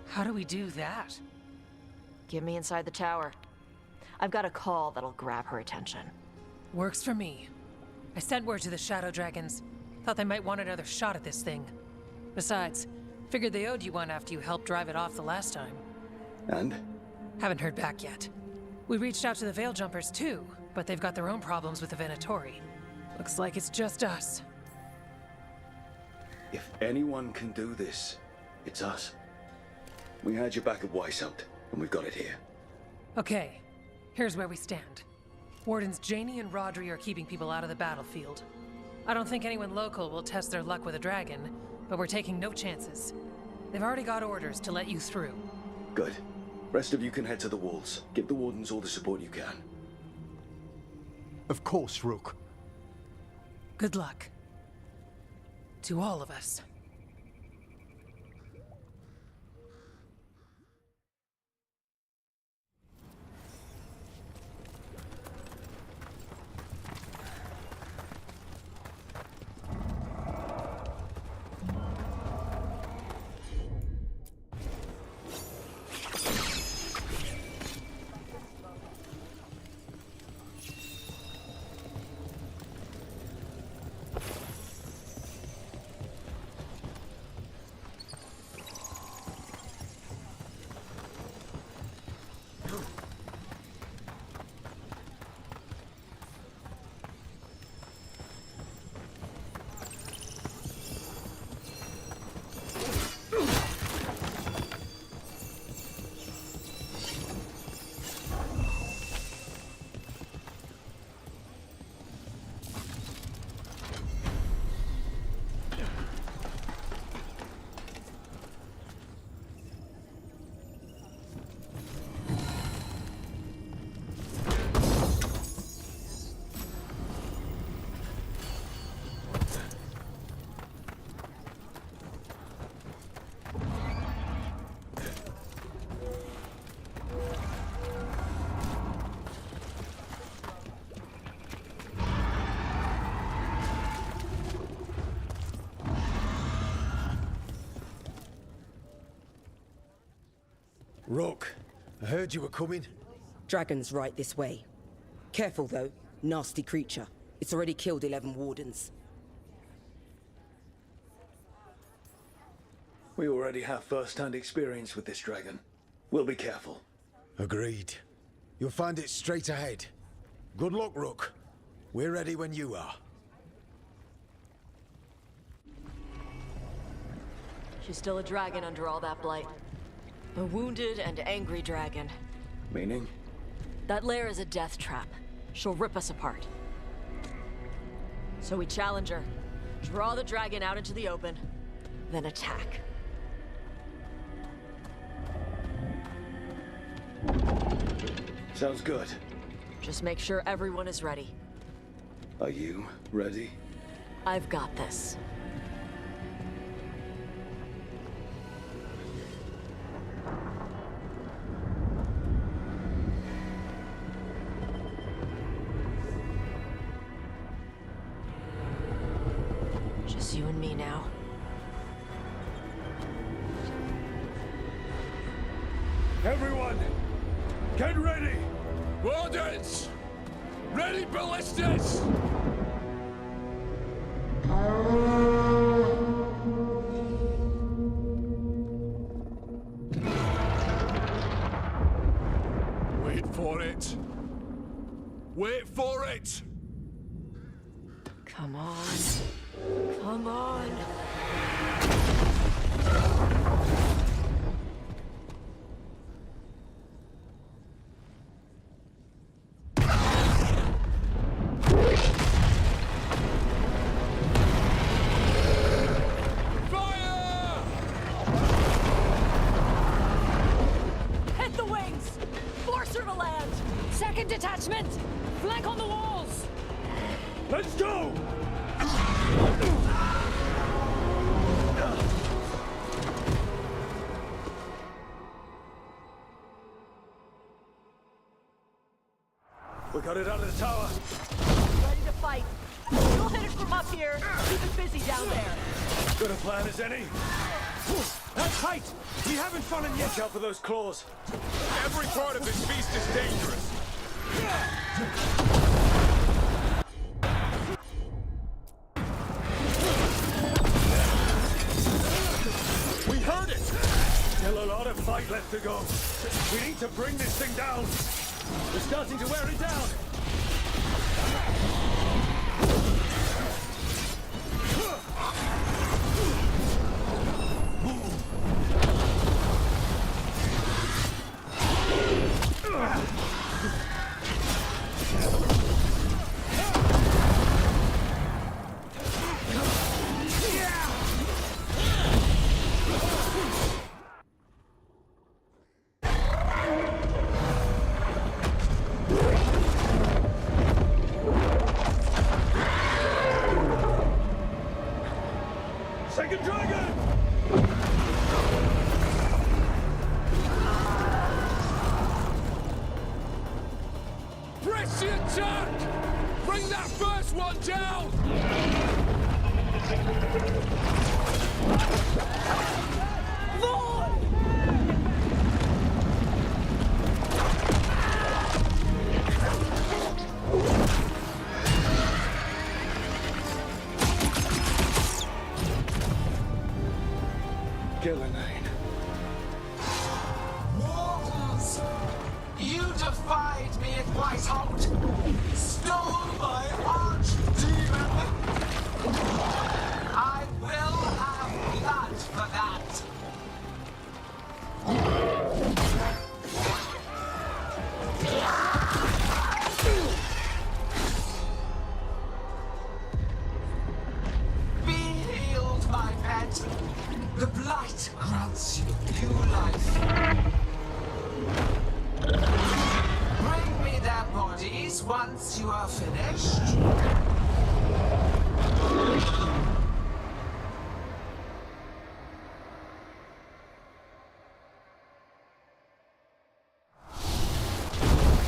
How do we do that? Get me inside the tower. I've got a call that'll grab her attention. Works for me. I sent word to the Shadow Dragons. Thought they might want another shot at this thing. Besides, figured they owed you one after you helped drive it off the last time. And? Haven't heard back yet. We reached out to the Veil Jumpers too, but they've got their own problems with the Venatori. Looks like it's just us. If anyone can do this, it's us. We had your back at Weishaupt, and we've got it here. Okay, here's where we stand. Wardens Janie and Rodri are keeping people out of the battlefield. I don't think anyone local will test their luck with a dragon, but we're taking no chances. They've already got orders to let you through. Good. Rest of you can head to the walls. Give the wardens all the support you can. Of course, Rook. Good luck. To all of us. Rook, I heard you were coming. Dragon's right this way. Careful though, nasty creature. It's already killed 11 wardens. We already have first-hand experience with this dragon. We'll be careful. Agreed. You'll find it straight ahead. Good luck, Rook. We're ready when you are. She's still a dragon under all that blight. A wounded and angry dragon. Meaning? That lair is a death trap. She'll rip us apart. So we challenge her, draw the dragon out into the open, then attack. Sounds good. Just make sure everyone is ready. Are you ready? I've got this. Just you and me now. Everyone, get ready! Wardens! Ready ballistas! Wait for it. Wait for it! Come on. Come on. Hit the wings! Force her to land! Second detachment! Flank on the walls! Let's go! We got it out of the tower. Ready to fight. You'll hit it from up here. Keep it busy down there. Good a plan as any. That's tight! We haven't fallen yet! Watch out for those claws. Every part of this beast is dangerous. We heard it! Still a lot of fight left to go. We need to bring this thing down. We're starting to wear it down. Second dragon! Press the attack! Bring that first one down! Gillenane. Mortals! You defied me at Whitehout! Stole my archdemon! I will have blood for that! Be healed, my pet! The blight grants you new life. Bring me their bodies once you are finished.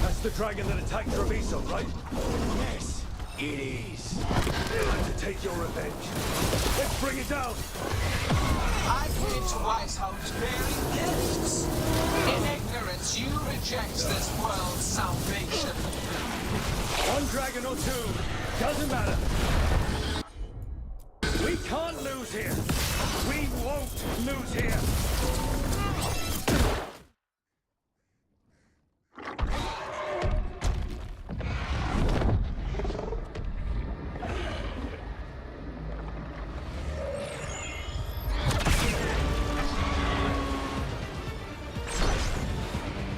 That's the dragon that attacked Treviso, right? Yes, it is. Time to take your revenge. Let's bring it down. I came to Whitehout bearing gifts. In ignorance, you reject this world's salvation. One dragon or two, doesn't matter. We can't lose here. We won't lose here.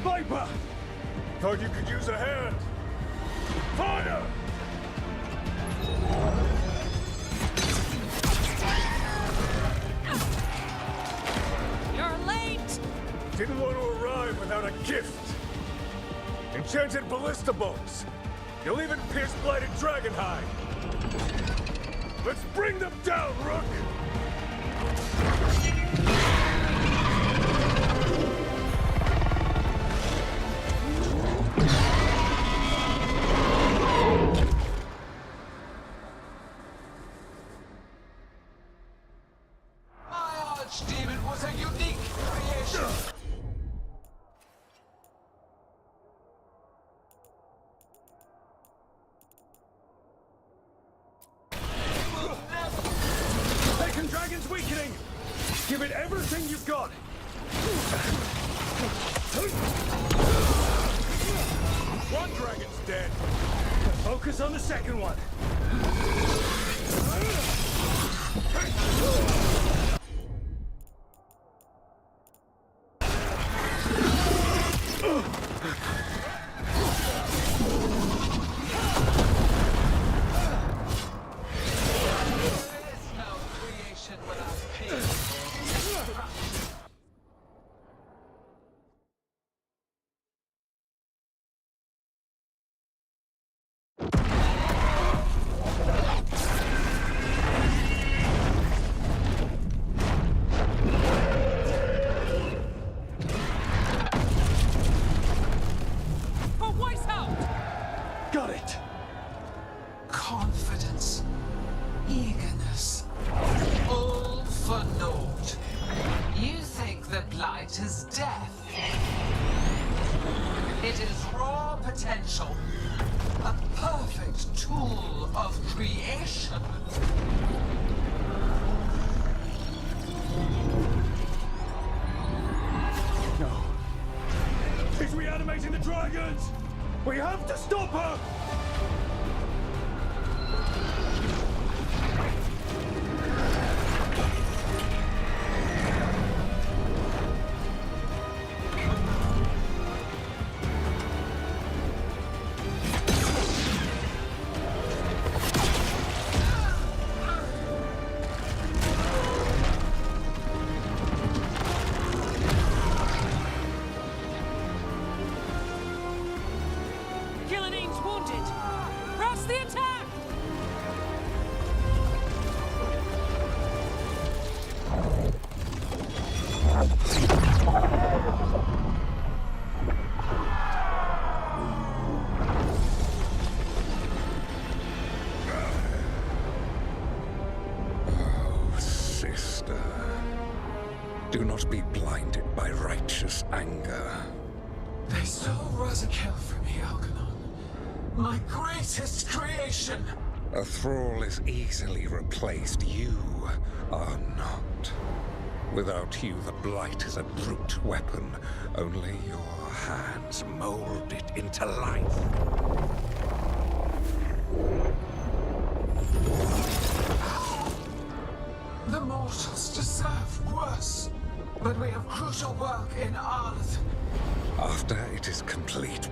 Viper! Thought you could use a hand. Fire! You're late! Didn't want to arrive without a gift. Enchanted ballista bolts. You'll even pierce blighted dragon hide. Let's bring them down, Rook! My archdemon was a unique creation. it everything you've got! One dragon's dead. Focus on the second one. Got it! Confidence, eagerness, all for naught. You think the Blight is death? It is raw potential, a perfect tool of creation. No. She's reanimating the dragons! We have to stop her! Wounded! Press the attack! Oh, sister. Do not be blinded by righteous anger. They stole Razakel from me, Algernon. My greatest creation! A thrall is easily replaced. You are not. Without you, the Blight is a brute weapon. Only your hands mold it into life. The mortals deserve worse. But we have crucial work in Arth. After it is complete,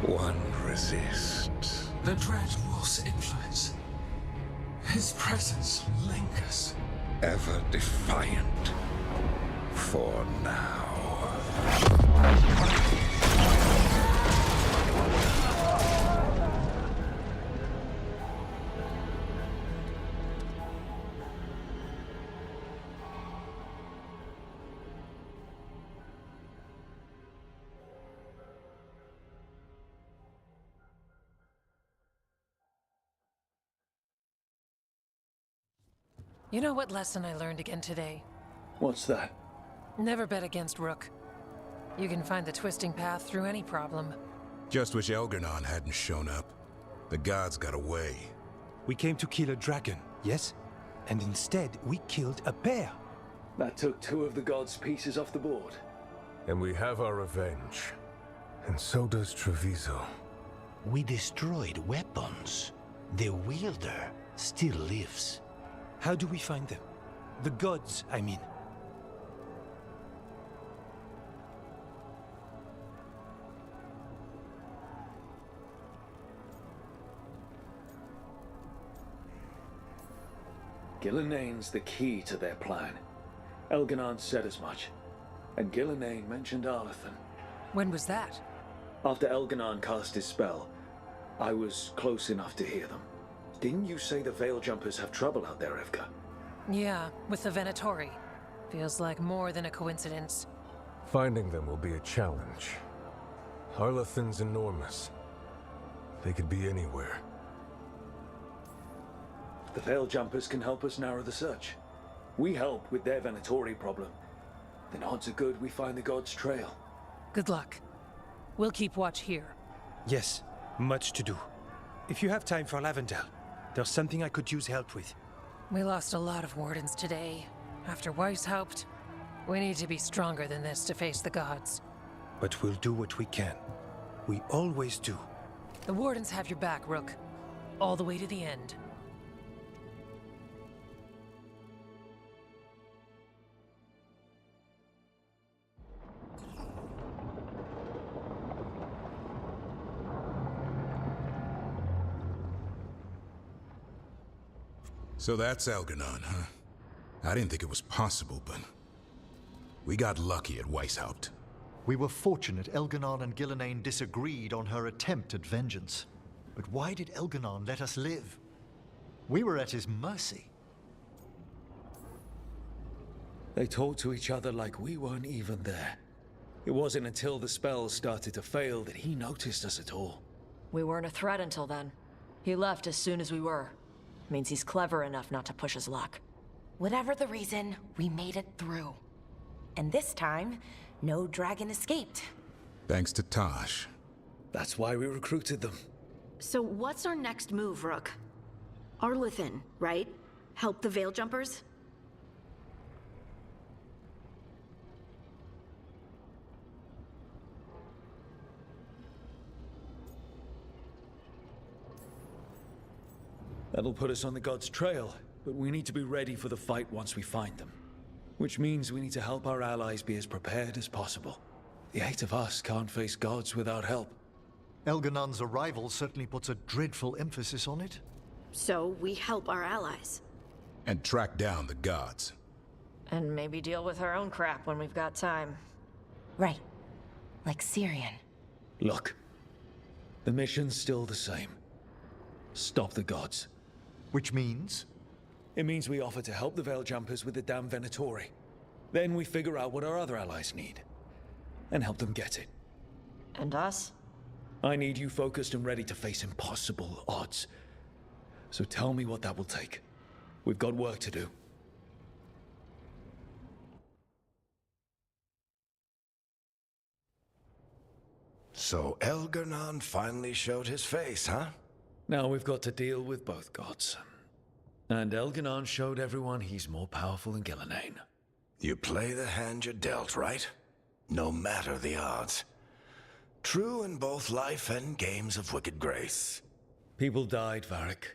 one resists. The Dread Wolf's influence. His presence lingers. Ever defiant. For now. You know what lesson I learned again today? What's that? Never bet against Rook. You can find the twisting path through any problem. Just wish Elgernon hadn't shown up. The gods got away. We came to kill a dragon, yes? And instead, we killed a bear. That took 2 of the gods' pieces off the board. And we have our revenge. And so does Treviso. We destroyed weapons. The wielder still lives. How do we find them? The gods, I mean. Gillenayne's the key to their plan. Elganon said as much. And Gillenayne mentioned Arlathan. When was that? After Elganon cast his spell, I was close enough to hear them. Didn't you say the Veil Jumpers have trouble out there, Evka? Yeah, with the Venatori. Feels like more than a coincidence. Finding them will be a challenge. Arlathan's enormous. They could be anywhere. The Veil Jumpers can help us narrow the search. We help with their Venatori problem. Then odds are good we find the God's trail. Good luck. We'll keep watch here. Yes, much to do. If you have time for Lavendel, there's something I could use help with. We lost a lot of wardens today. After Weishaupt, we need to be stronger than this to face the gods. But we'll do what we can. We always do. The wardens have your back, Rook. All the way to the end. So that's Elganon, huh? I didn't think it was possible, but we got lucky at Weishaupt. We were fortunate Elganon and Gillenane disagreed on her attempt at vengeance. But why did Elganon let us live? We were at his mercy. They talked to each other like we weren't even there. It wasn't until the spells started to fail that he noticed us at all. We weren't a threat until then. He left as soon as we were. Means he's clever enough not to push his luck. Whatever the reason, we made it through. And this time, no dragon escaped. Thanks to Tosh. That's why we recruited them. So what's our next move, Rook? Arlathan, right? Help the Veil Jumpers? That'll put us on the gods' trail, but we need to be ready for the fight once we find them. Which means we need to help our allies be as prepared as possible. The 8 of us can't face gods without help. Elganon's arrival certainly puts a dreadful emphasis on it. So we help our allies. And track down the gods. And maybe deal with our own crap when we've got time. Right. Like Syrian. Look. The mission's still the same. Stop the gods. Which means? It means we offer to help the Veil Jumpers with the damn Venatori. Then we figure out what our other allies need. And help them get it. And us? I need you focused and ready to face impossible odds. So tell me what that will take. We've got work to do. So Elganon finally showed his face, huh? Now we've got to deal with both gods. And Elganon showed everyone he's more powerful than Gillenane. You play the hand you're dealt, right? No matter the odds. True in both life and games of wicked grace. People died, Varric.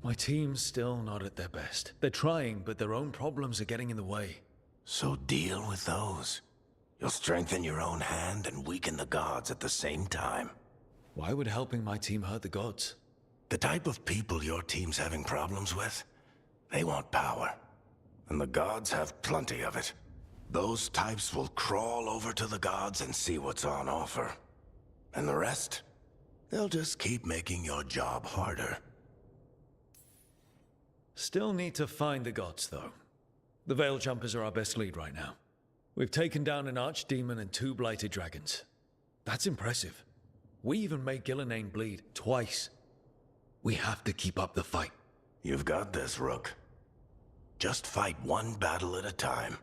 My team's still not at their best. They're trying, but their own problems are getting in the way. So deal with those. You'll strengthen your own hand and weaken the gods at the same time. Why would helping my team hurt the gods? The type of people your team's having problems with, they want power. And the gods have plenty of it. Those types will crawl over to the gods and see what's on offer. And the rest? They'll just keep making your job harder. Still need to find the gods, though. The Veil Jumpers are our best lead right now. We've taken down an archdemon and 2 blighted dragons. That's impressive. We even made Gillenane bleed twice. We have to keep up the fight. You've got this, Rook. Just fight one battle at a time.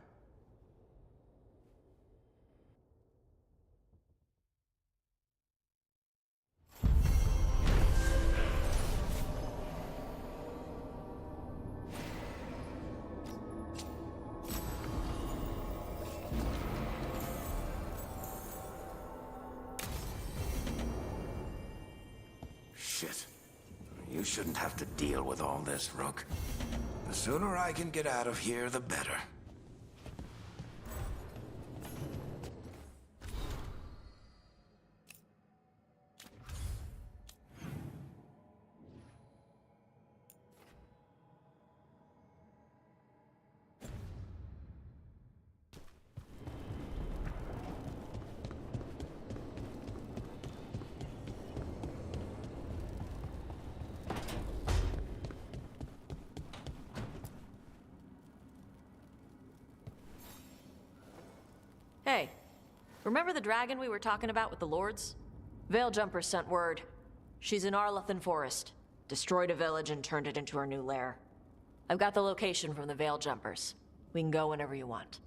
Shit. You shouldn't have to deal with all this, Rook. The sooner I can get out of here, the better. Hey, remember the dragon we were talking about with the lords? Veil Jumpers sent word. She's in Arlathan Forest. Destroyed a village and turned it into her new lair. I've got the location from the Veil Jumpers. We can go whenever you want.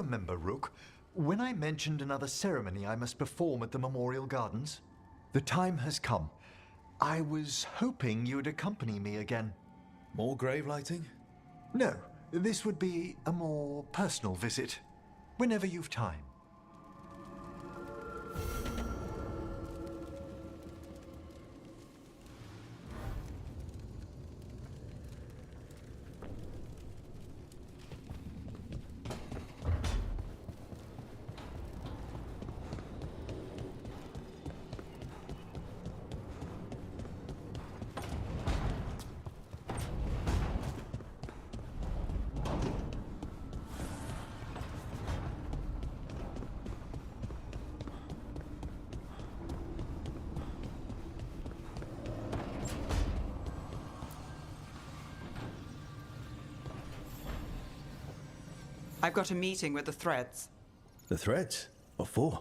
remember, Rook, when I mentioned another ceremony I must perform at the Memorial Gardens? The time has come. I was hoping you'd accompany me again. More grave lighting? No, this would be a more personal visit. Whenever you've time. I've got a meeting with the Threads. The Threads? What for?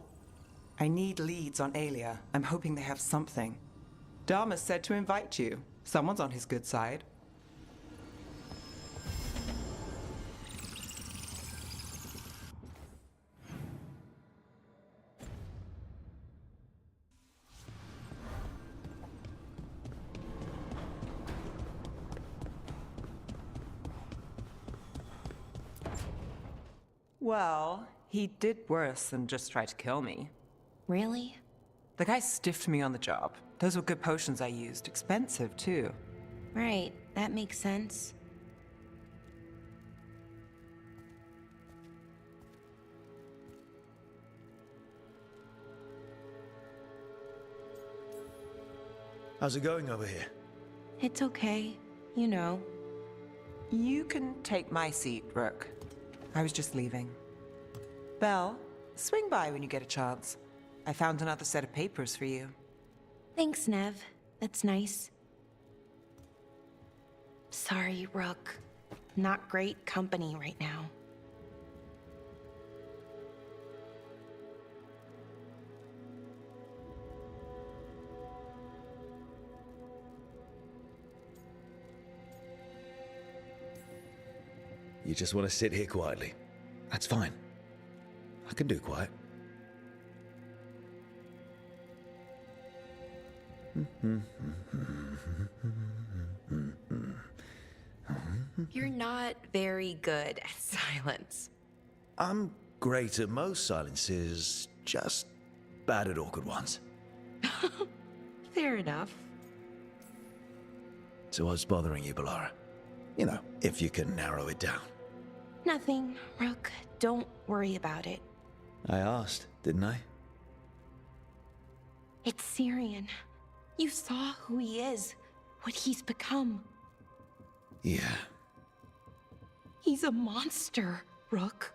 I need leads on Aelia. I'm hoping they have something. Dharma said to invite you. Someone's on his good side. Well, he did worse than just try to kill me. Really? The guy stiffed me on the job. Those were good potions I used. Expensive, too. Right, that makes sense. How's it going over here? It's okay. You know. You can take my seat, Rook. I was just leaving. Belle, swing by when you get a chance. I found another set of papers for you. Thanks, Nev. That's nice. Sorry, Rook. Not great company right now. You just want to sit here quietly. That's fine. I can do quiet. You're not very good at silence. I'm great at most silences, just bad at awkward ones. Fair enough. So what's bothering you, Bellara? You know, if you can narrow it down. Nothing, Rook. Don't worry about it. I asked, didn't I? It's Syrian. You saw who he is, what he's become. Yeah. He's a monster, Rook.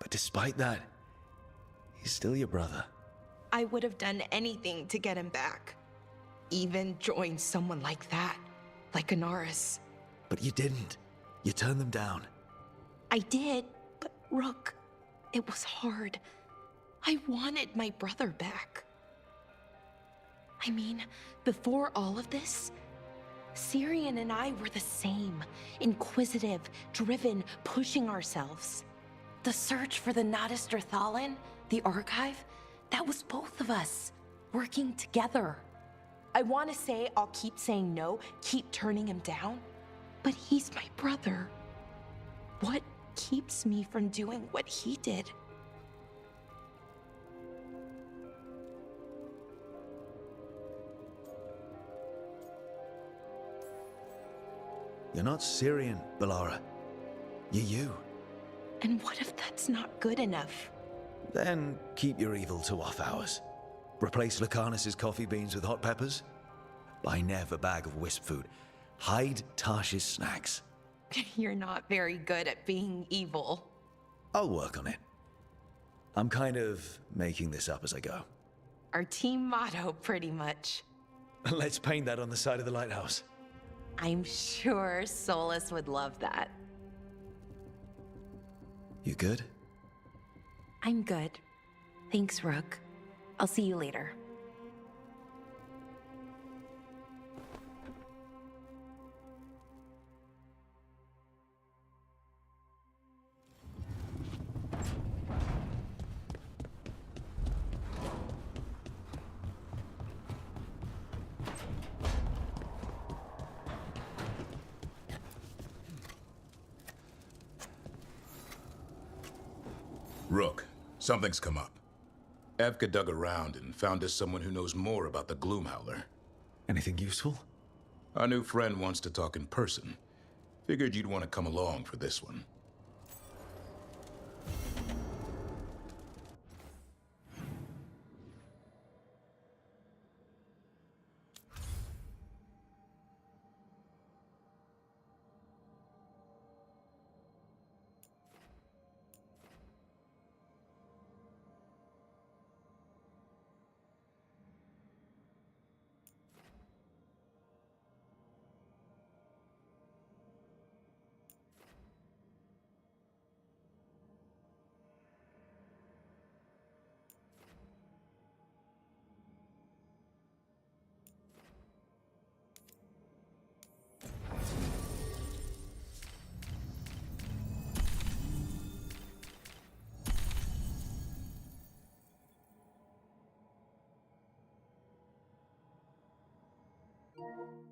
But despite that, he's still your brother. I would have done anything to get him back. Even join someone like that, like Anaris. But you didn't. You turned them down. I did, but Rook, it was hard. I wanted my brother back. I mean, before all of this, Syrian and I were the same. Inquisitive, driven, pushing ourselves. The search for the Natus Drathalin, the archive, that was both of us, working together. I want to say I'll keep saying no, keep turning him down, but he's my brother. What keeps me from doing what he did? You're not Syrian, Bellara. You're you. And what if that's not good enough? Then keep your evil to off hours. Replace Lucanus's coffee beans with hot peppers. Buy Nev a bag of wisp food. Hide Tarsh's snacks. You're not very good at being evil. I'll work on it. I'm kind of making this up as I go. Our team motto, pretty much. Let's paint that on the side of the lighthouse. I'm sure Solus would love that. You good? I'm good. Thanks, Rook. I'll see you later. Rook, something's come up. Evka dug around and found us someone who knows more about the Gloomhowler. Anything useful? Our new friend wants to talk in person. Figured you'd want to come along for this one.